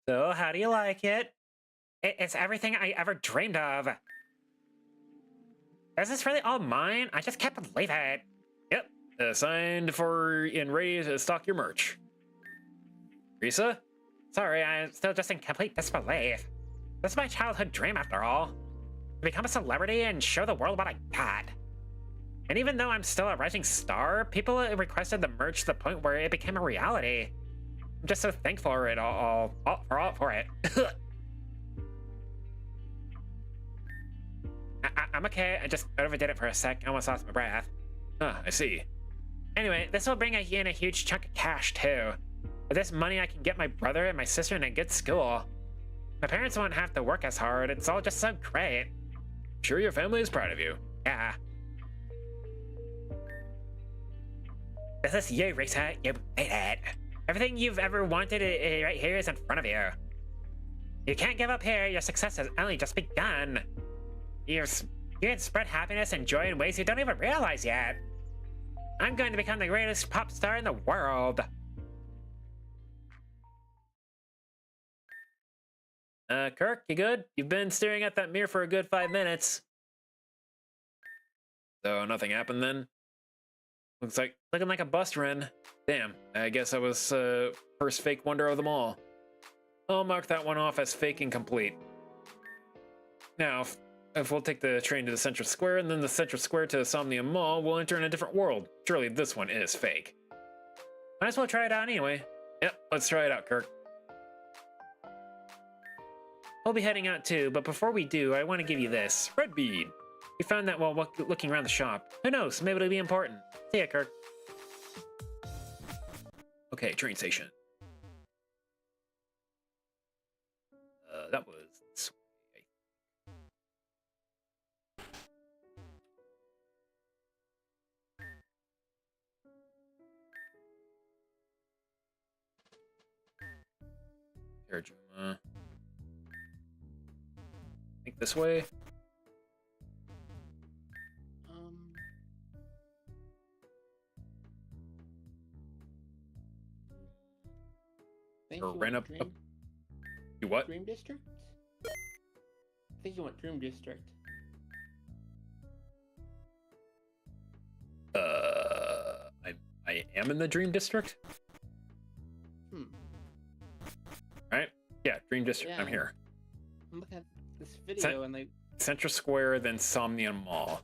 Speaker 5: So, how do you like it? It's everything I ever dreamed of. Is this really all mine? I just can't believe it.
Speaker 1: Yep. Signed for and ready to stock your merch. Risa?
Speaker 5: Sorry, I'm still just in complete disbelief. This is my childhood dream, after all. To become a celebrity and show the world what I got. And even though I'm still a rising star, people requested the merch to the point where it became a reality. I'm just so thankful for it for it. I'm okay. I just overdid it for a sec. I almost lost my breath.
Speaker 1: Ah, I see.
Speaker 5: Anyway, this will bring in a huge chunk of cash, too. With this money, I can get my brother and my sister in a good school. My parents won't have to work as hard. It's all just so great.
Speaker 1: Sure your family is proud of you.
Speaker 5: Yeah. This is you, Risa. You made it. Everything you've ever wanted right here is in front of you. You can't give up here. Your success has only just begun. You can spread happiness and joy in ways you don't even realize yet. I'm going to become the greatest pop star in the world.
Speaker 1: Kirk, you good? You've been staring at that mirror for a good 5 minutes. So nothing happened then? Looking like a bust, Ren. Damn, I guess I was first fake wonder of them all. I'll mark that one off as fake and complete. Now, if we'll take the train to the Central Square and then the Central Square to Somnium Mall, we'll enter in a different world. Surely this one is fake.
Speaker 5: Might as well try it out anyway.
Speaker 1: Yep, let's try it out, Kirk.
Speaker 5: We'll be heading out too, but before we do, I want to give you this.
Speaker 1: Red bead.
Speaker 5: We found that while looking around the shop. Who knows, maybe it'll be important. See ya, Kirk.
Speaker 1: Okay, train station. That was this way. Here, Juma. I think this way.
Speaker 2: Think
Speaker 1: Or
Speaker 2: you
Speaker 1: ran
Speaker 2: want
Speaker 1: up. You what?
Speaker 2: Dream District? I think you want Dream District.
Speaker 1: I am in the Dream District. Right? Yeah, Dream District.
Speaker 2: Yeah.
Speaker 1: I'm here.
Speaker 2: I'm looking at this video and like
Speaker 1: Central Square, then Somnium Mall.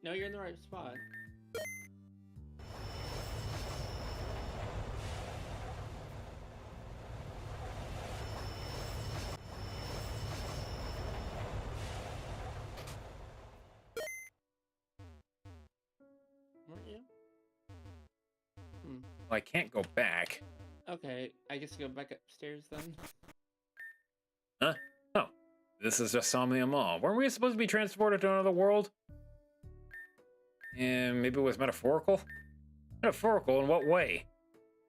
Speaker 2: No, you're in the right spot. Weren't you?
Speaker 1: I can't go back.
Speaker 2: Okay, I guess go back upstairs then.
Speaker 1: Huh? Oh, this is just Somnia Mall. Weren't we supposed to be transported to another world? And maybe it was metaphorical? Metaphorical in what way?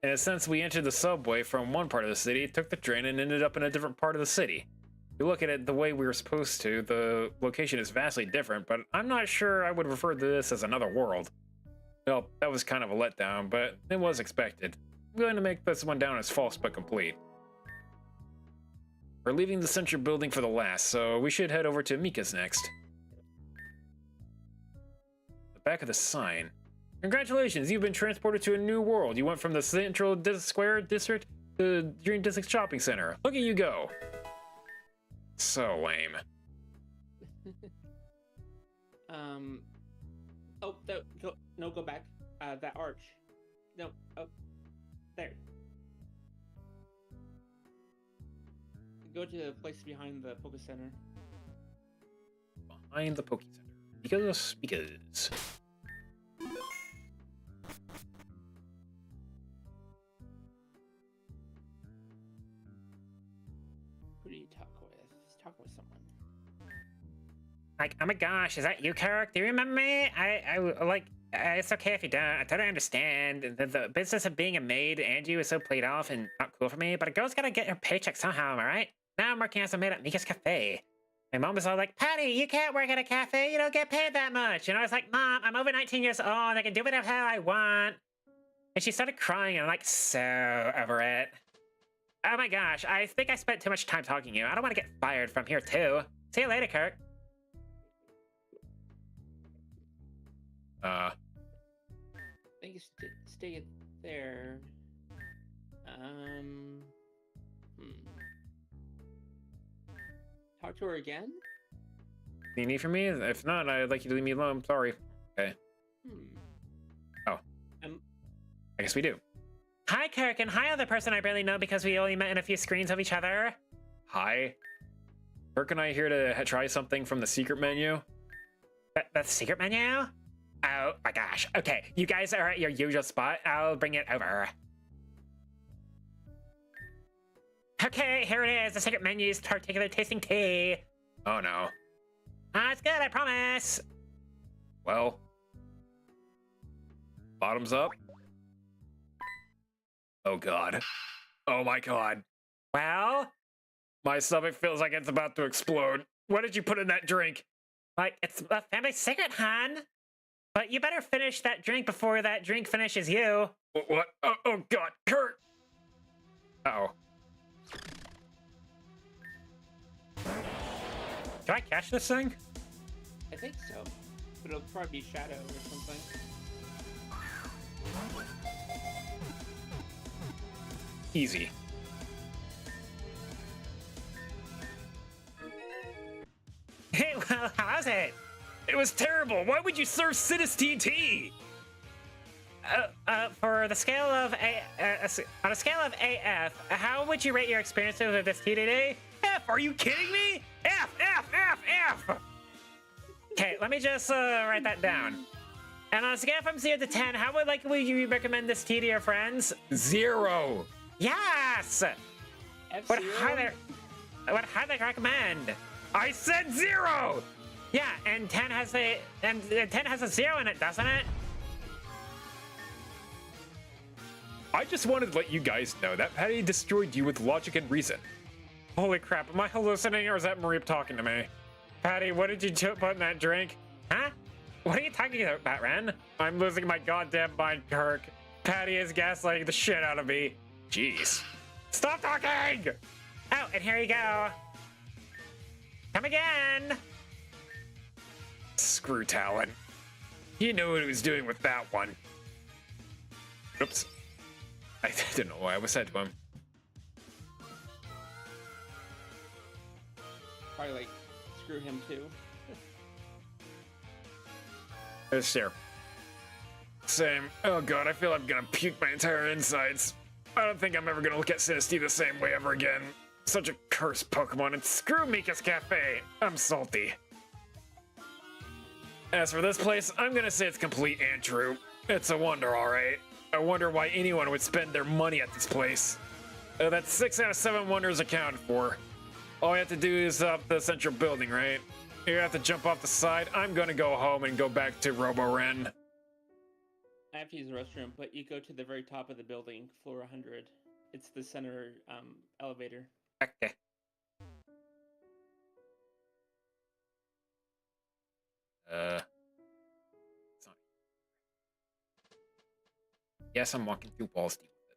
Speaker 1: In a sense, we entered the subway from one part of the city, took the train, and ended up in a different part of the city. If you look at it the way we were supposed to, the location is vastly different, but I'm not sure I would refer to this as another world. Well, that was kind of a letdown, but it was expected. I'm going to make this one down as false but complete. We're leaving the Central building for the last, so we should head over to Mika's next. The back of the sign. Congratulations, you've been transported to a new world. You went from the Central Square District to Dream District Shopping Center. Look at you go. So lame.
Speaker 2: Oh, go back. That arch. No, oh, there. Go to the place behind the Poke Center.
Speaker 1: Behind the Poke Center. Because.
Speaker 2: Who do you talk with? Just talk with someone.
Speaker 6: Like, oh my gosh, is that you, Kirk? Do you remember me? It's okay if you don't. I totally understand. The business of being a maid, Angie, was so played off and not cool for me, but a girl's gotta get her paycheck somehow, am I right? Now I'm working as a maid at Mika's Cafe. My mom was all like, Patty, you can't work at a cafe, you don't get paid that much. And I was like, Mom, I'm over 19 years old, I can do whatever the hell I want. And she started crying, and I'm like, so over it. Oh my gosh, I think I spent too much time talking to you. I don't want to get fired from here, too. See you later, Kirk.
Speaker 2: I think you stay there. Talk to her again?
Speaker 1: You need from me? If not, I'd like you to leave me alone. I'm sorry. Okay. Oh. I guess we do.
Speaker 6: Hi, Kirk, and hi, other person I barely know because we only met in a few screens of each other.
Speaker 1: Hi. Kirk and I are here to try something from the secret menu.
Speaker 6: The secret menu? Oh my gosh. Okay, you guys are at your usual spot. I'll bring it over. Okay, here it is. The secret menu's particular tasting tea.
Speaker 1: Oh no.
Speaker 6: It's good, I promise.
Speaker 1: Well. Bottoms up. Oh god. Oh my god.
Speaker 6: Well?
Speaker 1: My stomach feels like it's about to explode. What did you put in that drink?
Speaker 6: Like, it's a family secret, hon. But you better finish that drink before that drink finishes you.
Speaker 1: What? Oh god, Kurt! Uh-oh.
Speaker 6: Do I catch this thing?
Speaker 2: I think so. But it'll probably be Shadow or something.
Speaker 1: Easy.
Speaker 6: Hey, well, how's it?
Speaker 1: It was terrible. Why would you serve Sidus TT?
Speaker 6: For the scale of on a scale of AF, how would you rate your experience with this tea today?
Speaker 1: F, are you kidding me? F, F, F, F!
Speaker 6: Okay, let me just write that down. And on a scale from 0 to 10, how would you recommend this tea to your friends?
Speaker 1: 0.
Speaker 6: Yes!
Speaker 2: F-Zero?
Speaker 6: Would highly recommend.
Speaker 1: I said 0!
Speaker 6: Yeah, and 10 has a 0 in it, doesn't it?
Speaker 1: I just wanted to let you guys know that Patty destroyed you with logic and reason.
Speaker 6: Holy crap, am I hallucinating or is that Marie talking to me? Patty, what did you put in that drink? Huh? What are you talking about, Ren?
Speaker 1: I'm losing my goddamn mind, Kirk. Patty is gaslighting the shit out of me. Jeez. Stop talking!
Speaker 6: Oh, and here you go. Come again.
Speaker 1: Screw Talon. He knew what he was doing with that one. Oops. I didn't know what I was said to him.
Speaker 2: Probably like, screw him too.
Speaker 1: Let's share. Same. Oh god, I feel I'm gonna puke my entire insides. I don't think I'm ever gonna look at Sinistea the same way ever again. Such a cursed Pokemon, and screw Mika's Cafe. I'm salty. As for this place, I'm gonna say it's complete and true. It's a wonder, alright. I wonder why anyone would spend their money at this place. That's 6 out of 7 wonders accounted for. All you have to do is up the central building, right? You have to jump off the side. I'm gonna go home and go back to Roboren.
Speaker 2: I have to use the restroom, but you go to the very top of the building, floor 100. It's the center elevator.
Speaker 5: Okay. It's not. Yes, I'm walking through walls. Deal with it.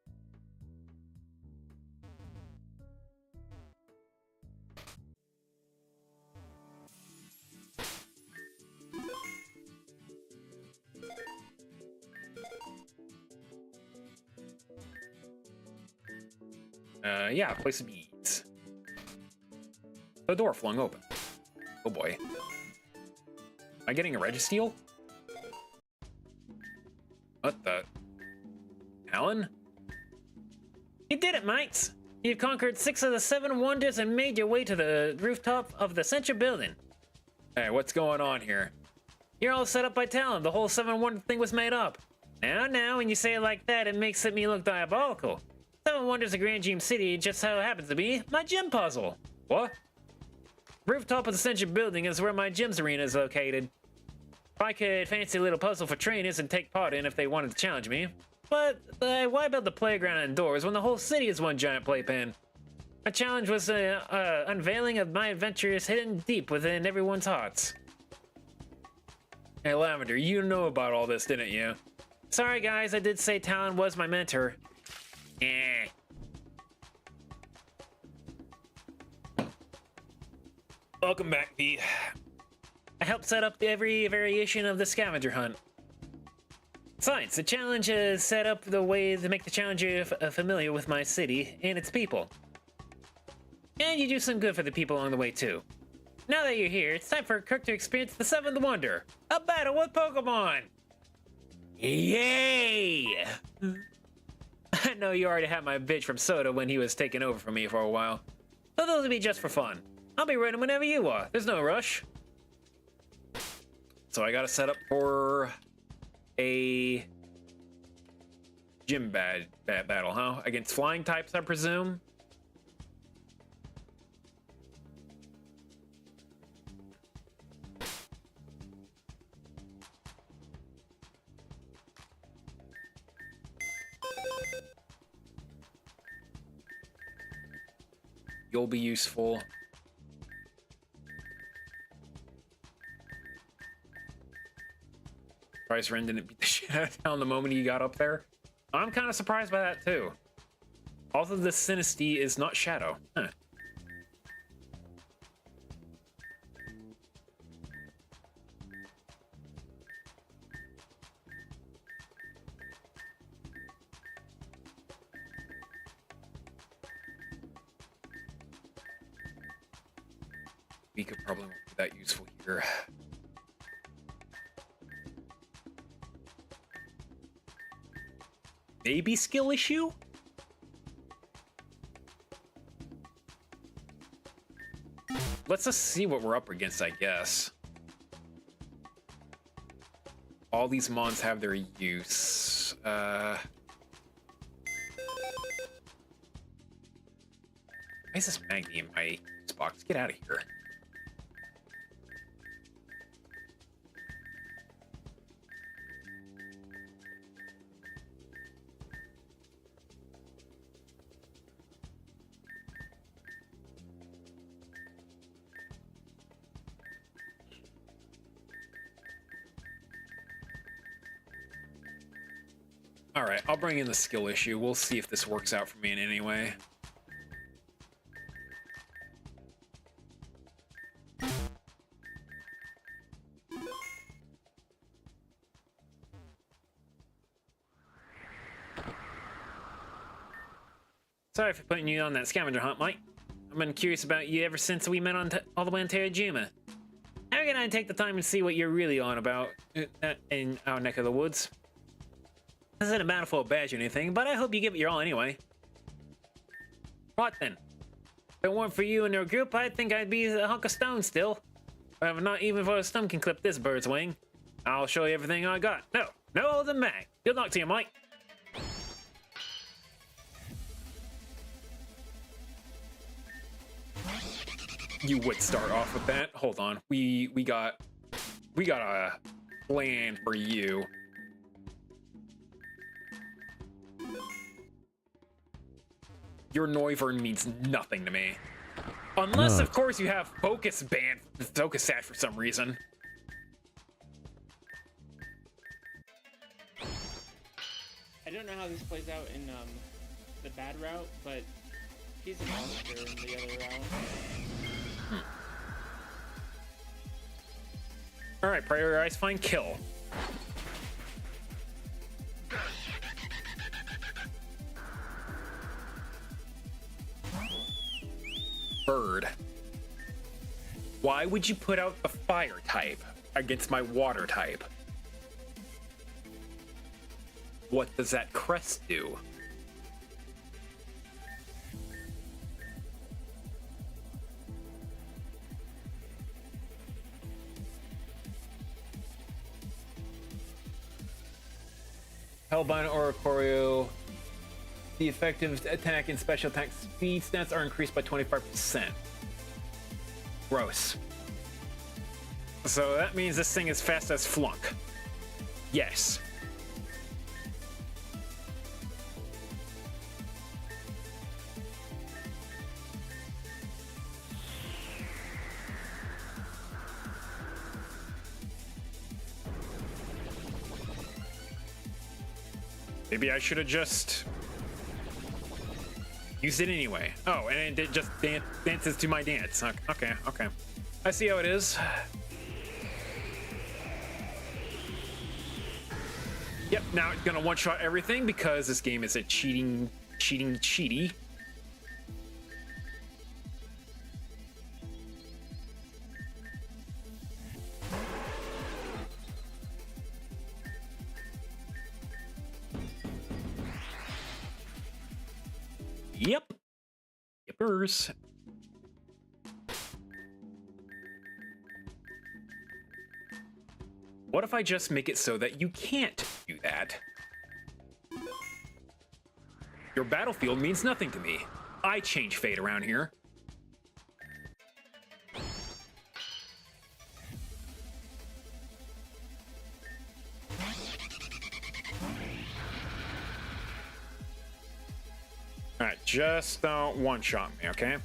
Speaker 5: Yeah, place of ease. The door flung open. Oh boy. Am I getting a Registeel? What the? Alan? You did it, mates! You've conquered 6 of the 7 wonders and made your way to the rooftop of the central building. Hey, what's going on here? You're all set up by talent. The whole 7 wonder thing was made up. Now, when you say it like that, it makes me look diabolical. 7 wonders of Grand Gym City just so happens to be my gym puzzle. What? Rooftop of the central building is where my gym's arena is located. I could fancy a little puzzle for trainers and take part in if they wanted to challenge me. But why build the playground indoors when the whole city is one giant playpen? My challenge was the unveiling of my adventures hidden deep within everyone's hearts. Hey Lavender, you know about all this, didn't you? Sorry guys, I did say Talon was my mentor. Eh. Welcome back, Pete. I helped set up every variation of the scavenger hunt. Science, the challenge is set up the way to make the challenger familiar with my city and its people. And you do some good for the people along the way too. Now that you're here, it's time for Kirk to experience the 7th wonder, a battle with Pokemon! Yay! I know you already had my bitch from Soda when he was taking over for me for a while. So those will be just for fun. I'll be ready whenever you are. There's no rush. So I gotta set up for a gym battle, huh? Against flying types, I presume? You'll be useful. Price Ren didn't beat the shit out of town the moment he got up there. I'm kind of surprised by that too. Also, the Sinistea is not Shadow. Huh. We could probably won't be that useful here. Maybe skill issue? Let's just see what we're up against, I guess. All these mons have their use. Why is this Magni in my box? Get out of here. Alright, I'll bring in the skill issue. We'll see if this works out for me in any way. Sorry for putting you on that scavenger hunt, Mike. I've been curious about you ever since we met on all the way on Terrajima. I'm gonna take the time and see what you're really on about in our neck of the woods. This isn't a battle badge or anything, but I hope you give it your all anyway. What then? If it weren't for you and your group, I think I'd be a hunk of stone still. Not even for a stone can clip this bird's wing. I'll show you everything I got. No holding back. Good luck to you, Mike. You would start off with that. Hold on. We got a plan for you. Your Noivern means nothing to me. Unless, of course, you have Focus Sat for some reason.
Speaker 2: I don't know how this plays out in the bad route, but he's a monster in the other route.
Speaker 5: Alright, prioritize find kill. Bird. Why would you put out the fire type against my water type? What does that crest do? Hellbind or Choreo. The effective attack and special attack speed stats are increased by 25%. Gross. So that means this thing is fast as flunk. Yes. Maybe I should have just used it anyway. Oh, and it just dances to my dance. Okay. I see how it is. Yep, now it's gonna one-shot everything because this game is a cheaty. Yep. Yippers. What if I just make it so that you can't do that? Your battlefield means nothing to me. I change fate around here. Alright, just don't one-shot me, okay?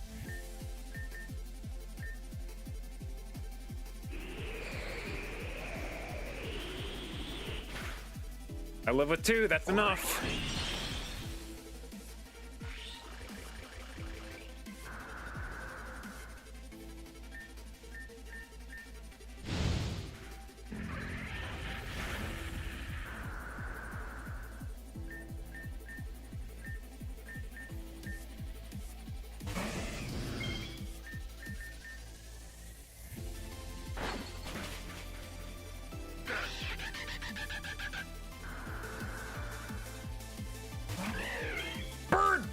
Speaker 5: I live with 2, that's enough. Bird!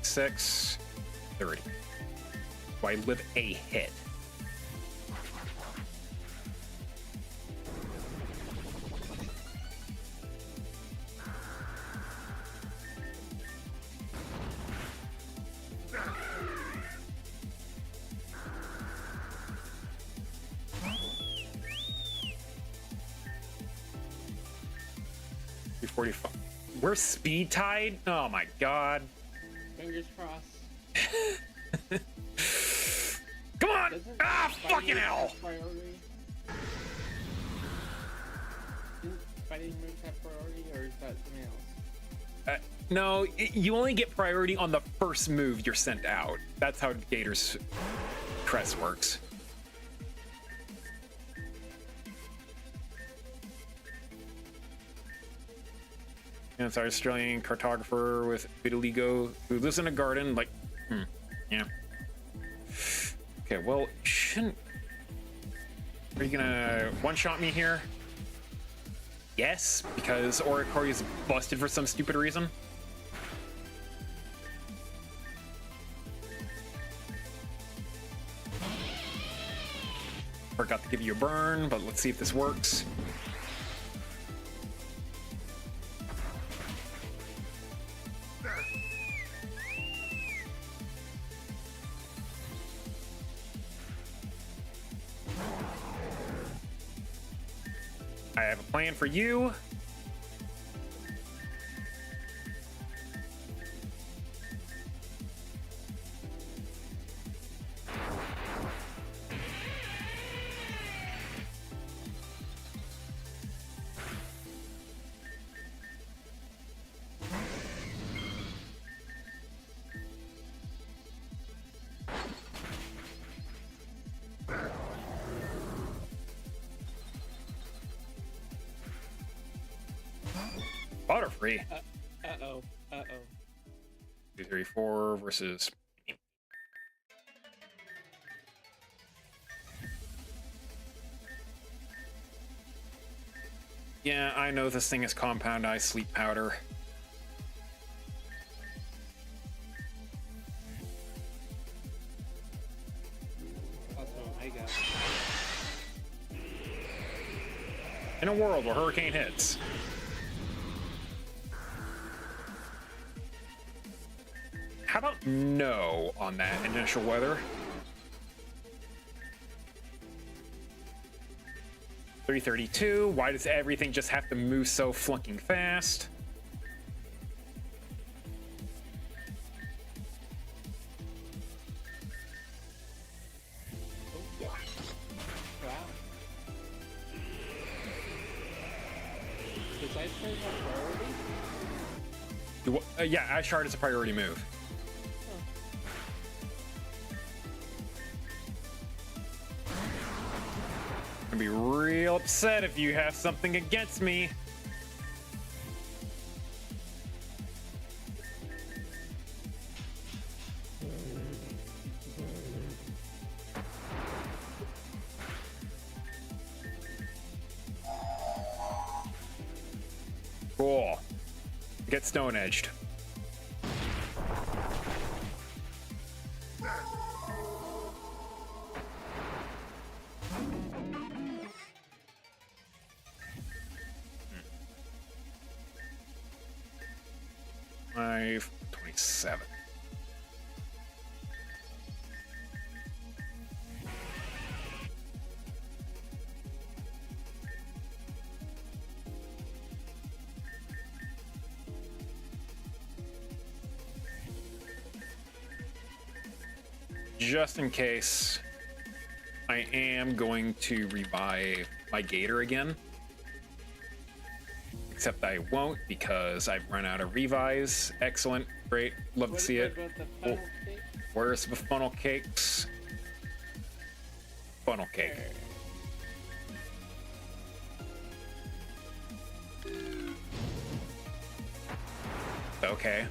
Speaker 5: 630. Do I live a hit? We're speed tied? Oh my god.
Speaker 2: Fingers crossed.
Speaker 5: Come on!
Speaker 2: Doesn't
Speaker 5: Fucking
Speaker 2: fighting
Speaker 5: hell!
Speaker 2: have priority? Didn't fighting moves have priority, or is that something else?
Speaker 5: No, you only get priority on the first move you're sent out. That's how Gator's crest works.
Speaker 1: An Australian cartographer with vitiligo who lives in a garden. Like, yeah. Okay, well, shouldn't. Are you gonna one-shot me here? Yes, because Orikori is busted for some stupid reason. Forgot to give you a burn, but let's see if this works. I have a plan for you. Butterfree.
Speaker 2: Uh-oh.
Speaker 1: 2, 3, 4 versus. Yeah, I know this thing is Compound Eye Sleep Powder.
Speaker 2: Also, Omega.
Speaker 1: In a world where Hurricane hits. How about no on that initial weather? 332. Why does everything just have to move so flunking fast?
Speaker 2: Wow. Does Ice Shard have priority?
Speaker 1: Yeah, Ice Shard is a priority move. I'd be real upset if you have something against me. Cool. Get stone edged. My 27. Just in case, I am going to revive my Gator again. Except I won't because I've run out of revives. Excellent, great, love to see it.
Speaker 2: What about the funnel cake?
Speaker 1: Where's the funnel cakes? Funnel cake. Okay.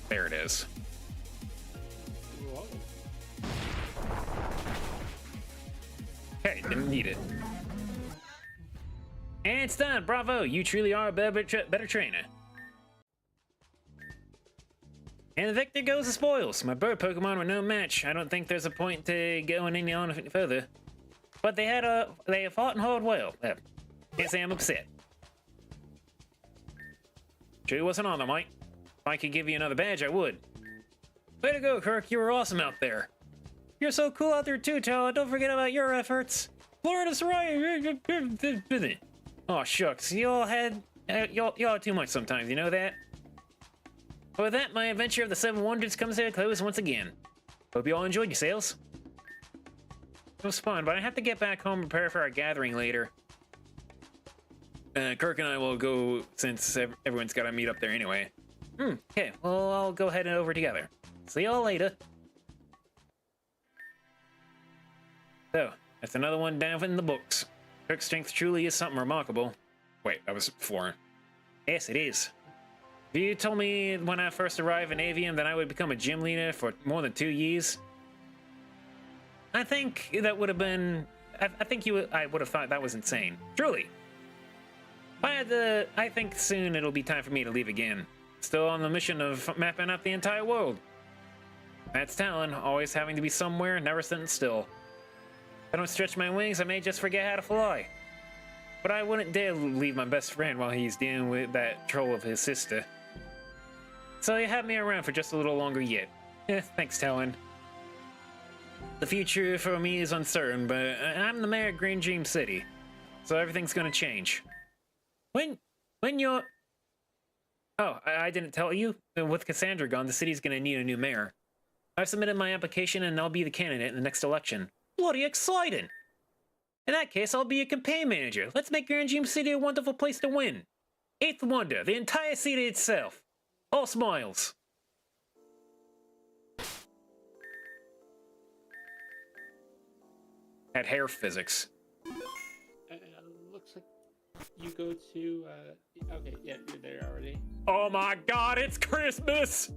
Speaker 1: There it is.
Speaker 2: Whoa.
Speaker 1: Okay, didn't need it.
Speaker 5: And it's done. Bravo. You truly are a better trainer. And the victor goes the spoils. My bird Pokemon were no match. I don't think there's a point to going any on further. But they fought and hauled well. Can't say I'm upset. Sure you wasn't on there, Mike. If I could give you another badge, I would. Way to go, Kirk. You were awesome out there. You're so cool out there too, Tala. Don't forget about your efforts. Florida's right. Oh, shucks. Y'all are too much sometimes, you know that? But with that, my adventure of the Seven Wonders comes to a close once again. Hope you all enjoyed yourselves. It was fun, but I have to get back home and prepare for our gathering later.
Speaker 1: Kirk and I will go since everyone's got to meet up there anyway.
Speaker 5: Okay, well, I'll go ahead and over together. See y'all later.
Speaker 1: So, that's another one down in the books. Kirk's strength truly is something remarkable. Wait, that was 4.
Speaker 5: Yes, it is.
Speaker 1: If you told me when I first arrived in Avium that I would become a gym leader for more than 2 years,
Speaker 5: I think that would have been... I think I would have thought that was insane.
Speaker 1: truly.
Speaker 5: But I think soon it'll be time for me to leave again.
Speaker 1: Still on the mission of mapping out the entire world. That's Talon, always having to be somewhere, never sitting still. If I don't stretch my wings, I may just forget how to fly. But I wouldn't dare leave my best friend while he's dealing with that troll of his sister. So you have me around for just a little longer yet. Thanks, Talon. The future for me is uncertain, but I'm the mayor of Green Dream City, so everything's gonna change. When you're... Oh, I didn't tell you. With Cassandra gone, the city's gonna need a new mayor. I've submitted my application and I'll be the candidate in the next election. Bloody exciting! In that case, I'll be a campaign manager. Let's make Grand Dream City a wonderful place to win. 8th wonder, the entire city itself. All smiles. At hair physics.
Speaker 2: Looks like you go to, okay, yeah, you're there already.
Speaker 1: Oh my god, it's Christmas!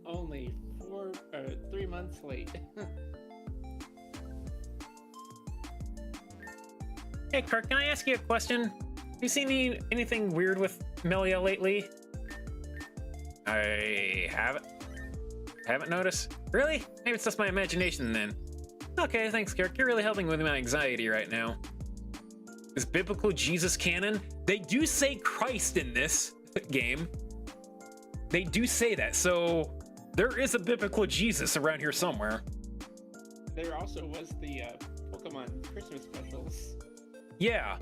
Speaker 2: Only 3 months late.
Speaker 1: Hey Kirk, can I ask you a question? Have you seen anything weird with Melia lately? I haven't noticed. Really? Maybe it's just my imagination then. Okay, thanks Kirk. You're really helping with my anxiety right now. Is biblical Jesus canon? They do say Christ in this game. They do say that, so there is a biblical Jesus around here somewhere.
Speaker 2: There also was the Pokemon Christmas specials.
Speaker 1: Yeah.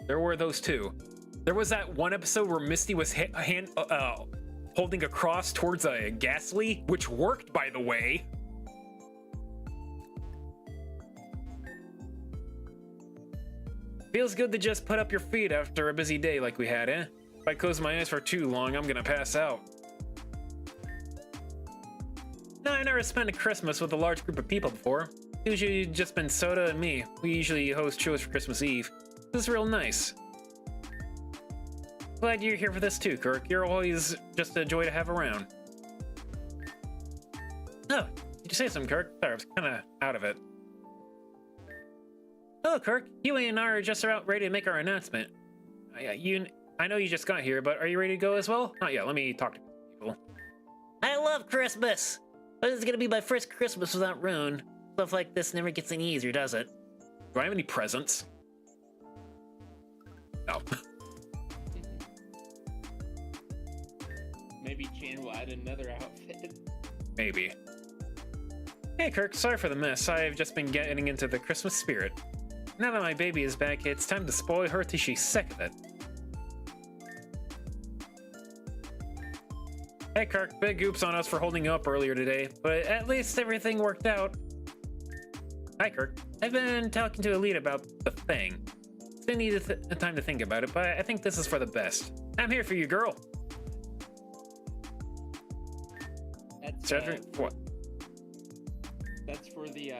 Speaker 1: There were those too. There was that one episode where Misty was holding a cross towards a Ghastly, which worked, by the way. Feels good to just put up your feet after a busy day like we had, eh? If I close my eyes for too long, I'm gonna pass out. No, I've never spent a Christmas with a large group of people before. Usually just been Soda and me. We usually host shows for Christmas Eve. This is real nice. Glad you're here for this too, Kirk. You're always just a joy to have around. Oh, did you say something, Kirk? Sorry, I was kind of out of it. Hello, Kirk. You and I are just about ready to make our announcement. I know you just got here, but are you ready to go as well? Not yet. Let me talk to people.
Speaker 5: I love Christmas! But it's gonna be my first Christmas without Rune. Stuff like this never gets any easier, does it?
Speaker 1: Do I have any presents? No.
Speaker 2: Maybe Jan will add another outfit.
Speaker 1: Maybe. Hey Kirk, sorry for the mess. I've just been getting into the Christmas spirit. Now that my baby is back, it's time to spoil her till she's sick of it. Hey Kirk, big oops on us for holding you up earlier today, but at least everything worked out. Hi Kirk, I've been talking to Elite about the thing. Still need time to think about it, but I think this is for the best. I'm here for you, girl.
Speaker 2: That's
Speaker 1: Cedric, what?
Speaker 2: That's for the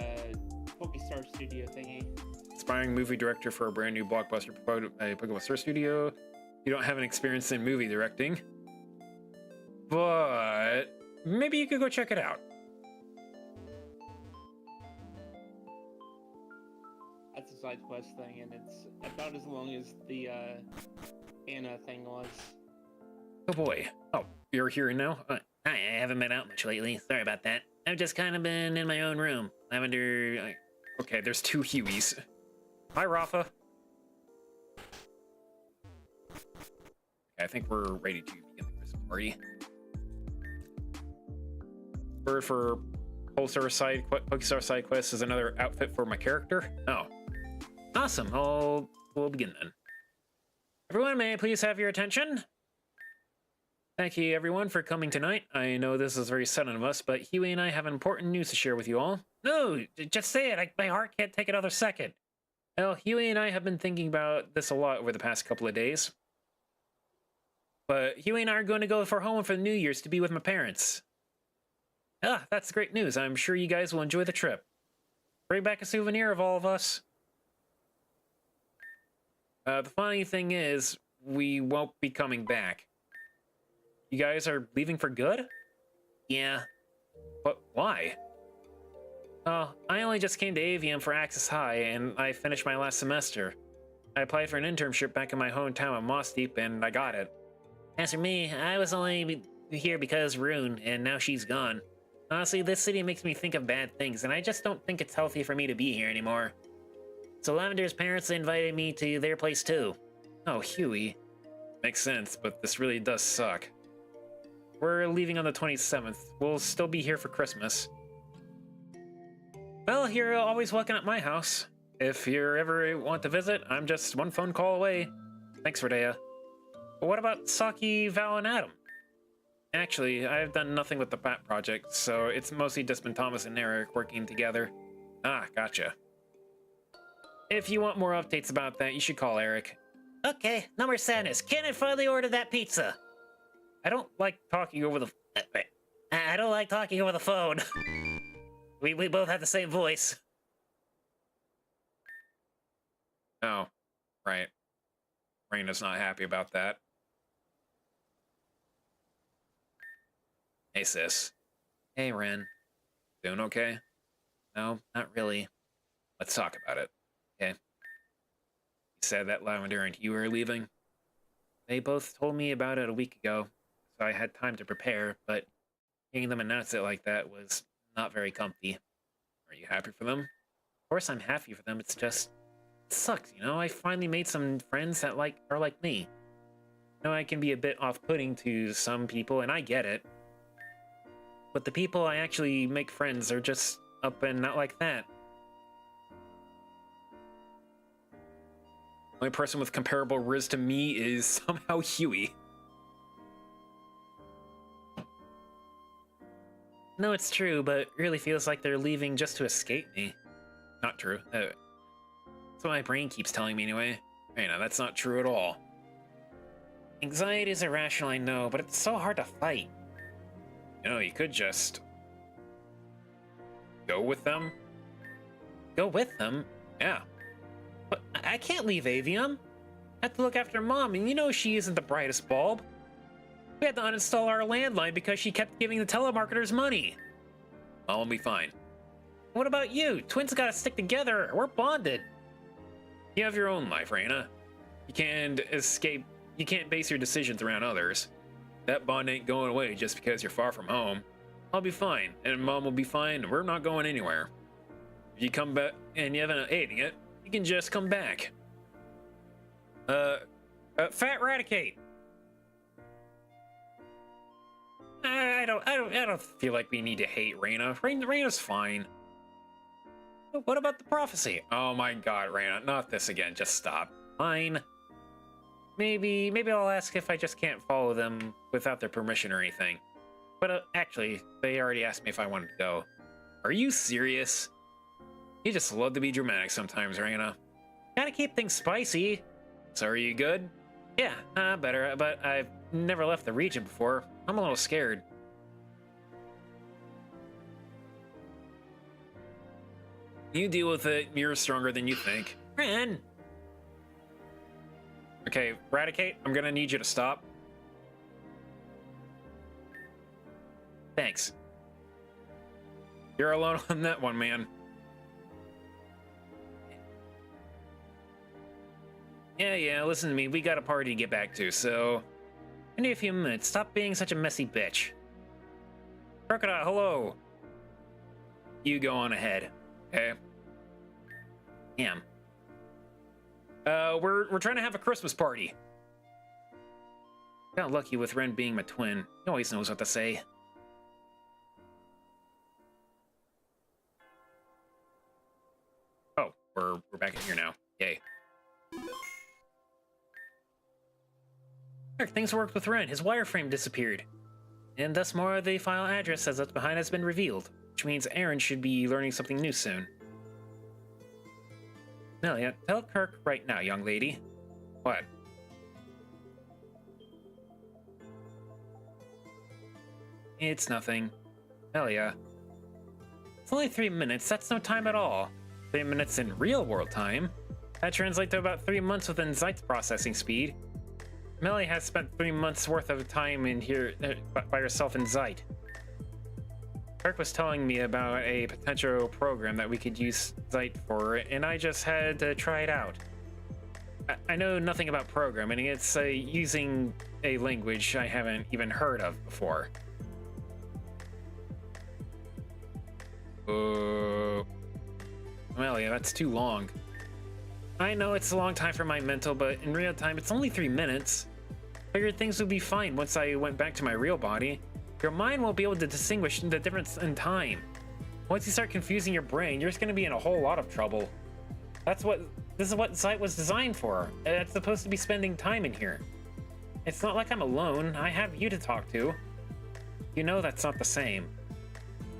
Speaker 2: Pokestar Studio thingy.
Speaker 1: Aspiring movie director for a brand new blockbuster Pokemon Star Studio. You don't have an experience in movie directing, but maybe you could go check it out.
Speaker 2: That's a side quest thing, and it's about as long as the Anna thing was.
Speaker 1: Oh boy. Oh, you're here now?
Speaker 5: Hi, I haven't been out much lately. Sorry about that. I've just kind of been in my own room. Lavender...
Speaker 1: Okay, there's 2 Hueys. Hi, Rafa. Okay, I think we're ready to begin the Christmas party. Bird for Pokestar side quest is another outfit for my character. Oh. Awesome. We'll begin then. Everyone, may I please have your attention? Thank you, everyone, for coming tonight. I know this is very sudden of us, but Huey and I have important news to share with you all. No, just say it. My heart can't take another second. Well, Huey and I have been thinking about this a lot over the past couple of days. But Huey and I are going to go for home for the New Year's to be with my parents. Ah, that's great news. I'm sure you guys will enjoy the trip. Bring back a souvenir of all of us. The funny thing is, we won't be coming back. You guys are leaving for good?
Speaker 5: Yeah.
Speaker 1: But why? Oh, I only just came to AVM for Access High, and I finished my last semester. I applied for an internship back in my hometown of Moss Deep, and I got it.
Speaker 5: As for me, I was only here because Rune, and now she's gone. Honestly, this city makes me think of bad things, and I just don't think it's healthy for me to be here anymore. So Lavender's parents invited me to their place too.
Speaker 1: Oh, Huey. Makes sense, but this really does suck. We're leaving on the 27th. We'll still be here for Christmas. Well, you're always welcome at my house. If you ever want to visit, I'm just one phone call away. Thanks, Rodea. But what about Saki, Val, and Adam? Actually, I've done nothing with the Bat Project, so it's mostly just been Thomas and Eric working together. Ah, gotcha. If you want more updates about that, you should call Eric.
Speaker 6: Okay, number sadness. Can I finally order that pizza?
Speaker 1: I don't like talking over the...
Speaker 6: I don't like talking over the phone. we both have the same voice.
Speaker 1: Oh, right. Raina's not happy about that. Hey, sis.
Speaker 5: Hey, Ren.
Speaker 1: Doing okay?
Speaker 5: No, not really.
Speaker 1: Let's talk about it. Okay. You said that Lavender and Hugh are leaving?
Speaker 5: They both told me about it a week ago, so I had time to prepare, but hearing them announce it like that was not very comfy.
Speaker 1: Are you happy for them?
Speaker 5: Of course I'm happy for them, it's just... It sucks, you know? I finally made some friends that are like me.
Speaker 1: I know I can be a bit off-putting to some people, and I get it.
Speaker 5: But the people I actually make friends are just up and not like that.
Speaker 1: The only person with comparable riz to me is somehow Huey.
Speaker 5: No, it's true, but it really feels like they're leaving just to escape me.
Speaker 1: Not true. That's what my brain keeps telling me anyway. Hey, no, that's not true at all.
Speaker 5: Anxiety is irrational, I know, but it's so hard to fight.
Speaker 1: You know, you could just... go with them?
Speaker 5: Go with them?
Speaker 1: Yeah.
Speaker 5: But I can't leave Avium. I have to look after Mom, and you know she isn't the brightest bulb. We had to uninstall our landline because she kept giving the telemarketers money.
Speaker 1: I'll be fine.
Speaker 5: What about you? Twins gotta stick together. We're bonded.
Speaker 1: You have your own life, Raina. You can't escape... You can't base your decisions around others. That bond ain't going away just because you're far from home. I'll be fine, and Mom will be fine, and we're not going anywhere. If you come back and you haven't hating it, you can just come back.
Speaker 5: Fat Raticate.
Speaker 1: I don't feel like we need to hate Raina. Raina's fine.
Speaker 5: What about the prophecy?
Speaker 1: Oh my god, Raina, not this again. Just stop.
Speaker 5: Fine. Maybe I'll ask if I just can't follow them without their permission or anything. But actually, they already asked me if I wanted to go.
Speaker 1: Are you serious? You just love to be dramatic sometimes, Raina.
Speaker 5: Gotta keep things spicy.
Speaker 1: So are you good?
Speaker 5: Yeah, better, but I've never left the region before. I'm a little scared.
Speaker 1: You deal with it. You're stronger than you think.
Speaker 5: Ren!
Speaker 1: Okay, Raticate, I'm gonna need you to stop.
Speaker 5: Thanks.
Speaker 1: You're alone on that one, man.
Speaker 5: Yeah, listen to me. We got a party to get back to, so... I need a few minutes. Stop being such a messy bitch.
Speaker 1: Crocodile, hello. You go on ahead, okay?
Speaker 5: Damn.
Speaker 1: We're trying to have a Christmas party.
Speaker 5: Got lucky with Ren being my twin. He always knows what to say.
Speaker 1: Oh, we're back in here now. Yay.
Speaker 5: Things worked with Ren. His wireframe disappeared. And thus more of the file address that's left behind has been revealed, which means Aaron should be learning something new soon. Melia, tell Kirk right now, young lady. What? It's nothing. Melia. It's only 3 minutes, that's no time at all. 3 minutes in real-world time? That translates to about 3 months within Zeit's processing speed. Melia has spent 3 months worth of time in here by herself in Zeit. Kirk was telling me about a potential program that we could use Zeit for, and I just had to try it out. I know nothing about programming. It's using a language I haven't even heard of before. Well, yeah, that's too long. I know it's a long time for my mental, but in real time, it's only 3 minutes. Figured things would be fine once I went back to my real body. Your mind won't be able to distinguish the difference in time. Once you start confusing your brain, you're just going to be in a whole lot of trouble. This is what Zeit was designed for. It's supposed to be spending time in here. It's not like I'm alone. I have you to talk to. You know that's not the same.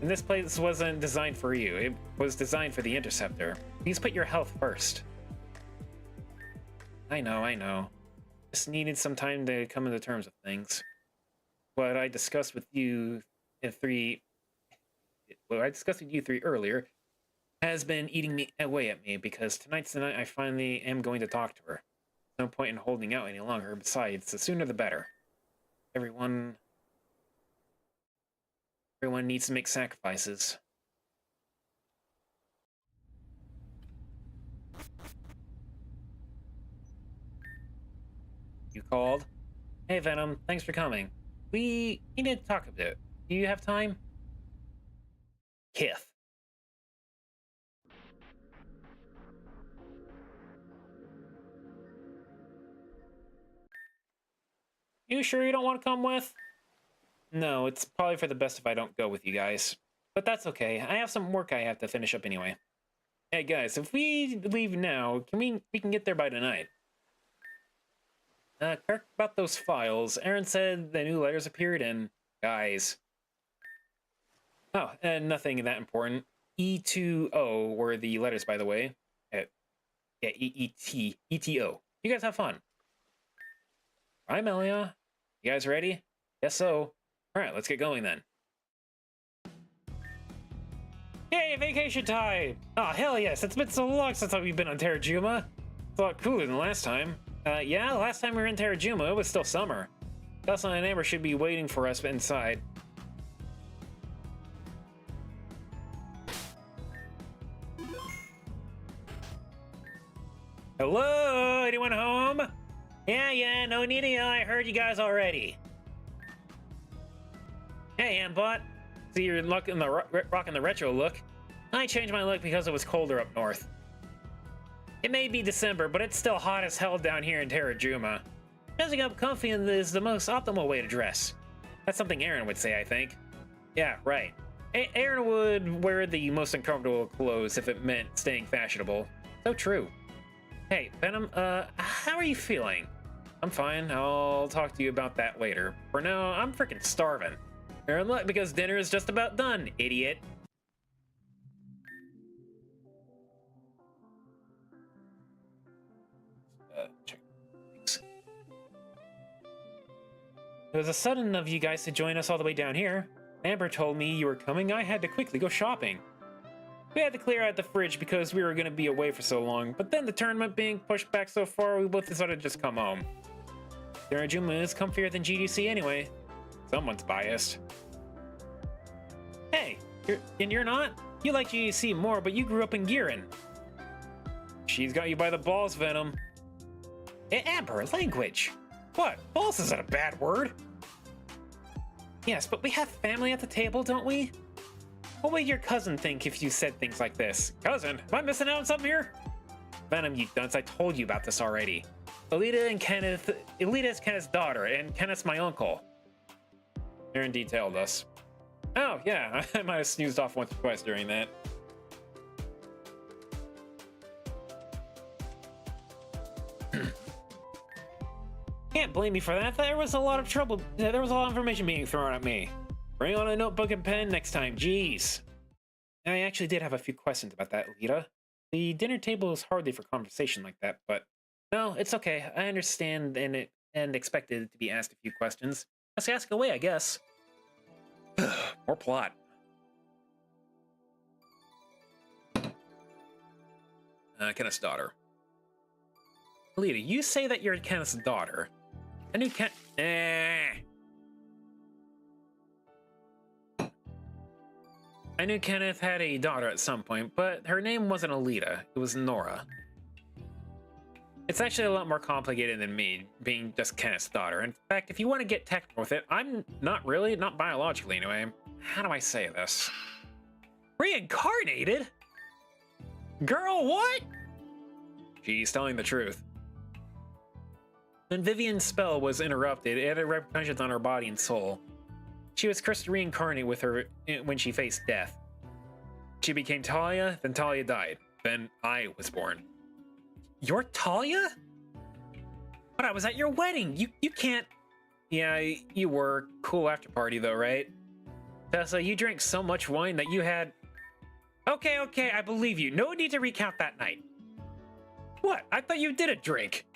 Speaker 5: And this place wasn't designed for you. It was designed for the Interceptor. Please put your health first. I know. Just needed some time to come to terms with things. What I discussed with you three earlier has been eating away at me, because tonight's the night I finally am going to talk to her. No point in holding out any longer. Besides, the sooner the better. Everyone needs to make sacrifices. You called? Hey, Venom, thanks for coming. We need to talk a bit. Do you have time? Kith. You sure you don't want to come with? No, it's probably for the best if I don't go with you guys. But that's okay. I have some work I have to finish up anyway. Hey guys, if we leave now, we can get there by tonight. Kirk, about those files. Aaron said the new letters appeared and... Guys. Oh, and nothing that important. E2O were the letters, by the way. Yeah, ETO. You guys have fun. Hi, Melia. You guys ready? Guess so. Alright, let's get going then. Yay, vacation time! Oh, hell yes, it's been so long since we've been on Terrajuma. It's a lot cooler than last time. Yeah, last time we were in Terrajuma, it was still summer. Dustin and Amber should be waiting for us inside. Hello? Anyone home? Yeah, no need to yell. I heard you guys already. Hey, Ambot. See you're rocking the retro look. I changed my look because it was colder up north. It may be December, but it's still hot as hell down here in Terrajuma. Dressing up comfy is the most optimal way to dress. That's something Aaron would say, I think. Yeah, right. Aaron would wear the most uncomfortable clothes if it meant staying fashionable. So true. Hey, Venom, how are you feeling? I'm fine. I'll talk to you about that later. For now, I'm freaking starving. You're in luck because dinner is just about done, idiot. Check. Thanks. It was a sudden of you guys to join us all the way down here. Amber told me you were coming. I had to quickly go shopping. We had to clear out the fridge because we were going to be away for so long, but then the tournament being pushed back so far, we both decided to just come home. Terrajuma is comfier than GDC anyway. Someone's biased. Hey, you're not? You like GDC more, but you grew up in Girin. She's got you by the balls, Venom. Hey, Amber, language. What? Balls isn't a bad word. Yes, but we have family at the table, don't we? What would your cousin think if you said things like this? Cousin? Am I missing out on something here? Venom, you dunce, I told you about this already. Alita is Kenneth's daughter, and Kenneth's my uncle. Aaron detailed us. Oh, yeah, I might have snoozed off once or twice during that. Can't blame me for that. There was a lot of trouble. There was a lot of information being thrown at me. Bring on a notebook and pen next time, jeez. I actually did have a few questions about that, Alita. The dinner table is hardly for conversation like that, but no, it's okay. I understand and expected to be asked a few questions. Let's ask away, I guess. More plot. Kenneth's daughter. Alita, you say that you're Kenneth's daughter. I knew I knew Kenneth had a daughter at some point, but her name wasn't Alita, it was Nora. It's actually a lot more complicated than me, being just Kenneth's daughter. In fact, if you want to get technical with it, I'm not really, not biologically anyway. How do I say this? Reincarnated? Girl, what? She's telling the truth. When Vivian's spell was interrupted, it had repercussions on her body and soul. She was cursed to reincarnate with her when she faced death. She became Talia, then Talia died. Then I was born. You're Talia? But I was at your wedding. You can't... Yeah, you were. Cool after party though, right? Tessa, you drank so much wine that you had... Okay, I believe you. No need to recount that night. What? I thought you didn't drink.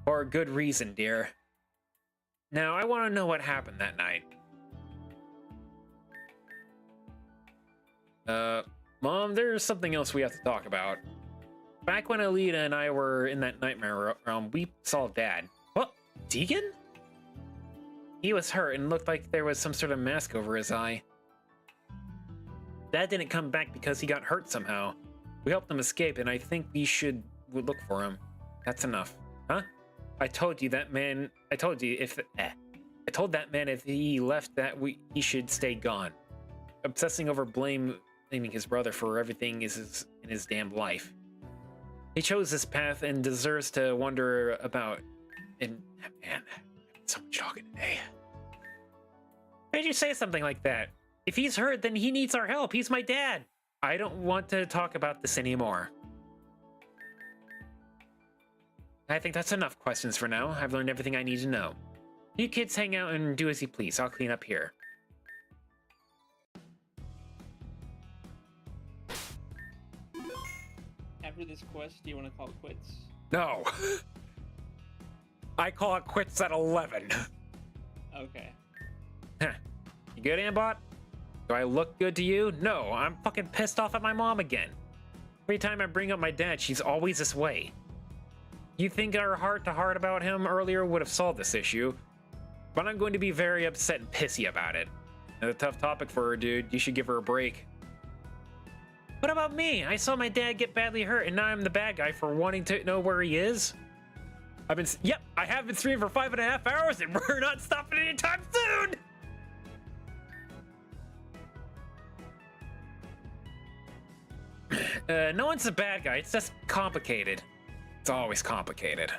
Speaker 5: For a good reason, dear. Now, I want to know what happened that night. Mom, there's something else we have to talk about. Back when Alita and I were in that nightmare realm, we saw Dad. What? Deegan? He was hurt and looked like there was some sort of mask over his eye. Dad didn't come back because he got hurt somehow. We helped him escape, and I think we should look for him. That's enough. Huh? I told that man if he left that he should stay gone. Obsessing over blaming his brother for everything in his damned life. He chose this path and deserves to wonder about. And man, so much talking today. Why did you say something like that? If he's hurt, then he needs our help. He's my dad. I don't want to talk about this anymore. I think that's enough questions for now. I've learned everything I need to know. You kids hang out and do as you please. I'll clean up here.
Speaker 2: After this quest, do you want to call it quits?
Speaker 5: No. I call it quits at 11.
Speaker 2: Okay.
Speaker 5: You good, Ambot? Do I look good to you? No, I'm fucking pissed off at my mom again. Every time I bring up my dad, she's always this way. You think our heart-to-heart about him earlier would have solved this issue, but I'm going to be very upset and pissy about it. It's a tough topic for her, dude. You should give her a break. What about me? I saw my dad get badly hurt, and now I'm the bad guy for wanting to know where he is? Yep, I have been streaming for 5.5 hours, and we're not stopping anytime soon! No one's a bad guy, it's just complicated. It's always complicated.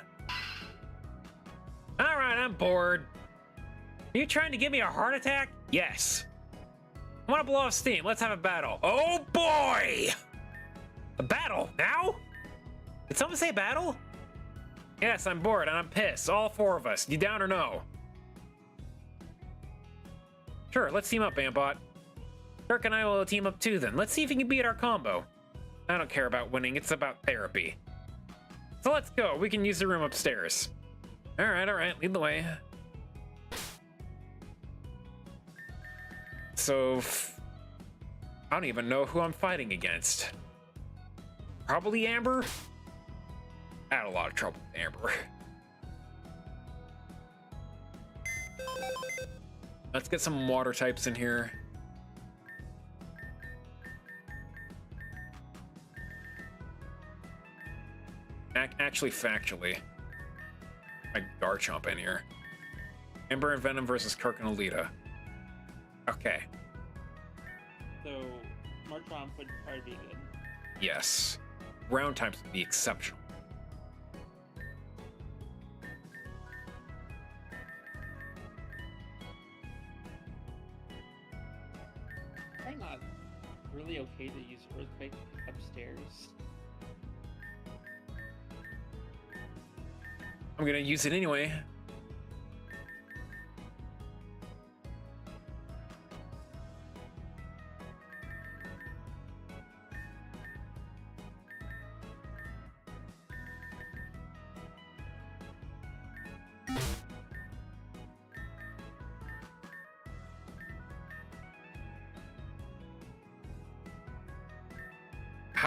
Speaker 5: Alright, I'm bored. Are you trying to give me a heart attack? Yes. I want to blow off steam. Let's have a battle. Oh boy! A battle? Now? Did someone say battle? Yes, I'm bored and I'm pissed. All four of us. You down or no? Sure, let's team up, Ambot. Kirk and I will team up too then. Let's see if we can beat our combo. I don't care about winning. It's about therapy. So let's go. We can use the room upstairs. Alright. Lead the way. So, I don't even know who I'm fighting against. Probably Amber? I had a lot of trouble with Amber. Let's get some water types in here. Actually, factually. My Garchomp in here. Amber and Venom versus Kirk and Alita. Okay.
Speaker 2: So, Marchomp would probably be good.
Speaker 5: Yes. Ground types would be exceptional.
Speaker 2: Probably not really okay to use Earthquake upstairs.
Speaker 5: I'm gonna use it anyway.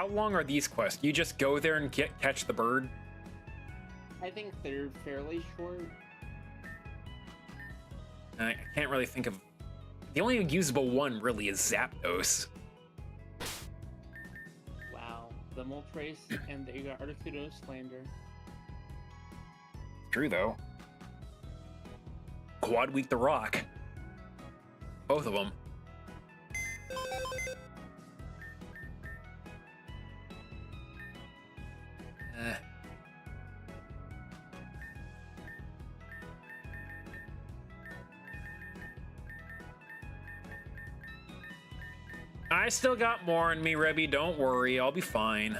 Speaker 1: how long are these quests? You just go there and catch the bird?
Speaker 2: I think they're fairly short.
Speaker 1: I can't really think of... The only usable one really is Zapdos.
Speaker 2: Wow. The Moltres and the Articuno Slander.
Speaker 1: True, though. Quadweek the Rock. Both of them. I still got more in me, Rebby. Don't worry, I'll be fine.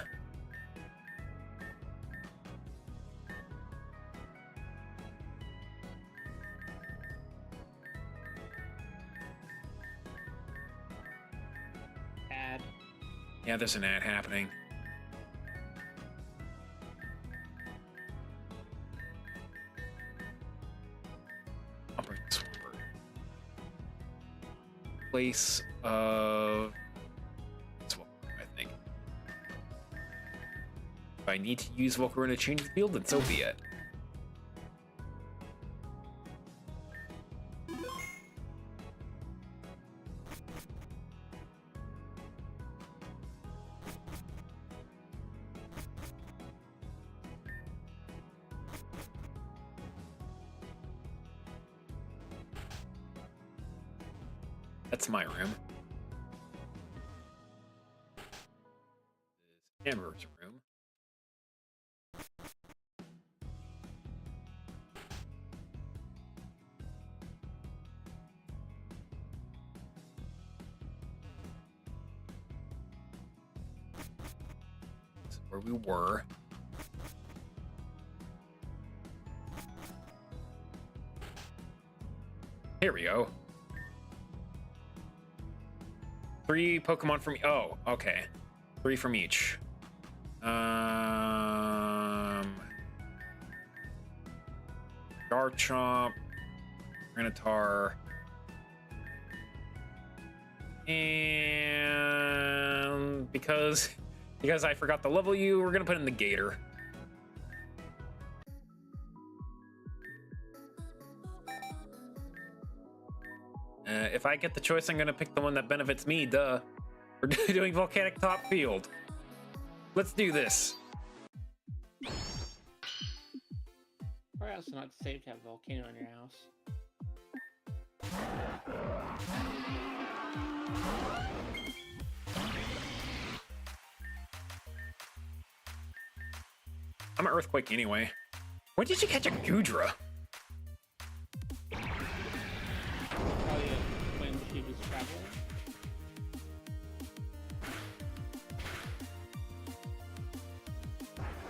Speaker 2: Ad.
Speaker 1: Yeah, there's an ad happening. Place of... I think. If I need to use Volcarona to change the field, then so be it. That's my room. This is Amber's room. This is where we were. Here we go. 3 Pokemon from... Oh, okay. 3 from each. Garchomp, Granitar, and because I forgot to level you, we're gonna put in the Gator. If I get the choice, I'm gonna pick the one that benefits me, duh. We're doing Volcanic Top Field. Let's do this.
Speaker 2: Probably also not safe to have a volcano in your house.
Speaker 1: I'm an Earthquake anyway. When did you catch a Goodra?
Speaker 2: Probably when she was traveling.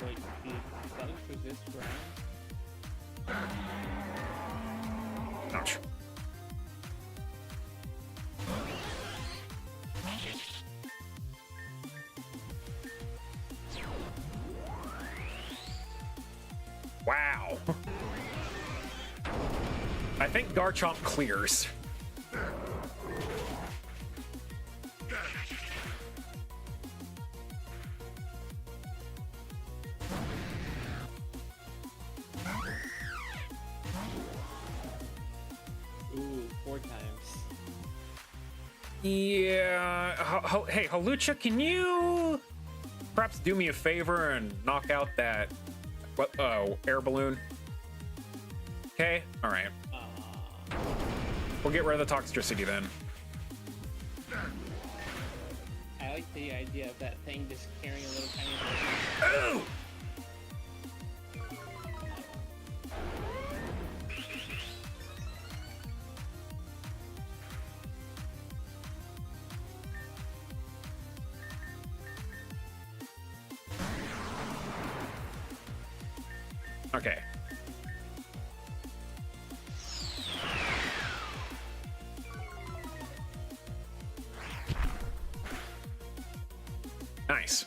Speaker 2: Wait, do bugs resist ground?
Speaker 1: Ouch. Wow. I think Garchomp clears.
Speaker 2: Ooh, 4 times.
Speaker 1: Yeah. Hey, Halucha, can you perhaps do me a favor and knock out that air balloon? Okay. All right. We'll get rid of the toxicity then.
Speaker 2: I like the idea of that thing just carrying a little tiny bit.
Speaker 1: Oh! Okay. Nice.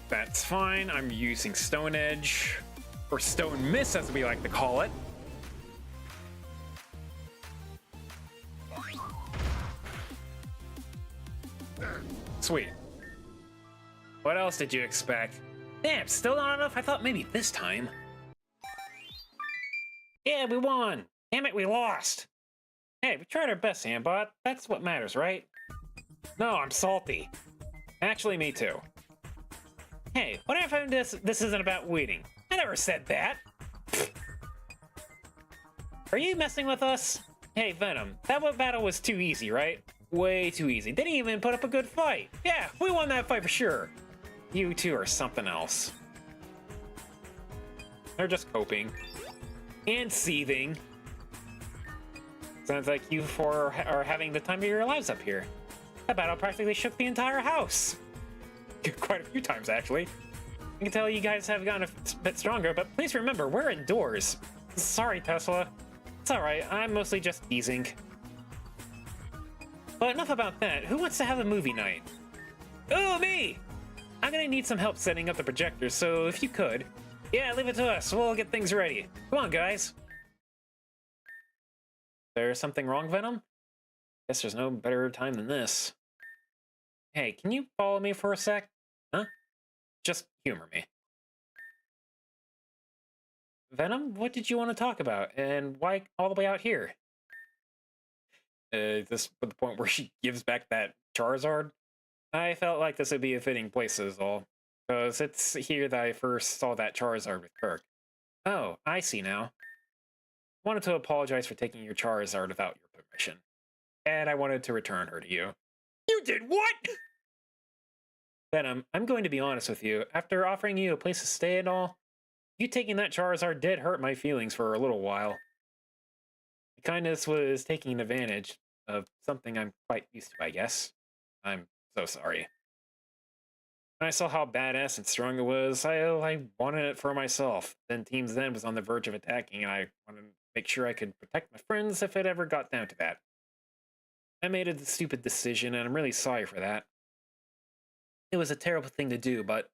Speaker 1: That's fine. I'm using Stone Edge, or Stone Miss as we like to call it. Sweet. What else did you expect?
Speaker 5: Damn, still not enough? I thought maybe this time. Yeah, we won. Damn it, we lost. Hey, we tried our best, Ambot. That's what matters, right?
Speaker 1: No, I'm salty. Actually, me too.
Speaker 5: Hey, what if this isn't about winning? I never said that. Are you messing with us? Hey, Venom, that battle was too easy, right? Way too easy. Didn't even put up a good fight. Yeah, we won that fight for sure.
Speaker 1: You two are something else. They're just coping.
Speaker 5: And seething.
Speaker 1: Sounds like you four are having the time of your lives up here.
Speaker 5: That battle practically shook the entire house.
Speaker 1: Quite a few times, actually.
Speaker 5: I can tell you guys have gotten a bit stronger, but please remember, we're indoors.
Speaker 1: Sorry, Tesla.
Speaker 5: It's alright, I'm mostly just teasing. But enough about that. Who wants to have a movie night?
Speaker 1: Oh, me!
Speaker 5: I'm gonna need some help setting up the projector, so if you could.
Speaker 1: Yeah, leave it to us. We'll get things ready.
Speaker 5: Come on, guys.
Speaker 1: There's something wrong, Venom? Guess there's no better time than this.
Speaker 5: Hey, can you follow me for a sec?
Speaker 1: Huh? Just humor me.
Speaker 5: Venom, what did you want to talk about? And why all the way out here?
Speaker 1: This at the point where she gives back that Charizard? I felt like this would be a fitting place is all. Because it's here that I first saw that Charizard with Kirk.
Speaker 5: Oh, I see now.
Speaker 1: Wanted to apologize for taking your Charizard without your permission. And I wanted to return her to you.
Speaker 5: You did what?
Speaker 1: Venom, I'm going to be honest with you. After offering you a place to stay and all, you taking that Charizard did hurt my feelings for a little while. The kindness was taking advantage of something I'm quite used to, I guess. I'm so sorry. When I saw how badass and strong it was, I wanted it for myself. Then Team Zen was on the verge of attacking, and I wanted to make sure I could protect my friends if it ever got down to that. I made a stupid decision, and I'm really sorry for that. It was a terrible thing to do, but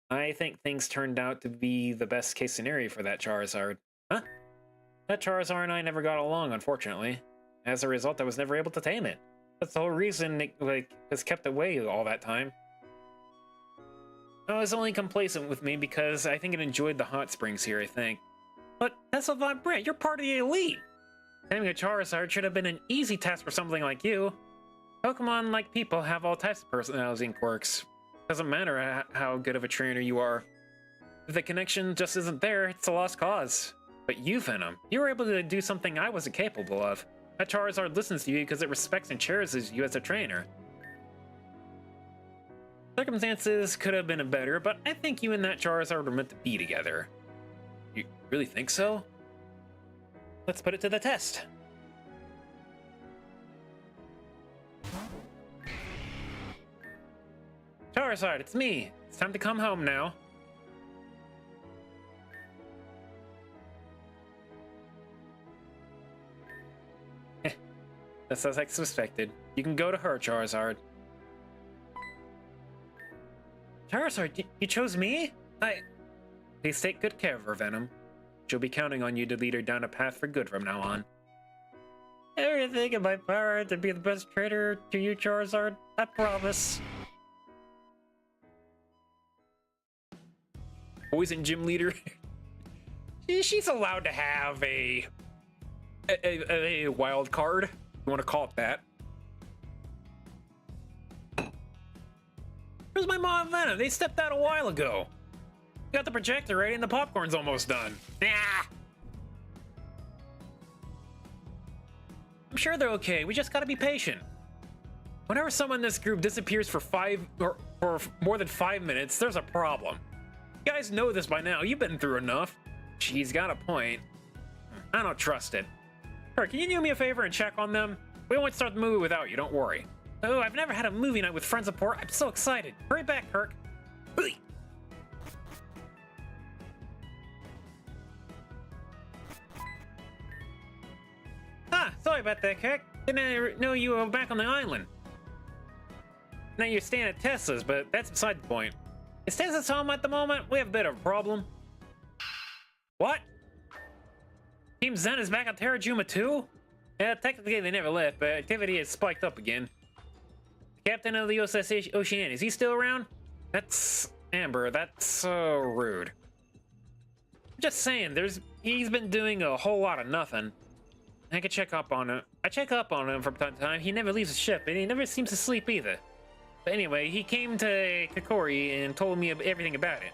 Speaker 1: I think things turned out to be the best case scenario for that Charizard. Huh? That Charizard and I never got along, unfortunately. As a result, I was never able to tame it. That's the whole reason it was kept away all that time. I was only complacent with me because I think it enjoyed the hot springs here, I think.
Speaker 5: But that's a Vibrant, you're part of the elite!
Speaker 1: Taming a Charizard should have been an easy task for something like you. Pokemon, like people, have all types of personalities and quirks. Doesn't matter how good of a trainer you are. If the connection just isn't there, it's a lost cause. But you, Venom, you were able to do something I wasn't capable of. That Charizard listens to you because it respects and cherishes you as a trainer. Circumstances could have been better, but I think you and that Charizard were meant to be together. You really think so?
Speaker 5: Let's put it to the test.
Speaker 1: Charizard, it's me. It's time to come home now. That's as I suspected. You can go to her, Charizard.
Speaker 5: Charizard, you chose me?
Speaker 1: Please take good care of her, Venom. She'll be counting on you to lead her down a path for good from now on.
Speaker 5: Everything in my power to be the best trainer to you, Charizard. I promise.
Speaker 1: Poison gym leader.
Speaker 5: She's allowed to have a
Speaker 1: wild card. You want to call it that?
Speaker 5: Where's my mom and Venom? They stepped out a while ago.
Speaker 1: Got the projector ready and the popcorn's almost done.
Speaker 5: Ah!
Speaker 1: I'm sure they're okay. We just gotta be patient. Whenever someone in this group disappears for more than 5 minutes, there's a problem. You guys know this by now. You've been through enough. She's got a point. I don't trust it. Kirk, can you do me a favor and check on them? We won't start the movie without you, don't worry.
Speaker 5: Oh, I've never had a movie night with friends before. I'm so excited. Hurry back, Kirk.
Speaker 1: Sorry about that, Kirk. Didn't know you were back on the island. Now you're staying at Tesla's, but that's beside the point. Is Tesla's home at the moment? We have a bit of a problem. What? Team Zen is back on Terra Juma too? Yeah, technically they never left, but activity has spiked up again.
Speaker 5: Captain of the USS Oceania, is he still around? That's Amber, that's so rude. I'm just saying, he's been doing a whole lot of nothing. I could check up on him. I check up on him from time to time. He never leaves the ship, and he never seems to sleep either. But anyway, he came to Kokori and told me everything about it.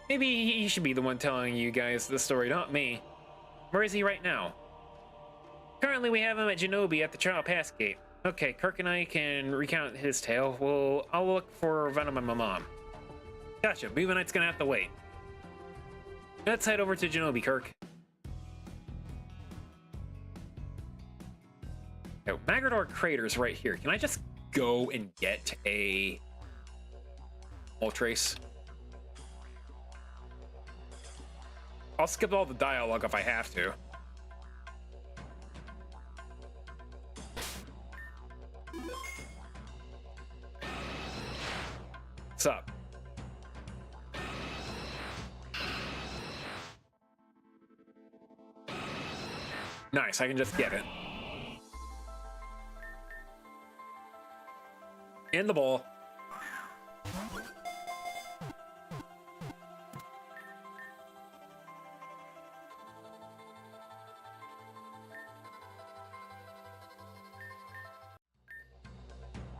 Speaker 5: Maybe he should be the one telling you guys the story, not me. Where is he right now? Currently, we have him at Genobi at the Trial Pass Gate. Okay, Kirk and I can recount his tale. I'll look for Venom and my mom. Gotcha, Movie Night's gonna have to wait. Let's head over to Genobi, Kirk. Oh, Magrador Crater's right here. Can I just go and get a Moltres? I'll skip all the dialogue if I have to. What's up? Nice, I can just get it. In the ball.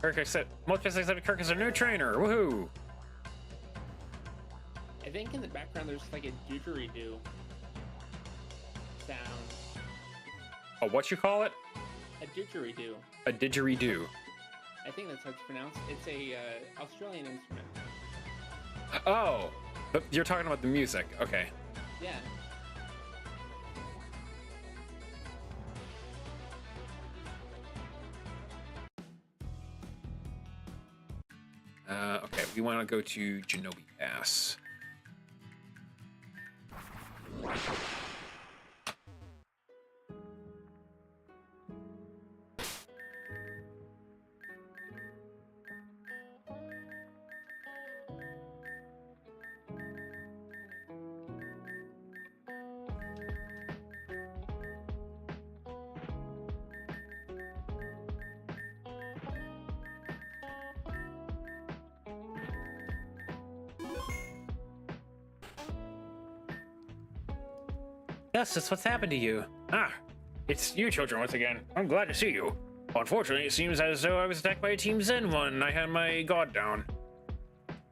Speaker 5: Kirk accepted Kirk as a new trainer. Woohoo!
Speaker 2: I think in the background there's like a didgeridoo sound.
Speaker 5: Oh, what you call it?
Speaker 2: A didgeridoo.
Speaker 5: A didgeridoo.
Speaker 2: I think that's how it's pronounced. It's a Australian instrument.
Speaker 5: Oh, but you're talking about the music. Okay.
Speaker 2: Yeah.
Speaker 5: Okay, we want to go to Genobi Pass. Justice, what's happened to you?
Speaker 1: Ah, it's you children once again. I'm glad to see you. Unfortunately, it seems as though I was attacked by Team Zen when I had my guard down.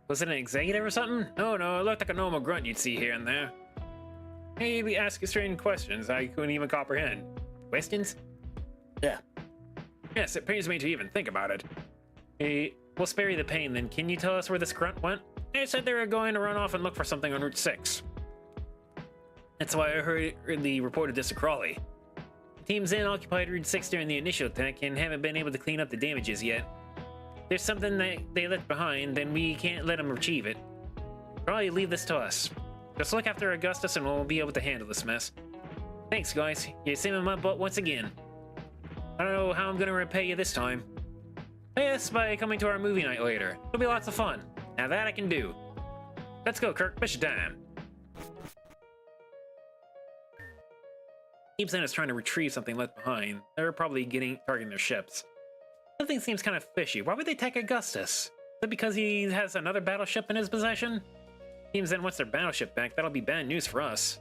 Speaker 5: Was it an executive or something?
Speaker 1: Oh no, it looked like a normal grunt you'd see here and there. Maybe ask strange questions I couldn't even comprehend.
Speaker 5: Questions?
Speaker 1: Yeah. Yes, it pains me to even think about it.
Speaker 5: Hey, we'll spare you the pain then. Can you tell us where this grunt went?
Speaker 1: They said they were going to run off and look for something on Route 6.
Speaker 5: That's why I hurriedly reported this to Crawley. The Team Zen occupied Route 6 during the initial attack and haven't been able to clean up the damages yet. If there's something that they left behind, then we can't let them retrieve it. Probably leave this to us. Just look after Augustus and we'll be able to handle this mess. Thanks, guys. You saved my butt once again. I don't know how I'm gonna repay you this time. Yes, by coming to our movie night later. It'll be lots of fun. Now that I can do. Let's go, Kirk. Mission time. Team Zen is trying to retrieve something left behind. They're probably targeting their ships. Something seems kind of fishy. Why would they attack Augustus? Is it because he has another battleship in his possession? Team Zen wants their battleship back. That'll be bad news for us.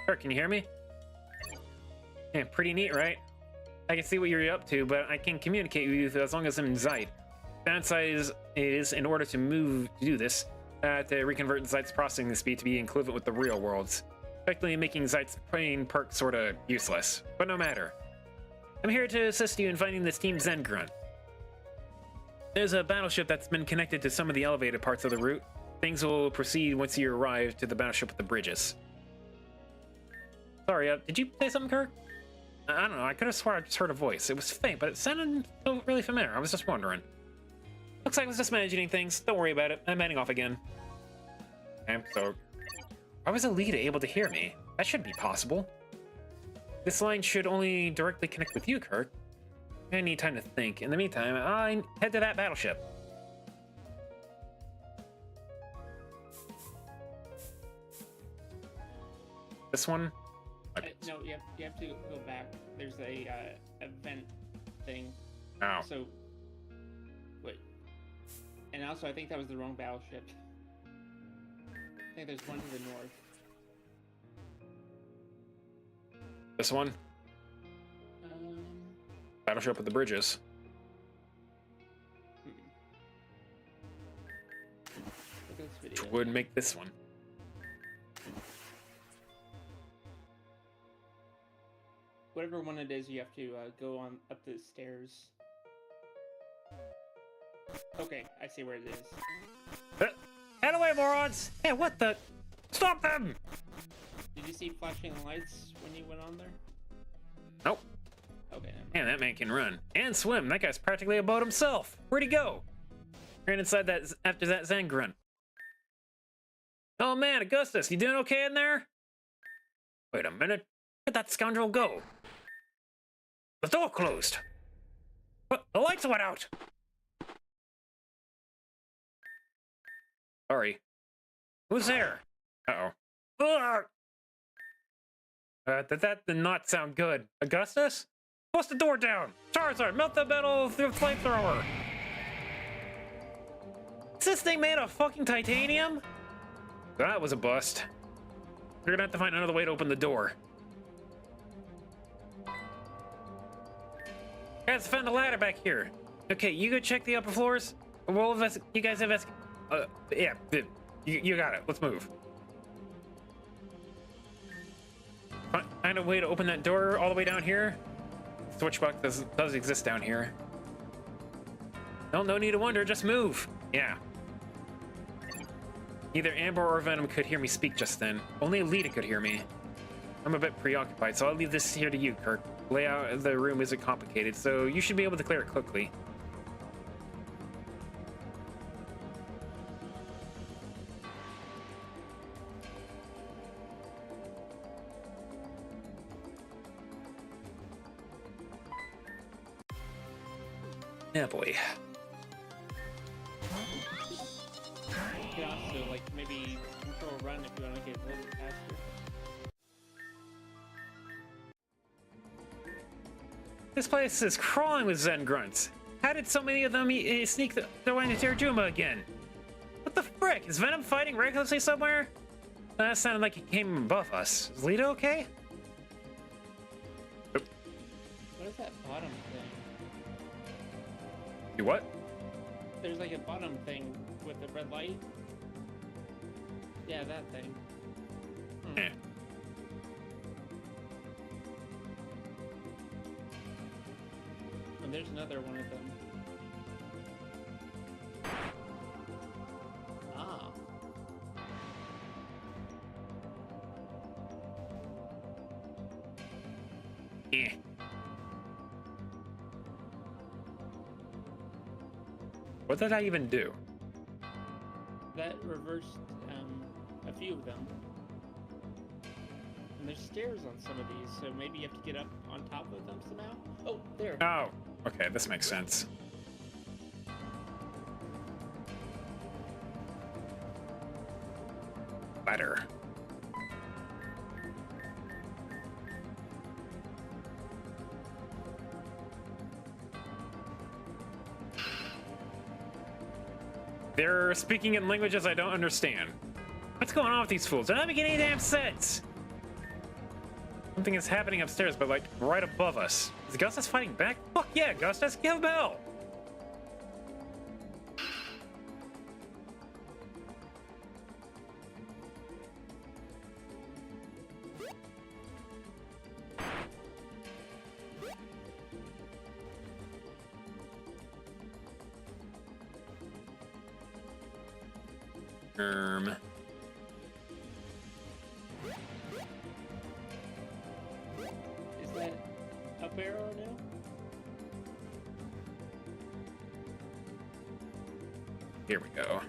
Speaker 5: Kirk, can you hear me? Yeah, pretty neat, right? I can see what you're up to, but I can communicate with you as long as I'm in Zeit. Downside is in order to do this, to reconvert Zeit's processing speed to be equivalent with the real world's, effectively making Zeit's brain perk sorta useless. But no matter. I'm here to assist you in finding this Team Zen grunt. There's a battleship that's been connected to some of the elevated parts of the route. Things will proceed once you arrive to the battleship with the bridges. Sorry, did you say something, Kirk? I don't know, I could have sworn I just heard a voice. It was faint, but it sounded really familiar. I was just wondering. Looks like I was just imagining things. Don't worry about it. I'm heading off again. Okay, so... Why was Alita able to hear me? That shouldn't be possible. This line should only directly connect with you, Kirk. I need time to think. In the meantime, I head to that battleship.
Speaker 2: I No, you have to go back. There's a event thing.
Speaker 1: Oh.
Speaker 2: So, wait. And also, I think that was the wrong battleship. I think there's one to the north.
Speaker 1: This one? Battleship with the bridges.
Speaker 2: Look at this video.
Speaker 1: Which would make this one.
Speaker 2: Whatever one it is, you have to go on up the stairs. Okay, I see where it is.
Speaker 5: Head away, morons! Hey, what the? Stop them!
Speaker 2: Did you see flashing lights when you went on there?
Speaker 1: Nope.
Speaker 2: Okay, never mind.
Speaker 1: Man, that man can run. And swim. That guy's practically a boat himself. Where'd he go? Ran inside that after that Zen grunt. Oh man, Augustus, you doing okay in there? Wait a minute. Where'd that scoundrel go? The door closed. What? The lights went out. Sorry. Who's there? Uh-oh. That did not sound good. Augustus? Bust the door down! Charizard, melt the metal flamethrower! Is this thing made of fucking titanium? That was a bust. We're gonna have to find another way to open the door. Guys, found a ladder back here. Okay, you go check the upper floors. We'll you guys investigate. Yeah, you got it. Let's move. Find a way to open that door all the way down here. Switchbox does exist down here. No need to wonder, just move. Yeah. Either Amber or Venom could hear me speak just then. Only Alita could hear me. I'm a bit preoccupied, so I'll leave this here to you, Kirk. Layout of the room isn't complicated, so you should be able to clear it quickly. Yeah, boy.
Speaker 2: You can also, like, maybe control run if you want to get a little bit faster.
Speaker 1: This place is crawling with Zen grunts. How did so many of them sneak their way into Terrajuma again? What the frick? Is Venom fighting recklessly somewhere? That sounded like he came above us. Is Lita okay?
Speaker 2: What is that bottom thing?
Speaker 1: You what?
Speaker 2: There's like a bottom thing with the red light. Yeah, that thing.
Speaker 1: Eh.
Speaker 2: And there's another one of them. Ah.
Speaker 1: Eh. What did I even do?
Speaker 2: That reversed a few of them. And there's stairs on some of these, so maybe you have to get up on top of them somehow? Oh, there.
Speaker 1: Oh, okay, this makes sense. Ladder. They're speaking in languages I don't understand. What's going on with these fools? They're not making any damn sense! Something is happening upstairs, but like right above us. Is Augustus fighting back? Fuck yeah, Augustus, give him hell!
Speaker 2: Is that up arrow now?
Speaker 1: Here we go.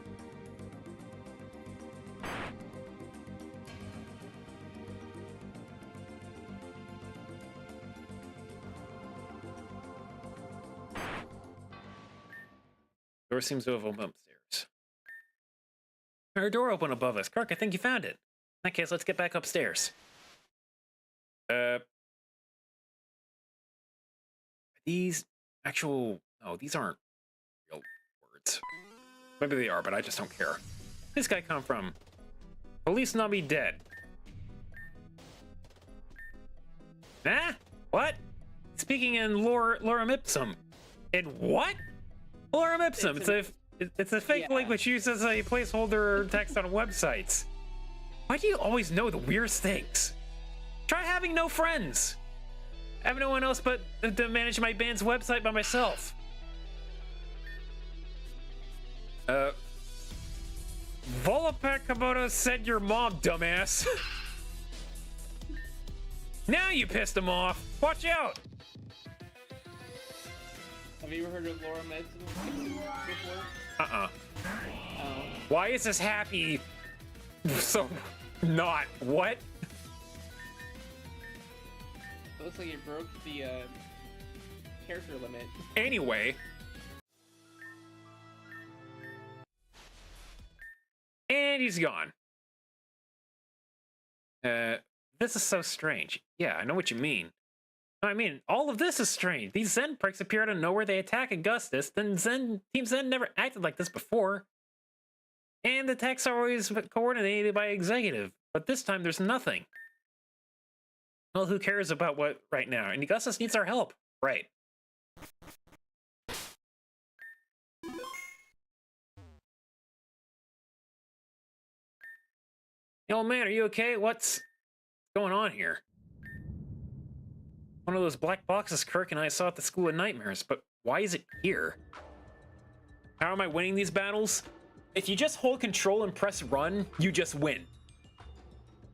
Speaker 1: Door seems to have opened upstairs. Our door opened above us. Kirk, I think you found it. In that case, let's get back upstairs. These actual... No, these aren't real words. Maybe they are, but I just don't care. This guy come from? Police not be dead. Huh? What? Speaking in lorem ipsum. In what? Lorem ipsum. It's a fake language used as a placeholder text on websites. Why do you always know the weirdest things? Try having no friends. I have no one else but to manage my band's website by myself. Volapek Komodo said your mom, dumbass. Now you pissed him off. Watch out.
Speaker 2: Have you ever heard of Laura Medicine before?
Speaker 1: Why is this happy? So not what?
Speaker 2: It looks like it broke the character limit.
Speaker 1: Anyway. And he's gone. This is so strange. Yeah, I know what you mean. I mean, all of this is strange. These Zen pricks appear out of nowhere, they attack Augustus, then Team Zen never acted like this before. And the attacks are always coordinated by Executive, but this time there's nothing. Well, who cares about what right now? And Augustus needs our help. Right. Yo, man, are you okay? What's going on here? One of those black boxes Kirk and I saw at the School of Nightmares, but why is it here? How am I winning these battles? If you just hold control and press run, you just win.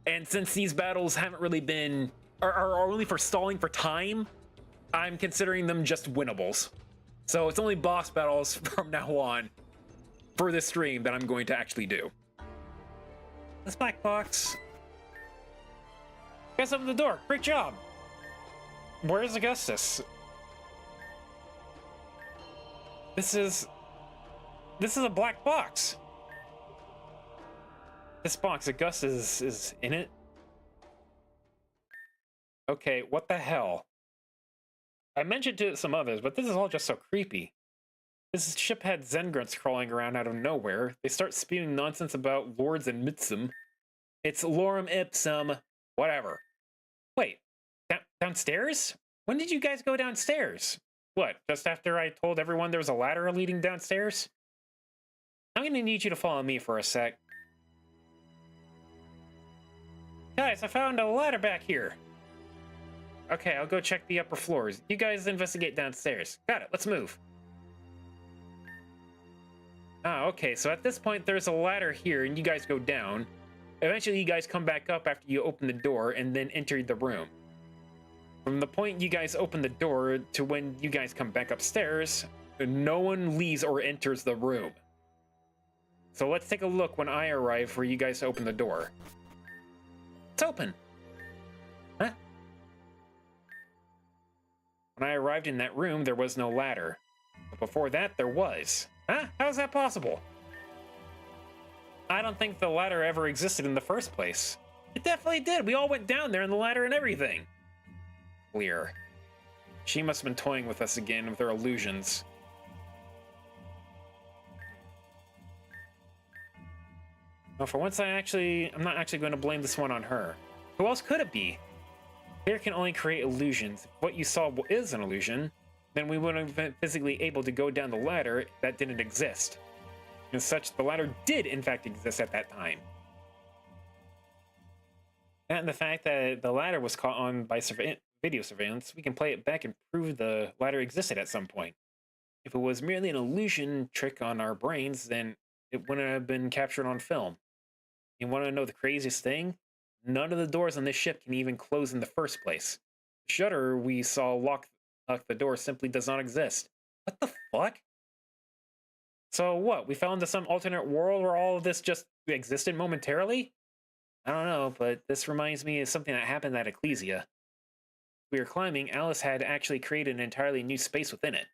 Speaker 1: And since these battles haven't really been, are only for stalling for time, I'm considering them just winnables. So it's only boss battles from now on for this stream that I'm going to actually do. This black box. Guys, open the door. Great job. Where's Augustus? This is a black box. This box, Augustus is in it. Okay, what the hell? I mentioned to some others, but this is all just so creepy. This ship had Zen grunts crawling around out of nowhere. They start spewing nonsense about lords and mitsum. It's lorem ipsum, whatever. Wait, downstairs? When did you guys go downstairs? What, just after I told everyone there was a ladder leading downstairs? I'm gonna need you to follow me for a sec. Guys, I found a ladder back here. Okay, I'll go check the upper floors. You guys investigate downstairs. Got it, let's move. Ah, okay, so at this point there's a ladder here and you guys go down. Eventually you guys come back up after you open the door and then enter the room. From the point you guys open the door to when you guys come back upstairs, no one leaves or enters the room. So let's take a look when I arrive for you guys to open the door. It's open. Huh? When I arrived in that room, there was no ladder. But before that, there was. Huh? How is that possible? I don't think the ladder ever existed in the first place. It definitely did. We all went down there in the ladder and everything. Clear. She must have been toying with us again with her illusions. Well, for once I'm not actually going to blame this one on her. Who else could it be? Fear can only create illusions. If what you saw is an illusion, then we wouldn't have been physically able to go down the ladder that didn't exist. As such, the ladder did in fact exist at that time. That and the fact that the ladder was caught on by video surveillance, we can play it back and prove the ladder existed at some point. If it was merely an illusion trick on our brains, then it wouldn't have been captured on film. You want to know the craziest thing? None of the doors on this ship can even close in the first place. The shutter we saw lock the door simply does not exist. What the fuck? So what, we fell into some alternate world where all of this just existed momentarily? I don't know, but this reminds me of something that happened at Ecclesia. We were climbing, Alice had actually created an entirely new space within it.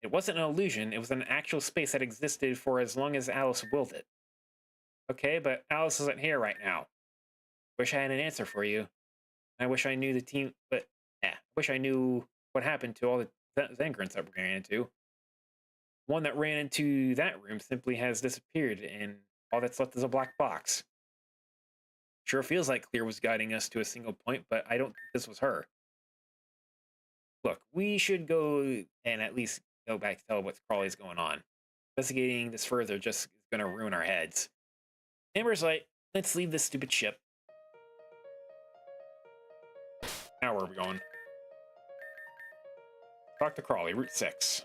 Speaker 1: It wasn't an illusion, it was an actual space that existed for as long as Alice willed it. Okay, but Alice isn't here right now. Wish I had an answer for you. I wish I knew the team, but I wish I knew what happened to all the Zangrants that we ran into. One that ran into that room simply has disappeared, and all that's left is a black box. Sure feels like Clear was guiding us to a single point, but I don't think this was her. Look, we should go and at least go back to tell what Crawley's going on. Investigating this further just is going to ruin our heads. Amber's like, let's leave this stupid ship. Now where are we going? Talk to Crawley, Route 6.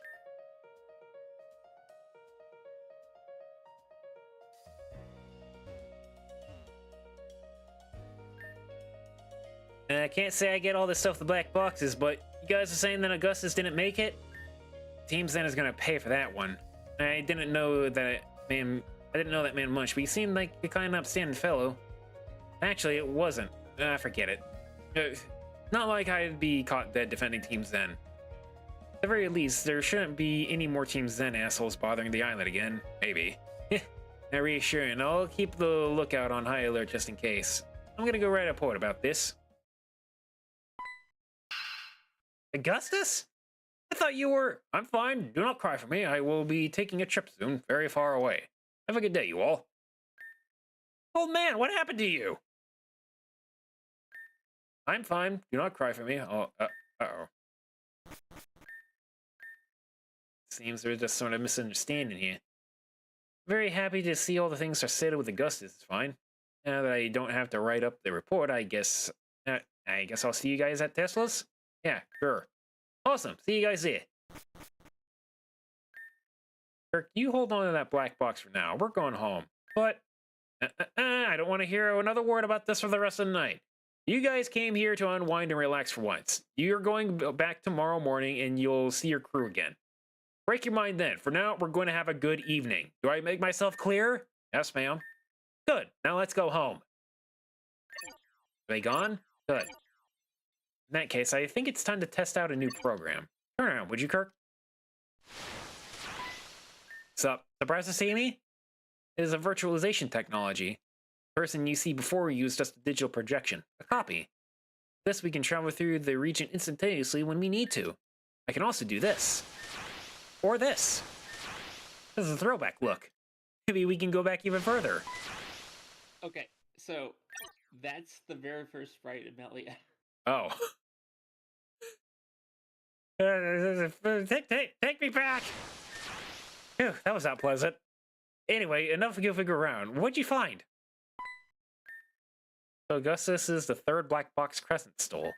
Speaker 5: I can't say I get all this stuff with the black boxes, but you guys are saying that Augustus didn't make it?
Speaker 1: Team Zen is gonna pay for that one. I didn't know that man much, but he seemed like a kind of upstanding fellow. Actually, it wasn't. Forget it. Not like I'd be caught dead defending Team Zen. At the very least, there shouldn't be any more Team Zen assholes bothering the island again. Maybe. Now reassuring, I'll keep the lookout on high alert just in case. I'm gonna go write a report about this.
Speaker 5: Augustus?
Speaker 1: I thought you were... I'm fine. Do not cry for me. I will be taking a trip soon, very far away. Have a good day, you all.
Speaker 5: Old man, what happened to you?
Speaker 1: I'm fine. Do not cry for me. Oh, uh-oh. Seems there's just sort of misunderstanding here. Very happy to see all the things are settled with Augustus. It's fine. Now that I don't have to write up the report, I guess I'll see you guys at Tesla's? Yeah, sure. Awesome. See you guys there. Kirk, you hold on to that black box for now. We're going home. But I don't want to hear another word about this for the rest of the night. You guys came here to unwind and relax for once. You're going back tomorrow morning and you'll see your crew again. Break your mind then. For now, we're going to have a good evening. Do I make myself clear? Yes, ma'am. Good. Now let's go home. Are they gone? Good. In that case, I think it's time to test out a new program. Turn around, would you, Kirk? Sup? Surprised to see me? It is a virtualization technology. The person you see before you is just a digital projection, a copy. This we can travel through the region instantaneously when we need to. I can also do this. Or this. This is a throwback look. Maybe we can go back even further.
Speaker 2: Okay, so that's the very first sprite of Melia.
Speaker 1: Oh.
Speaker 5: Take me back!
Speaker 1: Phew, that was not pleasant. Anyway, enough goofing around. What'd you find? So Augustus is the third black box Crescent stole.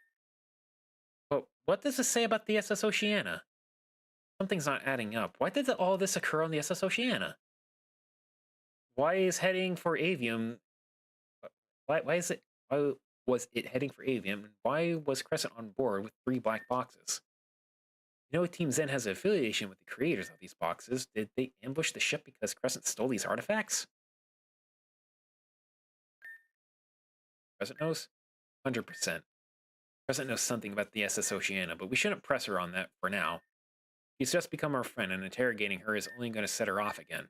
Speaker 1: But what does this say about the SS Oceana? Something's not adding up. Why did all this occur on the SS Oceana? Why is heading for Avium... Why was it heading for Avium? And why was Crescent on board with 3 black boxes? You know, Team Zen has an affiliation with the creators of these boxes. Did they ambush the ship because Crescent stole these artifacts? Crescent knows? 100%. Crescent knows something about the SS Oceana, but we shouldn't press her on that for now. She's just become our friend, and interrogating her is only going to set her off again.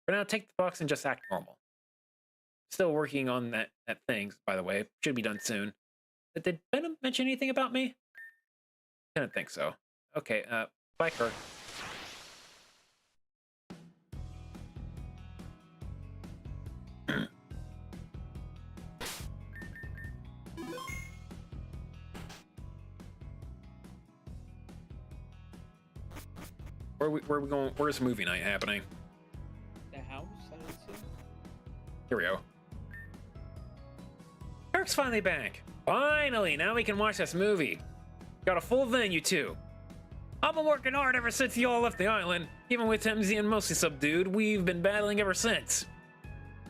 Speaker 1: For now, take the box and just act normal. Still working on that thing, by the way. Should be done soon. Did Venom mention anything about me? Didn't think so. Okay, bye, Kirk. Where are we going? Where's movie night happening?
Speaker 2: The house, I would say.
Speaker 1: Here we go.
Speaker 5: Kirk's finally back.
Speaker 1: Finally, now we can watch this movie. Got a full venue, too. I've been working hard ever since you all left the island. Even with MZ and mostly subdued, we've been battling ever since.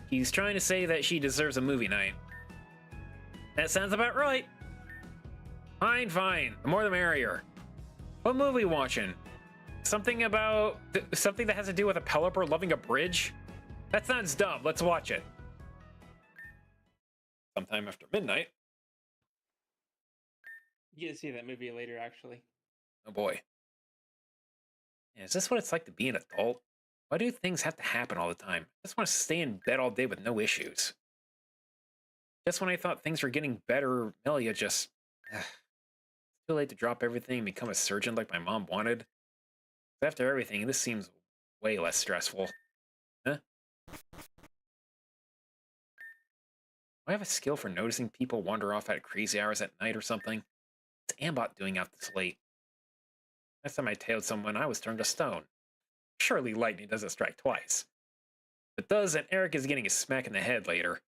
Speaker 1: He's trying to say that she deserves a movie night.
Speaker 5: That sounds about right.
Speaker 1: Fine, fine. The more the merrier. What movie watching? Something about... something that has to do with a Pelipper loving a bridge? That sounds dumb. Let's watch it. Sometime after midnight.
Speaker 2: You get to see that movie later, actually.
Speaker 1: Oh boy. Is this what it's like to be an adult? Why do things have to happen all the time? I just want to stay in bed all day with no issues. Guess when I thought things were getting better, Melia just... It's too late to drop everything and become a surgeon like my mom wanted. After everything, this seems way less stressful. Huh? Do I have a skill for noticing people wander off at crazy hours at night or something? What's Ambot doing out this late? Last time I tailed someone, I was turned to stone. Surely lightning doesn't strike twice. If it does, then Eric is getting a smack in the head later.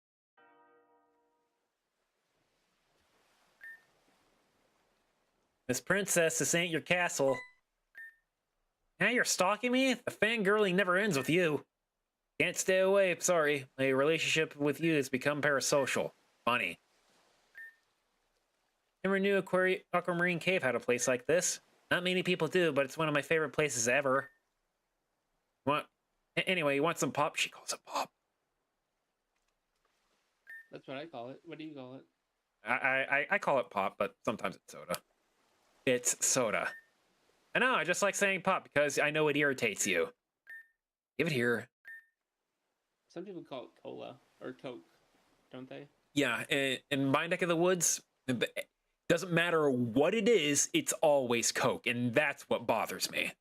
Speaker 1: Miss Princess, this ain't your castle. Now you're stalking me? The fangirling never ends with you. Can't stay away, sorry. My relationship with you has become parasocial. Funny. Never knew Aquamarine Cave had a place like this. Not many people do, but it's one of my favorite places ever. Anyway, you want some pop? She calls it pop.
Speaker 2: That's what I call it. What do you call it?
Speaker 1: I call it pop, but sometimes it's soda. It's soda. I know, I just like saying pop because I know it irritates you. Give it here.
Speaker 2: Some people call it cola or Coke, don't they?
Speaker 1: Yeah, in my neck of the woods, it doesn't matter what it is, it's always Coke, and that's what bothers me.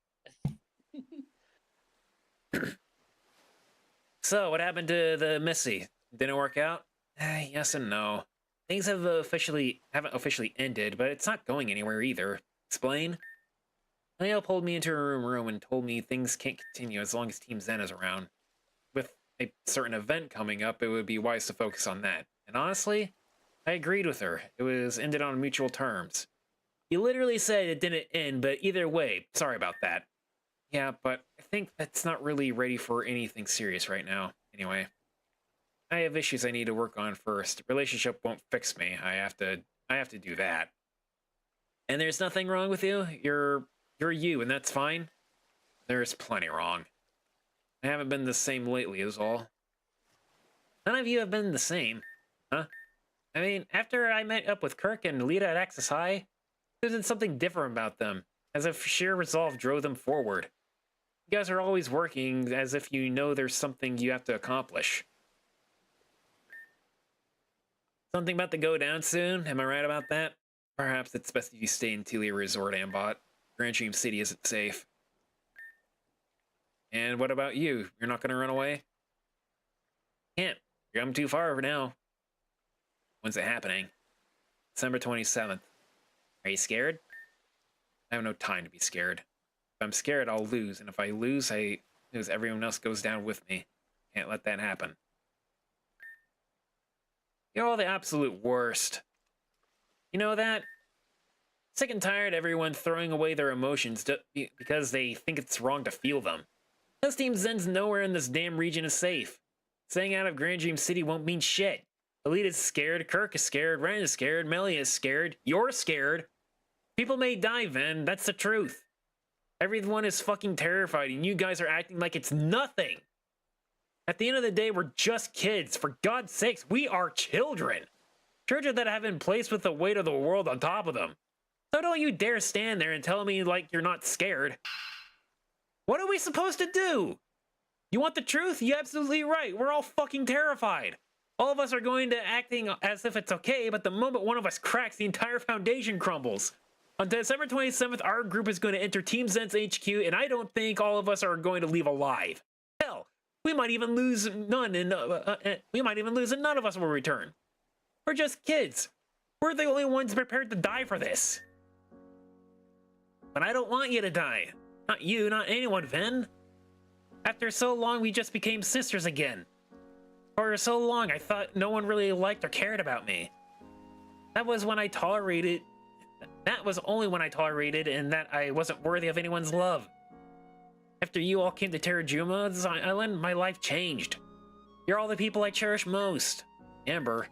Speaker 1: So, what happened to the Missy? Didn't it work out? Yes and no. Things haven't officially ended, but it's not going anywhere either. Explain? Leo pulled me into her room and told me things can't continue as long as Team Zen is around. With a certain event coming up, it would be wise to focus on that. And honestly, I agreed with her. It was ended on mutual terms. You literally said it didn't end, but either way, sorry about that. Yeah, but I think that's not really ready for anything serious right now. Anyway, I have issues I need to work on first. Relationship won't fix me. I have to do that. And there's nothing wrong with you. You're you, and that's fine. There's plenty wrong. I haven't been the same lately, is all. None of you have been the same, huh? I mean, after I met up with Kirk and Lita at Axis High, there's been something different about them, as if sheer resolve drove them forward. You guys are always working as if you know there's something you have to accomplish. Something about to go down soon, am I right about that? Perhaps it's best if you stay in Telia Resort, Ambot. Grand Dream City isn't safe. And what about you? You're not gonna run away? Can't. You're come too far for now. When's it happening? December 27th. Are you scared? I have no time to be scared. If I'm scared, I'll lose, and if I lose, everyone else goes down with me. Can't let that happen. You're all the absolute worst. You know that? Sick and tired of everyone throwing away their emotions because they think it's wrong to feel them. This Team Zen's nowhere in this damn region is safe. Staying out of Grand Dream City won't mean shit. Elite is scared, Kirk is scared, Ren is scared, Melia is scared, you're scared. People may die, Ven, that's the truth. Everyone is fucking terrified, and you guys are acting like it's nothing. At the end of the day, we're just kids. For God's sakes, we are children. Children that have been placed with the weight of the world on top of them. So don't you dare stand there and tell me like you're not scared. What are we supposed to do? You want the truth? You're absolutely right. We're all fucking terrified. All of us are going to acting as if it's okay, but the moment one of us cracks, the entire foundation crumbles. On December 27th, our group is going to enter Team Zen's HQ, and I don't think all of us are going to leave alive. Hell, we might even lose none, and none of us will return. We're just kids. We're the only ones prepared to die for this. But I don't want you to die. Not you, not anyone, Ven. After so long, we just became sisters again. For so long, I thought no one really liked or cared about me. That was only when I tolerated and that I wasn't worthy of anyone's love. After you all came to Terrajuma's Island, my life changed. You're all the people I cherish most. Amber.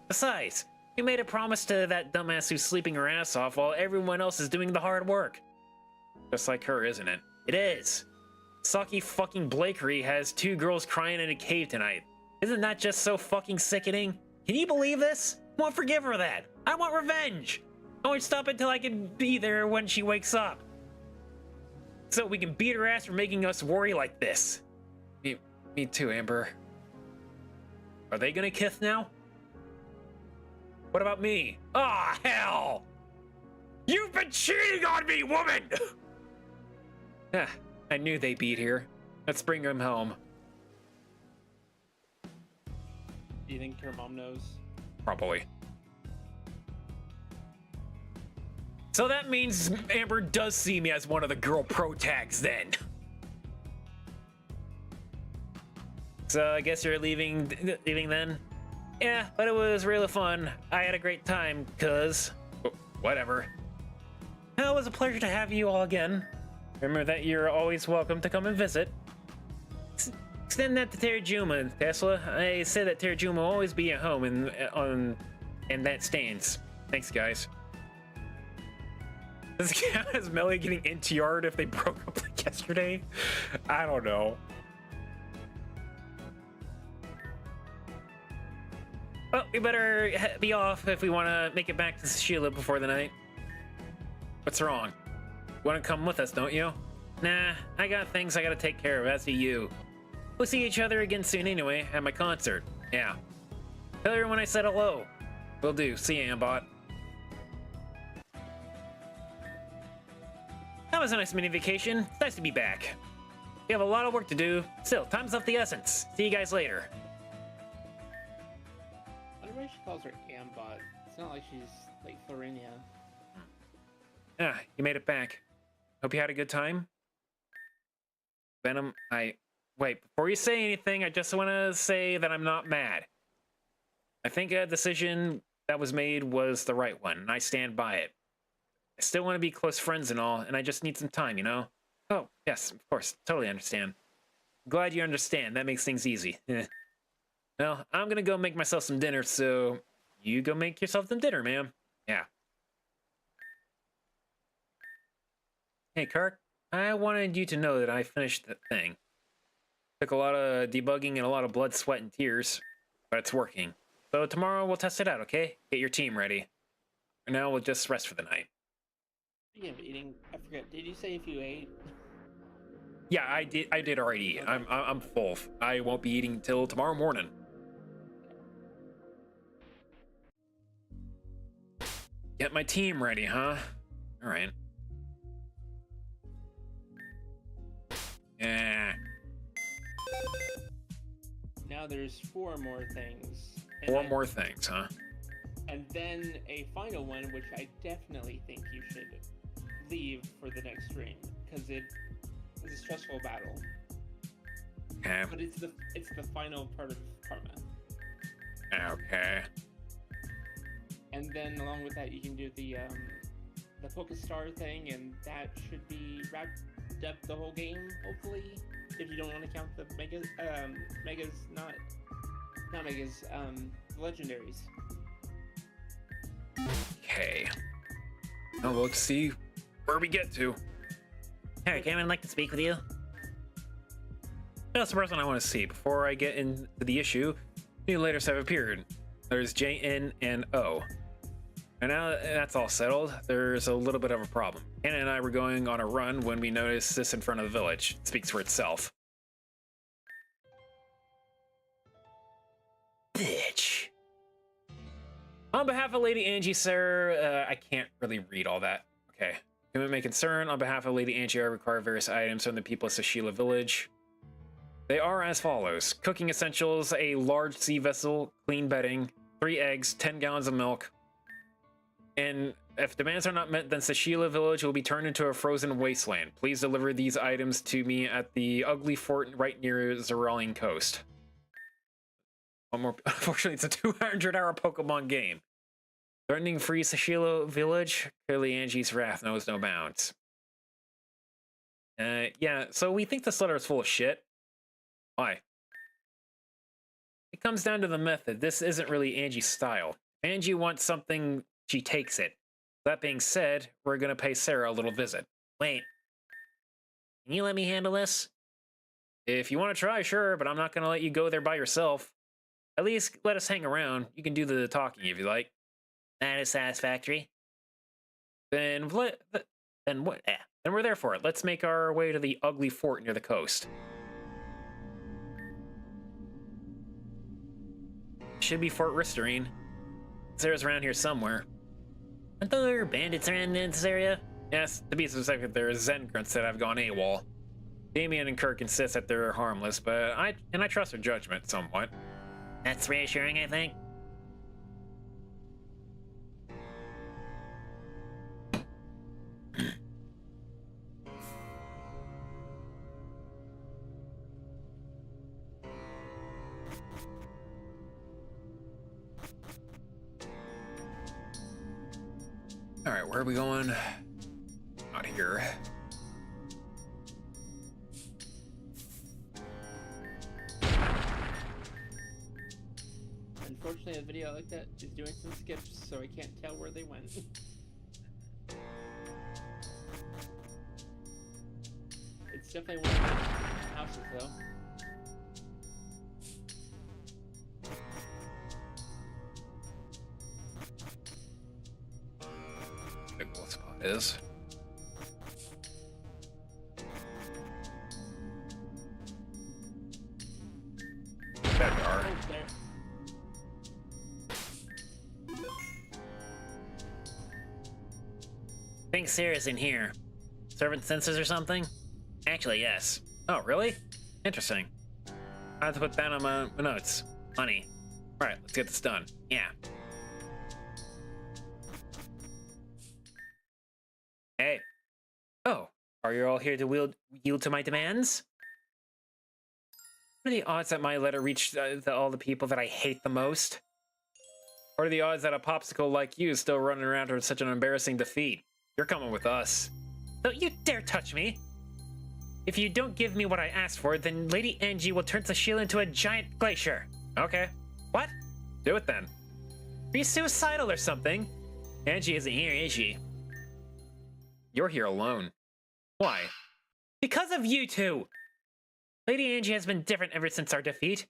Speaker 1: Besides, you made a promise to that dumbass who's sleeping her ass off while everyone else is doing the hard work. Just like her, isn't it? It is. Saki fucking Blakery has 2 girls crying in a cave tonight. Isn't that just so fucking sickening? Can you believe this? I won't forgive her that. I want revenge. I won't stop until I can be there when she wakes up. So we can beat her ass for making us worry like this. Me too, Amber. Are they gonna kiss now? What about me? Ah, hell! You've been cheating on me, woman! Ah, I knew they'd be here. Let's bring him home.
Speaker 2: Do you think her mom knows?
Speaker 1: Probably. So that means Amber does see me as one of the girl pro tags then. So I guess you're leaving then? Yeah, but it was really fun. I had a great time, cuz... Whatever. Well, it was a pleasure to have you all again. Remember that you're always welcome to come and visit. Extend that to Terajuma, Tesla. I say that Terajuma will always be at home and that stands. Thanks, guys. Does it count as Melly getting NTR'd if they broke up like yesterday? I don't know. Well, we better be off if we want to make it back to Sheila before the night. What's wrong? You want to come with us, don't you? Nah, I got things I gotta take care of, as do you. We'll see each other again soon anyway, at my concert. Yeah. Tell everyone I said hello. Will do. See you, Ambot. That was a nice mini vacation. It's nice to be back. We have a lot of work to do. Still, time's of the essence. See you guys later.
Speaker 2: I wonder why she calls her Ambot. It's not like she's like Florinia.
Speaker 1: Ah, you made it back. Hope you had a good time. Venom, wait, before you say anything, I just want to say that I'm not mad. I think a decision that was made was the right one, and I stand by it. I still want to be close friends and all, and I just need some time, you know? Oh, yes, of course, totally understand. Glad you understand, that makes things easy. Well, I'm gonna go make myself some dinner, so you go make yourself some dinner, ma'am. Yeah. Hey, Kirk, I wanted you to know that I finished the thing. Took a lot of debugging and a lot of blood, sweat, and tears, but it's working. So tomorrow we'll test it out, okay? Get your team ready. For now, we'll just rest for the night.
Speaker 2: Speaking of eating, I forget. Did you say if you ate?
Speaker 1: Yeah, I did already eat.
Speaker 2: Okay.
Speaker 1: I'm full. I won't be eating till tomorrow morning. Get my team ready, huh? All right. Yeah.
Speaker 2: Now there's 4 more things. And
Speaker 1: 4 more things, huh?
Speaker 2: And then a final one, which I definitely think you should leave for the next stream, because it is a stressful battle.
Speaker 1: Okay.
Speaker 2: But it's the final part of Karma.
Speaker 1: Okay.
Speaker 2: And then along with that, you can do the Pokestar thing, and that should be wrapped up the whole game, hopefully. If you don't want to count the megas, not megas, the legendaries.
Speaker 1: Okay. Now let's see where we get to.
Speaker 6: Hey, came in like to speak with you.
Speaker 1: That's the person I want to see. Before I get into the issue, new letters have appeared. There's J, N, and O. And now that that's all settled, there's a little bit of a problem. Hannah and I were going on a run when we noticed this in front of the village. It speaks for itself.
Speaker 6: Bitch.
Speaker 1: On behalf of Lady Angie, sir, I can't really read all that. Okay. Commitment may concern. On behalf of Lady Angie, I require various items from the people of Sashila Village. They are as follows. Cooking essentials, a large sea vessel, clean bedding, 3 eggs, 10 gallons of milk. And if demands are not met, then Sashila Village will be turned into a frozen wasteland. Please deliver these items to me at the ugly fort right near Zeralian coast. One more. Unfortunately, it's a 200-hour Pokemon game. Threatening free Sashila Village? Clearly Angie's wrath knows no bounds. Yeah, so we think this letter is full of shit. Why? It comes down to the method. This isn't really Angie's style. If Angie wants something, she takes it. That being said, we're gonna pay Sarah a little visit.
Speaker 6: Wait. Can you let me handle this?
Speaker 1: If you want to try, sure, but I'm not gonna let you go there by yourself. At least let us hang around. You can do the talking if you like.
Speaker 6: That is satisfactory.
Speaker 1: Then what? Then we're there for it. Let's make our way to the ugly fort near the coast. Should be Fort Ristarine.
Speaker 5: Sarah's around here somewhere. Aren't there bandits around this area? Yes, to be specific, there are Zen grunts that have gone AWOL. Damien and Kirk insist that they're harmless, but I trust their judgment somewhat. That's reassuring, I think. All right, where are we going? Not here.
Speaker 2: Unfortunately, a video like that is doing some skips, so I can't tell where they went. It's definitely one of the houses, though.
Speaker 5: Big what spot is. There we are.
Speaker 2: Oh, there.
Speaker 5: Think Sarah's in here. Servant sensors or something? Actually, yes. Oh, really? Interesting. I have to put that on my notes. Money. Alright, let's get this done. Yeah. Hey. Oh, are you all here to yield to my demands? What are the odds that my letter reached all the people that I hate the most? What are the odds that a popsicle like you is still running around with such an embarrassing defeat? You're coming with us. Don't you dare touch me! If you don't give me what I asked for, then Lady Angie will turn Tashila into a giant glacier. Okay. What? Do it then. Are you suicidal or something? Angie isn't here, is she? You're here alone. Why? Because of you two! Lady Angie has been different ever since our defeat.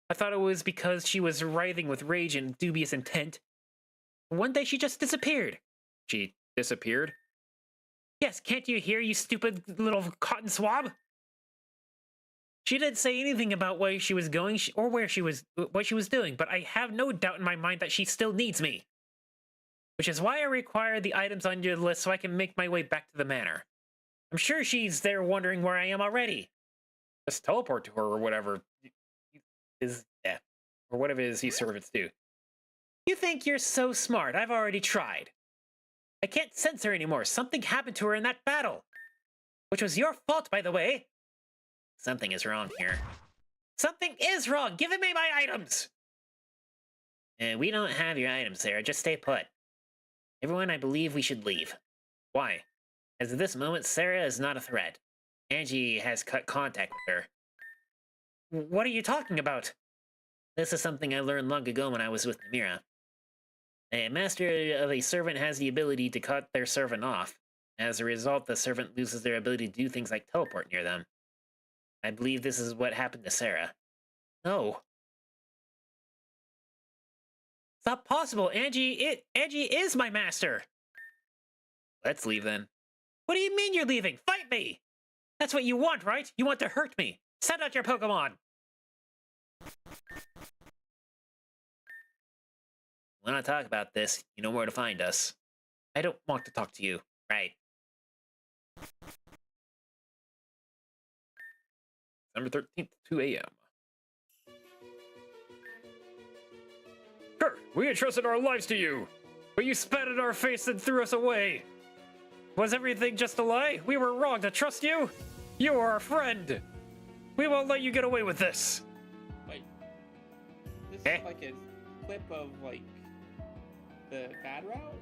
Speaker 5: I thought it was because she was writhing with rage and dubious intent. One day she just disappeared. She disappeared? Yes, can't you hear, you stupid little cotton swab? She didn't say anything about where she was going or what she was doing, but I have no doubt in my mind that she still needs me. Which is why I require the items on your list so I can make my way back to the manor. I'm sure she's there wondering where I am already. Just teleport to her or whatever or whatever it is these servants do. You think you're so smart? I've already tried. I can't sense her anymore. Something happened to her in that battle. Which was your fault, by the way. Something is wrong here. Something is wrong! Give me my items! We don't have your items, Sarah. Just stay put. Everyone, I believe we should leave. Why? As of this moment, Sarah is not a threat. Angie has cut contact with her. What are you talking about? This is something I learned long ago when I was with Namira. A master of a servant has the ability to cut their servant off. As a result, the servant loses their ability to do things like teleport near them. I believe this is what happened to Sarah. No. It's not possible. Angie is my master. Let's leave then. What do you mean you're leaving? Fight me! That's what you want, right? You want to hurt me. Send out your Pokemon. When I talk about this, you know where to find us. I don't want to talk to you, right? December 13th, 2 a.m. Kirk, we entrusted our lives to you, but you spat in our face and threw us away. Was everything just a lie? We were wrong to trust you? You are our friend. We won't let you get away with this.
Speaker 2: Wait. This is like a clip of, like, the bad route?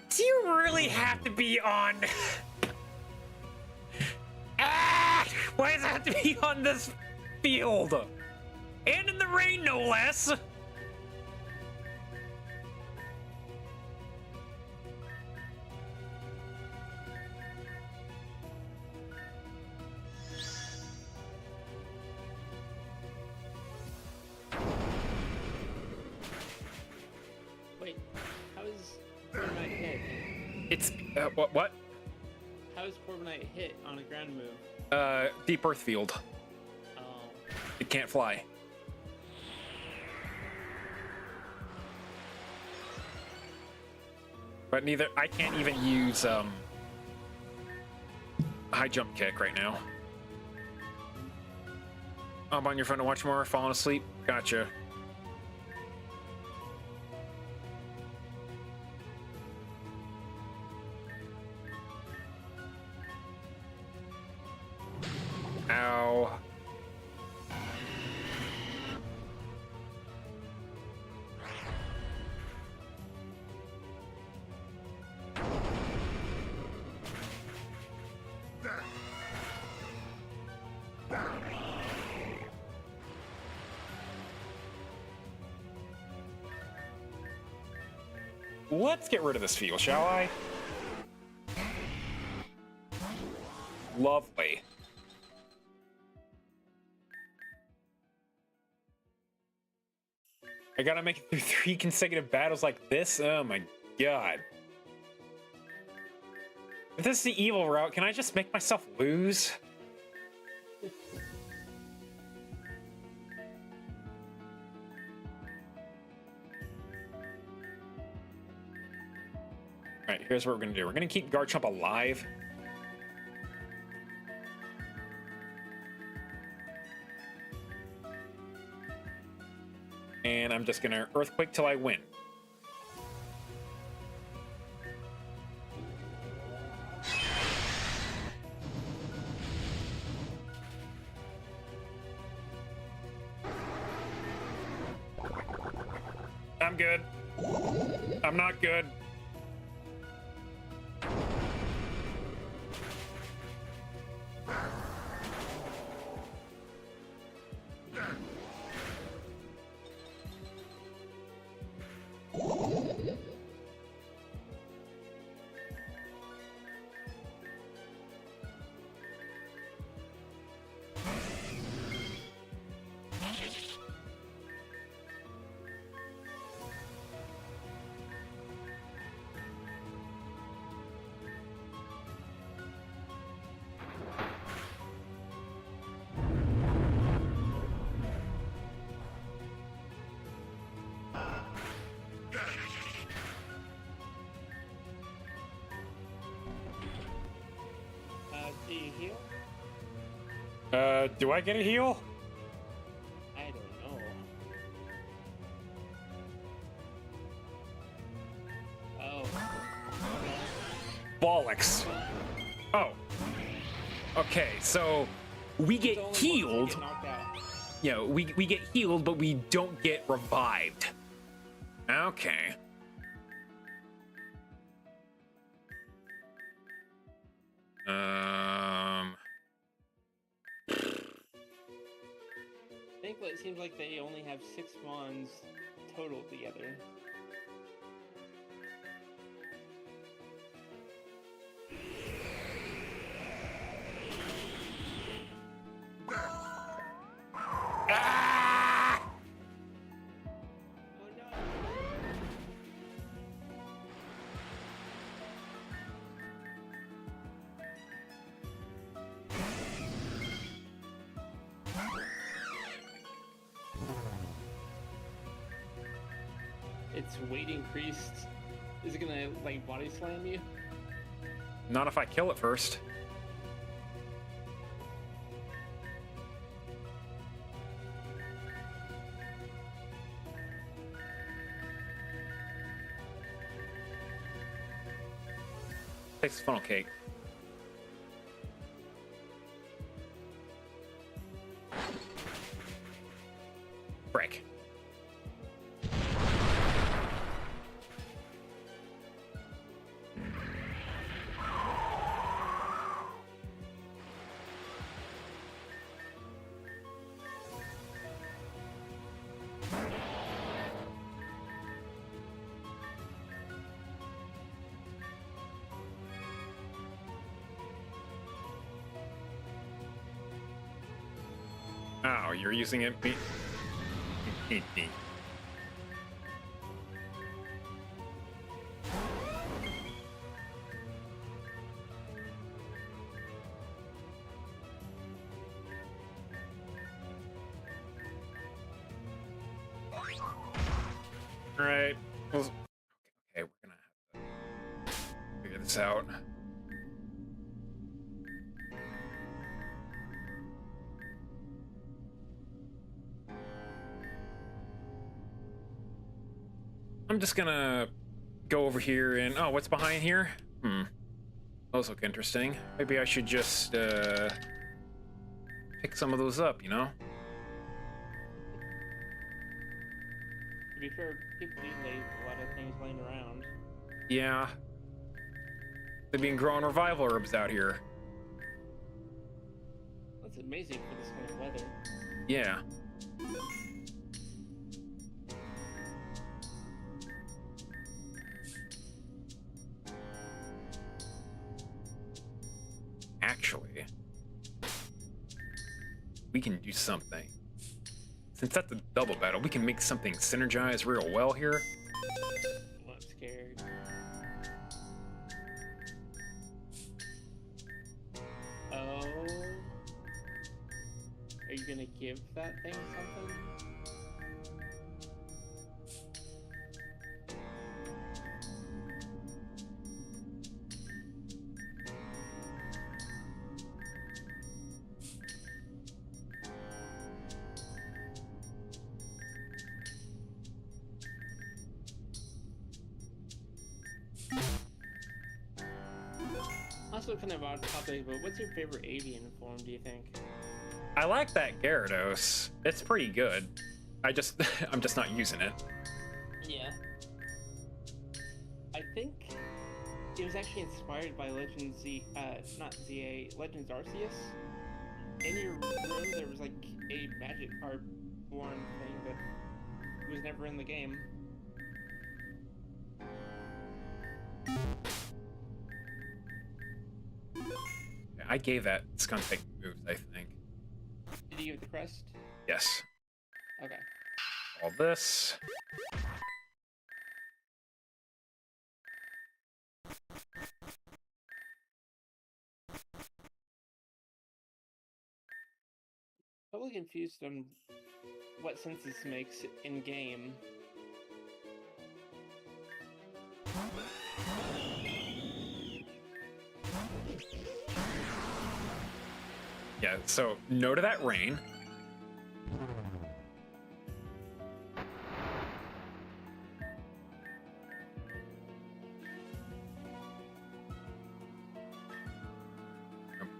Speaker 5: Do you really have to be on... Why does it have to be on this field? And in the rain, no less!
Speaker 2: Wait, how is Fortnite hit?
Speaker 5: It's... what?
Speaker 2: how is Corviknight hit on a ground move?
Speaker 1: Deep Earth Field.
Speaker 2: Oh.
Speaker 1: It can't fly. But neither I can't even use high jump kick right now. I'm on your phone to watch more. Falling asleep. Gotcha. Ow. Let's get rid of this field, shall I? Lovely. I gotta make it through 3 consecutive battles like this? Oh my god. If this is the evil route, can I just make myself lose? Alright, here's what we're gonna do. We're gonna keep Garchomp alive. And I'm just gonna Earthquake till I win. I'm good. I'm not good.
Speaker 2: Do you heal?
Speaker 1: Do I get a heal?
Speaker 2: I don't know. Oh.
Speaker 1: Bollocks. Oh. Okay, so we get
Speaker 2: It's only once
Speaker 1: healed.
Speaker 2: you get knocked out.
Speaker 1: You know, we get healed, but we don't get revived. Okay.
Speaker 2: I think it seems like they only have 6 mons total together.
Speaker 1: Ah!
Speaker 2: Oh no! Its weight increased. Is it gonna like body slam you?
Speaker 1: Not if I kill it first. Takes funnel cake. Break. Oh, you're using it. Right. Well, okay, we're gonna have to figure this out. I'm just gonna go over here and oh, what's behind here? Those look interesting. Maybe I should just pick some of those up, you know?
Speaker 2: To be fair, people do leave a lot of things laying around.
Speaker 1: Yeah. They've been growing revival herbs out here.
Speaker 2: That's amazing for this kind of weather.
Speaker 1: Yeah. Actually, we can do something. Since that's a double battle, we can make something synergize real well here.
Speaker 2: Oh, I'm scared. Oh. Are you gonna give that thing something? Also kind of odd topic, but what's your favorite avian form, do you think?
Speaker 1: I like that Gyarados. It's pretty good. I'm just not using it.
Speaker 2: Yeah. I think it was actually inspired by Legends not ZA, Legends Arceus. In your room there was like a magic card born thing that was never in the game.
Speaker 1: I gave that Skuntank moves, I think.
Speaker 2: Did you give it the crest?
Speaker 1: Yes.
Speaker 2: Okay.
Speaker 1: All this.
Speaker 2: Totally confused on what sense this makes in game.
Speaker 1: Yeah, so no to that rain.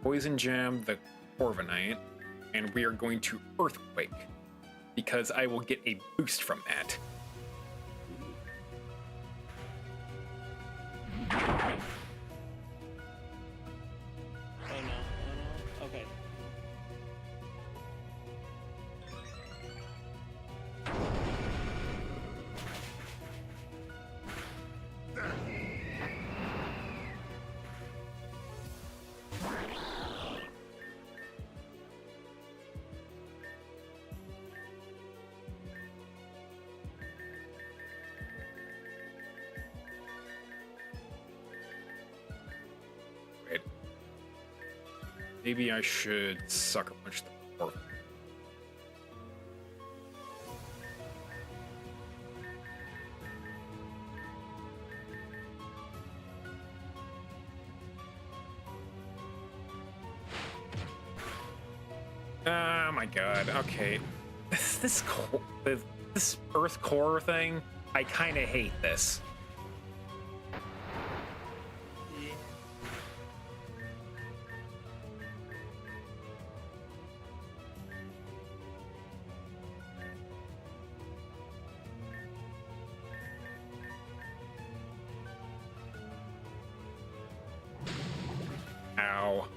Speaker 1: Poison Jam the Corviknight, and we are going to Earthquake because I will get a boost from that.
Speaker 2: Oh no, okay.
Speaker 1: Wait. Maybe I should Sucker Punch the Corviknight. Oh my god, okay. This Earth Core thing, I kind of hate this.
Speaker 2: Yeah.
Speaker 1: Ow.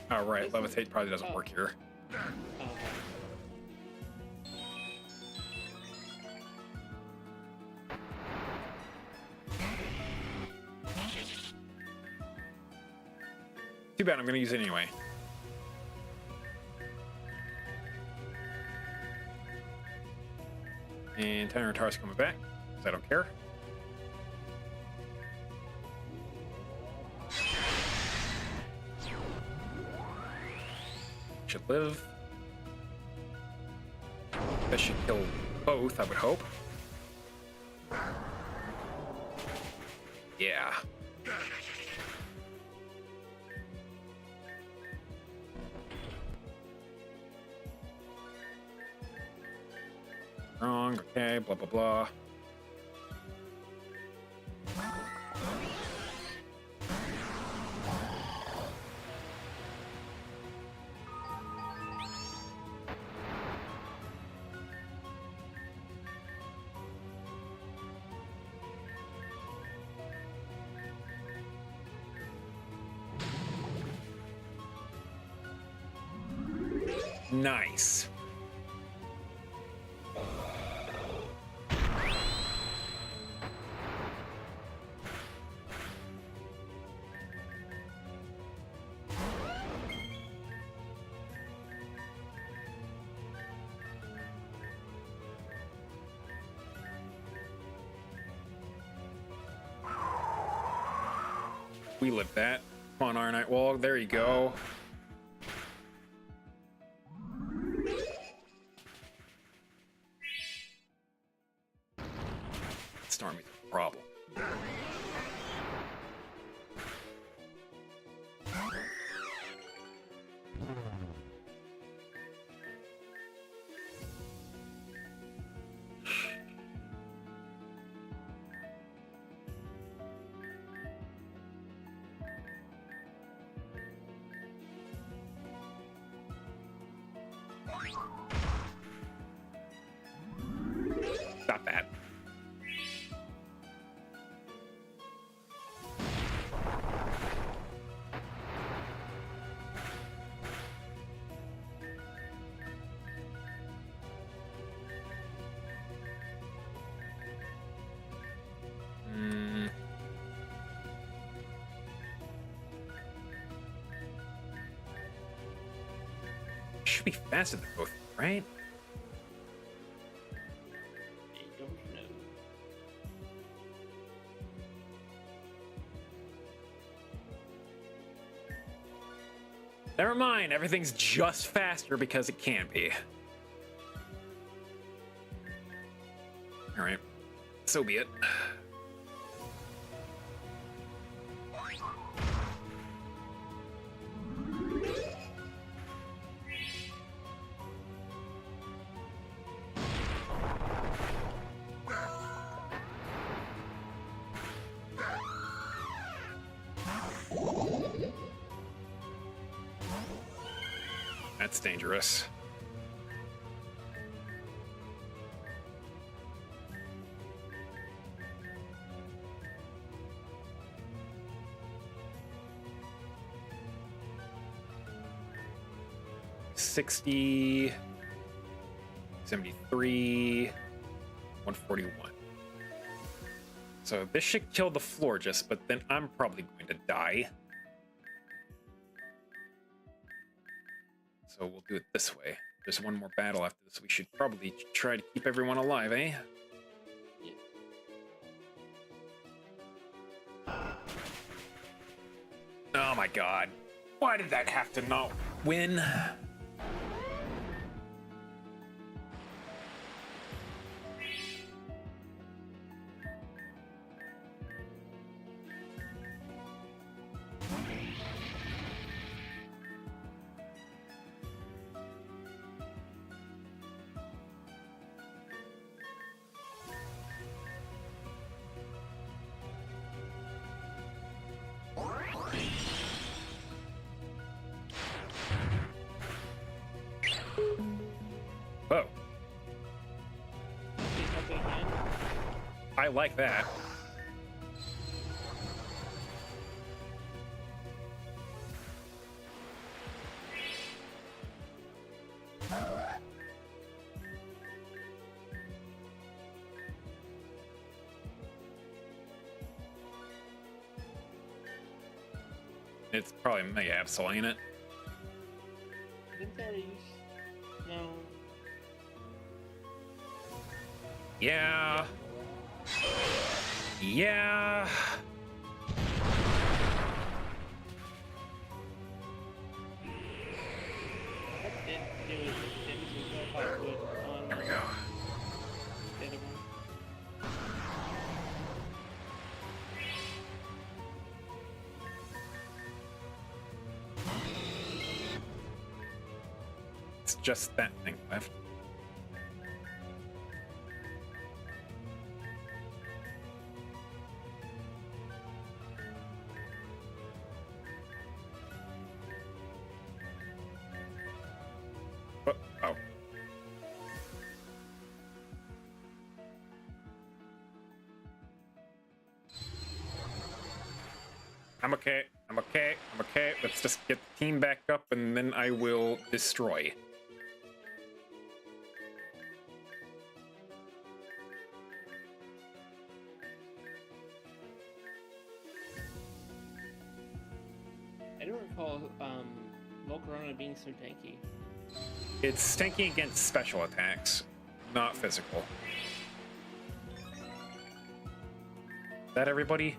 Speaker 1: All right, Levitate probably doesn't work here.
Speaker 2: Oh, okay.
Speaker 1: Too bad, I'm gonna use it anyway. And Tyranitar's coming back, because I don't care. Should live. That should kill both, I would hope. Yeah. Wrong, okay, blah, blah, blah. Nice. We live that. Come on, Ironite Wall. There you go. Stormy's a problem. Stop that. Should be faster than both, right?
Speaker 2: I don't know.
Speaker 1: Never mind, everything's just faster because it can be. Alright, so be it. That's dangerous. $60, 73, 141. So this should kill the floor just, but then I'm probably going to die. So we'll do it this way. There's one more battle after this. We should probably try to keep everyone alive, eh?
Speaker 2: Yeah.
Speaker 1: Oh my god. Why did that have to not win? Whoa. I like that. It's probably Mega Absol, ain't it?
Speaker 2: Didn't they already use... No.
Speaker 1: Yeah. Yeah. There we go. It's just that thing left. Oh. I'm okay. I'm okay. I'm okay. Let's just get the team back up and then I will destroy.
Speaker 2: I don't recall Volcarona being so tanky.
Speaker 1: It's tanky against special attacks, not physical. Is that everybody?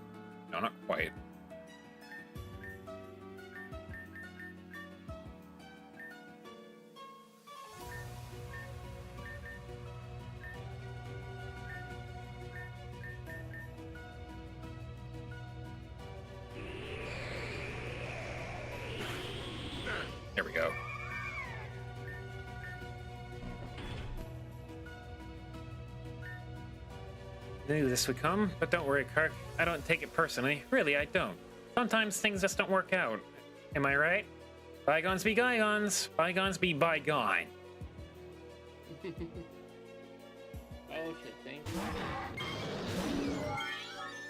Speaker 1: No, not quite. There we go.
Speaker 5: Knew this would come, but don't worry, Kirk. I don't take it personally. Really, I don't. Sometimes things just don't work out. Am I right? Bygones be bygones. Bygones be bygone.
Speaker 2: Oh shit, thank you.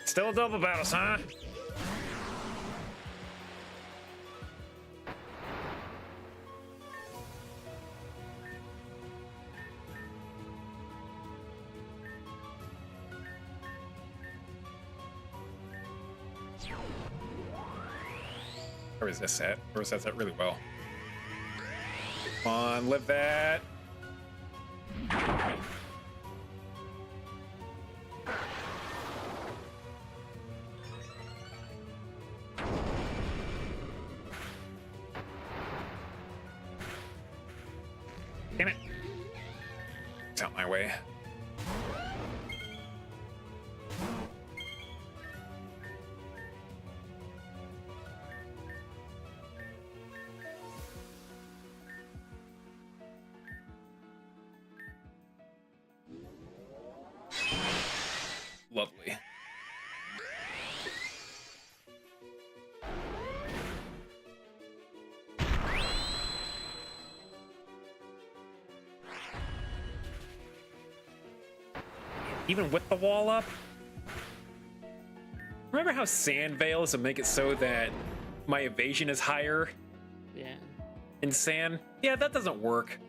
Speaker 5: Still double battles, huh?
Speaker 1: Or is this it? Or is that really well? Come on, live that. Damn it. It's out my way. Lovely. Even with the wall up? Remember how sand veils would make it so that my evasion is higher
Speaker 2: Yeah.
Speaker 1: in sand? Yeah, that doesn't work.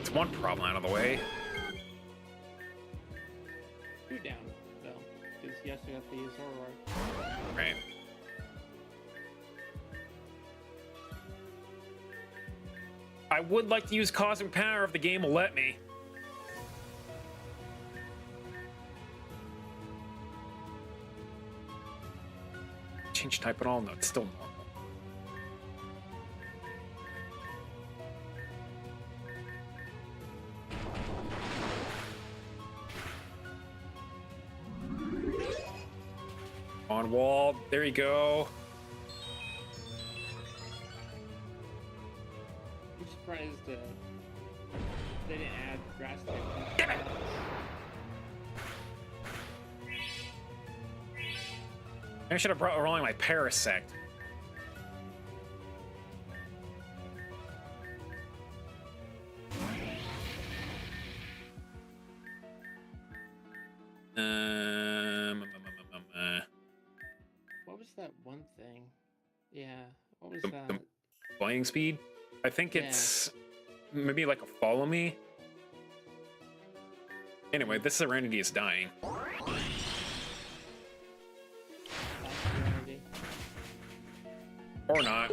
Speaker 1: It's one problem out of the way.
Speaker 2: Two down, though. Because he also got the Zoroark.
Speaker 1: Right. I would like to use Cosmic Power if the game will let me. Change type at all? No, it's still normal. On wall, there you go.
Speaker 2: I'm surprised they didn't add grass type.
Speaker 1: Damn it! I should have brought along my Parasect.
Speaker 2: What was that one thing? Yeah, what was
Speaker 1: The-
Speaker 2: that?
Speaker 1: the- Flying speed? I think it's maybe like a follow me. Anyway, this Serenity is dying.
Speaker 2: Serenity.
Speaker 1: Or not.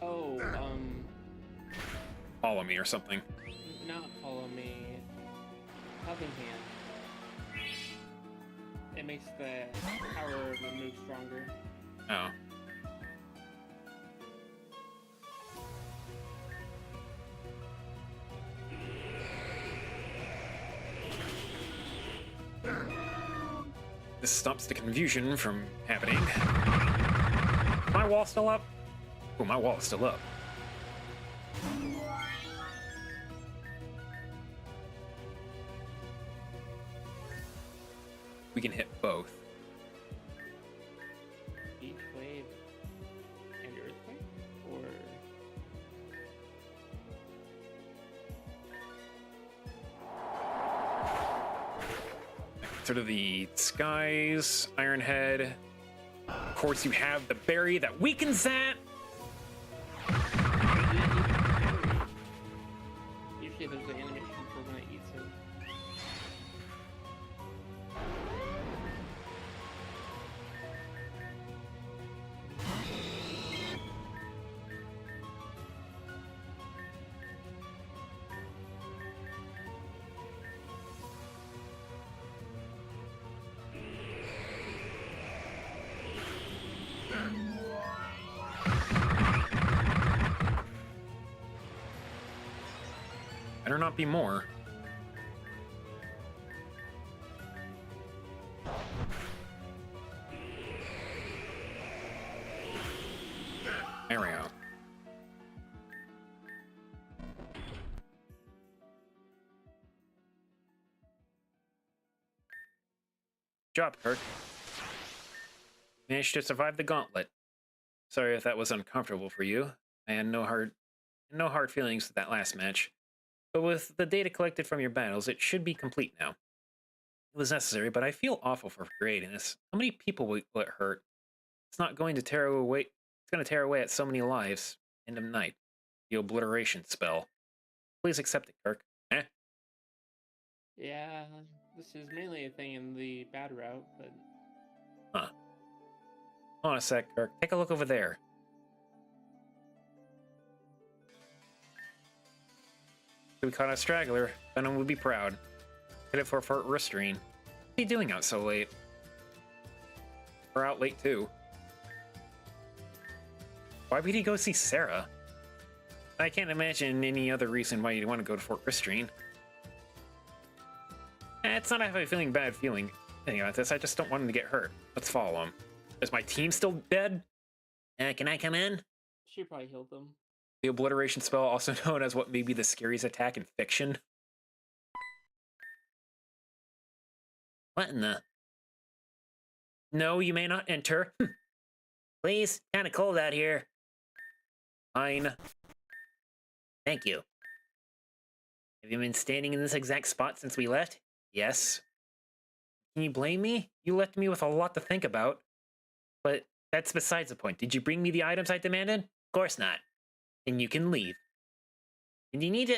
Speaker 2: Oh,
Speaker 1: Follow me or something.
Speaker 2: not follow me. Helping hand. It makes the power of the move stronger.
Speaker 1: Oh. This stops the confusion from happening. My wall still up? Oh, my wall is still up. We can hit both.
Speaker 2: Heat wave and earthquake? Or
Speaker 1: Sort of the skies, Iron Head. Of course, you have the berry that weakens that.
Speaker 2: usually there's an animation for when it eats him.
Speaker 1: Better not be more. There we go. Good job, Kirk. Managed to survive the gauntlet. Sorry if that was uncomfortable for you. I had no hard feelings with that last match. But with the data collected from your battles, it should be complete now. It was necessary, but I feel awful for creating this. How many people will it hurt? It's not going to tear away. It's going to tear away at so many lives. End of night. The obliteration spell. Please accept it, Kirk. Eh?
Speaker 2: Yeah, this is mainly a thing in the bad route, but
Speaker 1: Huh. Hold on a sec, Kirk. Take a look over there. If we caught a straggler, Venom would be proud. Hit it for Fort Ristrine. What's he doing out so late? We're out late too. Why would he go see Sarah? I can't imagine any other reason why you'd want to go to Fort Ristrine. It's not I have a bad feeling about this. I just don't want him to get hurt. Let's follow him. Is my team still dead?
Speaker 5: Can I come in?
Speaker 2: she probably healed them.
Speaker 1: The obliteration spell, also known as what may be the scariest attack in fiction.
Speaker 5: What in the...
Speaker 1: No, you may not enter.
Speaker 5: Please? Kinda cold out here.
Speaker 1: Fine.
Speaker 5: Thank you. Have you been standing in this exact spot since we left?
Speaker 1: Yes. Can you blame me? You left me with a lot to think about. But that's besides the point. Did you bring me the items I demanded?
Speaker 5: Of course not.
Speaker 1: Then you can leave.
Speaker 5: And you need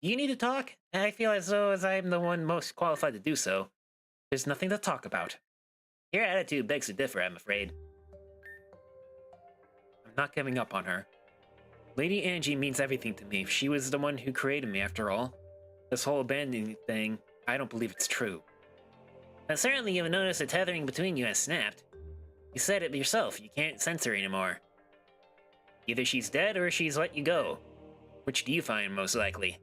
Speaker 5: to talk? I feel as though I'm the one most qualified to do so.
Speaker 1: There's nothing to talk about.
Speaker 5: Your attitude begs to differ, I'm afraid.
Speaker 1: I'm not giving up on her. Lady Angie means everything to me. She was the one who created me, after all. This whole abandoning thing, I don't believe it's true.
Speaker 5: But certainly you've noticed the tethering between you has snapped. You said it yourself, you can't sense her anymore. Either she's dead or she's let you go. Which do you find most likely?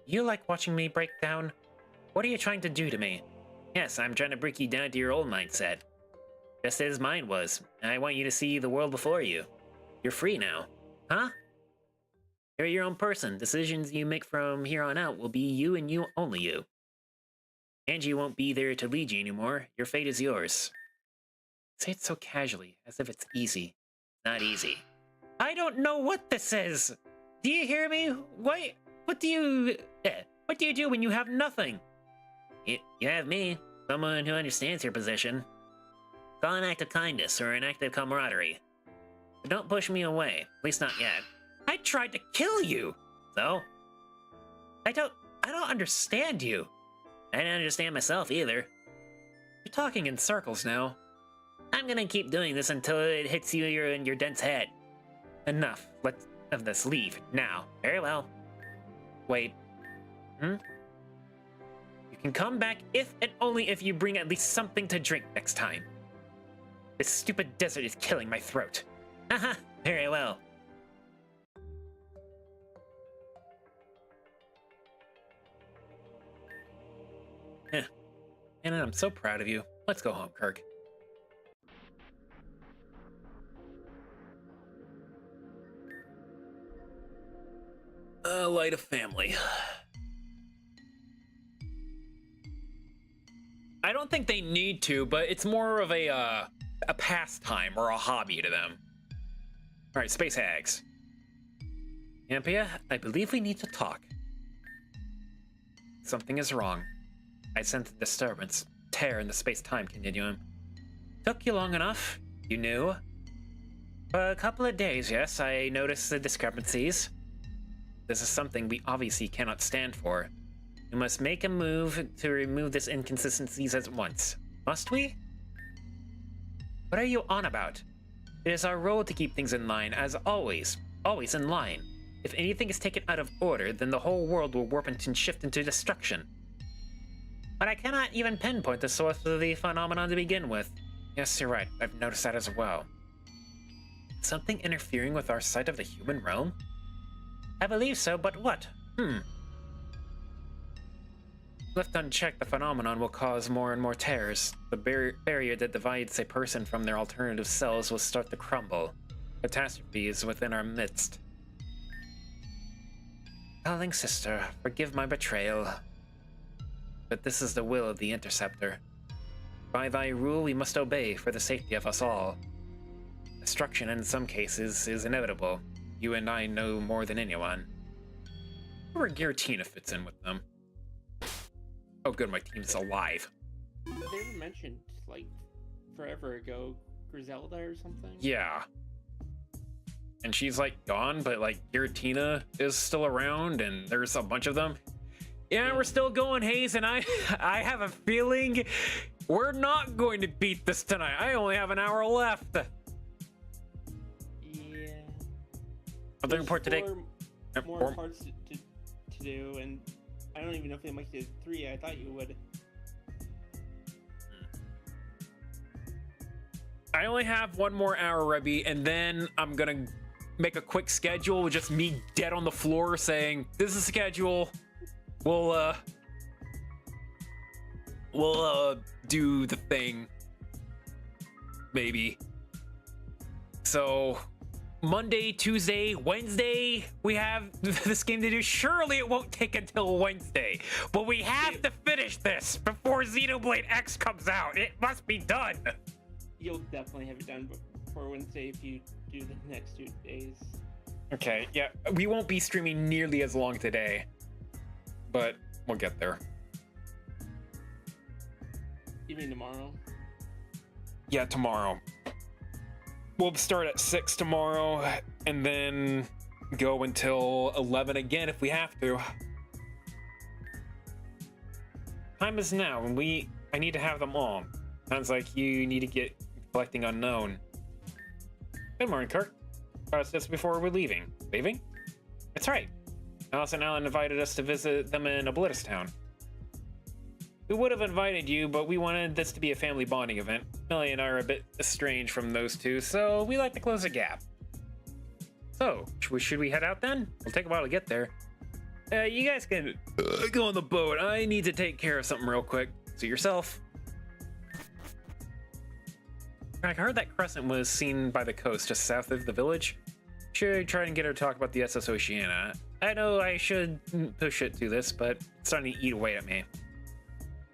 Speaker 1: You like watching me break down? What are you trying to do to me?
Speaker 5: Yes, I'm trying to break you down to your old mindset. Just as mine was. I want you to see the world before you. You're free now.
Speaker 1: Huh?
Speaker 5: You're your own person. Decisions you make from here on out will be you and you only you. Angie won't be there to lead you anymore. Your fate is yours. Say it so casually, as if it's easy. Not easy. I don't know what this is. Do you hear me? What do you do when you have nothing? You have me, someone who understands your position. Call an act of kindness or an act of camaraderie. But don't push me away, at least not yet. I tried to kill you! So? I don't understand you. I don't understand myself either. You're talking in circles now. I'm gonna keep doing this until it hits you in your dense head. Enough. Let's have this leave now. Very well. Wait. You can come back if and only if you bring at least something to drink next time. This stupid desert is killing my throat. Haha, very well. And I'm so proud of you. Let's go home, Kirk. Light of family. I don't think they need to, but it's more of a pastime or a hobby to them. All right, space hags. Ampia, I believe we need to talk. Something is wrong. I sense a disturbance, tear in the space-time continuum. Took you long enough. You knew. For a couple of days, yes, I noticed the discrepancies. This is something we obviously cannot stand for. We must make a move to remove these inconsistencies at once. Must we? What are you on about? It is our role to keep things in line, as always. Always in line. If anything is taken out of order, then the whole world will warp and shift into destruction. But I cannot even pinpoint the source of the phenomenon to begin with. Yes, you're right. I've noticed that as well. Something interfering with our sight of the human realm? I believe so, but what? Left unchecked, the phenomenon will cause more and more tears. The barrier that divides a person from their alternative selves will start to crumble. Catastrophe is within our midst. Darling sister, forgive my betrayal. But this is the will of the Interceptor. By thy rule we must obey for the safety of us all. Destruction in some cases is inevitable. You and I know more than anyone. Where Giratina fits in with them. Oh good, my team's alive.
Speaker 2: They were mentioned, like, forever ago. Griselda or something?
Speaker 1: Yeah. And she's, like, gone, but, like, Giratina is still around, and there's a bunch of them. Yeah, we're still going, Hayes, and I have a feeling we're not going to beat this tonight. I only have an hour left.
Speaker 2: Yeah.
Speaker 1: Other report today.
Speaker 2: More parts to do, and I don't even know if they make it 3. I thought you would.
Speaker 1: I only have 1 more hour, Rebby, and then I'm gonna make a quick schedule with just me dead on the floor saying, this is the schedule. We'll do the thing. Maybe. So, Monday, Tuesday, Wednesday, we have this game to do. Surely it won't take until Wednesday. But we have to finish this before Xenoblade X comes out. It must be done.
Speaker 2: You'll definitely have it done before Wednesday if you do the next 2 days.
Speaker 1: Okay, yeah. We won't be streaming nearly as long today. But we'll get there.
Speaker 2: You mean tomorrow?
Speaker 1: Yeah, tomorrow. We'll start at 6 tomorrow, and then go until 11 again if we have to. Time is now, and I need to have them all. Sounds like you need to get collecting unknown. Good morning, Kirk. Just before we're leaving. Leaving? That's right. Alice and Alan invited us to visit them in Oblitus Town. We would have invited you, but we wanted this to be a family bonding event. Millie and I are a bit estranged from those two, so we like to close the gap. So, should we head out then? It'll take a while to get there. You guys can go on the boat. I need to take care of something real quick. Suit yourself. I heard that crescent was seen by the coast just south of the village.
Speaker 5: Should try and get her to talk about the SS Oceana. I know I should push it to this, but it's starting to eat away at me.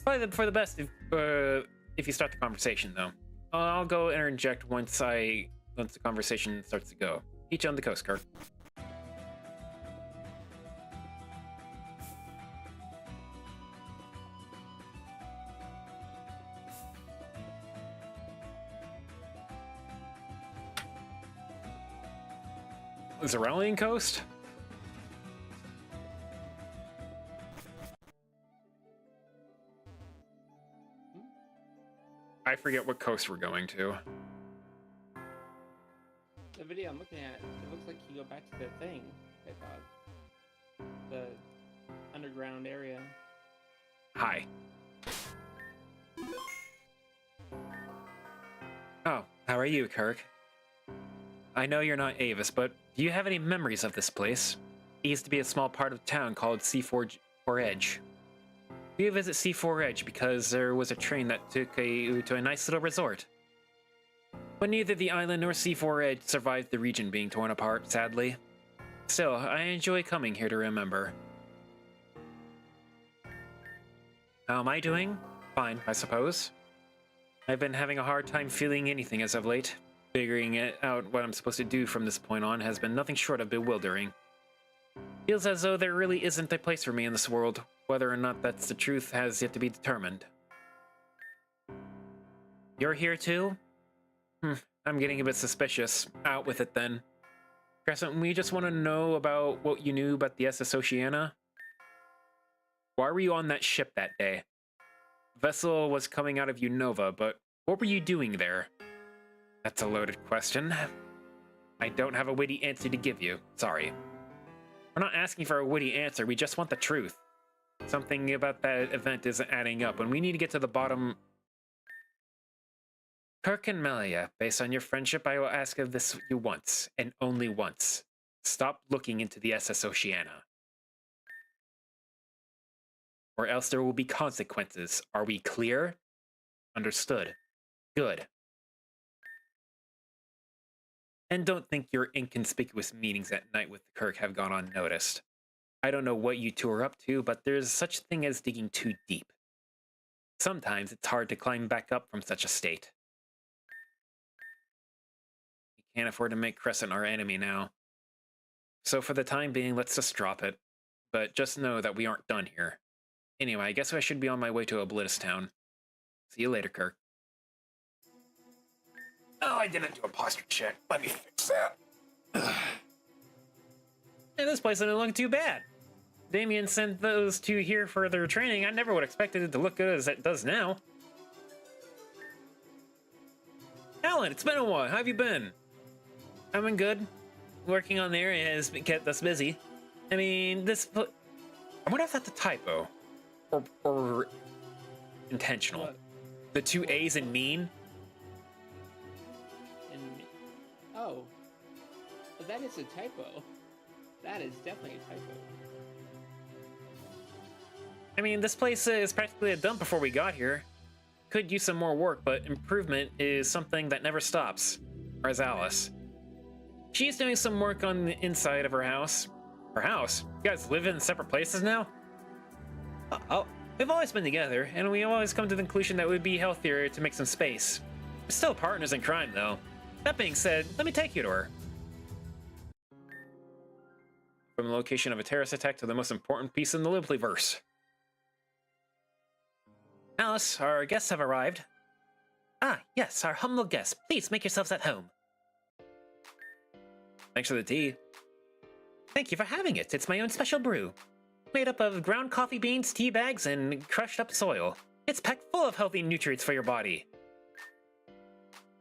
Speaker 5: Probably for the best if you start the conversation, though. I'll go interject once the conversation starts to go. Each on the coast, Kirk. Is it Rallying Coast? I forget what coast we're going to.
Speaker 2: The video I'm looking at, it looks like you go back to the thing, I thought. The underground area.
Speaker 5: Hi. Oh, how are you, Kirk? I know you're not Avis, but do you have any memories of this place? It used to be a small part of town called C4 Edge. We visit C4 Edge because there was a train that took you to a nice little resort. But neither the island nor C4 Edge survived the region being torn apart, sadly. Still, I enjoy coming here to remember. How am I doing? Fine, I suppose. I've been having a hard time feeling anything as of late. Figuring out what I'm supposed to do from this point on has been nothing short of bewildering. Feels as though there really isn't a place for me in this world. Whether or not that's the truth has yet to be determined. You're here too? I'm getting a bit suspicious. Out with it then. Crescent, we just want to know about what you knew about the SS Oceana. Why were you on that ship that day? The vessel was coming out of Unova, but what were you doing there? That's a loaded question. I don't have a witty answer to give you. Sorry. We're not asking for a witty answer, we just want the truth. Something about that event isn't adding up, and we need to get to the bottom. Kirk and Melia, based on your friendship, I will ask of this you once, and only once. Stop looking into the SS Oceana. Or else there will be consequences. Are we clear? Understood. Good. And don't think your inconspicuous meetings at night with Kirk have gone unnoticed. I don't know what you two are up to, but there's such a thing as digging too deep. Sometimes it's hard to climb back up from such a state. We can't afford to make Crescent our enemy now. So for the time being, let's just drop it. But just know that we aren't done here. Anyway, I guess I should be on my way to Oblitus Town. See you later, Kirk. Oh, I didn't do a posture check. Let me fix that. Hey, this place doesn't look too bad. Damien sent those two here for their training. I never would have expected it to look good as it does now. Alan, it's been a while. How have you been? I've been good. Working on the area has kept us busy. I mean, I wonder if that's a typo. Or intentional.
Speaker 2: What?
Speaker 5: The two A's in mean?
Speaker 2: Oh. But that is a typo. That is definitely a typo.
Speaker 5: I mean, this place is practically a dump before we got here. Could use some more work, but improvement is something that never stops. Or is Alice. She's doing some work on the inside of her house. Her house? You guys live in separate places now? Oh, we've always been together, and we always come to the conclusion that it would be healthier to make some space. We're still partners in crime, though. That being said, let me take you to her. From the location of a terrorist attack to the most important piece in the Lipleyverse. Alice, our guests have arrived. Ah, yes, our humble guests. Please make yourselves at home. Thanks for the tea. Thank you for having it. It's my own special brew. Made up of ground coffee beans, tea bags, and crushed up soil. It's packed full of healthy nutrients for your body.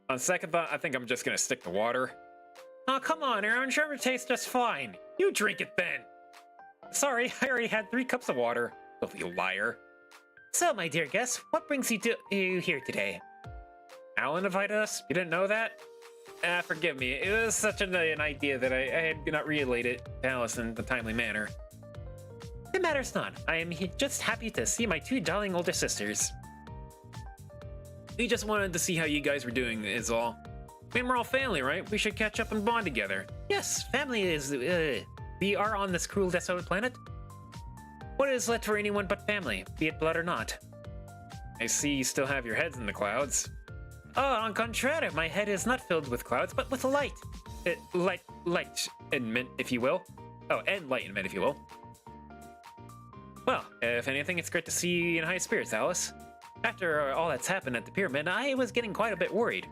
Speaker 5: On second thought, I think I'm just gonna stick to water. Oh, come on, Aaron. Sure it tastes just fine. You drink it then. Sorry, I already had 3 cups of water. Filthy liar. So, my dear guests, what brings you here today? Alan invited us? You didn't know that? Forgive me. It was such an idea that I had not relayed it to Alice in a timely manner. It matters not. I am just happy to see my 2 darling older sisters. We just wanted to see how you guys were doing, is all. I mean, we're all family, right? We should catch up and bond together. Yes, family is... we are on this cruel, desolate planet. What is left for anyone but family, be it blood or not? I see you still have your heads in the clouds. Oh, on contrary, my head is not filled with clouds, but with light. Lightenment, if you will. Oh, enlightenment, if you will. Well, if anything, it's great to see you in high spirits, Alice. After all that's happened at the pyramid, I was getting quite a bit worried.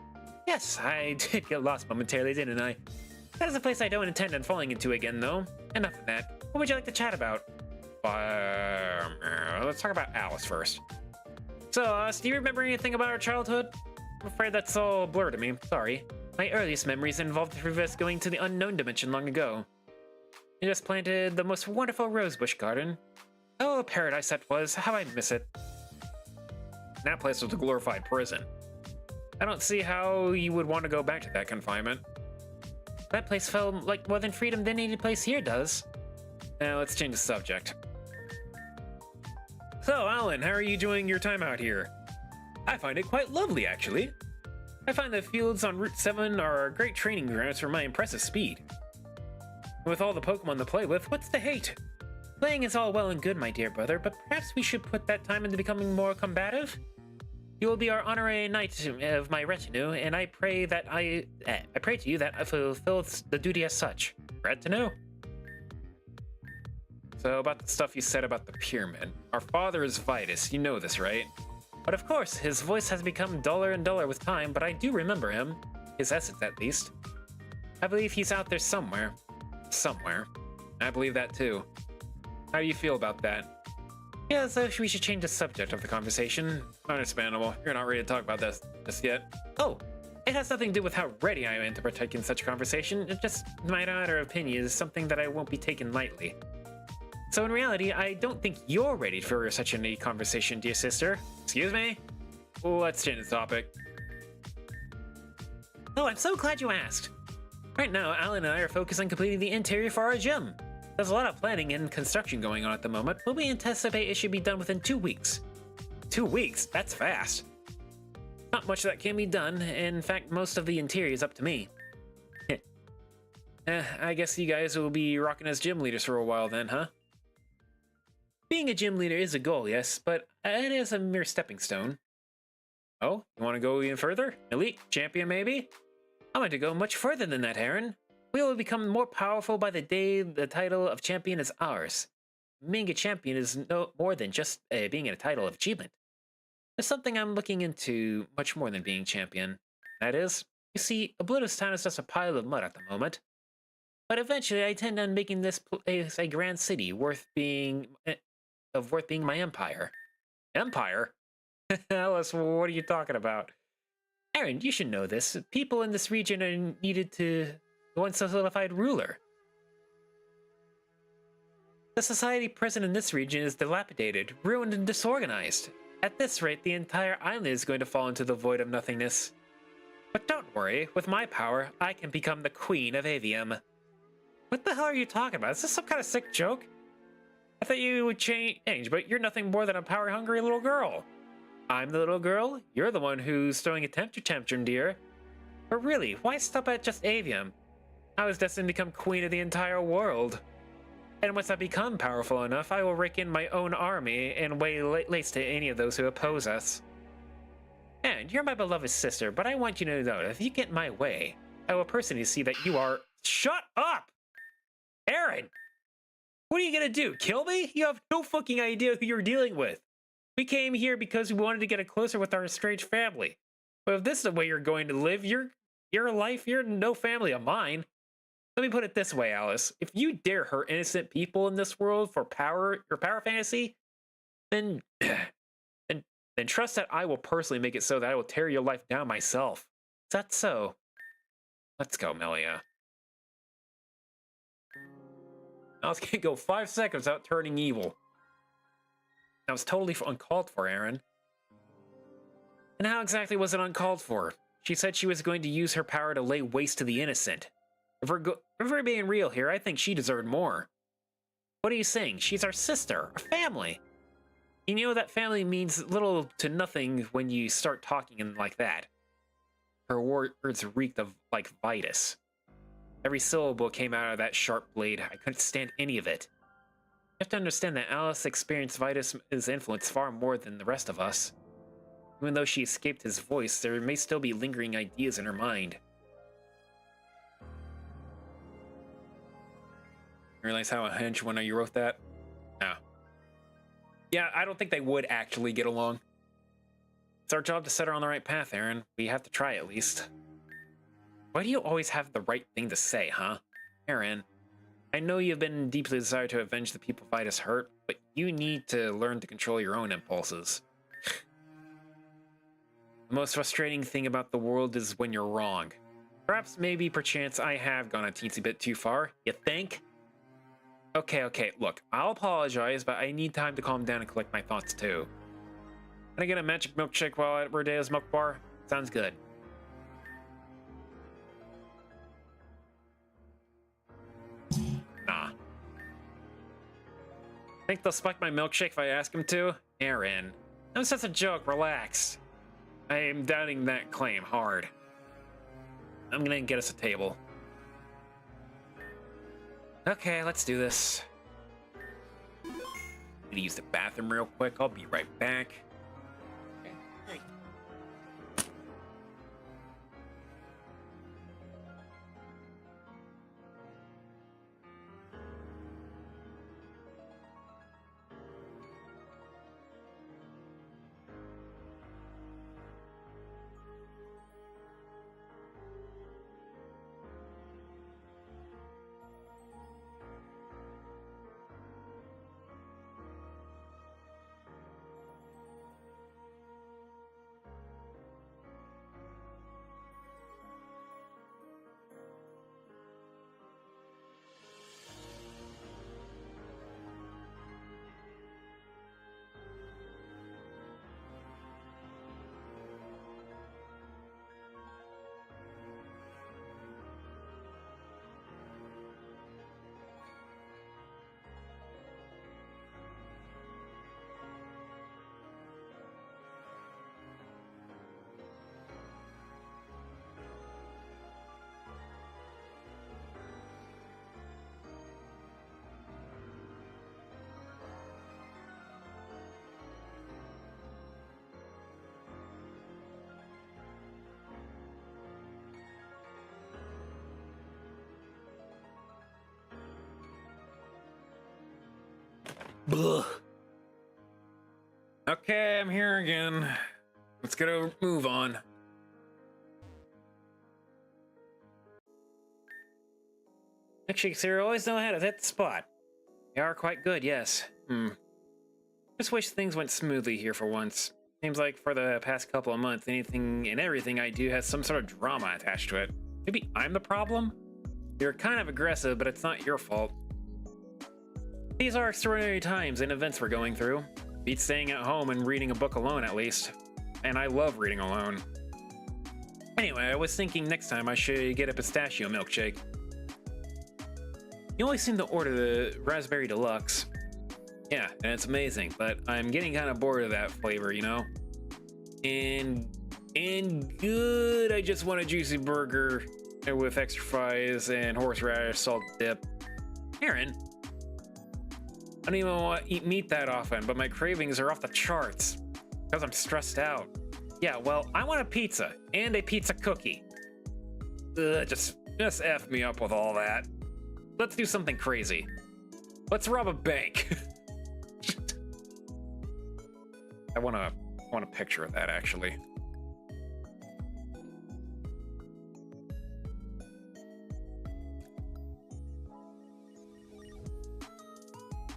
Speaker 5: Yes, I did get lost momentarily, didn't I? That is a place I don't intend on falling into again, though. Enough of that. What would you like to chat about? Let's talk about Alice first. So, do you remember anything about our childhood? I'm afraid that's all blurred to me. Sorry. My earliest memories involved the three of us going to the unknown dimension long ago. We just planted the most wonderful rosebush garden. Oh, paradise that was. How I miss it. That place was a glorified prison. I don't see how you would want to go back to that confinement. That place felt like more than freedom than any place here does. Now, let's change the subject. So, Alan, how are you enjoying your time out here? I find it quite lovely, actually. I find the fields on Route 7 are great training grounds for my impressive speed. With all the Pokemon to play with, what's the hate? Playing is all well and good, my dear brother, but perhaps we should put that time into becoming more combative? You will be our honorary knight of my retinue, and I pray that I pray to you that I fulfill the duty as such. Retinue? So, about the stuff you said about the pyramid. Our father is Vitus, you know this, right? But of course, his voice has become duller and duller with time, but I do remember him. His essence, at least. I believe he's out there somewhere. Somewhere. I believe that too. How do you feel about that? Yeah, so we should change the subject of the conversation. Understandable. You're not ready to talk about this just yet. Oh, it has nothing to do with how ready I am to partake in such a conversation. It's just my matter of opinion is something that I won't be taken lightly. So in reality, I don't think you're ready for such a conversation, dear sister. Excuse me? Let's change the topic. Oh, I'm so glad you asked. Right now, Alan and I are focused on completing the interior for our gym. There's a lot of planning and construction going on at the moment, but we anticipate it should be done within 2 weeks. 2 weeks? That's fast. Not much that can be done. In fact, most of the interior is up to me. I guess you guys will be rocking as gym leaders for a while then, huh? Being a gym leader is a goal, yes, but it is a mere stepping stone. Oh, you want to go even further? Elite? Champion, maybe? I'm going to go much further than that, Aaron. We will become more powerful by the day the title of champion is ours. Being a champion is no more than just being a title of achievement. There's something I'm looking into much more than being champion. That is, you see, Oblivious Town is just a pile of mud at the moment. But eventually I intend on making this place a grand city worth being my empire. Empire? Alice, what are you talking about? Aaron, you should know this. People in this region are needed to one solidified ruler. The society present in this region is dilapidated, ruined, and disorganized. At this rate, the entire island is going to fall into the void of nothingness. But don't worry, with my power, I can become the Queen of Avium. What the hell are you talking about? Is this some kind of sick joke? I thought you would change, but you're nothing more than a power-hungry little girl. I'm the little girl, you're the one who's throwing a tantrum, dear. But really, why stop at just Avium? I was destined to become queen of the entire world. And once I become powerful enough, I will rake in my own army and lay waste to any of those who oppose us. And you're my beloved sister, but I want you to know that if you get in my way, I will personally see that you are— Shut up! Aaron! What are you gonna do, kill me? You have no fucking idea who you're dealing with. We came here because we wanted to get closer with our estranged family. But if this is the way you're going to live your life, you're no family of mine. Let me put it this way, Alice. If you dare hurt innocent people in this world for your power fantasy, then trust that I will personally make it so that I will tear your life down myself. Is that so? Let's go, Melia. Alice can't go 5 seconds without turning evil. That was totally uncalled for, Aaron. And how exactly was it uncalled for? She said she was going to use her power to lay waste to the innocent. If we're being real here, I think she deserved more. What are you saying? She's our sister, our family. You know that family means little to nothing when you start talking like that. Her words reeked of like Vitus. Every syllable came out of that sharp blade. I couldn't stand any of it. You have to understand that Alice experienced Vitus's influence far more than the rest of us. Even though she escaped his voice, there may still be lingering ideas in her mind. You realize how unhinged when you wrote that? No. Yeah, I don't think they would actually get along. It's our job to set her on the right path, Aaron. We have to try at least. Why do you always have the right thing to say, huh? Aaron, I know you've been deeply desired to avenge the people Vitus hurt, but you need to learn to control your own impulses. The most frustrating thing about the world is when you're wrong. Perhaps, maybe, perchance, I have gone a teensy bit too far. You think? Okay, look, I'll apologize, but I need time to calm down and collect my thoughts too. Can I get a magic milkshake while at Rodeo's Milk Bar? Sounds good. Nah. Think they'll spike my milkshake if I ask them to? Aaron. That was just a joke, relax. I am doubting that claim hard. I'm gonna get us a table. Okay, let's do this. I'm gonna use the bathroom real quick. I'll be right back.
Speaker 2: Okay, great.
Speaker 5: Ugh. Okay, I'm here again. Let's get a move on. Milkshakes here always know how to hit the spot. They are quite good, yes. Just wish things went smoothly here for once. Seems like for the past couple of months, anything and everything I do has some sort of drama attached to it. Maybe I'm the problem? You're kind of aggressive, but it's not your fault. These are extraordinary times and events we're going through. Beats staying at home and reading a book alone, at least. And I love reading alone. Anyway, I was thinking next time I should get a pistachio milkshake. You always seem to order the raspberry deluxe. Yeah, and it's amazing, but I'm getting kind of bored of that flavor, you know? And good, I just want a juicy burger with extra fries and horseradish salt dip. Aaron, I don't even want to eat meat that often, but my cravings are off the charts because I'm stressed out. Yeah, well, I want a pizza and a pizza cookie. Ugh, just F me up with all that. Let's do something crazy. Let's rob a bank. I want a picture of that, actually.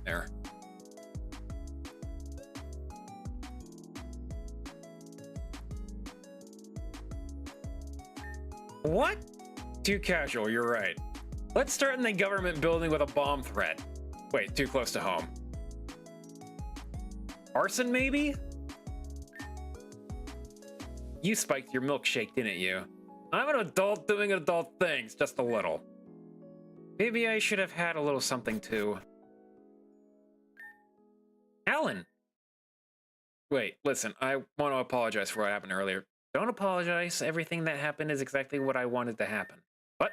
Speaker 5: There. What? Too casual, you're right. Let's start in the government building with a bomb threat. Wait, too close to home. Arson, maybe? You spiked your milkshake, didn't you? I'm an adult doing adult things, just a little. Maybe I should have had a little something too. Alan! Wait, listen, I want to apologize for what happened earlier. Don't apologize. Everything that happened is exactly what I wanted to happen. What?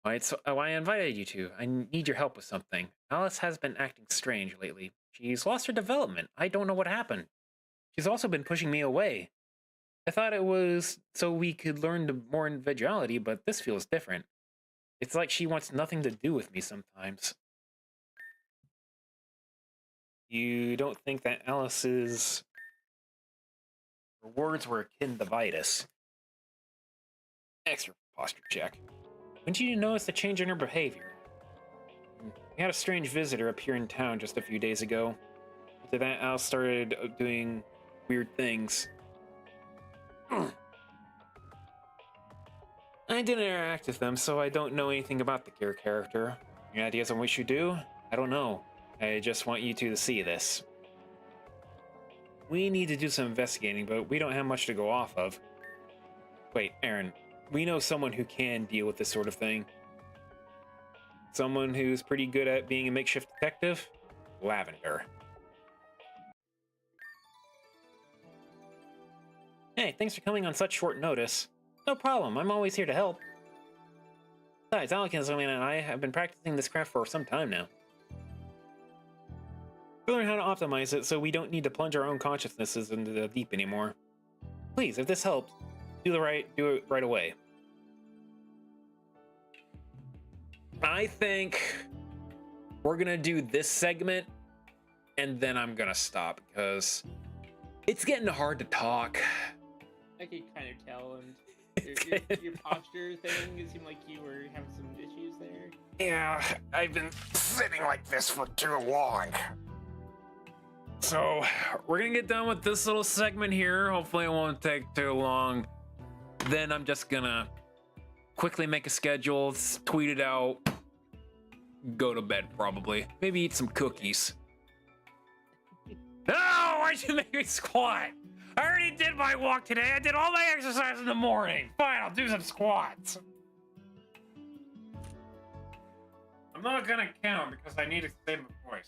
Speaker 5: It's why I invited you to. I need your help with something. Alice has been acting strange lately. She's lost her development. I don't know what happened. She's also been pushing me away. I thought it was so we could learn more individuality, but this feels different. It's like she wants nothing to do with me sometimes. You don't think that Alice's words were akin to Vitus? Extra posture check. When did you notice the change in her behavior? We had a strange visitor appear in town just a few days ago. After that, Alice started doing weird things. I didn't interact with them, so I don't know anything about the Kirk character. Any ideas on what we should do? I don't know. I just want you two to see this. We need to do some investigating, but we don't have much to go off of. Wait, Aaron, we know someone who can deal with this sort of thing. Someone who's pretty good at being a makeshift detective? Lavender. Hey, thanks for coming on such short notice. No problem, I'm always here to help. Besides, Alekins and I have been practicing this craft for some time now. We learn how to optimize it so we don't need to plunge our own consciousnesses into the deep anymore. Please, if this helps, do it right away. I think we're gonna do this segment and then I'm gonna stop because it's getting hard to talk.
Speaker 2: I could kind of tell, and your posture thing, it seemed like you were having some issues there.
Speaker 1: Yeah, I've been sitting like this for too long. So, we're gonna get done with this little segment here. Hopefully it won't take too long. Then I'm just gonna quickly make a schedule, tweet it out, go to bed probably. Maybe eat some cookies. No, why'd you make me squat? I already did my walk today. I did all my exercise in the morning. Fine, I'll do some squats. I'm not gonna count because I need to save my voice.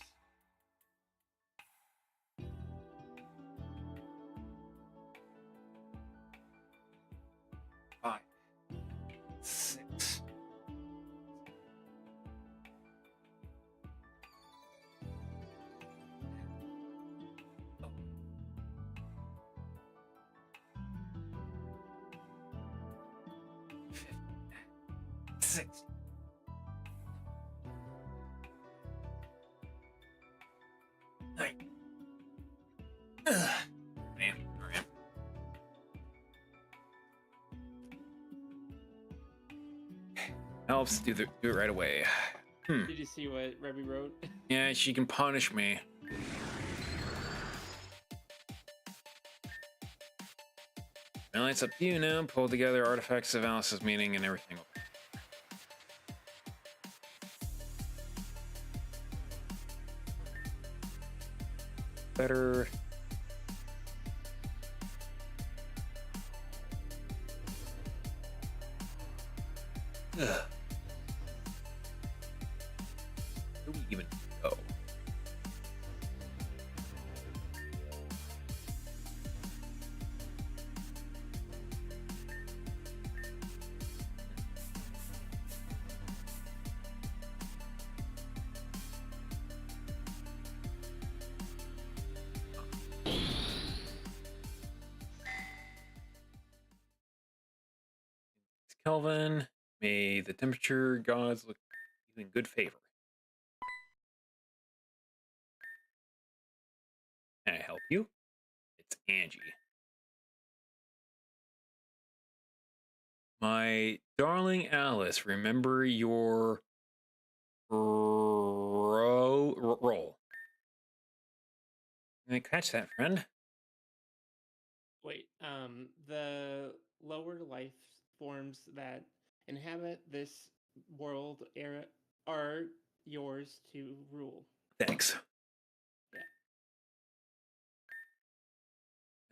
Speaker 1: Five, 6. Six. Nine. Man, all right. Helps do it right away.
Speaker 2: Did you see what Rebby wrote?
Speaker 1: Yeah, she can punish me. Well, it's up to you now. Pull together artifacts of Alice's meaning and everything. Better. Ugh. Where do we even go? Kelvin, may the temperature gods look you in good favor. Can I help you? It's Angie. My darling Alice, remember your role. Can I catch that, friend?
Speaker 2: Wait, the lower life forms that inhabit this world era are yours to rule.
Speaker 1: Thanks.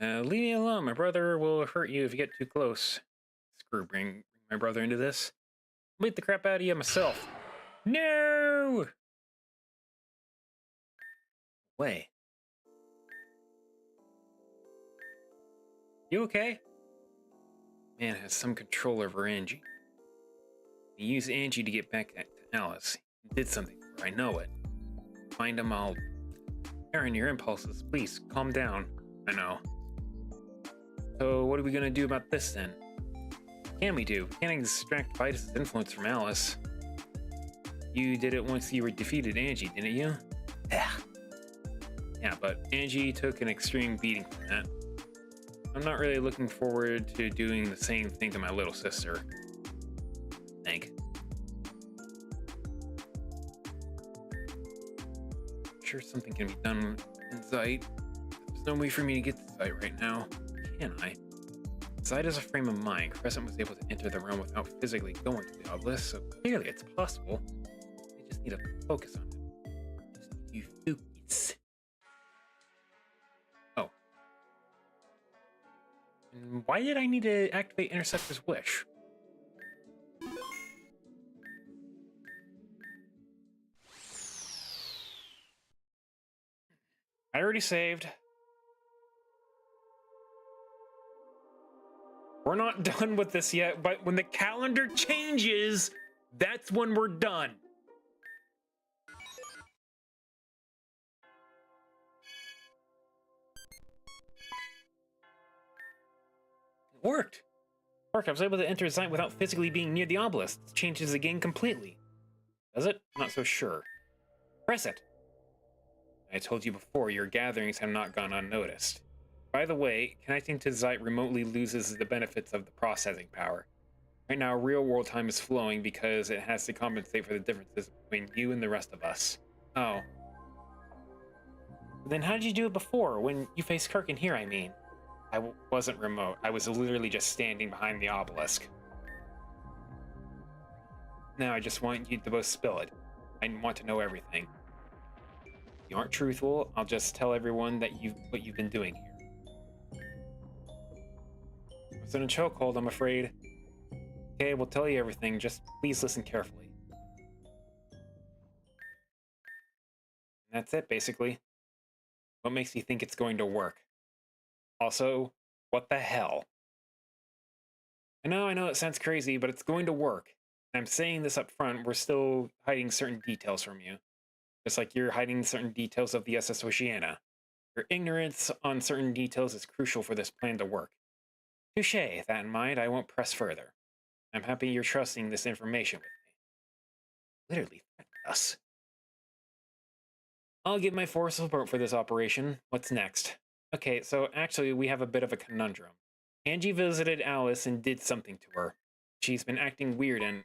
Speaker 2: Yeah.
Speaker 1: Leave me alone. My brother will hurt you if you get too close. Screw, bring my brother into this. I'll beat the crap out of you myself. No! Way. You okay? Man has some control over Angie. He used Angie to get back at Alice. He did something to her, I know it. Find him, I'll... Aaron, your impulses, please, calm down. I know. So what are we gonna do about this then? What can we do? We can't extract Vitus's influence from Alice. You did it once you were defeated Angie, didn't you? Yeah. Yeah, but Angie took an extreme beating from that. I'm not really looking forward to doing the same thing to my little sister. I think. I'm sure something can be done in Zeit. There's no way for me to get to Zeit right now. Can I? Zeit is a frame of mind. Crescent was able to enter the realm without physically going to the obelisk, so clearly it's possible. They just need to focus on it. Just need to focus. Oh. And why did I need to activate Interceptor's Wish? I already saved. We're not done with this yet, but when the calendar changes, that's when we're done. It worked. I was able to enter Zeit without physically being near the obelisk. This changes the game completely. Does it? I'm not so sure. Press it. I told you before, your gatherings have not gone unnoticed. By the way, connecting to Zeit remotely loses the benefits of the processing power. Right now, real-world time is flowing because it has to compensate for the differences between you and the rest of us. Oh. Then how did you do it before, when you faced Kirk in here, I mean? I wasn't remote. I was literally just standing behind the obelisk. Now I just want you to both spill it. I want to know everything. If you aren't truthful, I'll just tell everyone that what you've been doing here. It's in a chokehold, I'm afraid. Okay, we'll tell you everything, just please listen carefully. And that's it, basically. What makes you think it's going to work? Also, what the hell? I know it sounds crazy, but it's going to work. I'm saying this up front, we're still hiding certain details from you. Just like you're hiding certain details of the SS Oceana. Your ignorance on certain details is crucial for this plan to work. Touché, that in mind, I won't press further. I'm happy you're trusting this information with me. Literally threatened us. I'll give my full support for this operation. What's next? Okay, so actually we have a bit of a conundrum. Angie visited Alice and did something to her. She's been acting weird and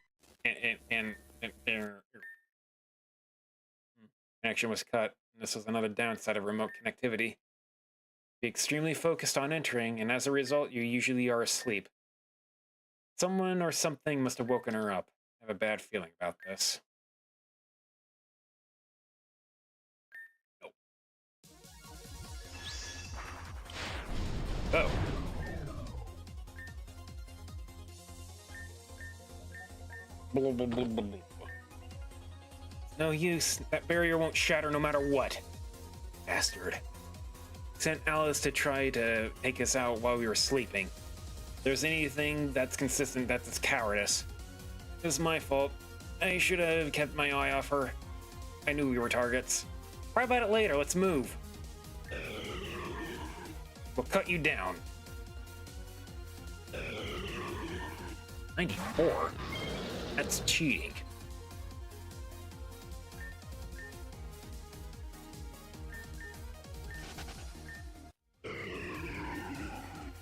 Speaker 1: connection was cut. This is another downside of remote connectivity. Be extremely focused on entering, and as a result, you usually are asleep. Someone or something must have woken her up. I have a bad feeling about this. Nope. Oh. Blah, blah, blah, blah, blah. No use. That barrier won't shatter no matter what. Bastard. Sent Alice to try to take us out while we were sleeping. If there's anything that's consistent, that's its cowardice. It was my fault. I should have kept my eye off her. I knew we were targets. Cry about it later, let's move. We'll cut you down. 94? That's cheating.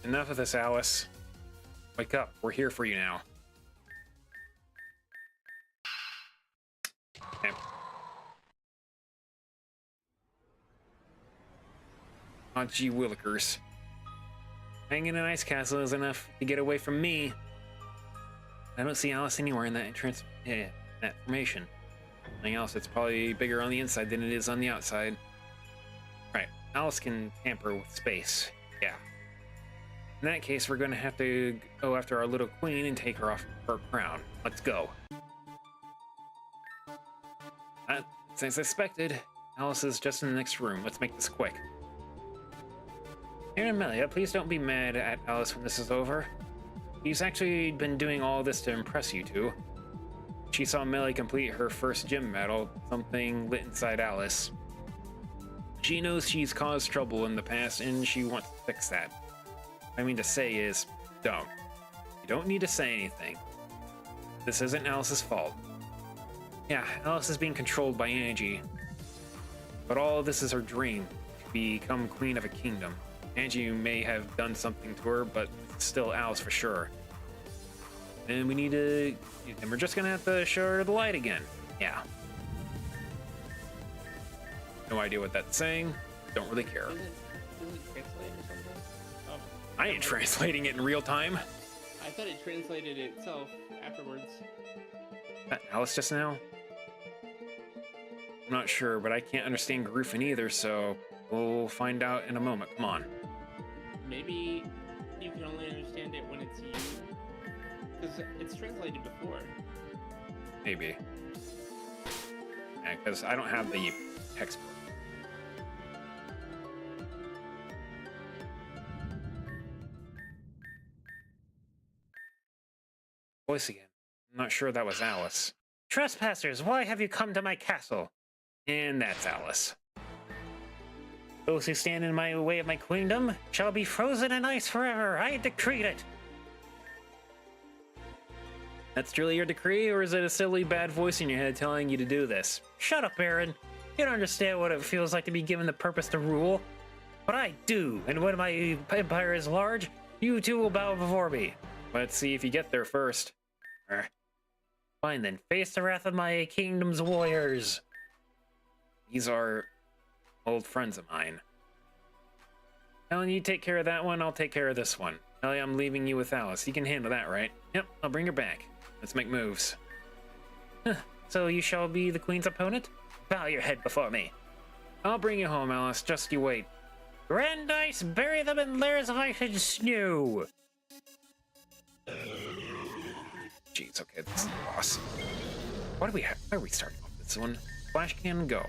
Speaker 1: Enough of this, Alice. Wake up. We're here for you now. Okay. Oh, gee willikers. Hanging in an ice castle is enough to get away from me. I don't see Alice anywhere in that entrance, that formation. Something else, it's probably bigger on the inside than it is on the outside. Right, Alice can tamper with space. Yeah. In that case, we're going to have to go after our little queen and take her off her crown. Let's go. As I suspected, Alice is just in the next room. Let's make this quick. Here, Amelia, please don't be mad at Alice when this is over. He's actually been doing all this to impress you two. She saw Melly complete her first gym battle. Something lit inside Alice. She knows she's caused trouble in the past and she wants to fix that. What I mean to say is, don't. You don't need to say anything. This isn't Alice's fault. Yeah, Alice is being controlled by Angie. But all of this is her dream, to become queen of a kingdom. Angie may have done something to her, but it's still Alice for sure. And we need to... And we're just gonna have to show her the light again. Yeah. No idea what that's saying. Don't really care.
Speaker 2: Does it translate or something? Oh,
Speaker 1: I ain't translating it in real time.
Speaker 2: I thought it translated itself afterwards.
Speaker 1: Alice just now? I'm not sure, but I can't understand Griffin either, so we'll find out in a moment. Come on.
Speaker 2: Maybe you can only understand it when it's you. Because it's translated before.
Speaker 1: Maybe. Yeah, because I don't have the textbook. Voice again. I'm not sure that was Alice.
Speaker 6: Trespassers, why have you come to my castle?
Speaker 1: And that's Alice.
Speaker 6: Those who stand in my way of my queendom shall be frozen in ice forever. I decreed it.
Speaker 1: That's truly your decree, or is it a silly bad voice in your head telling you to do this?
Speaker 6: Shut up, Baron. You don't understand what it feels like to be given the purpose to rule. But I do, and when my empire is large, you two will bow before me.
Speaker 1: Let's see if you get there first.
Speaker 6: Fine then, face the wrath of my kingdom's warriors.
Speaker 1: These are old friends of mine. Ellen, you take care of that one, I'll take care of this one. Ellie, I'm leaving you with Alice. You can handle that, right? Yep, I'll bring her back. Let's make moves.
Speaker 6: So you shall be the queen's opponent? Bow your head before me.
Speaker 1: I'll bring you home, Alice. Just you wait.
Speaker 6: Grand ice, bury them in layers of ice and snow.
Speaker 1: Jeez, okay, this is the boss. Why are we starting off this one? Flash can go.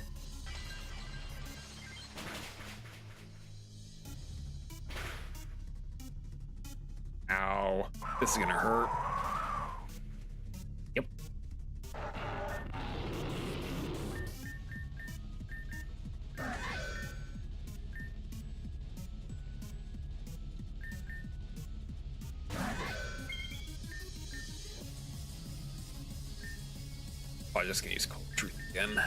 Speaker 1: Ow. This is gonna hurt. Yep. I'm just gonna use Cold Truth again.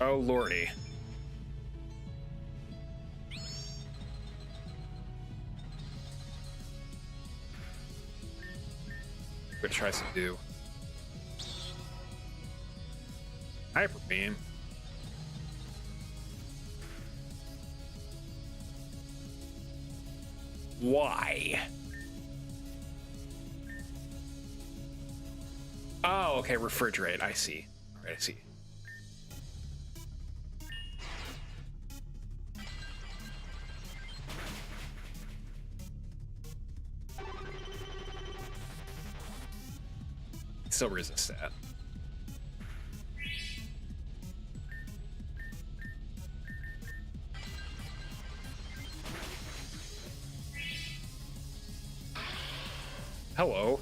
Speaker 1: Oh lordy. What tries to do? Hyper beam. Why? Oh, okay, refrigerate. I see. All right, I see. Still resist that. Hello.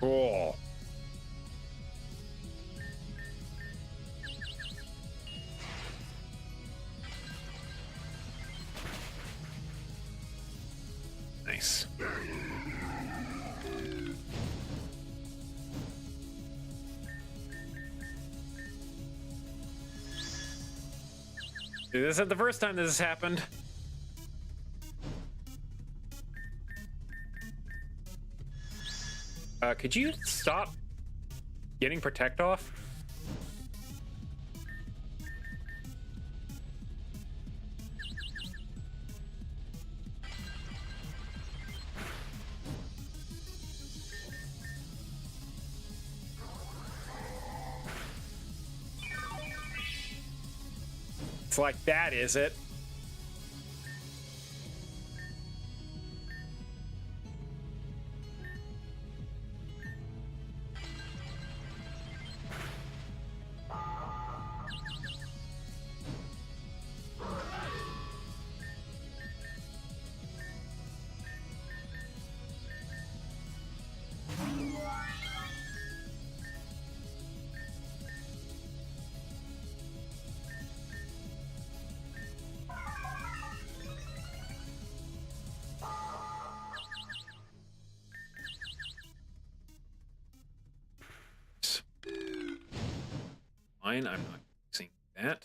Speaker 1: Cool. Nice. Dude, this isn't the first time this has happened. Could you stop getting protect off? It's like that, is it? Fine, I'm not using that.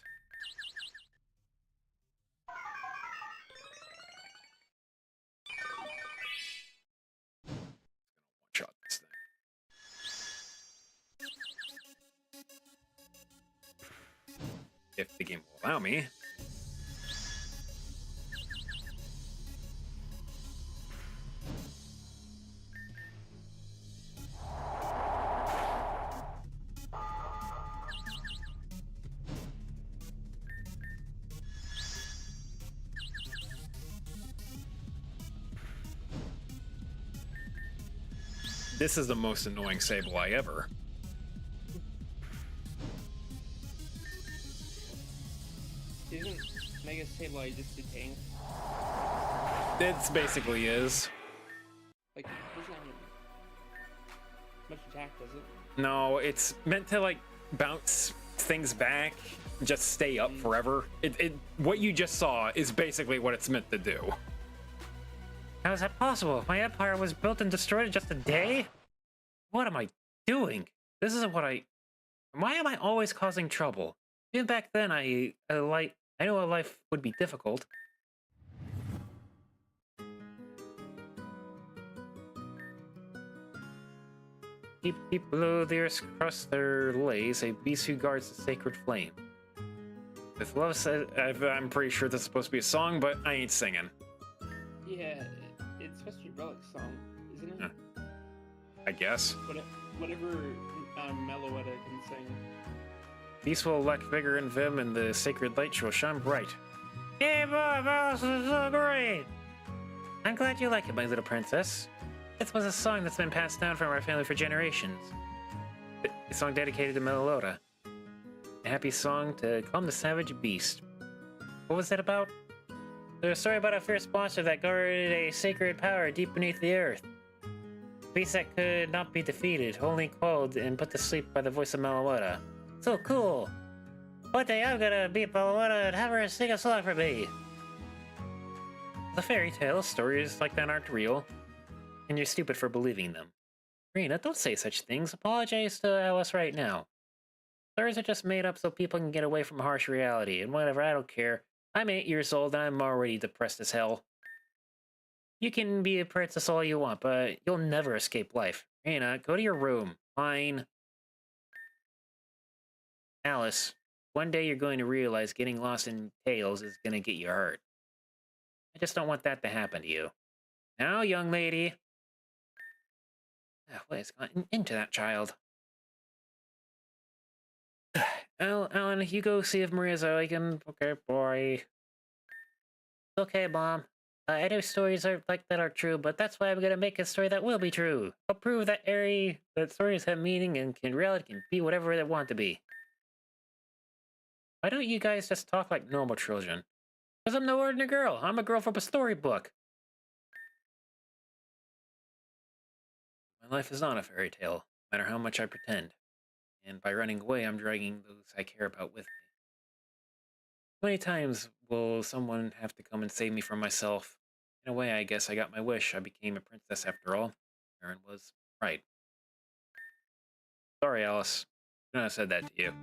Speaker 1: One-shot this thing. If the game will allow me. This is the most annoying Sableye ever.
Speaker 2: Isn't Mega Sableye just a tank?
Speaker 1: It basically is.
Speaker 2: Like, it doesn't have much attack, does it?
Speaker 1: No, it's meant to like bounce things back, just stay up forever. What you just saw is basically what it's meant to do.
Speaker 6: How is that possible? My empire was built and destroyed in just a day?
Speaker 5: What am I doing? This isn't what I... Why am I always causing trouble? Even back then, I knew a life would be difficult. Deep below the earth's crust there lays a beast who guards the sacred flame. With love said, I'm pretty sure this is supposed to be a song, but I ain't singing.
Speaker 2: Yeah, it's supposed to be Relic's song, isn't it?
Speaker 1: I guess.
Speaker 2: Whatever Meloetta can sing.
Speaker 5: Beast will lack vigor and vim, and the sacred light shall shine bright.
Speaker 6: Hey, boy, this is so great!
Speaker 5: I'm glad you like it, my little princess. This was a song that's been passed down from our family for generations. A song dedicated to Meloetta. A happy song to calm the savage beast. What was that about?
Speaker 6: There's a story about a fierce monster that guarded a sacred power deep beneath the earth. A beast that could not be defeated, only quelled and put to sleep by the voice of Meloetta. So cool! One day I'm gonna beat Meloetta and have her sing a song for me!
Speaker 5: It's a fairy tale. Stories like that aren't real. And you're stupid for believing them. Rena, don't say such things. Apologize to Alice right now. Stories are just made up so people can get away from harsh reality, and whatever, I don't care. I'm 8 years old and I'm already depressed as hell. You can be a princess all you want, but you'll never escape life. Rena, go to your room. Fine. Alice, one day you're going to realize getting lost in tales is going to get you hurt. I just don't want that to happen to you. Now, young lady. What has gotten into that child? Alan, you go see if Maria's awake. Okay, boy.
Speaker 6: Okay, Mom. I know stories are like that are true, but that's why I'm gonna make a story that will be true. I'll prove that stories have meaning and reality can be whatever they want to be.
Speaker 5: Why don't you guys just talk like normal children? Because I'm no ordinary girl. I'm a girl from a storybook. My life is not a fairy tale, no matter how much I pretend. And by running away, I'm dragging those I care about with me. How many times will someone have to come and save me from myself? In a way, I guess I got my wish. I became a princess after all. Aaron was right. Sorry, Alice. I shouldn't have said that to you.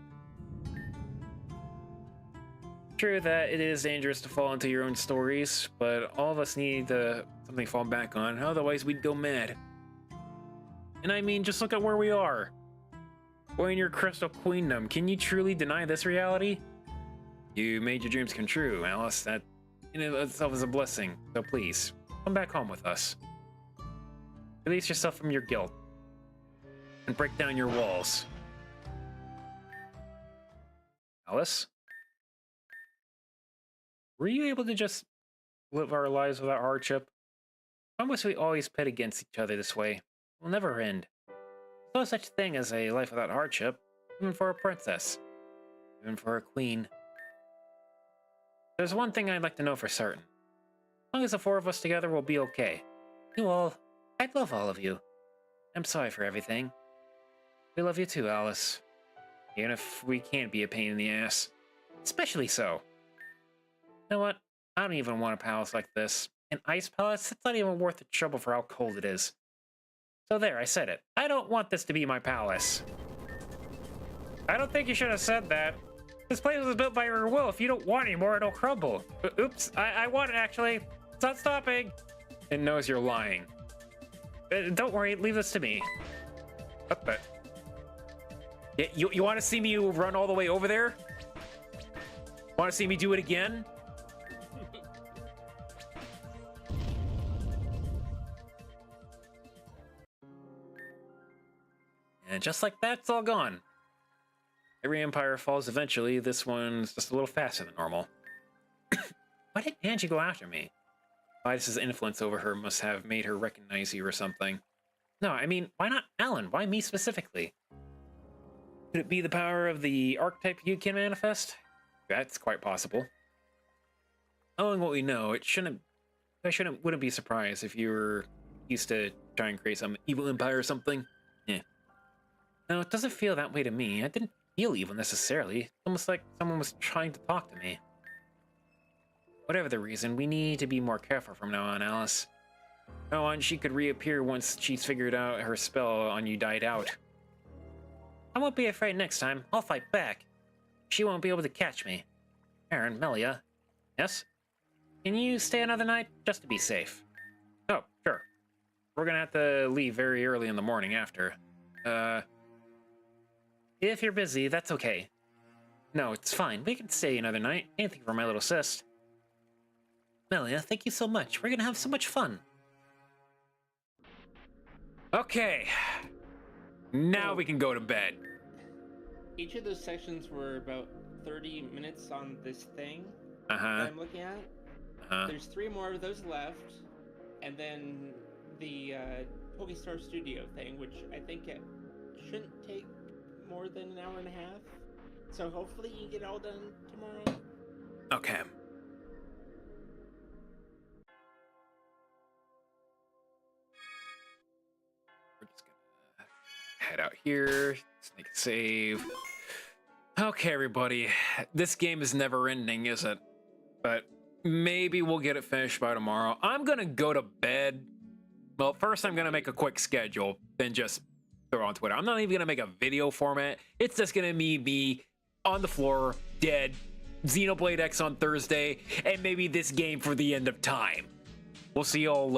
Speaker 5: True that it is dangerous to fall into your own stories, but all of us need something to fall back on, otherwise we'd go mad. And I mean, just look at where we are. We're in your crystal queendom. Can you truly deny this reality? You made your dreams come true, Alice. That in and of itself is a blessing. So please, come back home with us. Release yourself from your guilt. And break down your walls. Alice?
Speaker 1: Were you able to just live our lives without hardship? Why must we always pit against each other this way? It will never end. There's no such thing as a life without hardship, even for a princess, even for a queen. There's one thing I'd like to know for certain. As long as the four of us together, we'll be okay.
Speaker 6: You all, I love all of you.
Speaker 1: I'm sorry for everything. We love you too, Alice. Even if we can't be a pain in the ass. Especially so. You know what? I don't even want a palace like this. An ice palace? It's not even worth the trouble for how cold it is. So there, I said it. I don't want this to be my palace. I don't think you should have said that. This place was built by your will. If you don't want anymore, it'll crumble. Oops, I want it actually. It's not stopping. It knows you're lying. Don't worry, leave this to me. What the? Yeah, you want to see me run all the way over there? Want to see me do it again? And just like that, it's all gone. Every empire falls eventually. This one's just a little faster than normal. Why did Angie go after me? Midas's influence over her must have made her recognize you or something. No, I mean, why not Alan? Why me specifically? Could it be the power of the archetype you can manifest? That's quite possible. Knowing what we know, wouldn't be surprised if you were used to trying to create some evil empire or something. Yeah. No, it doesn't feel that way to me. I didn't feel evil necessarily. It's almost like someone was trying to talk to me. Whatever the reason, we need to be more careful from now on, Alice. From now on, she could reappear once she's figured out her spell on you died out.
Speaker 6: I won't be afraid next time. I'll fight back. She won't be able to catch me. Aaron, Melia.
Speaker 1: Yes?
Speaker 6: Can you stay another night, just to be safe?
Speaker 1: Oh, sure. We're gonna have to leave very early in the morning after.
Speaker 6: If you're busy, that's okay.
Speaker 1: No, it's fine. We can stay another night. Anything for my little sis.
Speaker 6: Melia, thank you so much. We're gonna have so much fun.
Speaker 1: Okay. Now we can go to bed.
Speaker 2: Each of those sections were about 30 minutes on this thing
Speaker 1: Uh-huh.
Speaker 2: that I'm looking at.
Speaker 1: Uh-huh.
Speaker 2: There's 3 more of those left, and then the Pokestar Studio thing, which I think it shouldn't take more than an hour and a half. So hopefully you get it all done tomorrow.
Speaker 1: Okay. We're just gonna head out here. Let's make a save. Okay, everybody. This game is never ending, is it? But maybe we'll get it finished by tomorrow. I'm gonna go to bed. Well, first I'm gonna make a quick schedule, then just throw it on Twitter. I'm not even gonna make a video format. It's just gonna be me on the floor, dead, Xenoblade X on Thursday, and maybe this game for the end of time. We'll see y'all later.